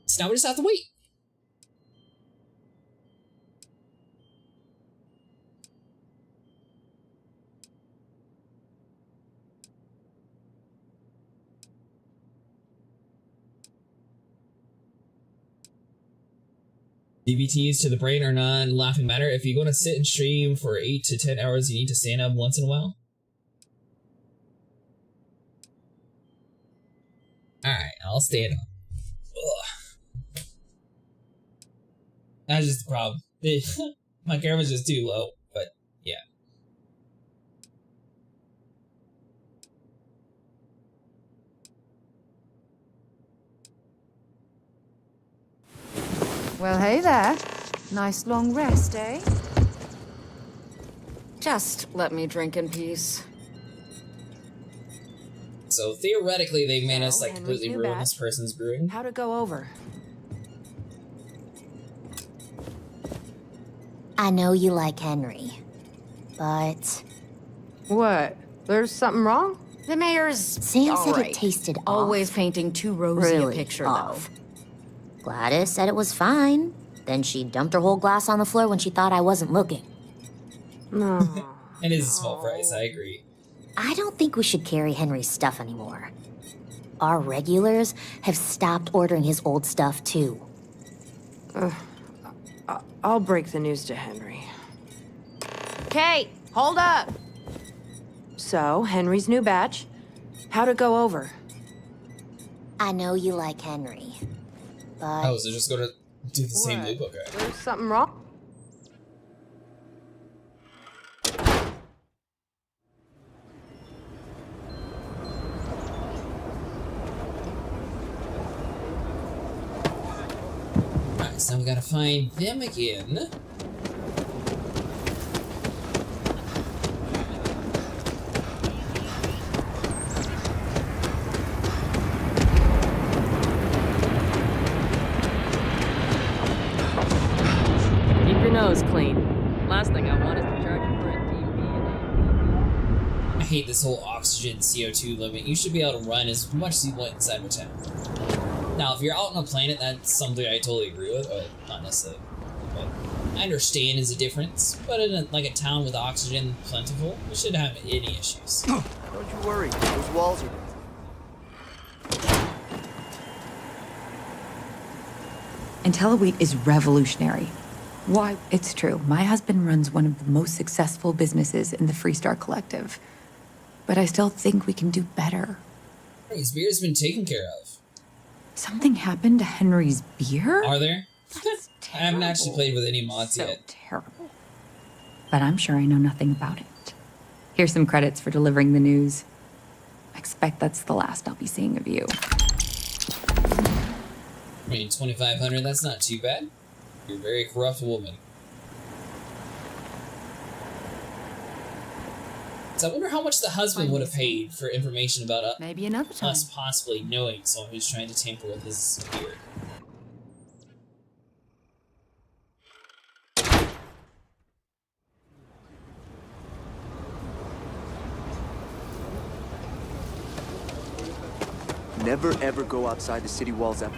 So now we just have to wait. DVTs to the brain are not laughing matter. If you're going to sit and stream for 8 to 10 hours, you need to stand up once in a while. Alright, I'll stand up. Ugh. That's just the problem. My camera's just too low, but yeah. Well, hey there. Nice long rest, eh? Just let me drink in peace. So theoretically, they made us like completely ruin this person's brewing. How'd it go over? I know you like Henry, but... What? There's something wrong? The mayor's... Sam said it tasted off. Always painting too rosy a picture, off. Gladys said it was fine. Then she dumped her whole glass on the floor when she thought I wasn't looking. No. It is a small price, I agree. I don't think we should carry Henry's stuff anymore. Our regulars have stopped ordering his old stuff, too. I'll break the news to Henry. Kate, hold up! So, Henry's new batch. How'd it go over? I know you like Henry, but... Oh, so just gonna do the same loop? Okay. There's something wrong? Alright, so now we gotta find them again. Nose clean. Last thing I want is to charge you for a DP. I hate this whole oxygen CO2 limit. You should be able to run as much as you want inside of a town. Now, if you're out on a planet, that's something I totally agree with. Well, not necessarily. But I understand is a difference. But in a town with oxygen plentiful, we shouldn't have any issues. Don't you worry. Those walls are... IntelliWheat is revolutionary. Why, it's true. My husband runs one of the most successful businesses in the Freestar Collective. But I still think we can do better. His beer's been taken care of. Something happened to Henry's beer? Are there? I haven't actually played with any mods yet. Terrible. But I'm sure I know nothing about it. Here's some credits for delivering the news. I expect that's the last I'll be seeing of you. I mean, 2,500, that's not too bad. You're a very corrupt woman. So I wonder how much the husband would have paid for information about Maybe another time. us possibly knowing someone who's trying to tamper with his beard. Never ever go outside the city walls ever.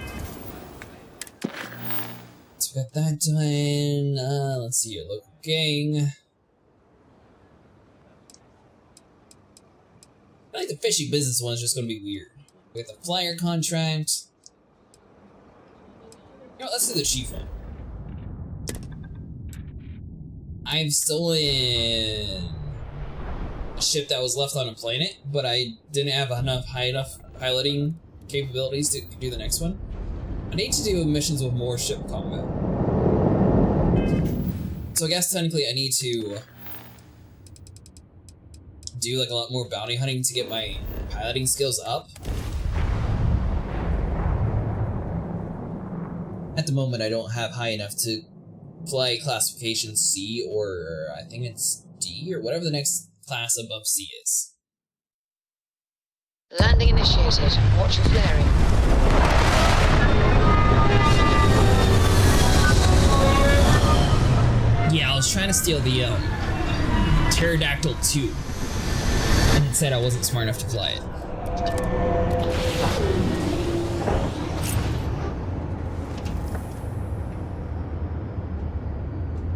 So we got that done. Let's see, your local gang. the fishing business one is just going to be weird. We have the flyer contract. You know, let's do the chief one. I've stolen a ship that was left on a planet, but I didn't have high enough piloting capabilities to do the next one. I need to do missions with more ship combat. So I guess technically I need to do like a lot more bounty hunting to get my piloting skills up. At the moment I don't have high enough to fly classification C, or I think it's D, or whatever the next class above C is. Landing initiated. Watch your flaring. Yeah, I was trying to steal the Pterodactyl 2, and it said I wasn't smart enough to fly it.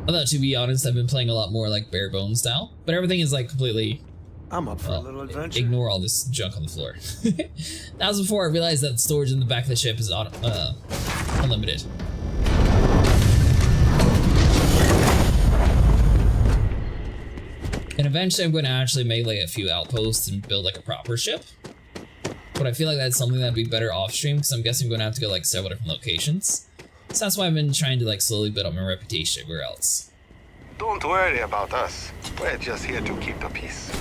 Although, to be honest, I've been playing a lot more like bare bones style, but everything is like completely... I'm up for a little adventure. Ignore all this junk on the floor. That was before I realized that storage in the back of the ship is unlimited. And eventually I'm going to actually make like a few outposts and build like a proper ship. But I feel like that's something that'd be better off stream, because I'm guessing I'm going to have to go like several different locations. So that's why I've been trying to like slowly build up my reputation everywhere else. Don't worry about us. We're just here to keep the peace.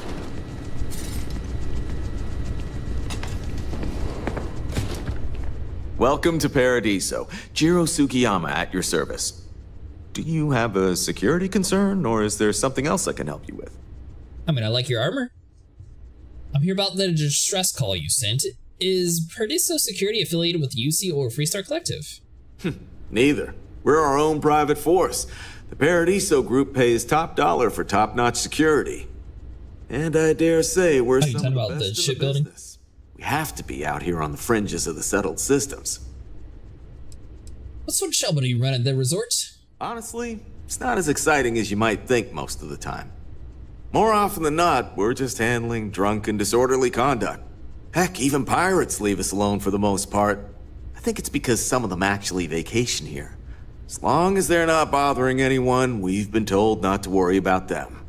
Welcome to Paradiso. Jiro Sugiyama at your service. Do you have a security concern, or is there something else I can help you with? I mean, I like your armor. I'm here about the distress call you sent. Is Paradiso Security affiliated with UC or Freestar Collective? Neither. We're our own private force. The Paradiso group pays top dollar for top-notch security. And I dare say we're some of the best in the business. We have to be out here on the fringes of the settled systems. What sort of shell do you run at the resort? Honestly, it's not as exciting as you might think most of the time. More often than not, we're just handling drunk and disorderly conduct. Heck, even pirates leave us alone for the most part. I think it's because some of them actually vacation here. As long as they're not bothering anyone, we've been told not to worry about them.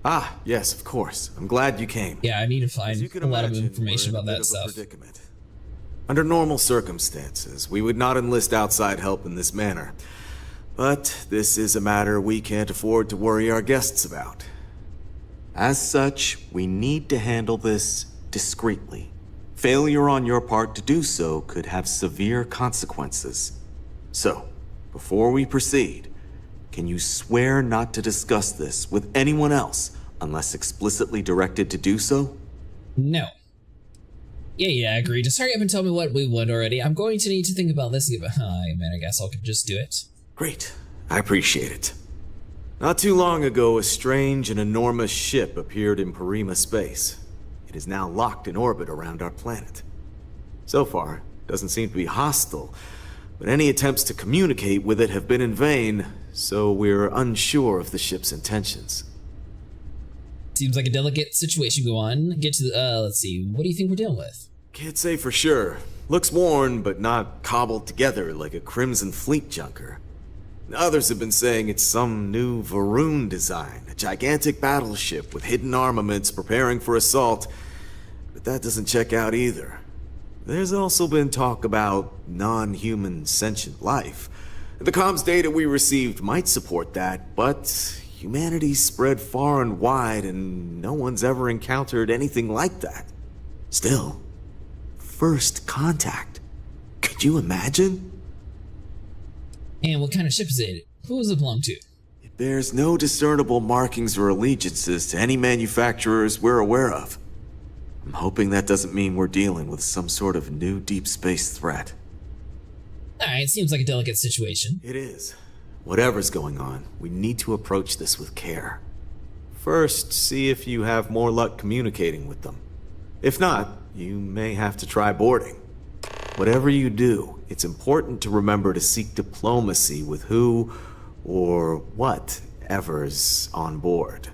Ah, yes, of course. I'm glad you came. Yeah, I need to find a lot of information about that stuff. Under normal circumstances, we would not enlist outside help in this manner. But this is a matter we can't afford to worry our guests about. As such, we need to handle this discreetly. Failure on your part to do so could have severe consequences. So, before we proceed, can you swear not to discuss this with anyone else unless explicitly directed to do so? No. Yeah, I agree. Just hurry up and tell me what we want already. I'm going to need to think about this again. Man, I guess I'll just do it. Great. I appreciate it. Not too long ago, a strange and enormous ship appeared in Parima space. It is now locked in orbit around our planet. So far, it doesn't seem to be hostile, but any attempts to communicate with it have been in vain, so we're unsure of the ship's intentions. Seems like a delicate situation go on. Get to the, let's see, what do you think we're dealing with? Can't say for sure. Looks worn, but not cobbled together like a Crimson Fleet junker. Others have been saying it's some new Varun design, a gigantic battleship with hidden armaments preparing for assault, but that doesn't check out either. There's also been talk about non-human sentient life. The comms data we received might support that, but humanity's spread far and wide and no one's ever encountered anything like that. Still, first contact. Could you imagine? And what kind of ship is it? Who does it belong to? It bears no discernible markings or allegiances to any manufacturers we're aware of. I'm hoping that doesn't mean we're dealing with some sort of new deep space threat. Alright, seems like a delicate situation. It is. Whatever's going on, we need to approach this with care. First, see if you have more luck communicating with them. If not, you may have to try boarding. Whatever you do, it's important to remember to seek diplomacy with who or whatever's on board.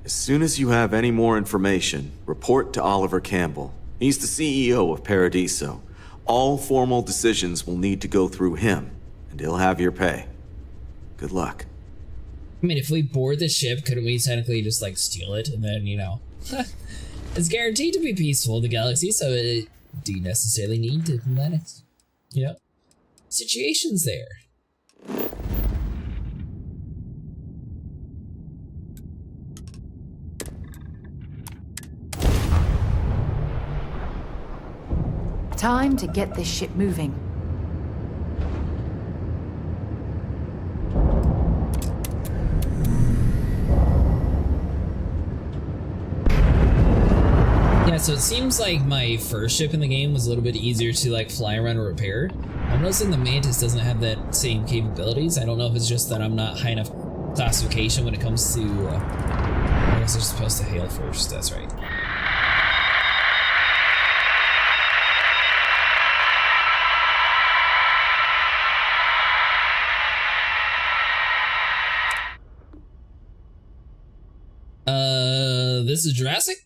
As soon as you have any more information, report to Oliver Campbell. He's the CEO of Paradiso. All formal decisions will need to go through him, and he'll have your pay. Good luck. I mean, if we board the ship, couldn't we technically just, like, steal it and then, you know... It's guaranteed to be peaceful in the galaxy, so it do you necessarily need diplomatic, you know, situations there. Time to get this ship moving. Yeah, so it seems like my first ship in the game was a little bit easier to like fly around or repair. I'm noticing the Mantis doesn't have that same capabilities. I don't know if it's just that I'm not high enough classification when it comes to, I guess they're supposed to hail first, that's right. This is Jurassic?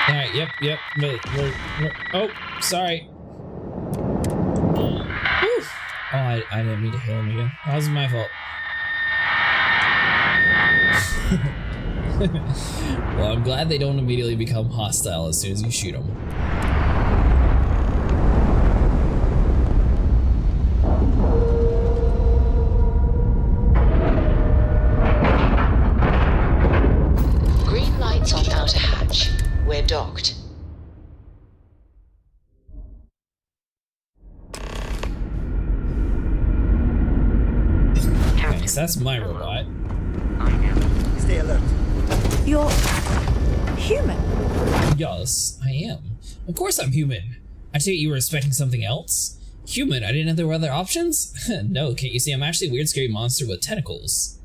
Alright, yep, we're oh, sorry. Whew. Oh, I didn't mean to hail him again. That was my fault. Well, I'm glad they don't immediately become hostile as soon as you shoot them. Green lights on outer hatch. We're docked. Nice, that's my robot. Stay alert. You're human? Yes, I am. Of course I'm human. I take it you were expecting something else? Human? I didn't know there were other options? No, can't you see I'm actually a weird scary monster with tentacles?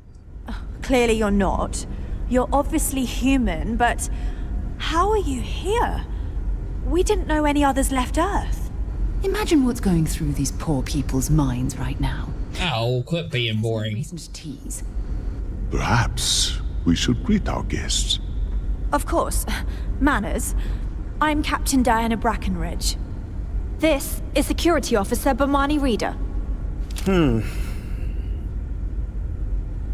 Clearly you're not. You're obviously human, but how are you here? We didn't know any others left Earth. Imagine what's going through these poor people's minds right now. Ow, quit being boring. Reason to tease. Perhaps we should greet our guests. Of course. Manners. I'm Captain Diana Brackenridge. This is Security Officer Bomani Reader.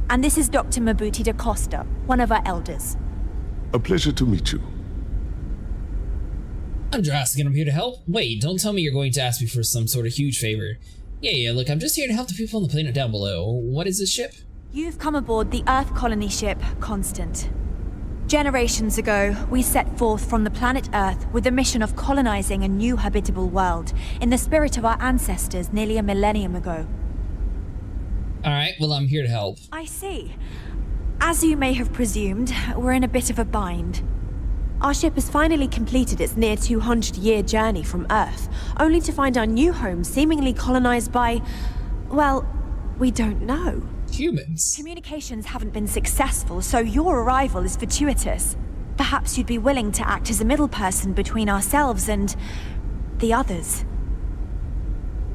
And this is Dr. Mabuti da Costa, one of our elders. A pleasure to meet you. I'm Jurassic and I'm here to help. Wait, don't tell me you're going to ask me for some sort of huge favor. Yeah, look, I'm just here to help the people on the planet down below. What is this ship? You've come aboard the Earth colony ship, Constant. Generations ago, we set forth from the planet Earth with the mission of colonizing a new habitable world in the spirit of our ancestors nearly a millennium ago. Alright, well, I'm here to help. I see. As you may have presumed, we're in a bit of a bind. Our ship has finally completed its near 200-year journey from Earth, only to find our new home seemingly colonized by, well, we don't know. Humans. Communications haven't been successful, so your arrival is fortuitous. Perhaps you'd be willing to act as a middle person between ourselves and the others.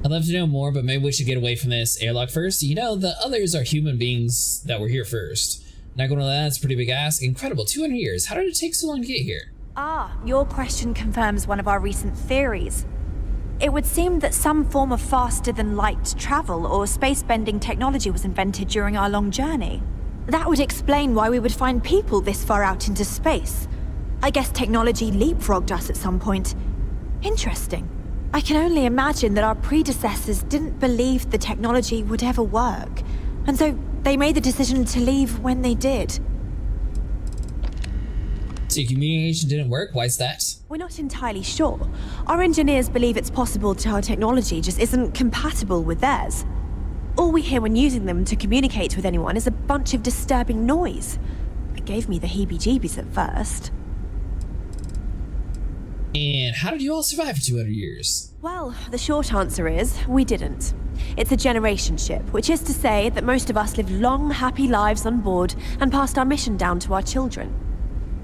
I'd love to know more, but maybe we should get away from this airlock first. You know, the others are human beings that were here first. Not gonna lie, that's a pretty big ask. Incredible, 200 years. How did it take so long to get here? Ah, your question confirms one of our recent theories. It would seem that some form of faster-than-light travel or space-bending technology was invented during our long journey. That would explain why we would find people this far out into space. I guess technology leapfrogged us at some point. Interesting. I can only imagine that our predecessors didn't believe the technology would ever work, and so they made the decision to leave when they did. So communication didn't work? Why's that? We're not entirely sure. Our engineers believe it's possible that our technology just isn't compatible with theirs. All we hear when using them to communicate with anyone is a bunch of disturbing noise. It gave me the heebie-jeebies at first. And how did you all survive for 200 years? Well, the short answer is, we didn't. It's a generation ship, which is to say that most of us lived long, happy lives on board and passed our mission down to our children.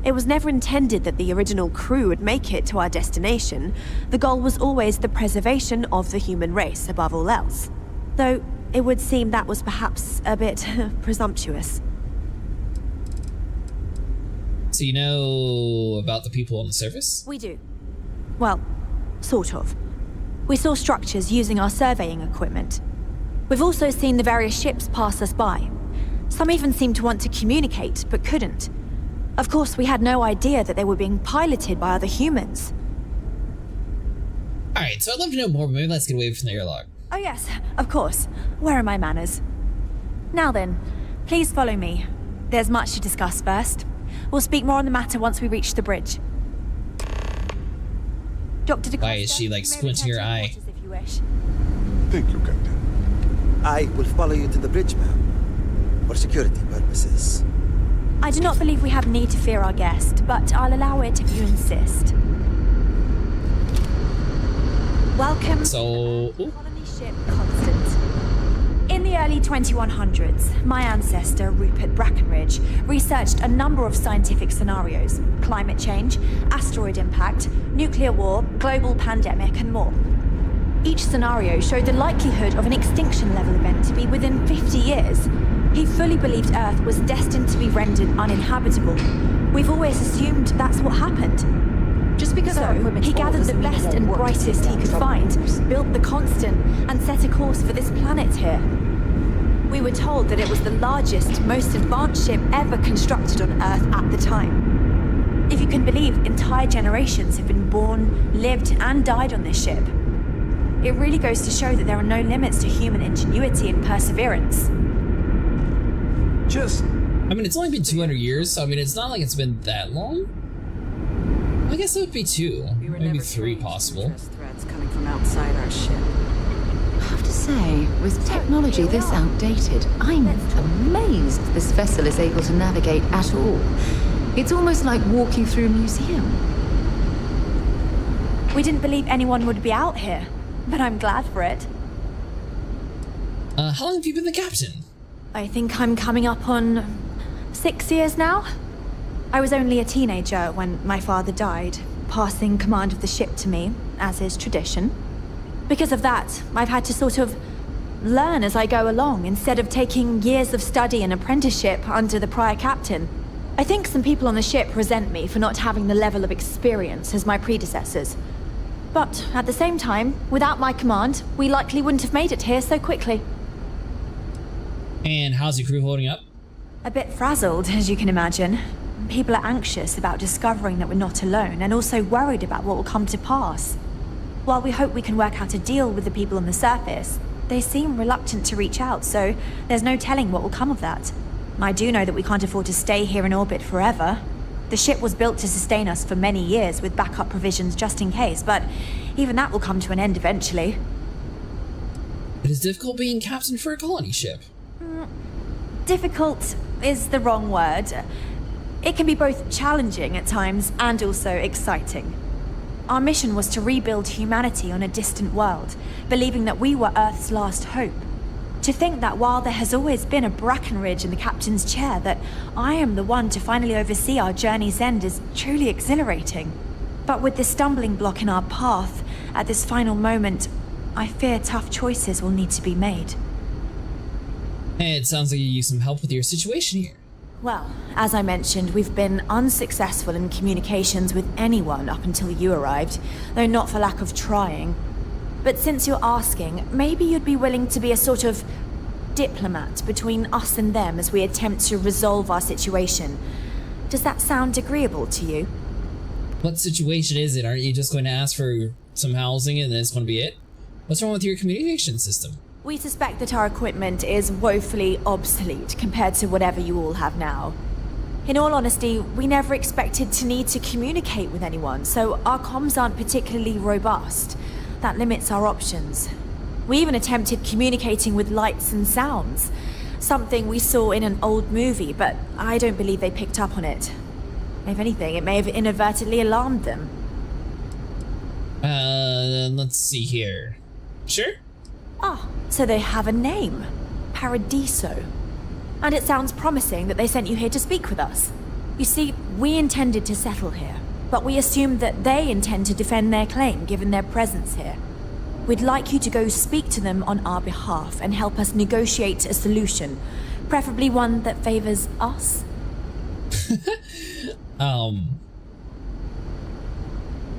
It was never intended that the original crew would make it to our destination. The goal was always the preservation of the human race above all else. Though it would seem that was perhaps a bit presumptuous. So you know about the people on the surface? We do. Well, sort of. We saw structures using our surveying equipment. We've also seen the various ships pass us by. Some even seemed to want to communicate, but couldn't. Of course, we had no idea that they were being piloted by other humans. Alright, so I'd love to know more, but maybe let's get away from the airlock. Oh yes, of course. Where are my manners? Now then, please follow me. There's much to discuss first. We'll speak more on the matter once we reach the bridge. Dr. DeCosta, why is she like squinting her eye? If you wish. Thank you, Captain. I will follow you to the bridge, ma'am, for security purposes. I do not believe we have need to fear our guest, but I'll allow it if you insist. Welcome to the colony ship Constant. In the early 2100s, my ancestor, Rupert Brackenridge, researched a number of scientific scenarios: climate change, asteroid impact, nuclear war, global pandemic, and more. Each scenario showed the likelihood of an extinction level event to be within 50 years. He fully believed Earth was destined to be rendered uninhabitable. We've always assumed that's what happened. Just because he gathered the best and brightest he could find, built the Constant, and set a course for this planet here. We were told that it was the largest, most advanced ship ever constructed on Earth at the time. If you can believe, entire generations have been born, lived, and died on this ship. It really goes to show that there are no limits to human ingenuity and perseverance. I mean, it's only been 200 years, so I mean, it's not like it's been that long. I guess it would be 2, maybe 3 possible. Threats coming from outside our ship. I have to say, with technology this outdated, I'm amazed this vessel is able to navigate at all. It's almost like walking through a museum. We didn't believe anyone would be out here, but I'm glad for it. How long have you been the captain? I think I'm coming up on 6 years now. I was only a teenager when my father died, passing command of the ship to me, as is tradition. Because of that, I've had to sort of learn as I go along, instead of taking years of study and apprenticeship under the prior captain. I think some people on the ship resent me for not having the level of experience as my predecessors. But at the same time, without my command, we likely wouldn't have made it here so quickly. And how's your crew holding up? A bit frazzled, as you can imagine. People are anxious about discovering that we're not alone, and also worried about what will come to pass. While we hope we can work out a deal with the people on the surface, they seem reluctant to reach out, so there's no telling what will come of that. I do know that we can't afford to stay here in orbit forever. The ship was built to sustain us for many years with backup provisions just in case, but even that will come to an end eventually. It is difficult being captain for a colony ship. Difficult is the wrong word. It can be both challenging at times and also exciting. Our mission was to rebuild humanity on a distant world, believing that we were Earth's last hope. To think that while there has always been a Brackenridge in the captain's chair, that I am the one to finally oversee our journey's end is truly exhilarating. But with this stumbling block in our path, at this final moment, I fear tough choices will need to be made. Hey, it sounds like you use some help with your situation here. Well, as I mentioned, we've been unsuccessful in communications with anyone up until you arrived, though not for lack of trying. But since you're asking, maybe you'd be willing to be a sort of diplomat between us and them as we attempt to resolve our situation. Does that sound agreeable to you? What situation is it? Aren't you just going to ask for some housing and that's going to be it? What's wrong with your communication system? We suspect that our equipment is woefully obsolete compared to whatever you all have now. In all honesty, we never expected to need to communicate with anyone, so our comms aren't particularly robust. That limits our options. We even attempted communicating with lights and sounds, something we saw in an old movie, but I don't believe they picked up on it. If anything, it may have inadvertently alarmed them. Let's see here. Sure? Ah, so they have a name. Paradiso. And it sounds promising that they sent you here to speak with us. You see, we intended to settle here, but we assumed that they intend to defend their claim given their presence here. We'd like you to go speak to them on our behalf and help us negotiate a solution, preferably one that favors us.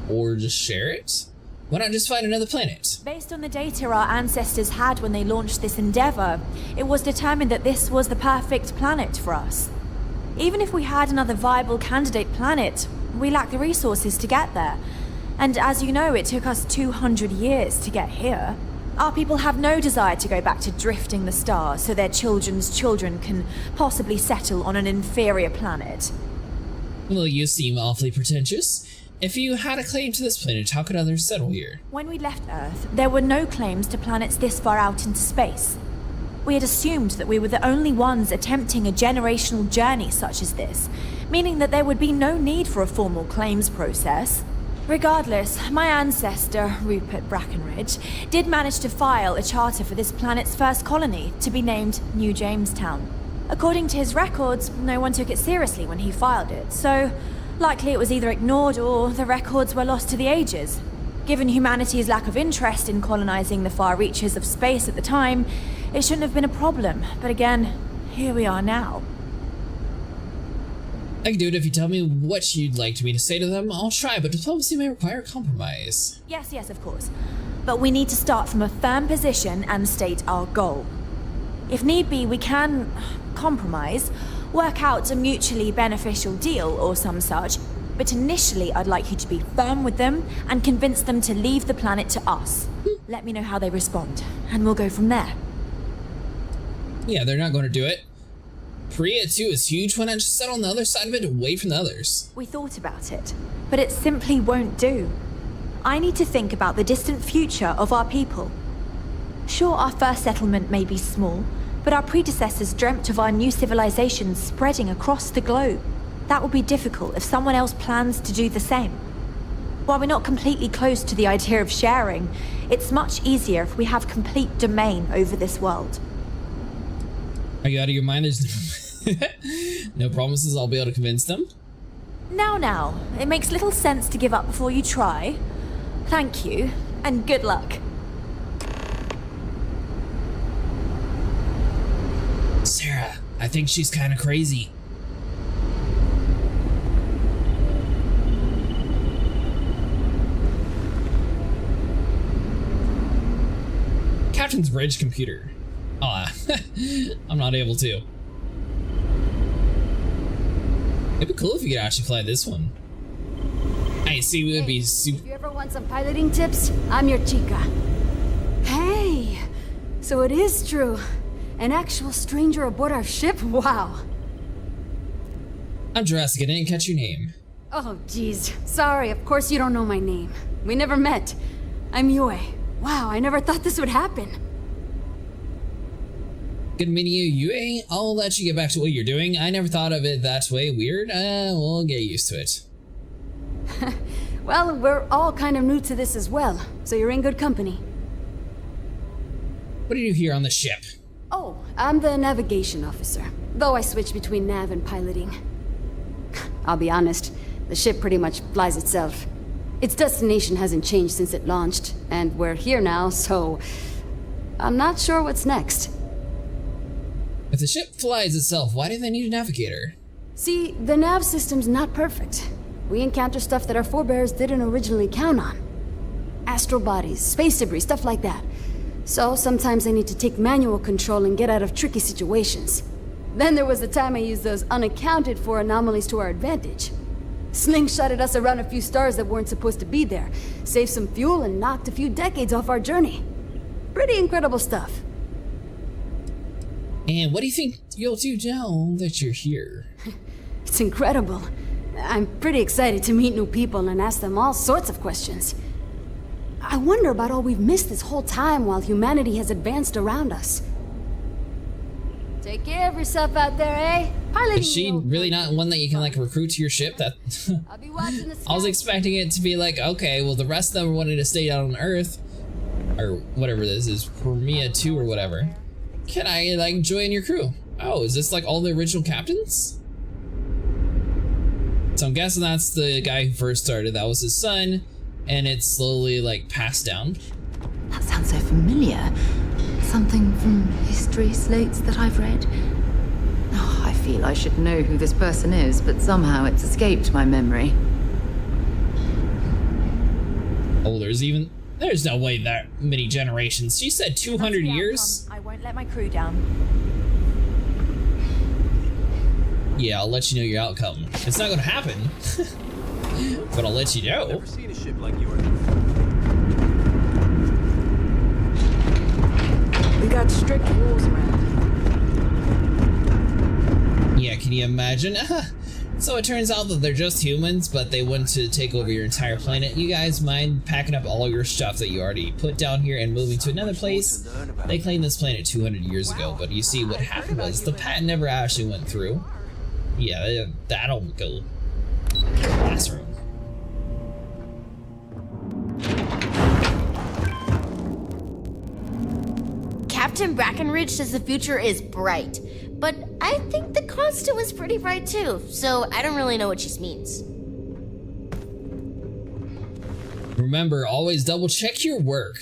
Or just share it? Why not just find another planet? Based on the data our ancestors had when they launched this endeavor, it was determined that this was the perfect planet for us. Even if we had another viable candidate planet, we lack the resources to get there. And as you know, it took us 200 years to get here. Our people have no desire to go back to drifting the stars so their children's children can possibly settle on an inferior planet. Well, you seem awfully pretentious. If you had a claim to this planet, how could others settle here? When we left Earth, there were no claims to planets this far out into space. We had assumed that we were the only ones attempting a generational journey such as this, meaning that there would be no need for a formal claims process. Regardless, my ancestor, Rupert Brackenridge, did manage to file a charter for this planet's first colony to be named New Jamestown. According to his records, no one took it seriously when he filed it, so likely it was either ignored or the records were lost to the ages. Given humanity's lack of interest in colonizing the far reaches of space at the time, it shouldn't have been a problem, but again, here we are now. I can do it if you tell me what you'd like me to say to them. I'll try, but diplomacy may require compromise. Yes, of course. But we need to start from a firm position and state our goal. If need be, we can compromise, work out a mutually beneficial deal or some such, but initially I'd like you to be firm with them and convince them to leave the planet to us. Let me know how they respond, and we'll go from there. Yeah, they're not going to do it. Priya too is huge. Why not just settle on the other side of it away from the others? We thought about it, but it simply won't do. I need to think about the distant future of our people. Sure, our first settlement may be small, but our predecessors dreamt of our new civilization spreading across the globe. That would be difficult if someone else plans to do the same. While we're not completely close to the idea of sharing, it's much easier if we have complete domain over this world. Are you out of your mind? There's no promises I'll be able to convince them? Now, it makes little sense to give up before you try. Thank you, and good luck. Sarah, I think she's kind of crazy. Captain's bridge computer. Oh, I'm not able to. It'd be cool if you could actually fly this one. I see it would be super. If you ever want some piloting tips, I'm your chica. Hey, so it is true. An actual stranger aboard our ship? Wow. I'm Jurassic, I didn't catch your name. Oh, geez. Sorry, of course you don't know my name. We never met. I'm Yue. Wow, I never thought this would happen. Good meeting you, Yue. I'll let you get back to what you're doing. I never thought of it that way. Weird. We'll get used to it. Well, we're all kind of new to this as well, so you're in good company. What do you do here on the ship? Oh, I'm the navigation officer, though I switch between nav and piloting. I'll be honest, the ship pretty much flies itself. Its destination hasn't changed since it launched, and we're here now, so I'm not sure what's next. If the ship flies itself, why do they need a navigator? See, the nav system's not perfect. We encounter stuff that our forebears didn't originally count on. Astral bodies, space debris, stuff like that. So sometimes I need to take manual control and get out of tricky situations. Then there was the time I used those unaccounted for anomalies to our advantage. Slingshotted us around a few stars that weren't supposed to be there, saved some fuel and knocked a few decades off our journey. Pretty incredible stuff. And what do you think you'll do now that you're here? It's incredible. I'm pretty excited to meet new people and ask them all sorts of questions. I wonder about all we've missed this whole time while humanity has advanced around us. Take care of yourself out there, eh? Piloting. Is she really not one that you can like recruit to your ship? That I'll be watching the I was expecting it to be like, okay, well the rest of them are wanting to stay down on Earth, or whatever this is, Permia 2 or whatever. Can I like join your crew? Oh, is this like all the original captains? So I'm guessing that's the guy who first started. That was his son, and it's slowly like passed down. That sounds so familiar. Something from history slates that I've read. Oh, I feel I should know who this person is, but somehow it's escaped my memory. Oh, there's no way that many generations. She said 200 years? I won't let my crew down. Yeah, I'll let you know your outcome. It's not gonna happen, but I'll let you know. Never seen a ship like yours. We got strict rules around. Yeah, can you imagine? So it turns out that they're just humans, but they want to take over your entire planet. You guys mind packing up all your stuff that you already put down here and moving to another place? They claimed this planet 200 years ago, but you see what happened was the patent never actually went through. Yeah, that'll go classroom. Captain Brackenridge says the future is bright, but I think the constant was pretty bright too, so I don't really know what she means. Remember, always double check your work.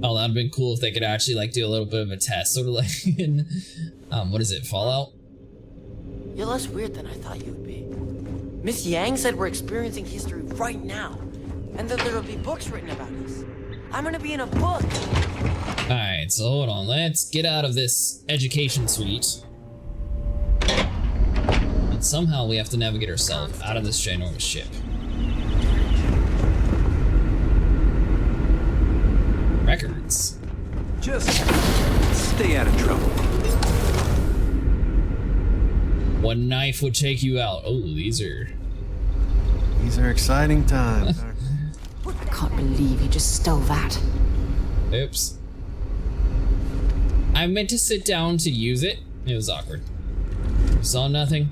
Oh, that'd been cool if they could actually like do a little bit of a test, sort of like in, what is it, Fallout? You're less weird than I thought you'd be. Miss Yang said we're experiencing history right now, and that there'll be books written about us. I'm gonna be in a book. Alright, so hold on, let's get out of this education suite. And somehow we have to navigate ourselves out of this ginormous ship. Records. Just stay out of trouble. One knife would take you out. Oh, these are exciting times. I can't believe you just stole that. Oops. I meant to sit down to use it. It was awkward. Saw nothing.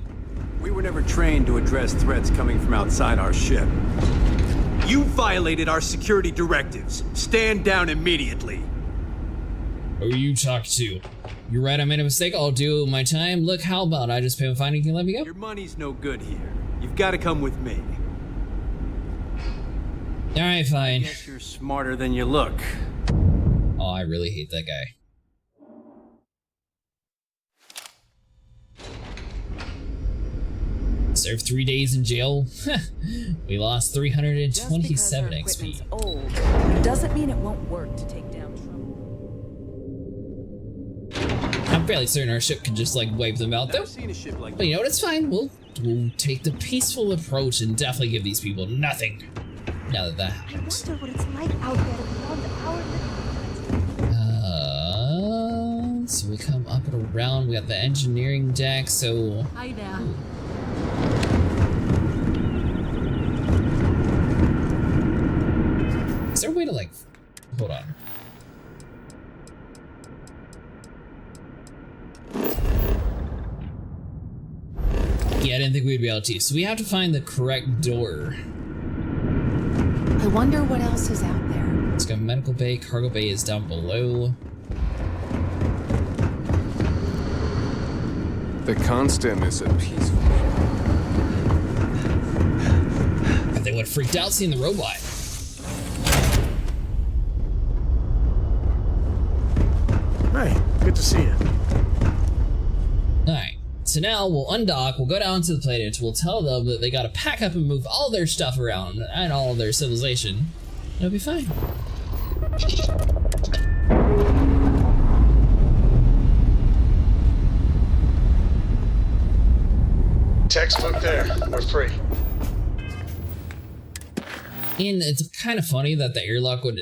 We were never trained to address threats coming from outside our ship. You violated our security directives. Stand down immediately. Who you talk to? You're right, I made a mistake. I'll do my time. Look, how about I just pay my fine and you can let me go? Your money's no good here. You've got to come with me. Alright, fine. I guess you're smarter than you look. Oh, I really hate that guy. Served 3 days in jail. We lost 327 XP. Old doesn't mean it won't work to take down trouble. I'm fairly certain our ship can just like wipe them out though. But you know what, it's fine. We'll take the peaceful approach and definitely give these people nothing. Now that that happens. I wonder what it's like out there beyond our So we come up and around. We got the engineering deck. So Hi there. is there a way to like hold on? Yeah, I didn't think we'd be able to. So we have to find the correct door. I wonder what else is out there. Let's go medical bay. Cargo bay is down below. The Constant is a peaceful. And they would have freaked out seeing the robot. Hey, good to see you. Alright, so now we'll undock, we'll go down to the planet, we'll tell them that they gotta pack up and move all their stuff around and all their civilization. It'll be fine. Textbook there. We're free. And it's kind of funny that the airlock would...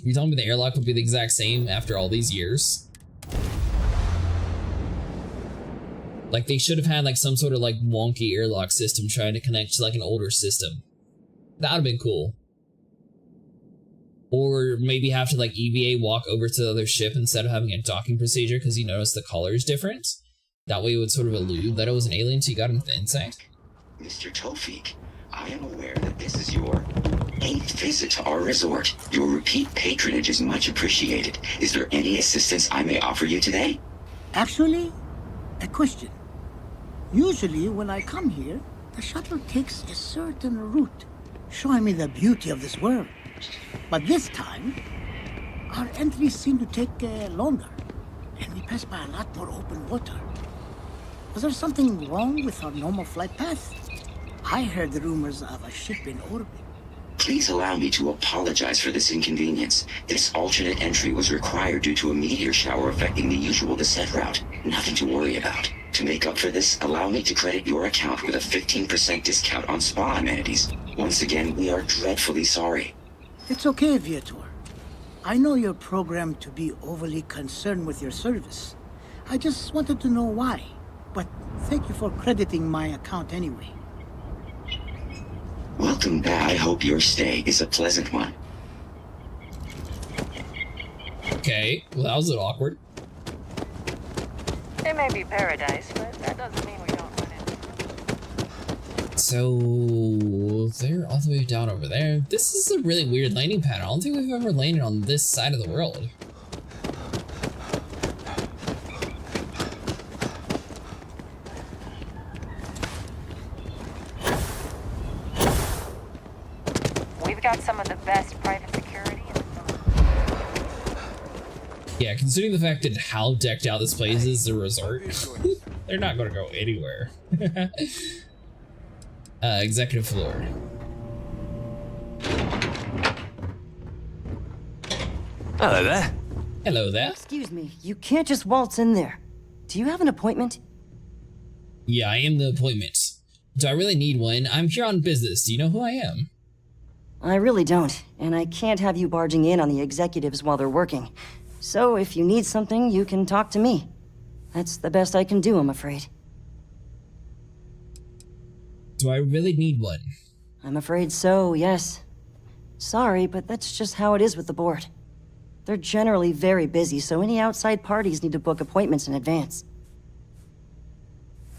You're telling me the airlock would be the exact same after all these years? Like, they should have had, like, some sort of, like, wonky airlock system trying to connect to, like, an older system. That would have been cool. Or maybe have to, like, EVA walk over to the other ship instead of having a docking procedure because you notice the color is different. That way it would sort of elude that it was an alien, so you got him with the insight. Mr. Tofik, I am aware that this is your 8th visit to our resort. Your repeat patronage is much appreciated. Is there any assistance I may offer you today? Actually, a question. Usually, when I come here, the shuttle takes a certain route, showing me the beauty of this world. But this time, our entries seem to take longer, and we pass by a lot more open water. Was there something wrong with our normal flight path? I heard the rumors of a ship in orbit. Please allow me to apologize for this inconvenience. This alternate entry was required due to a meteor shower affecting the usual descent route. Nothing to worry about. To make up for this, allow me to credit your account with a 15% discount on spa amenities. Once again, we are dreadfully sorry. It's okay, Viator. I know you're programmed to be overly concerned with your service. I just wanted to know why. But thank you for crediting my account anyway. Welcome back. I hope your stay is a pleasant one. Okay, well that was a little awkward. It may be paradise, but that doesn't mean we don't run it. So they're all the way down over there. This is a really weird landing pad. I don't think we've ever landed on this side of the world. We've got some of the best private security in the Yeah, considering the fact that how decked out this place is, a resort, they're not going to go anywhere. Executive floor. Hello there. Hello there. Excuse me, you can't just waltz in there. Do you have an appointment? Yeah, I am the appointment. Do I really need one? I'm here on business. Do you know who I am? I really don't, and I can't have you barging in on the executives while they're working. So if you need something, you can talk to me. That's the best I can do, I'm afraid. Do I really need one? I'm afraid so, yes. Sorry, but that's just how it is with the board. They're generally very busy, so any outside parties need to book appointments in advance.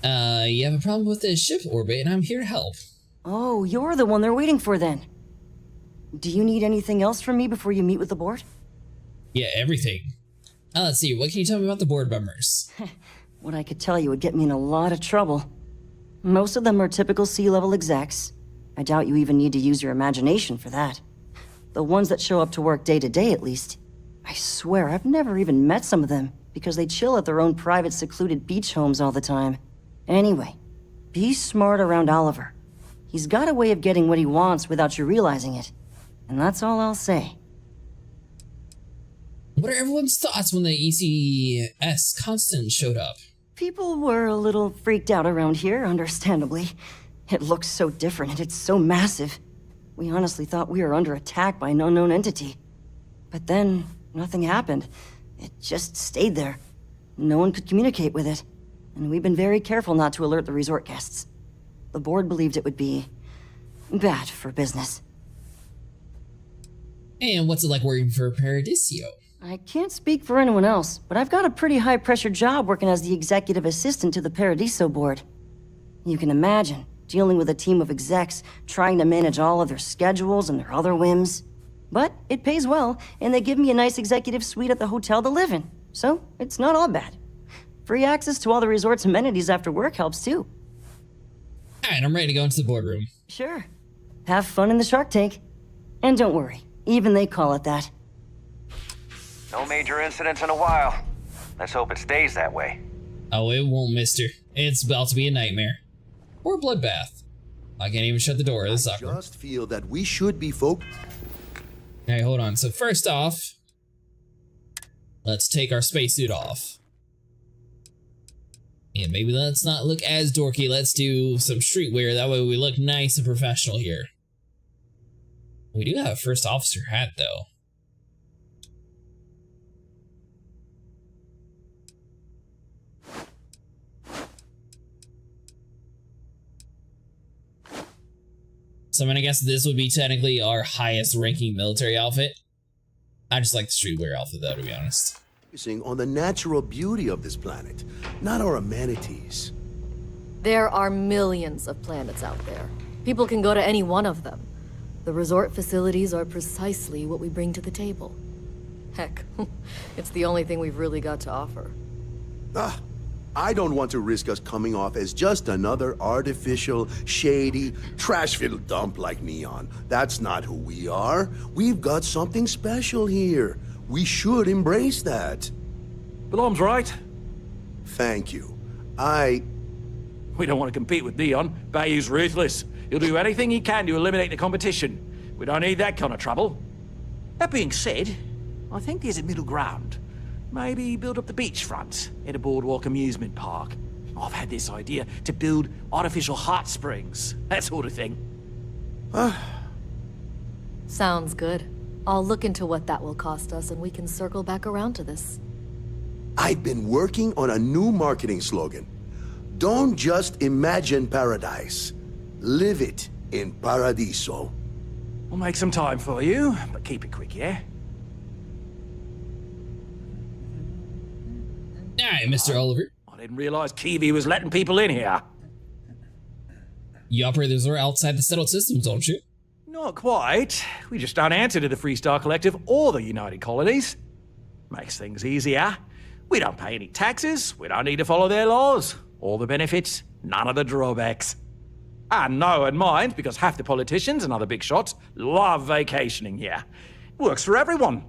You have a problem with the ship orbit, and I'm here to help. Oh, you're the one they're waiting for then. Do you need anything else from me before you meet with the board? Yeah, everything. Let's see, what can you tell me about the board members? What I could tell you would get me in a lot of trouble. Most of them are typical C-level execs. I doubt you even need to use your imagination for that. The ones that show up to work day to day, at least. I swear, I've never even met some of them, because they chill at their own private secluded beach homes all the time. Anyway, be smart around Oliver. He's got a way of getting what he wants without you realizing it. And that's all I'll say. What are everyone's thoughts when the ECS Constant showed up? People were a little freaked out around here, understandably. It looks so different and it's so massive. We honestly thought we were under attack by an unknown entity. But then, nothing happened. It just stayed there. No one could communicate with it. And we've been very careful not to alert the resort guests. The board believed it would be bad for business. And what's it like working for Paradiso? I can't speak for anyone else, but I've got a pretty high-pressure job working as the executive assistant to the Paradiso board. You can imagine, dealing with a team of execs, trying to manage all of their schedules and their other whims. But it pays well, and they give me a nice executive suite at the hotel to live in, so it's not all bad. Free access to all the resort's amenities after work helps too. Alright, I'm ready to go into the boardroom. Sure. Have fun in the shark tank. And don't worry, even they call it that. No major incidents in a while. Let's hope it stays that way. Oh, it won't, mister. It's about to be a nightmare. Or a bloodbath. I can't even shut the door. This is awkward. I just feel that we should be focused. Alright, hold on. So first off, let's take our spacesuit off. Yeah, maybe let's not look as dorky. Let's do some streetwear. That way we look nice and professional here. We do have a first officer hat, though. So I'm gonna guess this would be technically our highest ranking military outfit. I just like the streetwear outfit, though, to be honest. Focusing on the natural beauty of this planet, not our amenities. There are millions of planets out there. People can go to any one of them. The resort facilities are precisely what we bring to the table. Heck, it's the only thing we've really got to offer. Ah, I don't want to risk us coming off as just another artificial, shady, trash-filled dump like Neon. That's not who we are. We've got something special here. We should embrace that. Belom's right. Thank you. We don't want to compete with Neon. Bayou's ruthless. He'll do anything he can to eliminate the competition. We don't need that kind of trouble. That being said, I think there's a middle ground. Maybe build up the beachfront at a boardwalk amusement park. I've had this idea to build artificial hot springs, that sort of thing. Sounds good. I'll look into what that will cost us and we can circle back around to this. I've been working on a new marketing slogan. Don't just imagine paradise. Live it in Paradiso. We'll make some time for you, but keep it quick, yeah? Alright, Mr. Oliver. I didn't realize Kiwi was letting people in here. You operate the resort outside the settled systems, don't you? Not quite. We just don't answer to the Freestar Collective or the United Colonies. Makes things easier. We don't pay any taxes, we don't need to follow their laws. All the benefits, none of the drawbacks. And no one minds because half the politicians and other big shots love vacationing here. Works for everyone.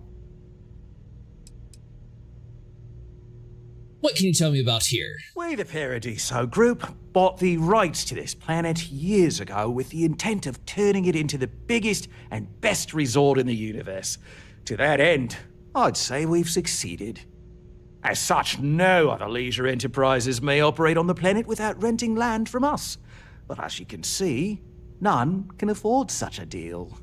What can you tell me about here? We, the Paradiso Group, bought the rights to this planet years ago with the intent of turning it into the biggest and best resort in the universe. To that end, I'd say we've succeeded. As such, no other leisure enterprises may operate on the planet without renting land from us. But as you can see, none can afford such a deal.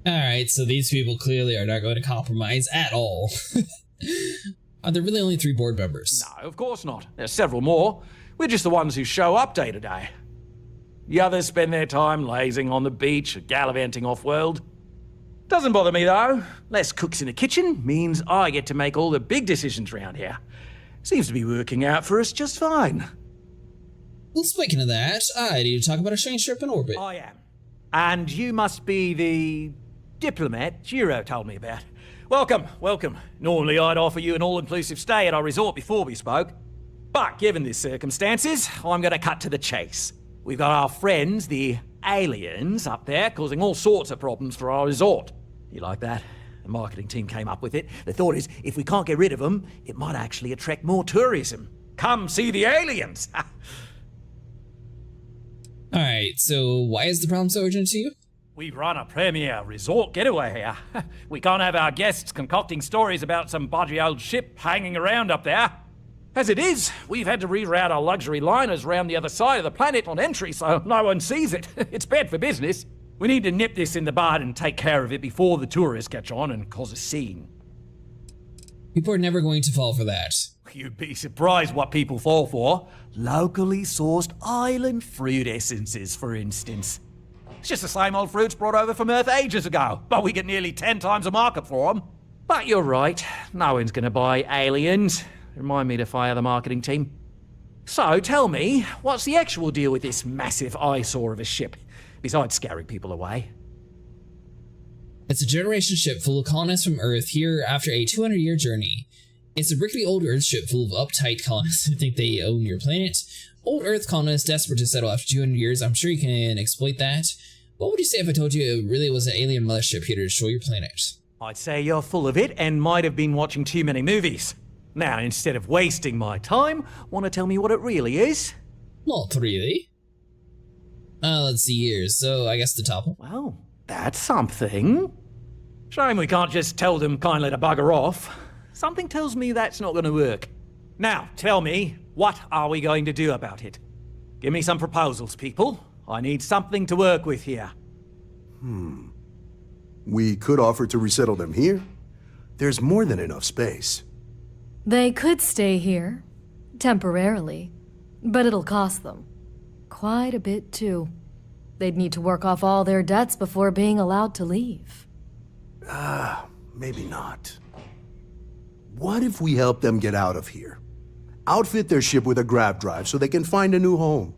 Alright, so these people clearly are not going to compromise at all. Are there really only 3 board members? No, of course not. There's several more. We're just the ones who show up day to day. The others spend their time lazing on the beach or gallivanting off-world. Doesn't bother me though. Less cooks in the kitchen means I get to make all the big decisions around here. Seems to be working out for us just fine. Well, speaking of that, I need to talk about a strange trip in orbit. I am. And you must be the diplomat Jiro told me about. Welcome, welcome. Normally I'd offer you an all-inclusive stay at our resort before we spoke. But given the circumstances, I'm going to cut to the chase. We've got our friends, the aliens, up there causing all sorts of problems for our resort. You like that? The marketing team came up with it. The thought is, if we can't get rid of them, it might actually attract more tourism. Come see the aliens! Alright, so why is the problem so urgent to you? We run a premier resort getaway here. We can't have our guests concocting stories about some budgy old ship hanging around up there. As it is, we've had to reroute our luxury liners round the other side of the planet on entry so no one sees it. It's bad for business. We need to nip this in the bud and take care of it before the tourists catch on and cause a scene. People are never going to fall for that. You'd be surprised what people fall for. Locally sourced island fruit essences, for instance. It's just the same old fruits brought over from Earth ages ago, but we get nearly 10 times the market for them. But you're right, no one's gonna buy aliens. Remind me to fire the marketing team. So tell me, what's the actual deal with this massive eyesore of a ship, besides scaring people away? It's a generation ship full of colonists from Earth here after a 200-year journey. It's a rickety old Earth ship full of uptight colonists who think they own your planet. Old Earth colonists desperate to settle after 200 years. I'm sure you can exploit that. What would you say if I told you it really was an alien mothership here to destroy your planet? I'd say you're full of it and might have been watching too many movies. Now, instead of wasting my time, want to tell me what it really is? Not really. Let's see here. So I guess the top one. Well, that's something. Shame we can't just tell them kindly to bugger off. Something tells me that's not going to work. Now, tell me, what are we going to do about it? Give me some proposals, people. I need something to work with here. We could offer to resettle them here. There's more than enough space. They could stay here, temporarily, but it'll cost them. Quite a bit, too. They'd need to work off all their debts before being allowed to leave. Maybe not. What if we help them get out of here? Outfit their ship with a grav drive so they can find a new home.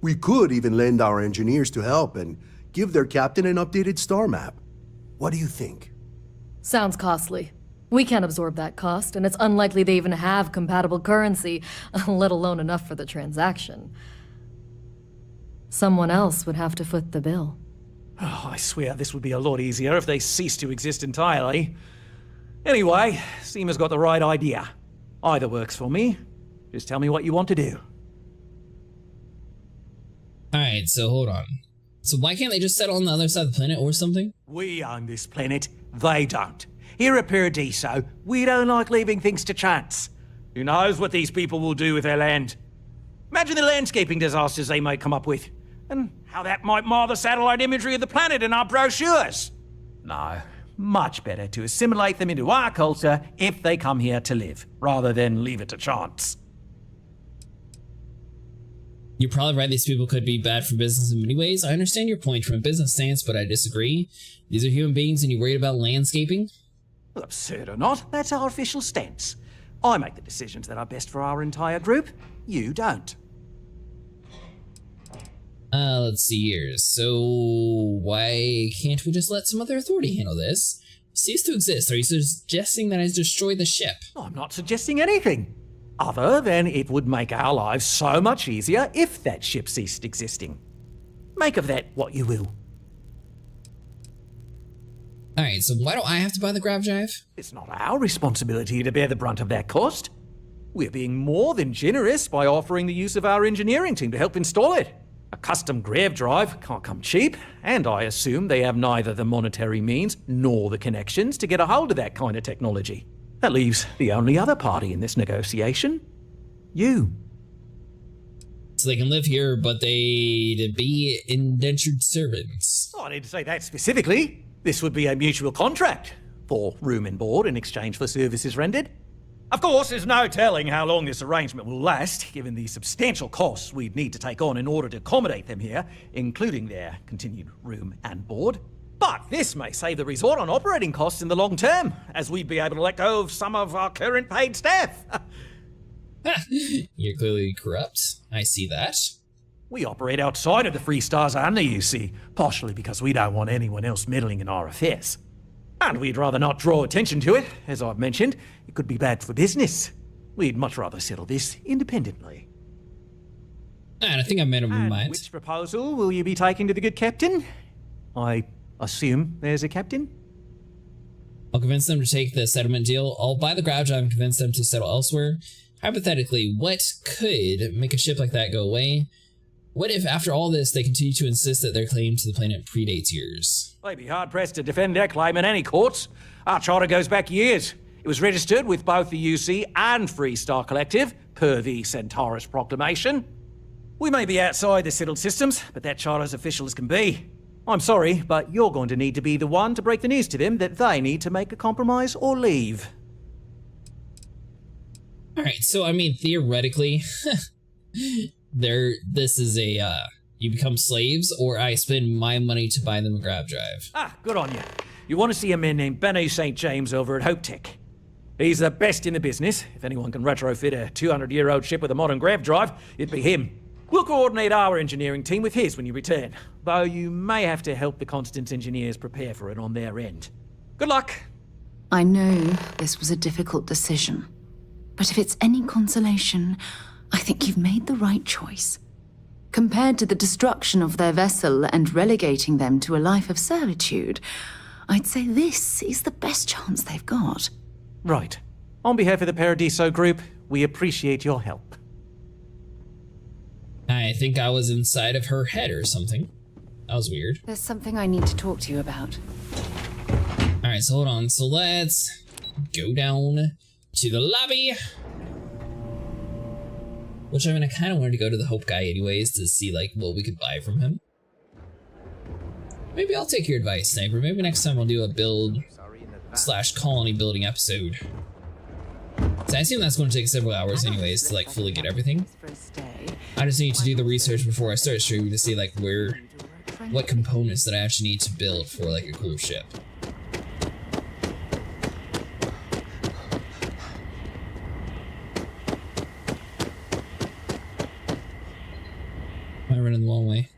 We could even lend our engineers to help and give their captain an updated star map. What do you think? Sounds costly. We can't absorb that cost, and it's unlikely they even have compatible currency, let alone enough for the transaction. Someone else would have to foot the bill. Oh, I swear this would be a lot easier if they ceased to exist entirely. Anyway, Seema's got the right idea. Either works for me. Just tell me what you want to do. Alright, so hold on. So why can't they just settle on the other side of the planet or something? We own this planet, they don't. Here at Paradiso, we don't like leaving things to chance. Who knows what these people will do with their land? Imagine the landscaping disasters they might come up with, and how that might mar the satellite imagery of the planet in our brochures. No, much better to assimilate them into our culture if they come here to live, rather than leave it to chance. You're probably right, these people could be bad for business in many ways. I understand your point from a business stance, but I disagree. These are human beings and you're worried about landscaping? Well, absurd or not, that's our official stance. I make the decisions that are best for our entire group. You don't. Let's see here. So, why can't we just let some other authority handle this? Cease to exist. Are you suggesting that I destroy the ship? I'm not suggesting anything. Other than it would make our lives so much easier if that ship ceased existing. Make of that what you will. Alright, so why don't I have to buy the grav drive? It's not our responsibility to bear the brunt of that cost. We're being more than generous by offering the use of our engineering team to help install it. A custom grav drive can't come cheap, and I assume they have neither the monetary means nor the connections to get a hold of that kind of technology. That leaves the only other party in this negotiation. You. So they can live here, but they'd be indentured servants. Oh, I didn't say that specifically. This would be a mutual contract for room and board in exchange for services rendered. Of course, there's no telling how long this arrangement will last, given the substantial costs we'd need to take on in order to accommodate them here, including their continued room and board. But this may save the resort on operating costs in the long term, as we'd be able to let go of some of our current paid staff. You're clearly corrupt. I see that. We operate outside of the Free Stars only, you see, partially because we don't want anyone else meddling in our affairs. And we'd rather not draw attention to it. As I've mentioned, it could be bad for business. We'd much rather settle this independently. And I think I made up my mind. Which proposal will you be taking to the good captain? I assume there's a captain? I'll convince them to take the settlement deal. I'll buy the grav drive and convince them to settle elsewhere. Hypothetically, what could make a ship like that go away? What if, after all this, they continue to insist that their claim to the planet predates yours? They'd be hard-pressed to defend their claim in any courts. Our charter goes back years. It was registered with both the UC and Free Star Collective, per the Centaurus Proclamation. We may be outside the settled systems, but that charter's official as can be. I'm sorry, but you're going to need to be the one to break the news to them that they need to make a compromise or leave. Alright, so I mean, theoretically, this is a, you become slaves, or I spend my money to buy them a grav drive. Ah, good on you. You want to see a man named Benny St. James over at Hope Tech. He's the best in the business. If anyone can retrofit a 200-year-old ship with a modern grav drive, it'd be him. We'll coordinate our engineering team with his when you return, though you may have to help the Constance engineers prepare for it on their end. Good luck. I know this was a difficult decision, but if it's any consolation, I think you've made the right choice. Compared to the destruction of their vessel and relegating them to a life of servitude, I'd say this is the best chance they've got. Right. On behalf of the Paradiso Group, we appreciate your help. I think I was inside of her head or something. That was weird. There's something I need to talk to you about. Alright, so hold on. So let's go down to the lobby. Which I mean, I kind of wanted to go to the Hope guy anyways to see like what we could buy from him. Maybe I'll take your advice, Sniper. Maybe next time I'll do a build / colony building episode. So I assume that's going to take several hours anyways to like fully get everything. I just need to do the research before I start streaming to see like what components that I actually need to build for like a cool ship. Am I running the long way?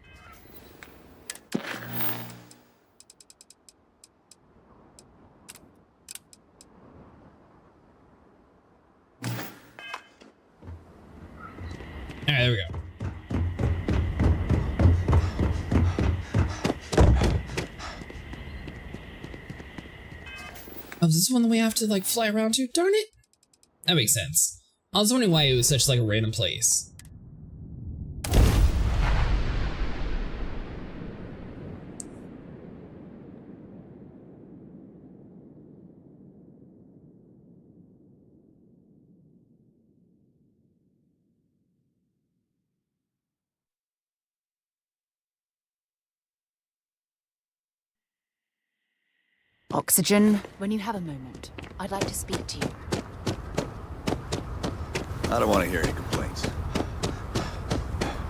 Alright, there we go. Oh, is this one that we have to like fly around to? Darn it! That makes sense. I was wondering why it was such like a random place. Oxygen, when you have a moment, I'd like to speak to you. I don't want to hear any complaints.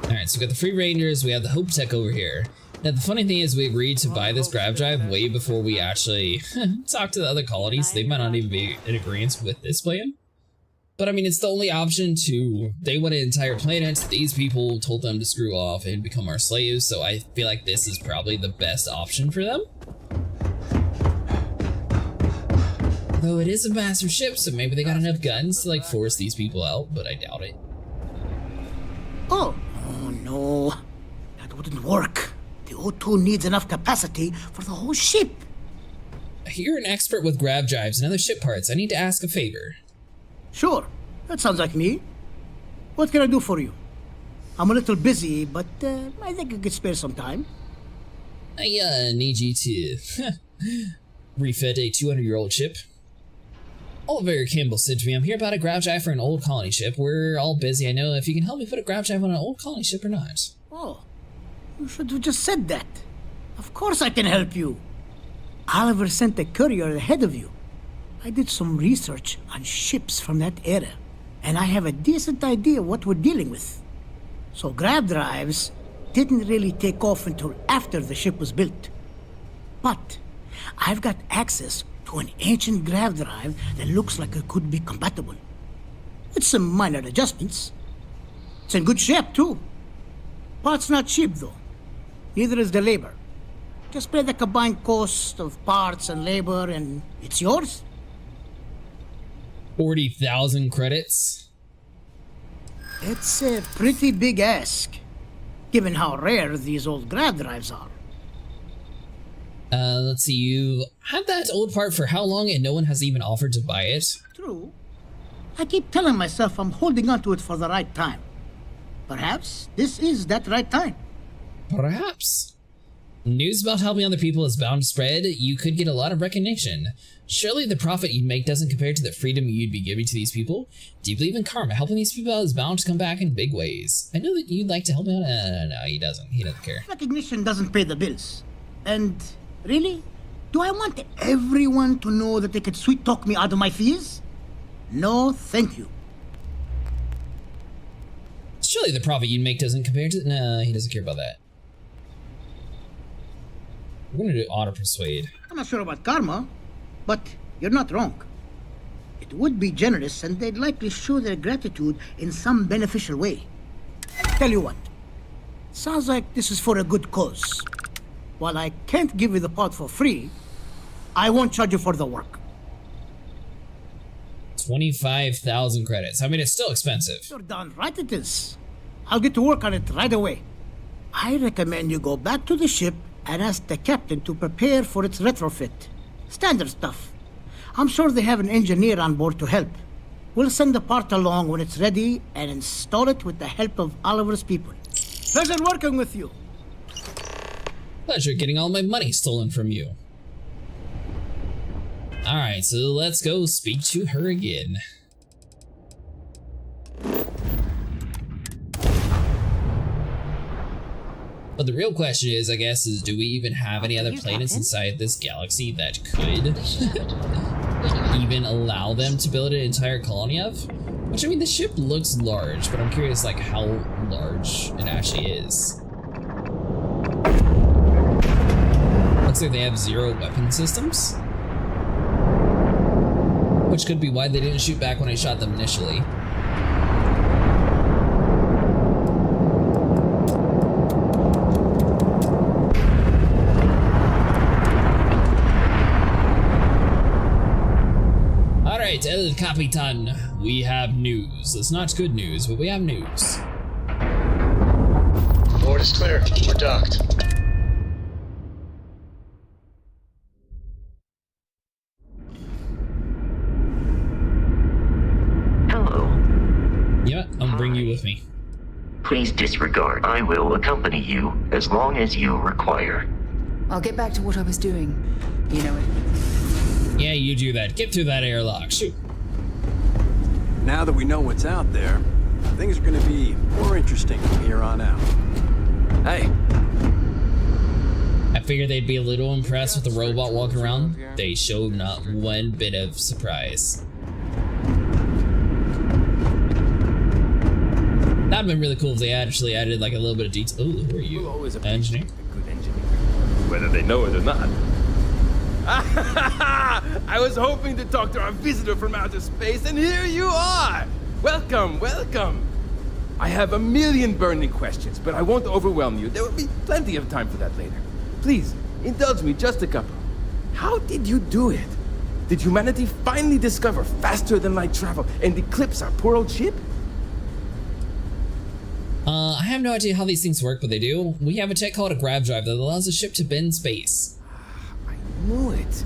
Alright, so we got the Free Rangers, we have the Hope Tech over here. Now the funny thing is we agreed to buy this grav drive way before we actually talked to the other colonies. They might not even be in agreement with this plan. But I mean, it's the only option to, they want an entire planet, these people told them to screw off and become our slaves, so I feel like this is probably the best option for them. Though it is a master ship, so maybe they got enough guns to like force these people out, but I doubt it. Oh no, that wouldn't work. The O2 needs enough capacity for the whole ship. You're an expert with grav drives and other ship parts. I need to ask a favor. Sure, that sounds like me. What can I do for you? I'm a little busy, but I think I could spare some time. I need you to refit a 200-year-old ship. Oliver Campbell said to me, I'm here about a grav drive for an old colony ship. We're all busy. I know if you can help me put a grav drive on an old colony ship or not. Oh, you should have just said that. Of course I can help you. Oliver sent a courier ahead of you. I did some research on ships from that era, and I have a decent idea what we're dealing with. So grav drives didn't really take off until after the ship was built. But I've got access to an ancient grav drive that looks like it could be compatible. With some minor adjustments. It's in good shape, too. Parts not cheap, though. Neither is the labor. Just pay the combined cost of parts and labor, and it's yours. 40,000 credits? It's a pretty big ask, given how rare these old grav drives are. Let's see, you had that old part for how long and no one has even offered to buy it? True. I keep telling myself I'm holding on to it for the right time. Perhaps this is that right time. Perhaps. News about helping other people is bound to spread. You could get a lot of recognition. Surely the profit you'd make doesn't compare to the freedom you'd be giving to these people. Do you believe in karma? Helping these people out is bound to come back in big ways. I know that you'd like to help out. No, he doesn't. He doesn't care. Recognition doesn't pay the bills. And really? Do I want everyone to know that they could sweet talk me out of my fees? No, thank you. Surely the profit you'd make doesn't compare to... No, he doesn't care about that. We're gonna do auto persuade. I'm not sure about karma, but you're not wrong. It would be generous and they'd likely show their gratitude in some beneficial way. Tell you what, sounds like this is for a good cause. While I can't give you the part for free, I won't charge you for the work. 25,000 credits. I mean, it's still expensive. You're darn right it is. I'll get to work on it right away. I recommend you go back to the ship and ask the captain to prepare for its retrofit. Standard stuff. I'm sure they have an engineer on board to help. We'll send the part along when it's ready and install it with the help of Oliver's people. Pleasure working with you. Pleasure getting all my money stolen from you. Alright, so let's go speak to her again. But the real question is, I guess, is do we even have any other planets inside this galaxy that could even allow them to build an entire colony of? Which, I mean, the ship looks large, but I'm curious, like, how large it actually is. Looks like they have 0 weapon systems. Which could be why they didn't shoot back when I shot them initially. Alright, El Capitan, we have news. It's not good news, but we have news. Port is clear. We're docked. Yeah, I'll bring you with me. Please disregard. I will accompany you as long as you require. I'll get back to what I was doing. You know it. Yeah, you do that. Get through that airlock. Shoot. Now that we know what's out there, things are going to be more interesting from here on out. Hey. I figured they'd be a little impressed with the robot walking around. They showed not one bit of surprise. That'd been really cool if they actually added like a little bit of detail. Oh, who are you? Always a engineer? good engineer, whether they know it or not. I was hoping to talk to our visitor from outer space, and here you are! Welcome, welcome! I have a million burning questions, but I won't overwhelm you. There will be plenty of time for that later. Please, indulge me just a couple. How did you do it? Did humanity finally discover faster than light travel and eclipse our poor old ship? I have no idea how these things work, but they do. We have a tech called a grav drive that allows the ship to bend space. I knew it.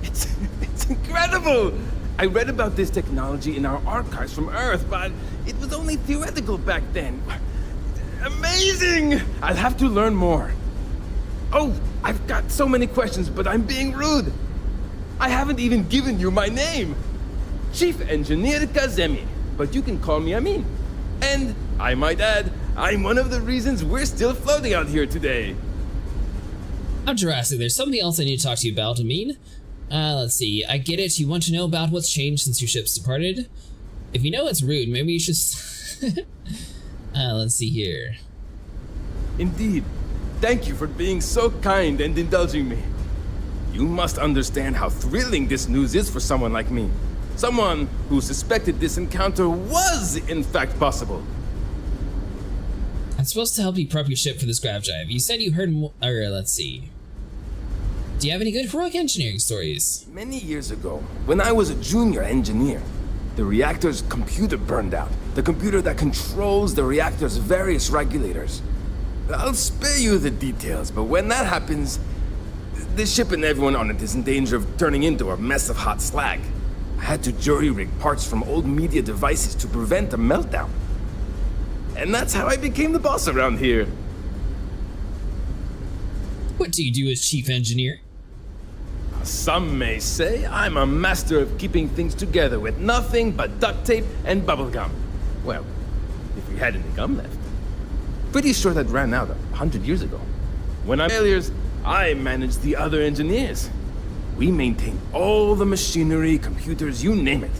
It's incredible! I read about this technology in our archives from Earth, but it was only theoretical back then. Amazing! I'll have to learn more. Oh, I've got so many questions, but I'm being rude. I haven't even given you my name. Chief Engineer Kazemi, but you can call me Amin. And I might add, I'm one of the reasons we're still floating out here today. I'm Jurassic. There's something else I need to talk to you about, Amin. Let's see. I get it. You want to know about what's changed since your ship's departed. If you know it's rude, maybe you should... let's see here. Indeed. Thank you for being so kind and indulging me. You must understand how thrilling this news is for someone like me. Someone who suspected this encounter was, in fact, possible. I'm supposed to help you prep your ship for this grav drive. You said you heard more... let's see. Do you have any good heroic engineering stories? Many years ago, when I was a junior engineer, the reactor's computer burned out. The computer that controls the reactor's various regulators. I'll spare you the details, but when that happens, the ship and everyone on it is in danger of turning into a mess of hot slag. I had to jury-rig parts from old media devices to prevent a meltdown. And that's how I became the boss around here. What do you do as chief engineer? Some may say I'm a master of keeping things together with nothing but duct tape and bubblegum. Well, if we had any gum left. Pretty sure that ran out 100 years ago. When I'm failures, I manage the other engineers. We maintain all the machinery, computers, you name it.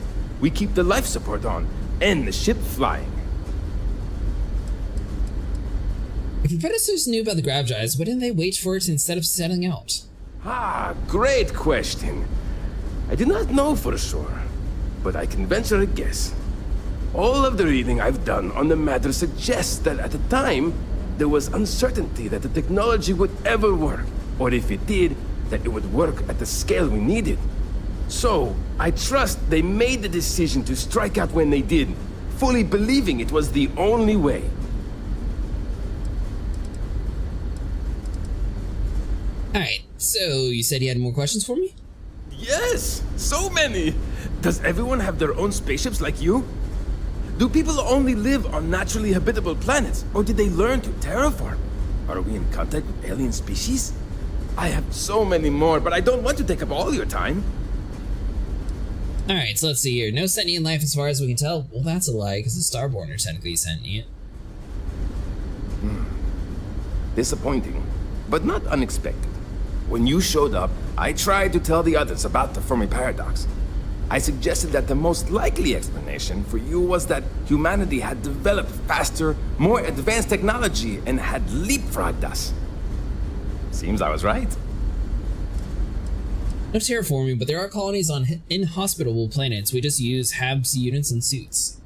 We keep the life support on, and the ship flying. If your predecessors knew about the grav drives, why didn't they wait for it instead of setting out? Ah, great question. I do not know for sure, but I can venture a guess. All of the reading I've done on the matter suggests that at the time, there was uncertainty that the technology would ever work, or if it did, that it would work at the scale we needed. So, I trust they made the decision to strike out when they did, fully believing it was the only way. Alright, so you said you had more questions for me? Yes, so many! Does everyone have their own spaceships like you? Do people only live on naturally habitable planets, or did they learn to terraform? Are we in contact with alien species? I have so many more, but I don't want to take up all your time. Alright, so let's see here. No sentient life as far as we can tell. Well, that's a lie, because the Starborn are technically sentient. Disappointing, but not unexpected. When you showed up, I tried to tell the others about the Fermi paradox. I suggested that the most likely explanation for you was that humanity had developed faster, more advanced technology and had leapfrogged us. Seems I was right. No terraforming, but there are colonies on inhospitable planets. We just use HABS units and suits.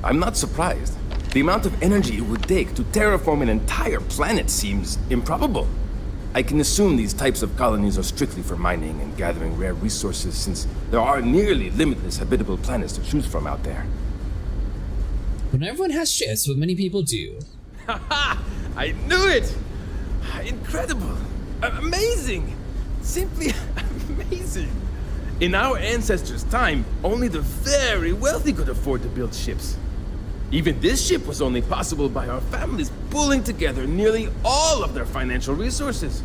I'm not surprised. The amount of energy it would take to terraform an entire planet seems improbable. I can assume these types of colonies are strictly for mining and gathering rare resources, since there are nearly limitless habitable planets to choose from out there. When everyone has ships, what many people do. I knew it! Incredible! Amazing! Simply amazing! In our ancestors' time, only the very wealthy could afford to build ships. Even this ship was only possible by our families pulling together nearly all of their financial resources.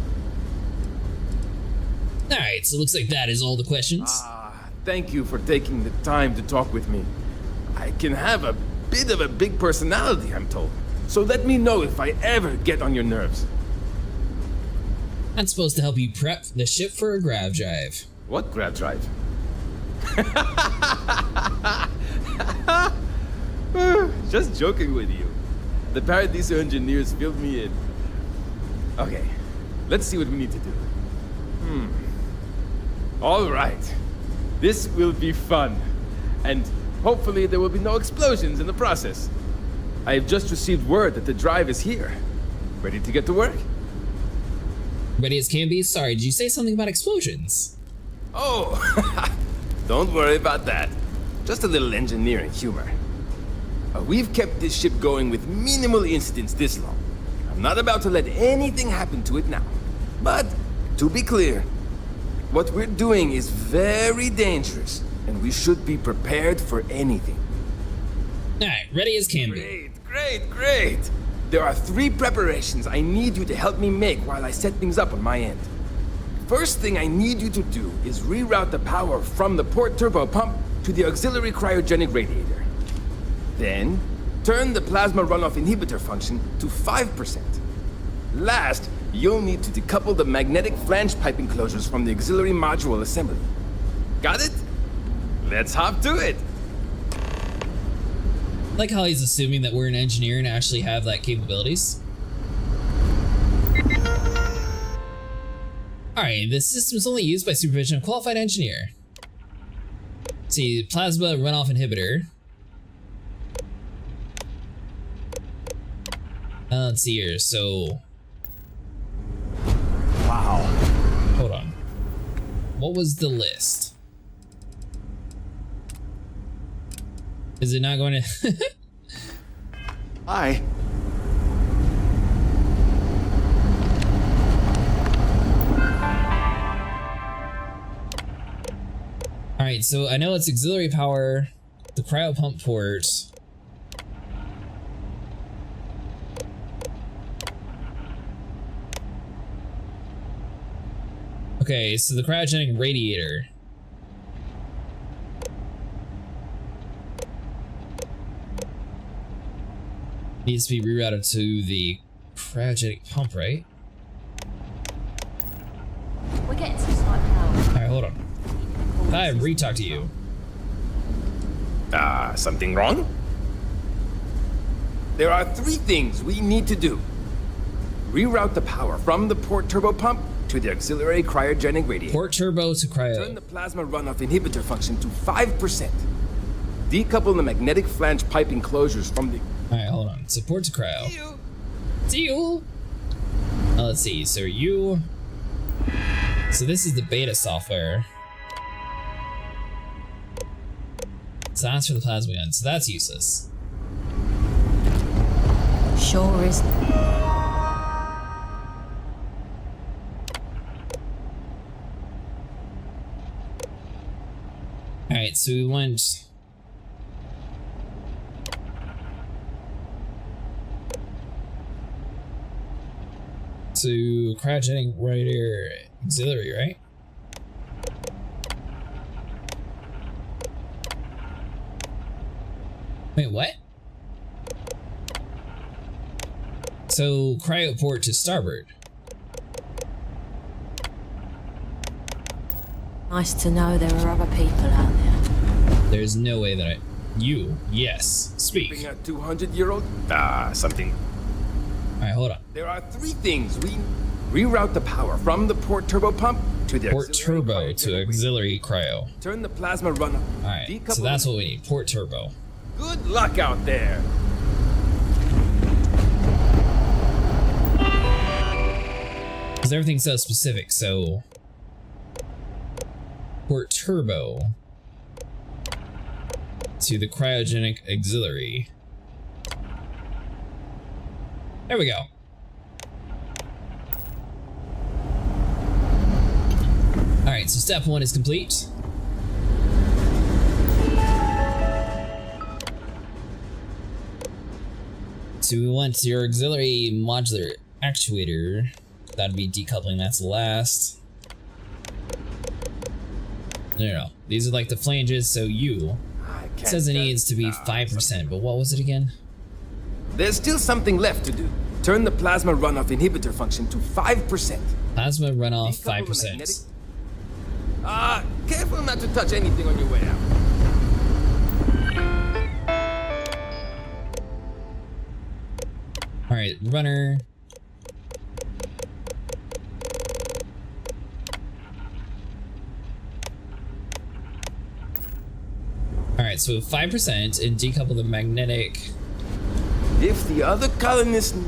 Alright, so it looks like that is all the questions. Thank you for taking the time to talk with me. I can have a bit of a big personality, I'm told. So let me know if I ever get on your nerves. I'm supposed to help you prep the ship for a grav drive. What grav drive? Just joking with you. The Paradiso engineers filled me in. Okay, let's see what we need to do. All right. This will be fun. And hopefully there will be no explosions in the process. I have just received word that the drive is here. Ready to get to work? Ready as can be? Sorry, did you say something about explosions? Oh, don't worry about that. Just a little engineering humor. We've kept this ship going with minimal incidents this long. I'm not about to let anything happen to it now. But, to be clear, what we're doing is very dangerous, and we should be prepared for anything. Alright, ready as can be. Great! There are 3 preparations I need you to help me make while I set things up on my end. First thing I need you to do is reroute the power from the port turbo pump to the auxiliary cryogenic radiator. Then, turn the plasma runoff inhibitor function to 5%. Last, you'll need to decouple the magnetic flange pipe enclosures from the auxiliary module assembly. Got it? Let's hop to it! I like how he's assuming that we're an engineer and actually have that capabilities. Alright, this system is only used by supervision of qualified engineer. Let's see, plasma runoff inhibitor. Let's see here, so... Wow. Hold on. What was the list? Is it not going to... Hi. Alright, so I know it's auxiliary power, the cryo pump port. Okay, so the cryogenic radiator. Needs to be rerouted to the cryogenic pump, right? We're getting some slight power. Alright, hold on. Hi, re-talk to you. Something wrong? There are 3 things we need to do. Reroute the power from the port turbo pump to the auxiliary cryogenic radiator. Port turbo to cryo. Turn the plasma runoff inhibitor function to 5%. Decouple the magnetic flange pipe enclosures from the... Alright, hold on. So port to cryo. See you. Let's see. So you... So this is the beta software. So that's for the plasma gun. So that's useless. Sure is. Alright, so we went... to cryogenic radiator auxiliary, right? Wait, what? So cryoport to starboard. Nice to know there are other people out there. There's no way that I... You, yes, speak. Being a 200-year-old? Something... Alright, hold on. There are 3 things we... Reroute the power from the port turbo pump to the... Port turbo to auxiliary cryo. Turn the plasma runoff. Alright, so that's what we need. Port turbo. Good luck out there. Because everything's so specific, so... Port turbo to the cryogenic auxiliary. There we go. Alright, so step 1 is complete. So we want your auxiliary modular actuator. That'd be decoupling, that's last. No. These are like the flanges, so it says it needs to be 5%, but what was it again? There's still something left to do. Turn the plasma runoff inhibitor function to 5%. Plasma runoff 5%. Careful not to touch anything on your way out. Alright, runner. Alright, so 5% and decouple the magnetic. If the other colonists...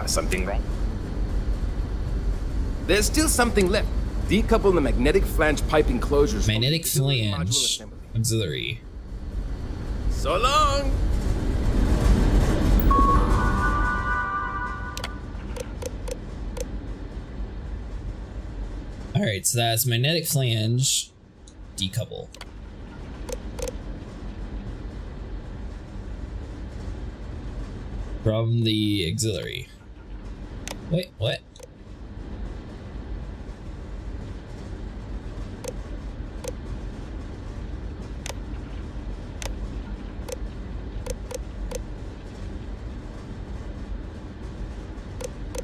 something wrong. There's still something left. Decouple the magnetic flange pipe enclosures. Magnetic flange auxiliary. So long! Alright, so that's magnetic flange, decouple. From the auxiliary. Wait, what?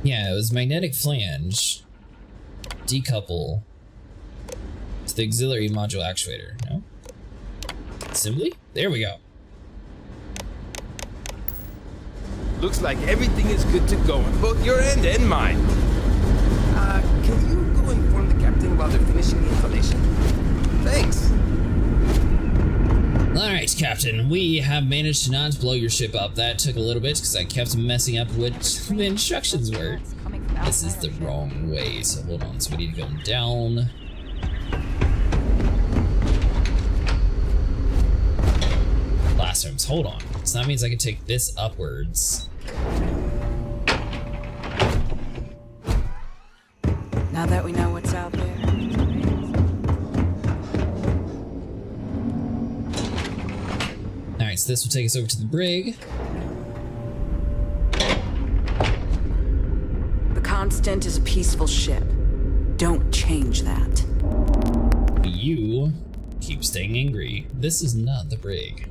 Yeah, it was magnetic flange, decouple to the auxiliary module actuator. No? Assembly? There we go. Looks like everything is good to go on both your end and mine. Can you go inform the captain while they're finishing the installation? Thanks. Alright, Captain, we have managed to not blow your ship up. That took a little bit because I kept messing up what the instructions were. This is the wrong way, so hold on. So we need to go down. Classrooms, hold on. So that means I can take this upwards. Now that we know what's out there. Alright, so this will take us over to the brig. The Constant is a peaceful ship. Don't change that. You keep staying angry. This is not the brig.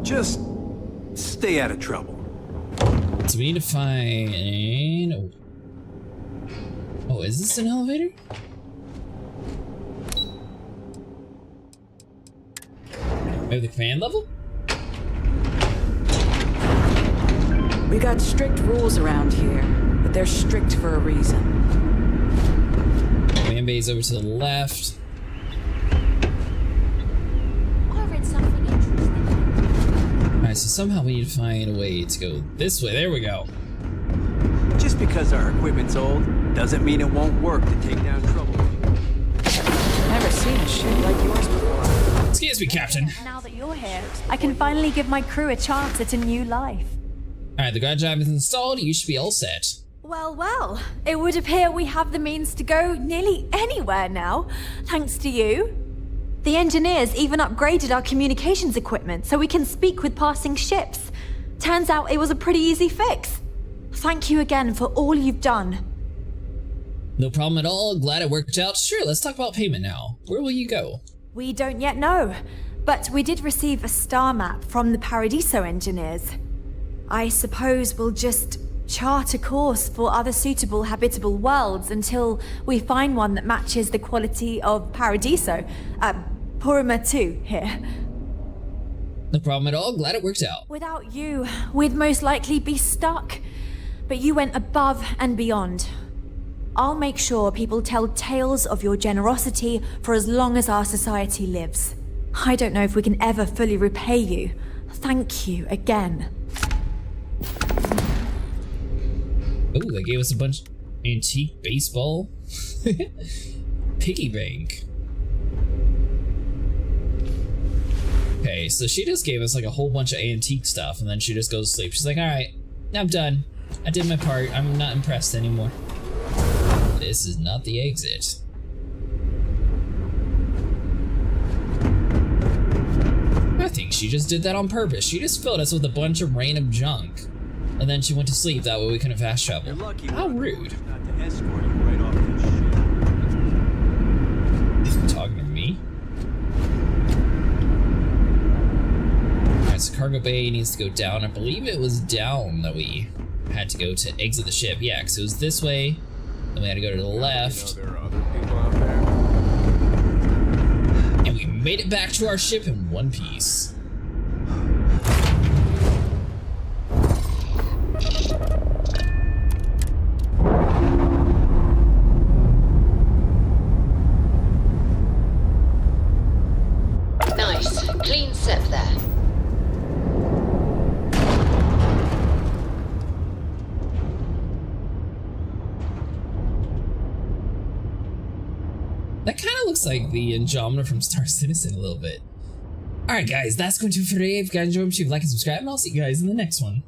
Just stay out of trouble. So we need to find... Oh, is this an elevator? Maybe the command level? We got strict rules around here, but they're strict for a reason. Command bay is over to the left. Alright, so somehow we need to find a way to go this way. There we go. Just because our equipment's old doesn't mean it won't work to take down trouble. Never seen a ship like yours before. Excuse me, Captain. Now that you're here, I can finally give my crew a chance at a new life. Alright, the guard drive is installed. You should be all set. Well, it would appear we have the means to go nearly anywhere now, thanks to you. The engineers even upgraded our communications equipment so we can speak with passing ships. Turns out it was a pretty easy fix. Thank you again for all you've done. No problem at all. Glad it worked out. Sure, let's talk about payment now. Where will you go? We don't yet know, but we did receive a star map from the Paradiso engineers. I suppose we'll just chart a course for other suitable habitable worlds until we find one that matches the quality of Paradiso. Purima 2 here. No problem at all. Glad it worked out. Without you, we'd most likely be stuck. But you went above and beyond. I'll make sure people tell tales of your generosity for as long as our society lives. I don't know if we can ever fully repay you. Thank you again. Oh, they gave us a bunch of antique baseball. Piggy bank. Okay, so she just gave us like a whole bunch of antique stuff and then she just goes to sleep. She's like, alright, I'm done. I did my part. I'm not impressed anymore. This is not the exit. I think she just did that on purpose. She just filled us with a bunch of random junk. And then she went to sleep, that way we couldn't fast travel. How rude. Not to escort you right off this ship. Talking to me? Alright, so cargo bay needs to go down. I believe it was down that we had to go to exit the ship. Yeah, because it was this way. Then we had to go to the left. There are other people out there. And we made it back to our ship in one piece. Nice. Clean set there. That kind of looks like the Andromeda from Star Citizen a little bit. Alright guys, that's going to do it for today. If you guys enjoyed, please like and subscribe, and I'll see you guys in the next one.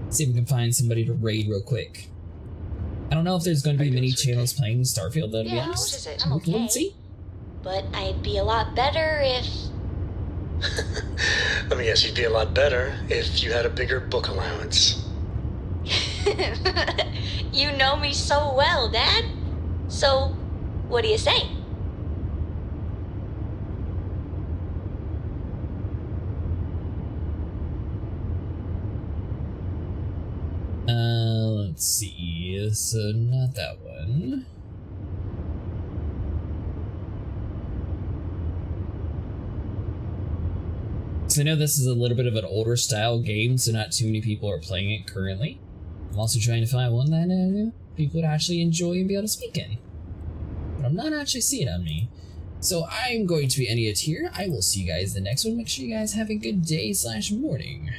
See if we can find somebody to raid real quick. I don't know if there's going to be many channels playing Starfield though, to be honest. I'm okay. We'll see. But I'd be a lot better if... Let me guess, you'd be a lot better if you had a bigger book allowance. You know me so well, Dad. So, what do you say? Let's see. So, not that one. So I know this is a little bit of an older style game, so not too many people are playing it currently. I'm also trying to find one that people would actually enjoy and be able to speak in. But I'm not actually seeing it on me. So I'm going to be ending it here. I will see you guys in the next one. Make sure you guys have a good day / morning.